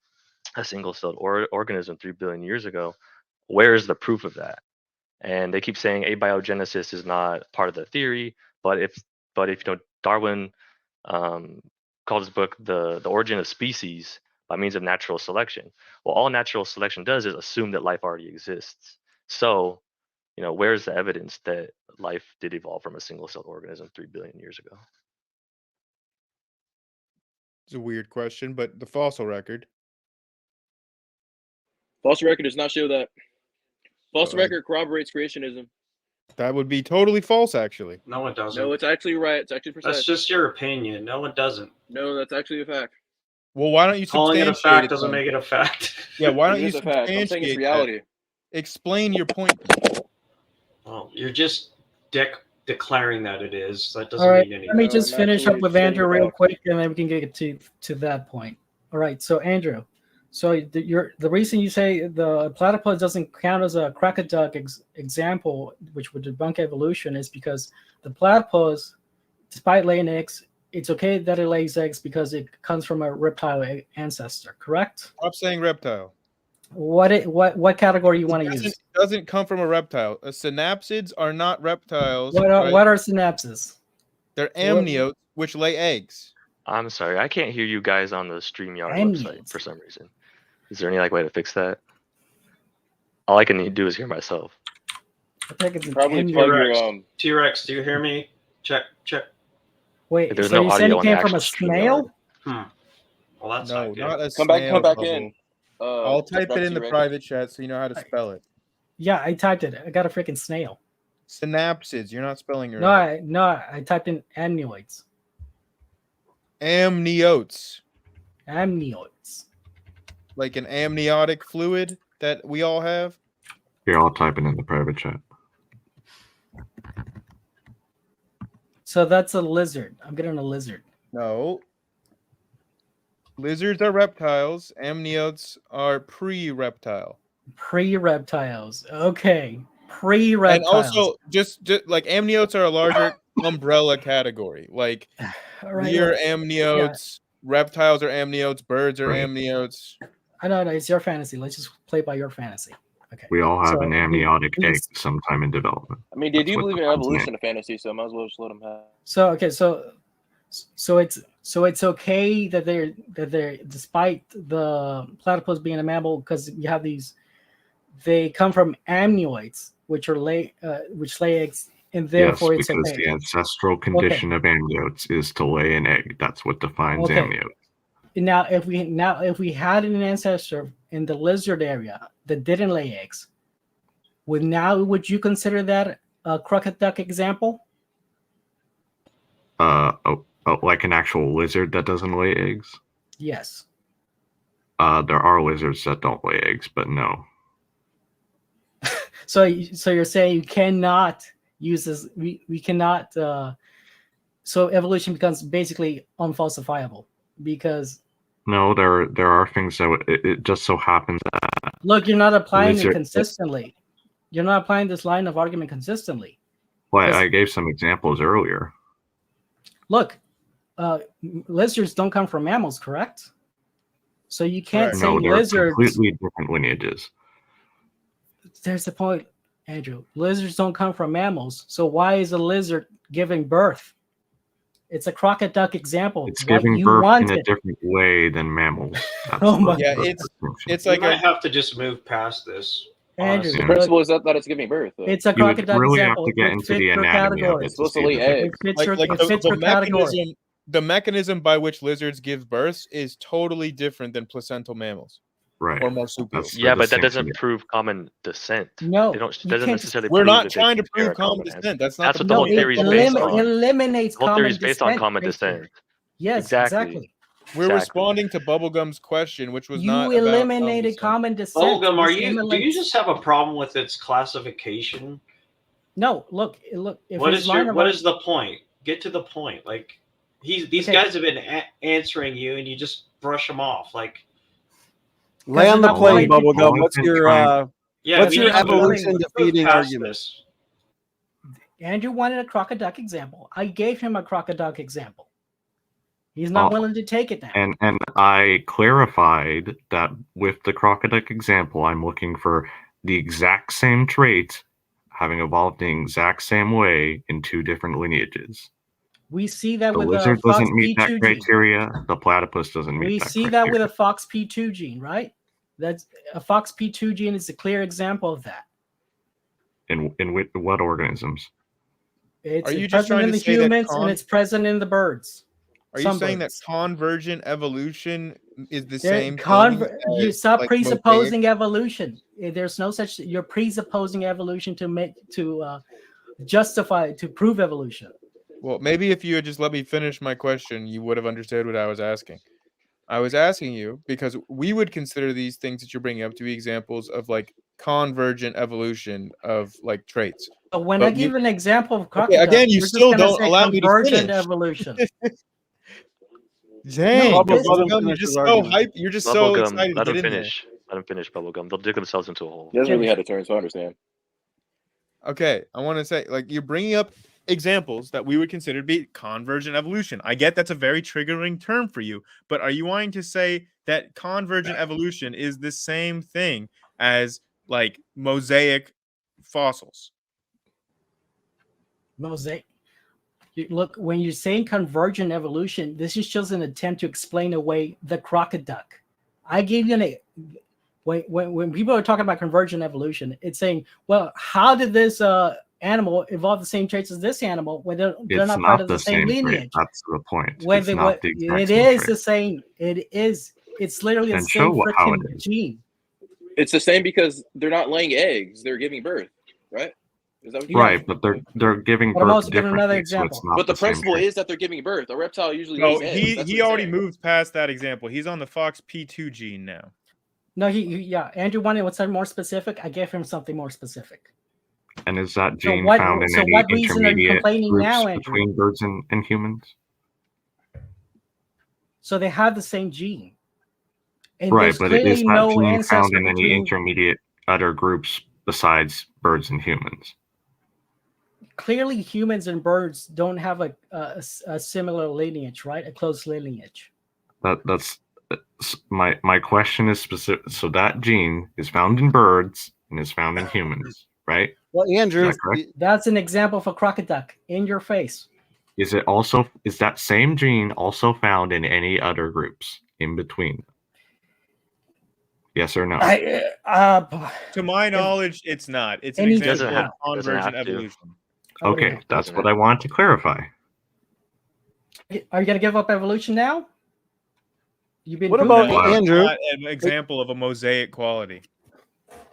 a single-celled organism 3 billion years ago, where is the proof of that? And they keep saying abiogenesis is not part of the theory, but if Darwin called his book the origin of species by means of natural selection. Well, all natural selection does is assume that life already exists. So, where's the evidence that life did evolve from a single-celled organism 3 billion years ago? It's a weird question, but the fossil record. Fossil record does not show that. Fossil record corroborates creationism. That would be totally false, actually. No, it doesn't. No, it's actually right. It's actually precise. That's just your opinion. No, it doesn't. No, that's actually a fact. Well, why don't you Calling it a substantiate fact doesn't then? make it a fact. Yeah, why don't It you is a fact. I'm saying it's substantiate reality. that? Explain your point. Well, you're just declaring that it is. That doesn't All right, mean anything. let me just I'm finish up actually with stating Andrew a real fact. quick, and then we can get to that point. All right, so Andrew, so the reason you say the platypus doesn't count as a crocoduck example, which would debunk evolution, is because the platypus, despite laying eggs, it's okay that it lays eggs because it comes from a reptile ancestor. Correct? Stop saying reptile. What category you want to use? It doesn't come from a reptile. Synapsids are not reptiles. What are synapses? They're amniotes, which lay eggs. I'm sorry, I can't hear you guys on the StreamYard Amniotes. website for some reason. Is there any way to fix that? All I can do is hear myself. I think it's Probably plug your T-Rex, do you hear me? Check. Wait, There's so no you said audio it on came the from a actual snail? Well, that's No, not good. not a Come snail. back Bubble. in. I'll type it in the T-Rex. private chat so you know how to spell it. Yeah, I typed it. I got a freaking snail. Synapsids. You're not spelling it right. I typed in amniotes. Amniotes. Amniotes. Like an amniotic fluid that we all have. Here, I'll type it in the private chat. So that's a lizard. I'm getting a lizard. No. Lizards are reptiles. Amniotes are pre-reptile. Pre-reptiles. Okay. Pre-reptiles. And also, just like amniotes are a larger umbrella category. Like deer amniotes, reptiles are amniotes, birds are amniotes. I know, it's your fantasy. Let's just play by your fantasy. Okay. We all have an amniotic egg sometime in development. I mean, they That's do what believe in defines an evolution egg. of fantasy, so I might as well just let them have. So okay, so it's okay that they're despite the platypus being a mammal, because you have they come from amniotes, which lay eggs, and therefore Yes, it's because okay. the ancestral condition of amniotes is to lay an egg. That's what defines Okay. amniotes. Now, if we had an ancestor in the lizard area that didn't lay eggs, would you consider that a crocoduck example? Like an actual lizard that doesn't lay eggs. Yes. There are lizards that don't lay eggs, but no. So you're saying you cannot use this? We cannot. So evolution becomes basically unfalsifiable because. No, there are things that it just so happens that. Look, you're not applying it consistently. You're not applying this line of argument consistently. Well, I gave some examples earlier. Look, lizards don't come from mammals, correct? So you can't say lizards. Completely different lineages. There's the point, Andrew. Lizards don't come from mammals. So why is a lizard giving birth? It's a crocoduck example. It's giving birth in a different way than mammals. Oh my! Yeah, it's like I have to just move past this. Andrew, the principle is that it's giving birth. Though. It's a crocoduck really example. Have to get into the anatomy of it. It's supposed to lay eggs. The mechanism by which lizards give birth is totally different than placental mammals. Right. Or marsupials. Yeah, but that doesn't prove common descent. No, they don't. Doesn't necessarily. We're prove not that trying to they prove common descent. That's not. That's what the whole theory is based on. Eliminates the whole theory is common based on common descent. Yes, exactly. We're responding to Bubblegum's question, which was not. You eliminated common descent. Bubblegum, do you just have a problem with its classification? No, look. What is the point? Get to the point. Like these guys have been answering you, and you just brush them off. Like lay on the plane, Bubblegum. What's your evolution defeating argument? Andrew wanted a crocoduck example. I gave him a crocoduck example. He's not willing to take it now. And I clarified that with the crocoduck example, I'm looking for the exact same trait having evolved the exact same way in two different lineages. We see that the with lizard the doesn't meet that FOXP2 criteria. The platypus doesn't meet we that see criteria. that with a FOXP2 gene, right? That's a FOXP2 gene is a clear example of that. In what organisms? It's Are you just present trying in to the say that humans and it's present in the birds. Are you saying that convergent evolution is the same? You stop presupposing evolution. There's no such. You're presupposing evolution to justify to prove evolution. Well, maybe if you had just let me finish my question, you would have understood what I was asking. I was asking you because we would consider these things that you're bringing up to be examples of like convergent evolution of like traits. But when I give an example of crocodile, again, you still don't allow me to convergent finish. evolution. Dang, Bubblegum, you're just so hype. You're just so excited. Let to them get in finish. Let them finish, Bubblegum. They'll dig themselves into a hole. He hasn't really had a turn, so I understand. Okay, I want to say, like, you're bringing up examples that we would consider to be convergent evolution. I get that's a very triggering term for you, but are you wanting to say that convergent evolution is the same thing as like mosaic fossils? Mosaic. Look, when you're saying convergent evolution, this is just an attempt to explain away the crocoduck. I gave you when people are talking about convergent evolution, it's saying, well, how did this animal evolve the same traits as this animal when they're not part of the same lineage? That's the point. It is the same. It is. It's literally the same freaking gene. It's the same because they're not laying eggs; they're giving birth, right? Is that what you're right? But they're giving birth. I'm also giving another example. So but the principle is that they're giving birth. A reptile usually No, lays eggs. he already moved past that example. He's on the FOXP2 gene now. No, Andrew wanted what's more specific. I gave him something more specific. And is that gene found in any intermediate groups between birds and humans? So they have the same gene. And right, but is that gene found in any intermediate other groups besides birds and humans? Clearly, humans and birds don't have a similar lineage, right? A close lineage. That's my question is specific. So that gene is found in birds and is found in humans, right? Well, Andrew, that's an example of a crocoduck in your face. Is that same gene also found in any other groups in between? Yes or no? To my knowledge, it's not. It's an example of convergent evolution. Okay, that's what I want to clarify. Are you going to give up evolution now? What about Andrew? Not an example of a mosaic quality.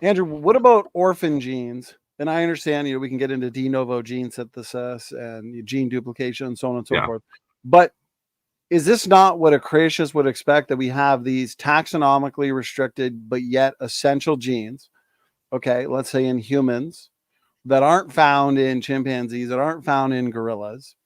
Andrew, what about orphan genes? And I understand, we can get into de novo gene synthesis and gene duplication and so on and so forth. But is this not what a creationist would expect, that we have these taxonomically restricted but yet essential genes, okay, let's say in humans, that aren't found in chimpanzees, that aren't found in gorillas,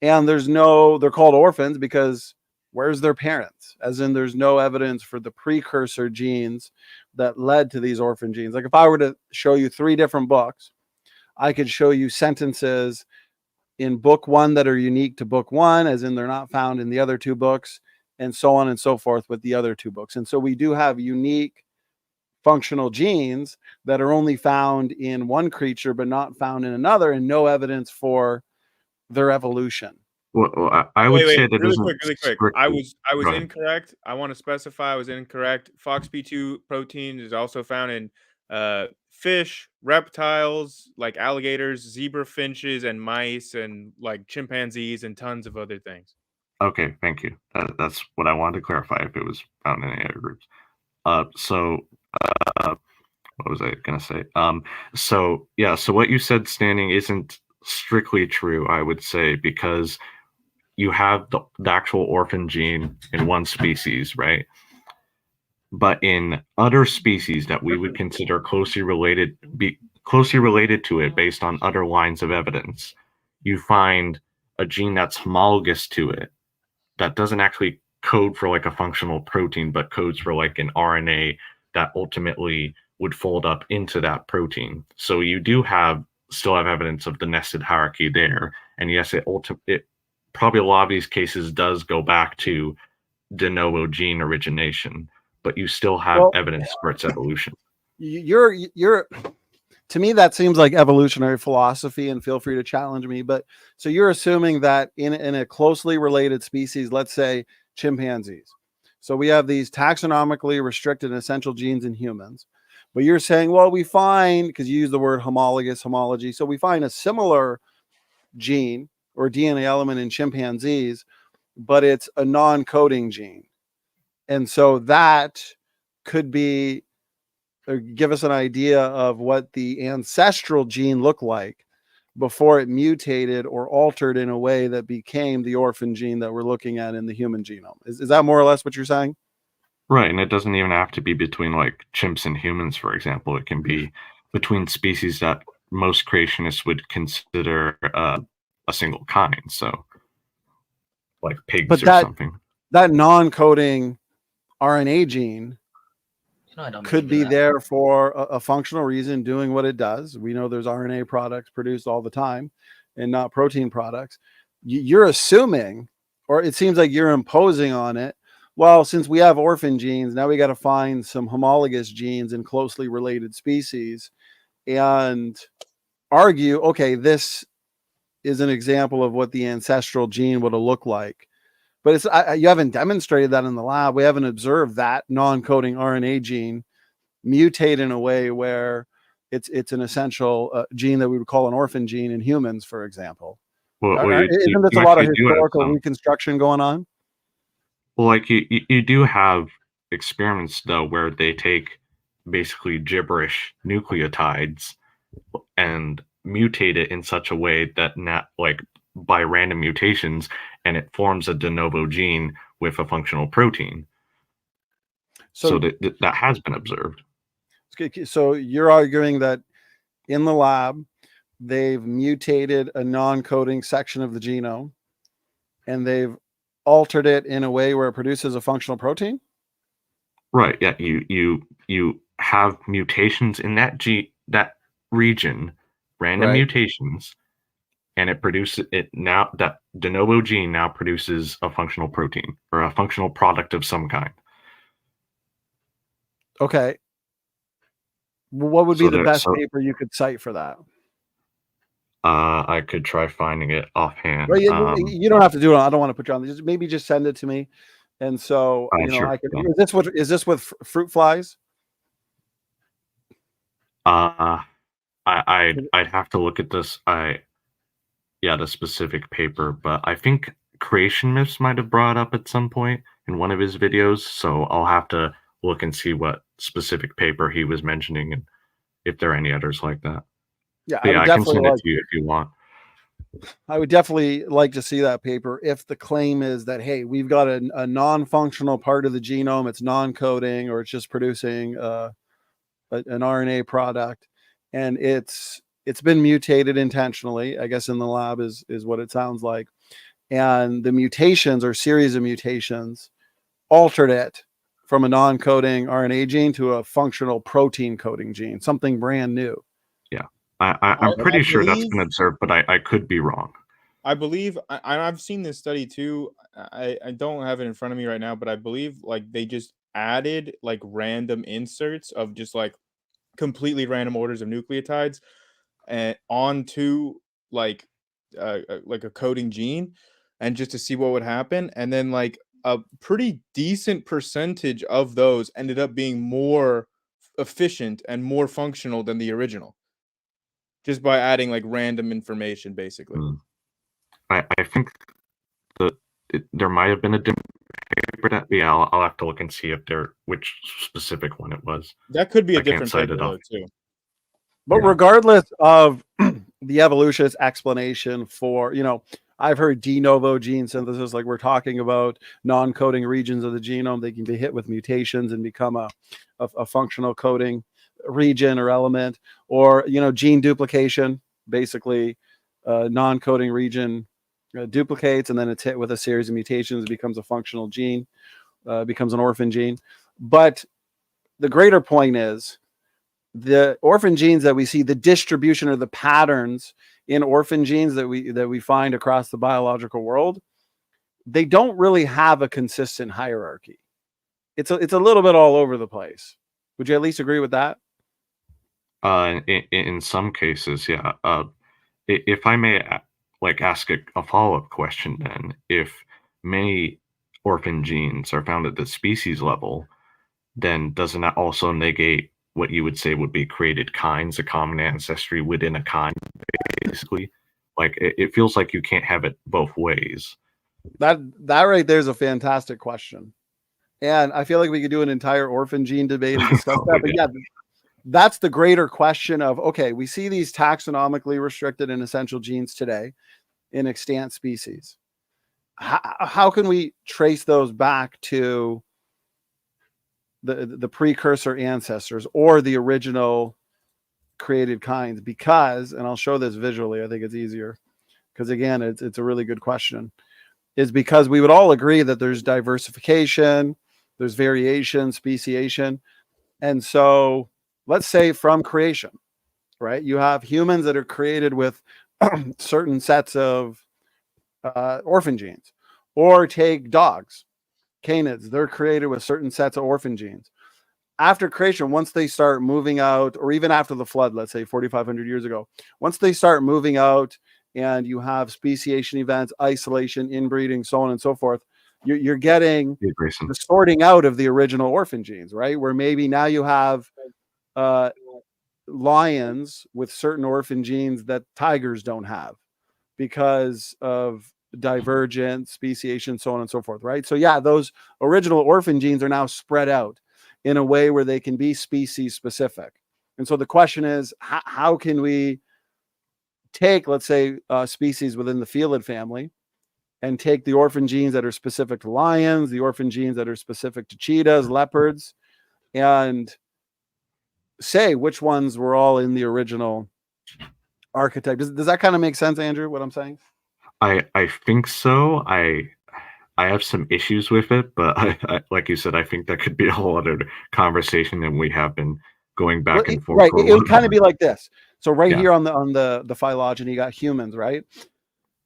and they're called orphans because where's their parents? As in, there's no evidence for the precursor genes that led to these orphan genes. Like if I were to show you 3 different books, I could show you sentences in book 1 that are unique to book 1, as in they're not found in the other 2 books, and so on and so forth with the other 2 books. And so we do have unique functional genes that are only found in one creature but not found in another, and no evidence for their evolution. Well, I would say that really isn't quick. strictly. I was Go ahead. incorrect. I want to specify I was incorrect. FOXP2 protein is also found in fish, reptiles like alligators, zebra finches, and mice, and like chimpanzees, and tons of other things. Okay, thank you. That's what I wanted to clarify, if it was found in any other groups. So what was I gonna say? So what you said, Standing, isn't strictly true, I would say, because you have the actual orphan gene in one species, right? But in other species that we would consider closely related to it based on other lines of evidence, you find a gene that's homologous to it that doesn't actually code for like a functional protein, but codes for like an RNA that ultimately would fold up into that protein. So you do still have evidence of the nested hierarchy there. And yes, it probably a lot of these cases does go back to de novo gene origination, but you still have evidence for its evolution. You're to me, that seems like evolutionary philosophy, and feel free to challenge me. But so you're assuming that in a closely related species, let's say chimpanzees, so we have these taxonomically restricted essential genes in humans, but you're saying, well, we find, because you use the word homology, so we find a similar gene or DNA element in chimpanzees, but it's a non-coding gene. And so that could be, or give us an idea of what the ancestral gene looked like before it mutated or altered in a way that became the orphan gene that we're looking at in the human genome. Is that more or less what you're saying? Right, and it doesn't even have to be between like chimps and humans, for example. It can be between species that most creationists would consider a single kind, so like pigs or something. That non-coding RNA gene could be there for a functional reason, doing what it does. We know there's RNA products produced all the time and not protein products. You're assuming, or it seems like you're imposing on it, well, since we have orphan genes, now we got to find some homologous genes in closely related species and argue, okay, this is an example of what the ancestral gene would have looked like. But you haven't demonstrated that in the lab. We haven't observed that non-coding RNA gene mutate in a way where it's an essential gene that we would call an orphan gene in humans, for example. Isn't this a lot of historical reconstruction going on? Well, like you do have experiments though where they take basically gibberish nucleotides and mutate it in such a way that not like by random mutations, and it forms a de novo gene with a functional protein. So that has been observed. So you're arguing that in the lab, they've mutated a non-coding section of the genome and they've altered it in a way where it produces a functional protein? Right. Yeah. You have mutations in that region, random mutations, and it produces it now. That de novo gene now produces a functional protein or a functional product of some kind. Okay. What would be the best paper you could cite for that? I could try finding it offhand. Well, you don't have to do it. I don't want to put you on. Maybe just send it to me, and so sure, I could. Is this with fruit flies? I'd have to look at this. The specific paper, but I think Creation Myths might have brought it up at some point in one of his videos. So I'll have to look and see what specific paper he was mentioning and if there are any others like that. Yeah, I can send it to you if you want. I would definitely like to see that paper if the claim is that, hey, we've got a non-functional part of the genome, it's non-coding, or it's just producing an RNA product, and it's been mutated intentionally, I guess in the lab is what it sounds like. And the mutations or series of mutations altered it from a non-coding RNA gene to a functional protein coding gene, something brand new. Yeah. I'm pretty sure that's been observed, but I could be wrong. I believe I've seen this study too. I don't have it in front of me right now, but I believe like they just added like random inserts of just like completely random orders of nucleotides and onto like a coding gene, and just to see what would happen. And then like a pretty decent percentage of those ended up being more efficient and more functional than the original, just by adding like random information, basically. I think there might have been a different paper that, yeah, I'll have to look and see if which specific one it was. That could be a I can't different cite paper it off. though, too. But regardless of the evolutionist explanation for, I've heard de novo gene synthesis, like we're talking about non-coding regions of the genome, they can be hit with mutations and become a functional coding region or element, or, gene duplication, basically non-coding region duplicates, and then it's hit with a series of mutations, it becomes a functional gene, becomes an orphan gene. But the greater point is, the orphan genes that we see, the distribution or the patterns in orphan genes that we find across the biological world, they don't really have a consistent hierarchy. It's a little bit all over the place. Would you at least agree with that? In some cases, yeah. If I may, like, ask a follow-up question, then, if many orphan genes are found at the species level, then doesn't that also negate what you would say would be created kinds, a common ancestry within a kind, basically? Like, it feels like you can't have it both ways. That right there is a fantastic question. And I feel like we could do an entire orphan gene debate and discuss that. But yeah, that's the greater question of, okay, we see these taxonomically restricted and essential genes today in extant species. How can we trace those back to the precursor ancestors or the original created kinds? Because, and I'll show this visually, I think it's easier, because again, it's a really good question, is because we would all agree that there's diversification, there's variation, speciation. And so let's say from creation, right, you have humans that are created with certain sets of orphan genes, or take dogs, canids, they're created with certain sets of orphan genes. After creation, once they start moving out, or even after the flood, let's say 4,500 years ago, once they start moving out and you have speciation events, isolation, inbreeding, so on and so forth, you're getting the sorting out of the original orphan genes, right? Where maybe now you have lions with certain orphan genes that tigers don't have because of divergent speciation, so on and so forth, right? So yeah, those original orphan genes are now spread out in a way where they can be species specific. And so the question is, how can we take, let's say, species within the felid family, and take the orphan genes that are specific to lions, the orphan genes that are specific to cheetahs, leopards, and say which ones were all in the original archetype. Does that kind of make sense, Andrew, what I'm saying? I think so. I have some issues with it, but I, like you said, I think that could be a whole other conversation, and we have been going back and forth. Right, it would kind of be like this. So here on the phylogeny, you got humans, right?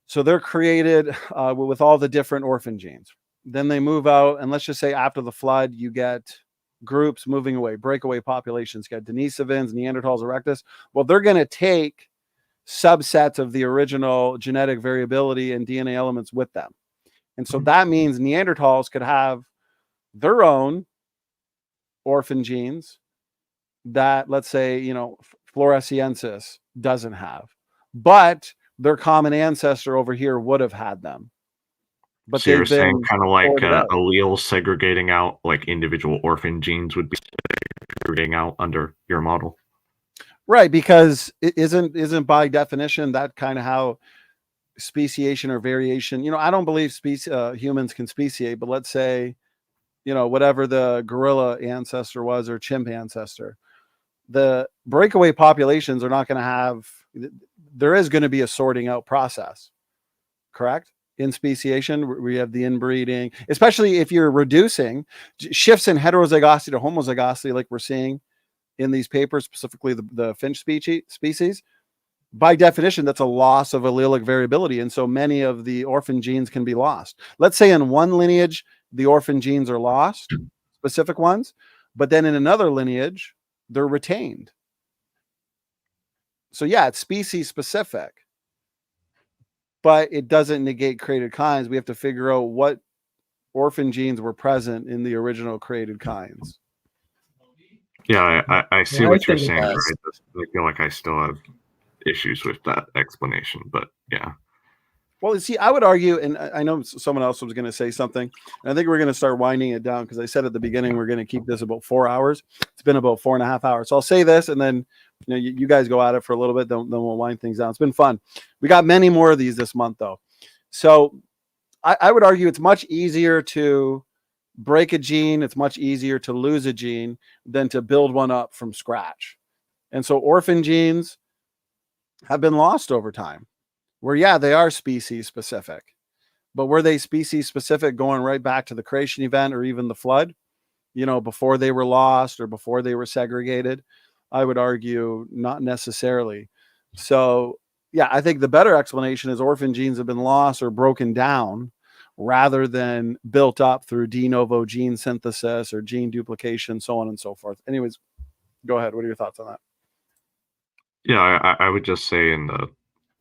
So they're created with all the different orphan genes. Then they move out, and let's just say after the flood, you get groups moving away, breakaway populations. You got Denisovans, Neanderthals, Erectus. Well, they're going to take subsets of the original genetic variability and DNA elements with them. And so that means Neanderthals could have their own orphan genes that, let's say, Floresiensis doesn't have, but their common ancestor over here would have had them. But so you're saying kind of like alleles segregating out, like individual orphan genes would be segregating out under your model, right? Because it isn't by definition that kind of how speciation or variation. I don't believe humans can speciate, but let's say, whatever the gorilla ancestor was or chimp ancestor, the breakaway populations are not going to have, there is going to be a sorting out process, correct? In speciation, we have the inbreeding, especially if you're reducing shifts in heterozygosity to homozygosity, like we're seeing in these papers, specifically the finch species. By definition, that's a loss of allelic variability. And so many of the orphan genes can be lost. Let's say in one lineage, the orphan genes are lost, specific ones, but then in another lineage, they're retained. So yeah, it's species specific, but it doesn't negate created kinds. We have to figure out what orphan genes were present in the original created kinds. Yeah, I see what you're saying. Right? I feel like I still have issues with that explanation, but yeah. Well, see, I would argue, and I know someone else was going to say something, and I think we're going to start winding it down because I said at the beginning we're going to keep this about 4 hours. It's been about 4.5 hours. So I'll say this, and then you guys go at it for a little bit, then we'll wind things down. It's been fun. We got many more of these this month, though. So I would argue it's much easier to break a gene, it's much easier to lose a gene than to build one up from scratch. And so orphan genes have been lost over time, where, yeah, they are species specific, but were they species specific going right back to the creation event or even the flood, before they were lost or before they were segregated? I would argue not necessarily. So yeah, I think the better explanation is orphan genes have been lost or broken down rather than built up through de novo gene synthesis or gene duplication, so on and so forth. Anyways, go ahead. What are your thoughts on that? Yeah, I would just say in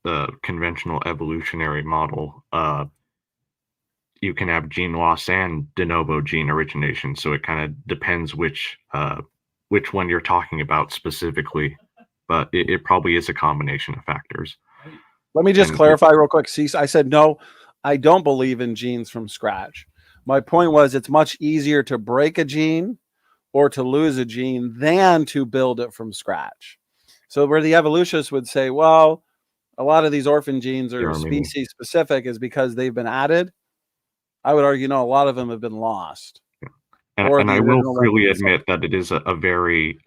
the conventional evolutionary model, you can have gene loss and de novo gene origination. So it kind of depends which one you're talking about specifically, but it probably is a combination of factors. Let me just clarify real quick. See, I said, no, I don't believe in genes from scratch. My point was it's much easier to break a gene or to lose a gene than to build it from scratch. So where the evolutionists would say, well, a lot of these orphan genes are species specific is because they've been added. I would argue, no, a lot of them have been lost. And I will freely admit that it is a very,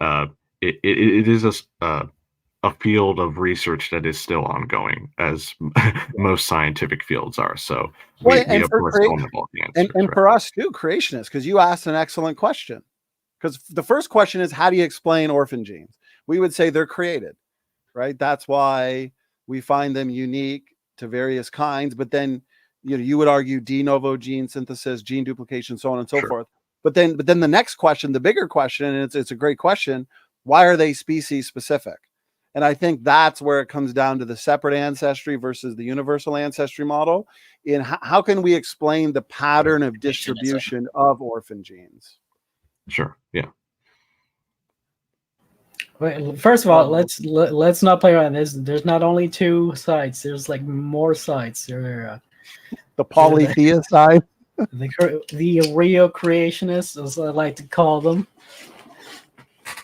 it is a field of research that is still ongoing, as most scientific fields are. So we of course don't have all the answers. And for us too, creationists, because you asked an excellent question. Because the first question is, how do you explain orphan genes? We would say they're created, right? That's why we find them unique to various kinds. But then, you would argue de novo gene synthesis, gene duplication, so on and so forth. But then the next question, the bigger question, and it's a great question: why are they species specific? And I think that's where it comes down to the separate ancestry versus the universal ancestry model. In how can we explain the pattern of distribution of orphan genes? Sure. Yeah. Wait, first of all, let's not play around. There's not only two sides. There's like more sides. There, the polytheist side, the real creationists, as I like to call them.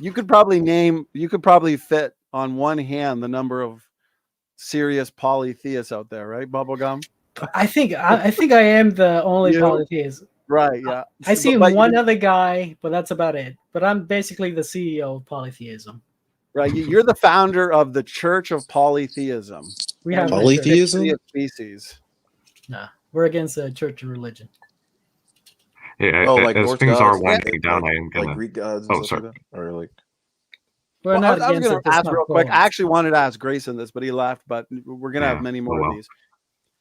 You could probably fit on one hand the number of serious polytheists out there, right? Bubblegum. I think I am the only polytheist. Right. Yeah. I see one other guy, but that's about it. But I'm basically the CEO of polytheism. Right. You're the founder of the Church of Polytheism. We have polytheism species. Nah, we're against the Church of Religion. Yeah, like as Norse things are gods, winding down, I am gonna. like Greek gods and stuff like that? Or like. We're I not was against going it. to ask real quick. Poland. I actually wanted to ask Grayson this, but he left. But we're going to have many more of these.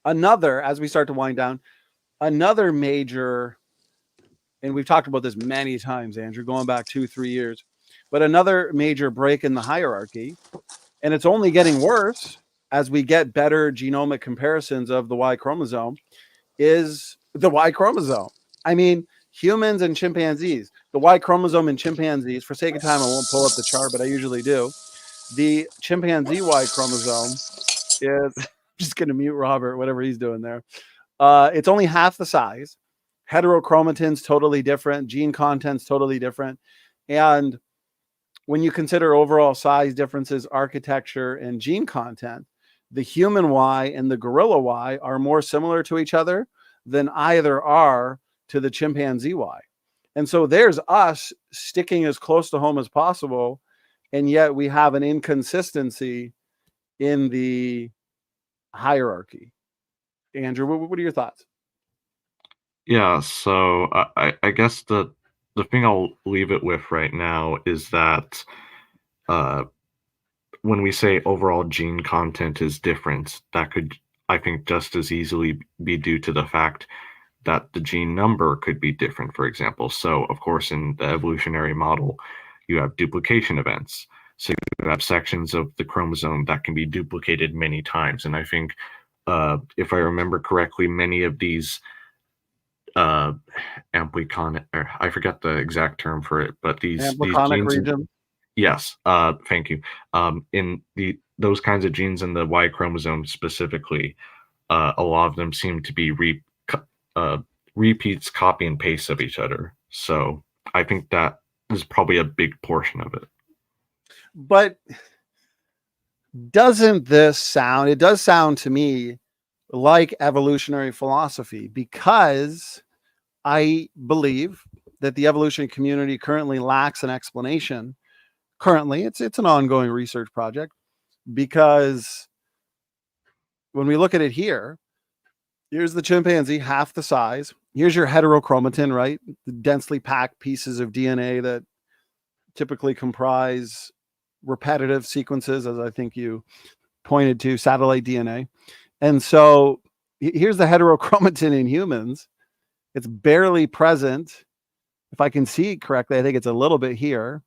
Another, as we start to wind down, another major, and we've talked about this many times, Andrew, going back 2-3 years, but another major break in the hierarchy, and it's only getting worse as we get better genomic comparisons of the Y chromosome, is the Y chromosome. I mean, humans and chimpanzees, the Y chromosome in chimpanzees, for sake of time, I won't pull up the chart, but I usually do. The chimpanzee Y chromosome is, I'm just going to mute Robert, whatever he's doing there. It's only half the size. Heterochromatin's totally different. Gene content's totally different. And when you consider overall size differences, architecture, and gene content, the human Y and the gorilla Y are more similar to each other than either are to the chimpanzee Y. And so there's us sticking as close to home as possible, and yet we have an inconsistency in the hierarchy. Andrew, what are your thoughts? Yeah, so I guess the thing I'll leave it with right now is that when we say overall gene content is different, that could, I think, just as easily be due to the fact that the gene number could be different, for example. So, of course, in the evolutionary model, you have duplication events. So you have sections of the chromosome that can be duplicated many times. And I think, if I remember correctly, many of these ampliconic, or I forget the exact term for it, but these Ampliconic genes. region. Yes, thank you. In those kinds of genes in the Y chromosome specifically, a lot of them seem to be repeats, copy and paste of each other. So I think that is probably a big portion of it. But doesn't this sound, it does sound to me like evolutionary philosophy, because I believe that the evolution community currently lacks an explanation. Currently, it's an ongoing research project, because when we look at it here, here's the chimpanzee, half the size. Here's your heterochromatin, right? The densely packed pieces of DNA that typically comprise repetitive sequences, as I think you pointed to, satellite DNA. And so here's the heterochromatin in humans. It's barely present. If I can see it correctly, I think it's a little bit here.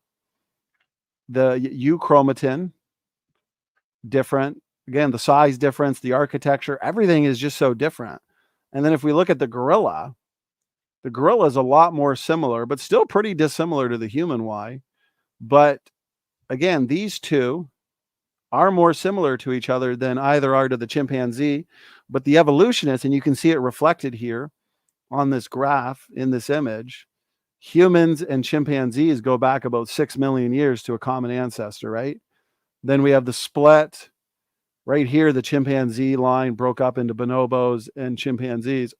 The euchromatin, different. Again, the size difference, the architecture, everything is just so different. And then if we look at the gorilla is a lot more similar, but still pretty dissimilar to the human Y. But again, these two are more similar to each other than either are to the chimpanzee. But the evolutionists, and you can see it reflected here on this graph in this image, humans and chimpanzees go back about 6 million years to a common ancestor, right? Then we have the split right here. The chimpanzee line broke up into bonobos and chimpanzees.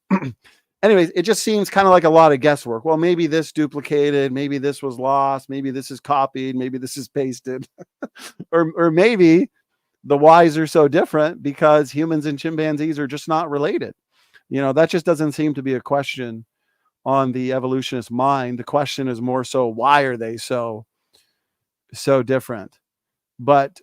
Anyways, it just seems kind of like a lot of guesswork. Well, maybe this duplicated, maybe this was lost, maybe this is copied, maybe this is pasted, or maybe the Ys are so different because humans and chimpanzees are just not related. That just doesn't seem to be a question on the evolutionist mind. The question is more so, why are they so different? But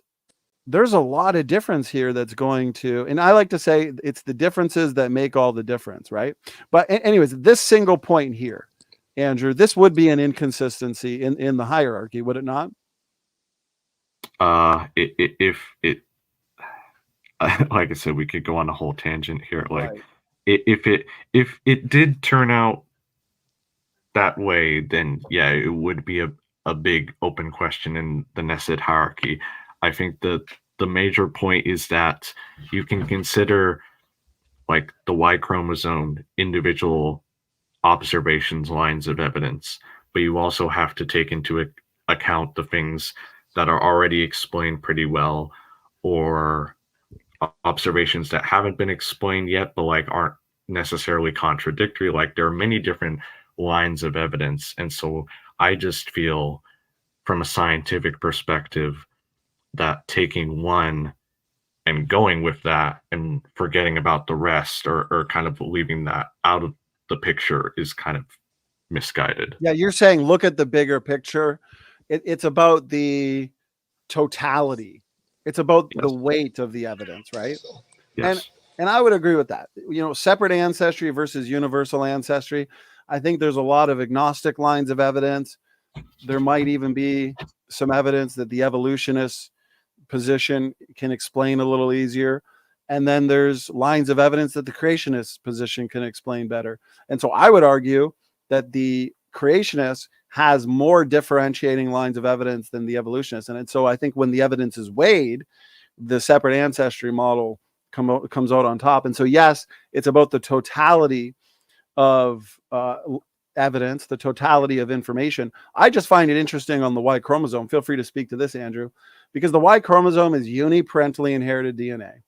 there's a lot of difference here that's going to, and I like to say it's the differences that make all the difference, right? But anyways, this single point here, Andrew, this would be an inconsistency in the hierarchy, would it not? If it, like I said, we could go on a whole tangent here. Like, Right. if it did turn out that way, then yeah, it would be a big open question in the nested hierarchy. I think the major point is that you can consider like the Y chromosome individual observations, lines of evidence, but you also have to take into account the things that are already explained pretty well, or observations that haven't been explained yet, but like aren't necessarily contradictory. Like there are many different lines of evidence. And so I just feel from a scientific perspective that taking one and going with that and forgetting about the rest, or kind of leaving that out of the picture, is kind of misguided. Yeah, you're saying look at the bigger picture. It's about the totality. It's about the weight of the evidence, right? Yes. And I would agree with that. Separate ancestry versus universal ancestry. I think there's a lot of agnostic lines of evidence. There might even be some evidence that the evolutionist position can explain a little easier. And then there's lines of evidence that the creationist position can explain better. And so I would argue that the creationist has more differentiating lines of evidence than the evolutionist. And so I think when the evidence is weighed, the separate ancestry model comes out on top. And so, yes, it's about the totality of evidence, the totality of information. I just find it interesting on the Y chromosome. Feel free to speak to this, Andrew, because the Y chromosome is uniparentally inherited DNA.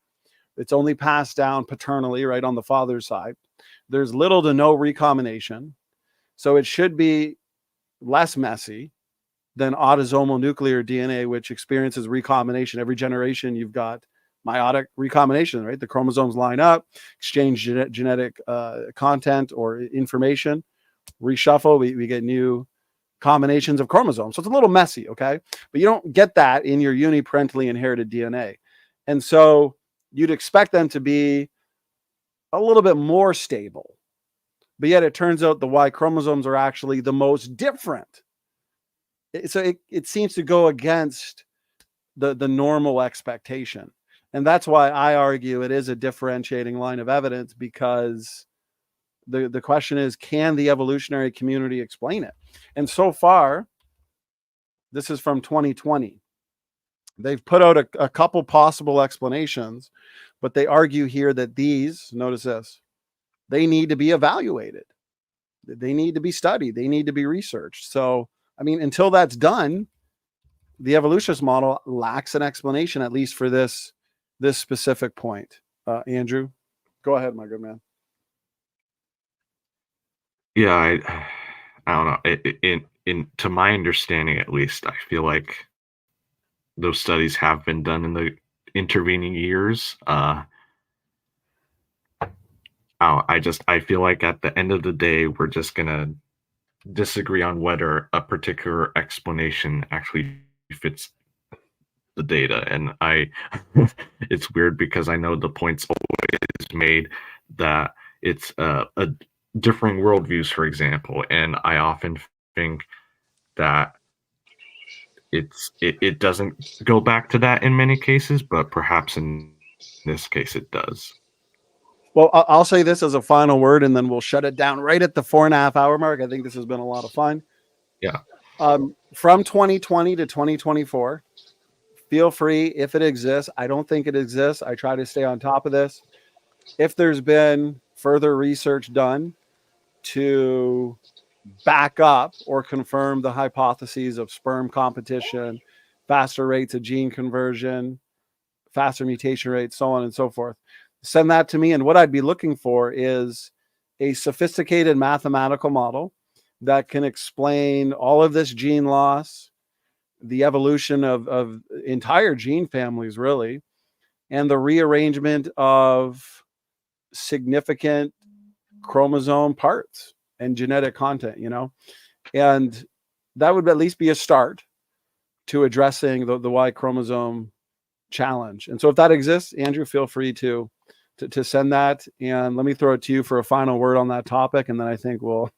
It's only passed down paternally, right, on the father's side. There's little to no recombination. So it should be less messy than autosomal nuclear DNA, which experiences recombination. Every generation, you've got meiotic recombination, right? The chromosomes line up, exchange genetic content or information, reshuffle, we get new combinations of chromosomes. So it's a little messy, okay? But you don't get that in your uniparentally inherited DNA. And so you'd expect them to be a little bit more stable. But yet it turns out the Y chromosomes are actually the most different. So it seems to go against the normal expectation. And that's why I argue it is a differentiating line of evidence, because the question is, can the evolutionary community explain it? And so far, this is from 2020. They've put out a couple possible explanations, but they argue here that these, notice this, they need to be evaluated. They need to be studied. They need to be researched. So, I mean, until that's done, the evolutionist model lacks an explanation, at least for this specific point. Andrew, go ahead, my good man. Yeah, I don't know. In to my understanding, at least, I feel like those studies have been done in the intervening years. I feel like at the end of the day, we're just gonna disagree on whether a particular explanation actually fits the data. And it's weird because I know the point's always made that it's a differing worldviews, for example, and I often think that it doesn't go back to that in many cases, but perhaps in this case it does. Well, I'll say this as a final word, and then we'll shut it down right at the 4.5 hour mark. I think this has been a lot of fun. Yeah. From 2020 to 2024, feel free, if it exists. I don't think it exists. I try to stay on top of this. If there's been further research done to back up or confirm the hypotheses of sperm competition, faster rates of gene conversion, faster mutation rates, so on and so forth, send that to me. And what I'd be looking for is a sophisticated mathematical model that can explain all of this gene loss, the evolution of entire gene families, really, and the rearrangement of significant chromosome parts and genetic content, and that would at least be a start to addressing the Y chromosome challenge. And so if that exists, Andrew, feel free to send that, and let me throw it to you for a final word on that topic, and then I think we'll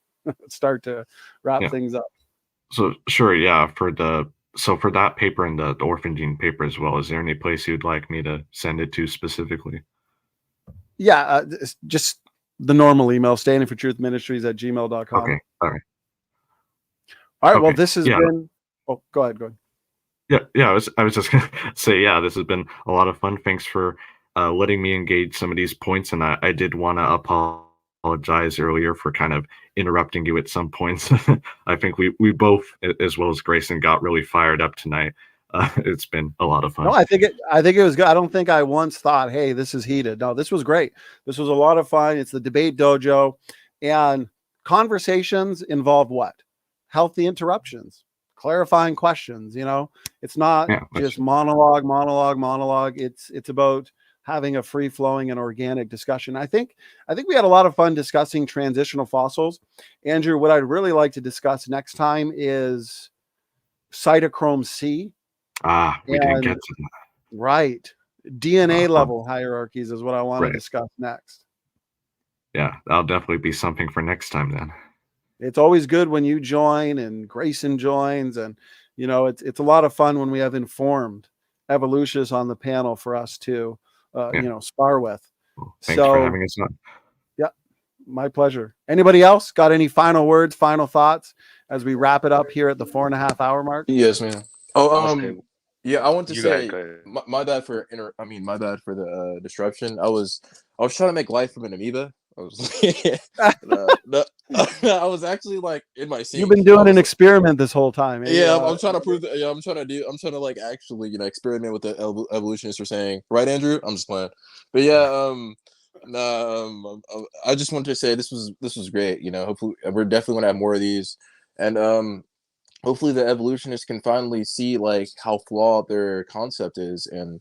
start to wrap things up. So sure, yeah, for that paper and the orphan gene paper as well, is there any place you'd like me to send it to specifically? Yeah, just the normal email, Standing For Truth Ministries at gmail.com. Okay, all right. All right, Okay, well, this has been... Oh, go ahead. Yeah, I was just gonna say, yeah, this has been a lot of fun. Thanks for letting me engage some of these points, and I did want to apologize earlier for kind of interrupting you at some points. I think we both, as well as Grayson, got really fired up tonight. It's been a lot of fun. No, I think it was good. I don't think I once thought, hey, this is heated. No, this was great. This was a lot of fun. It's the debate dojo, and conversations involve what? Healthy interruptions, clarifying questions. It's not just monologue. It's about having a free flowing and organic discussion. I think we had a lot of fun discussing transitional fossils. Andrew, what I'd really like to discuss next time is cytochrome C. We didn't get to that. Right. DNA level hierarchies is what I want to discuss next. Yeah, that'll definitely be something for next time then. It's always good when you join and Grayson joins, and it's a lot of fun when we have informed evolutionists on the panel for us to spar with. Thanks for having us on. Yeah, my pleasure. Anybody else got any final words, final thoughts as we wrap it up here at the 4.5 hour mark? Yes, man. Yeah, I want to say my bad for my bad for the disruption. I was trying to make life from an amoeba I was no, I was actually like in my seat. You've been doing an experiment this whole time. Eh? Yeah, I'm trying to prove that. Yeah, I'm trying to like actually, experiment with the evolutionists are saying, right, Andrew? I'm just playing, but yeah, I just wanted to say this was great. Hopefully we're definitely gonna have more of these, and hopefully the evolutionists can finally see like how flawed their concept is and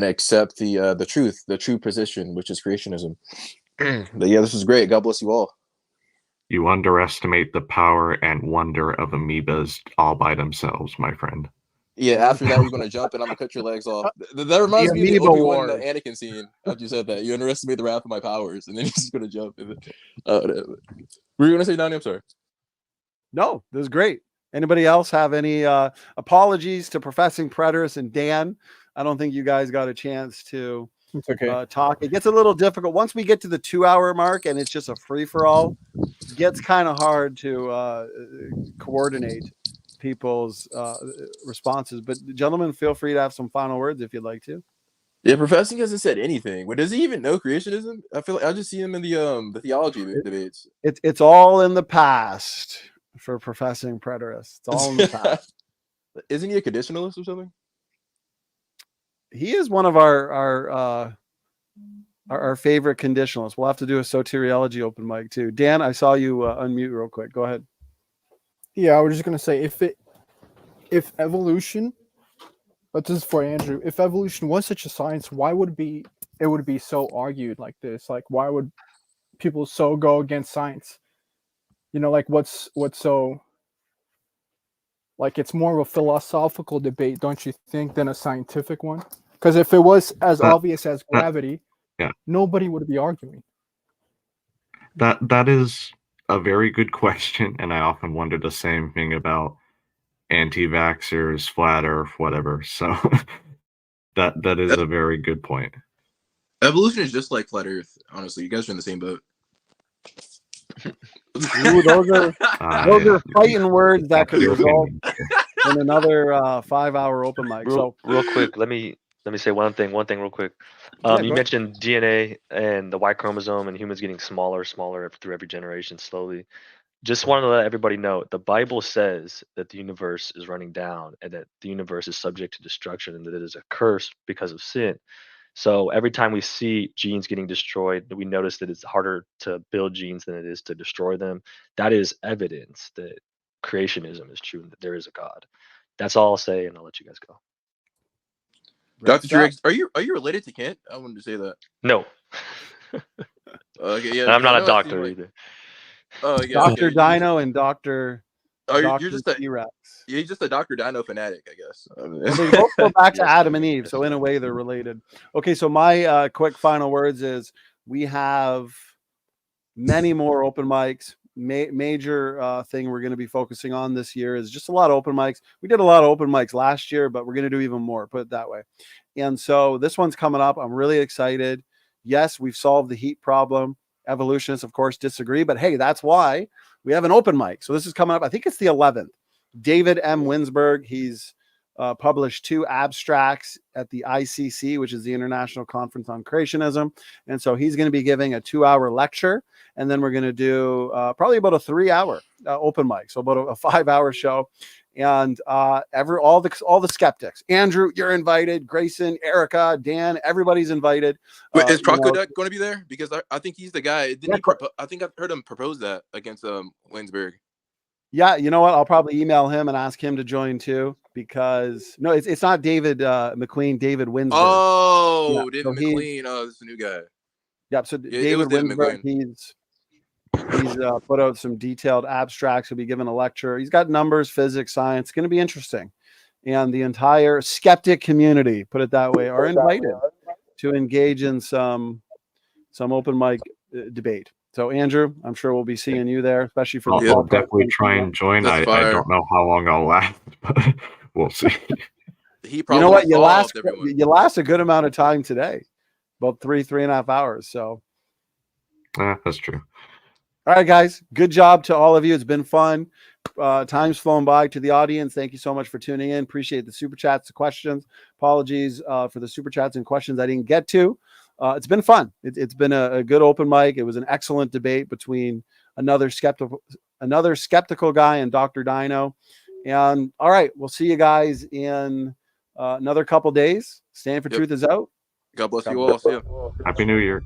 accept the true position, which is creationism. But yeah, this was great. God bless you all. You underestimate the power and wonder of amoebas all by themselves, my friend. Yeah, after that, you're going to jump and I'm going to cut your legs off. That reminds me of the Obi-Wan Anakin scene. After you said that, you underestimate the wrath of my powers, and then you're just going to jump. Were you going to say, Donny? I'm sorry. No, this is great. Anybody else have any apologies to professing preterists and Dan? I don't think you guys got a chance to talk. It gets a little difficult once we get to the 2-hour mark and it's just a free-for-all. It gets kind of hard to coordinate people's responses. But gentlemen, feel free to have some final words if you'd like to. Yeah, professing hasn't said anything. But does he even know creationism? I feel like I just see him in the theology debates. It's all in the past for professing preterists. It's all in the past. Isn't he a conditionalist or something? He is one of our favorite conditionalists. We'll have to do a soteriology open mic too. Dan, I saw you unmute real quick. Go ahead. Yeah, I was just gonna say if evolution, but this is for Andrew. If evolution was such a science, why would it would be so argued like this? Like, why would people so go against science? Like what's so like it's more of a philosophical debate, don't you think, than a scientific one? Because if it was as obvious as gravity, nobody would be arguing. That is a very good question, and I often wonder the same thing about anti-vaxxers, flat earth, whatever. So that is a very good point. Evolution is just like flat earth, honestly. You guys are in the same boat. Ooh, those are fighting words that could result in another 5-hour open mic. Real quick, let me say one thing real quick. You mentioned DNA and the Y chromosome and humans getting smaller through every generation slowly. Just wanted to let everybody know the Bible says that the universe is running down and that the universe is subject to destruction and that it is a curse because of sin. So every time we see genes getting destroyed, we notice that it's harder to build genes than it is to destroy them. That is evidence that creationism is true and that there is a God. That's all I'll say, and I'll let you guys go. Dr. Triggs, are you related to Kent? I wanted to say that. No. Okay, yeah. And I'm not a doctor either. Oh, yeah. Dr. Dino and Dr. You're just a T-Rex. You're just a Dr. Dino fanatic, I guess. Well, they both go back to Adam and Eve, so in a way they're related. Okay, so my quick final words is we have many more open mics. Major thing we're going to be focusing on this year is just a lot of open mics. We did a lot of open mics last year, but we're going to do even more, put it that way. And so this one's coming up. I'm really excited. Yes, we've solved the heat problem. Evolutionists, of course, disagree, but hey, that's why we have an open mic. So this is coming up. I think it's the 11th. David M. Winsberg, he's published 2 abstracts at the ICC, which is the International Conference on Creationism. And so he's going to be giving a 2-hour lecture. And then we're going to do probably about a 3-hour open mic. So about a 5-hour show. And all the skeptics. Andrew, you're invited. Grayson, Erica, Dan, everybody's invited. Wait, is Crocodile going to be there? Because I think he's the guy. I think I've heard him propose that against Winsberg. Yeah, you know what? I'll probably email him and ask him to join too, because no, it's not David McQueen, David Winsberg. Oh, yeah, David McQueen. Oh, this is a new guy. Yeah, so David Winsberg, he's put out some detailed abstracts. He'll be giving a lecture. He's got numbers, physics, science. It's going to be interesting. And the entire skeptic community, put it that way, are invited to engage in some open mic debate. So, Andrew, I'm sure we'll be seeing you there, especially for the I'll definitely try and join. I don't know how long I'll last, but we'll see. You know what? You last a good amount of time today, about 3.5 hours. So, that's true. All right, guys. Good job to all of you. It's been fun. Time's flown by. To the audience, thank you so much for tuning in. Appreciate the super chats, the questions. Apologies for the super chats and questions I didn't get to. it's been fun. It's been a good open mic. It was an excellent debate between another skeptical guy and Dr. Dino. And all right, we'll see you guys in another couple days. Stand for Truth is out. God bless you all. See ya. Happy New Year.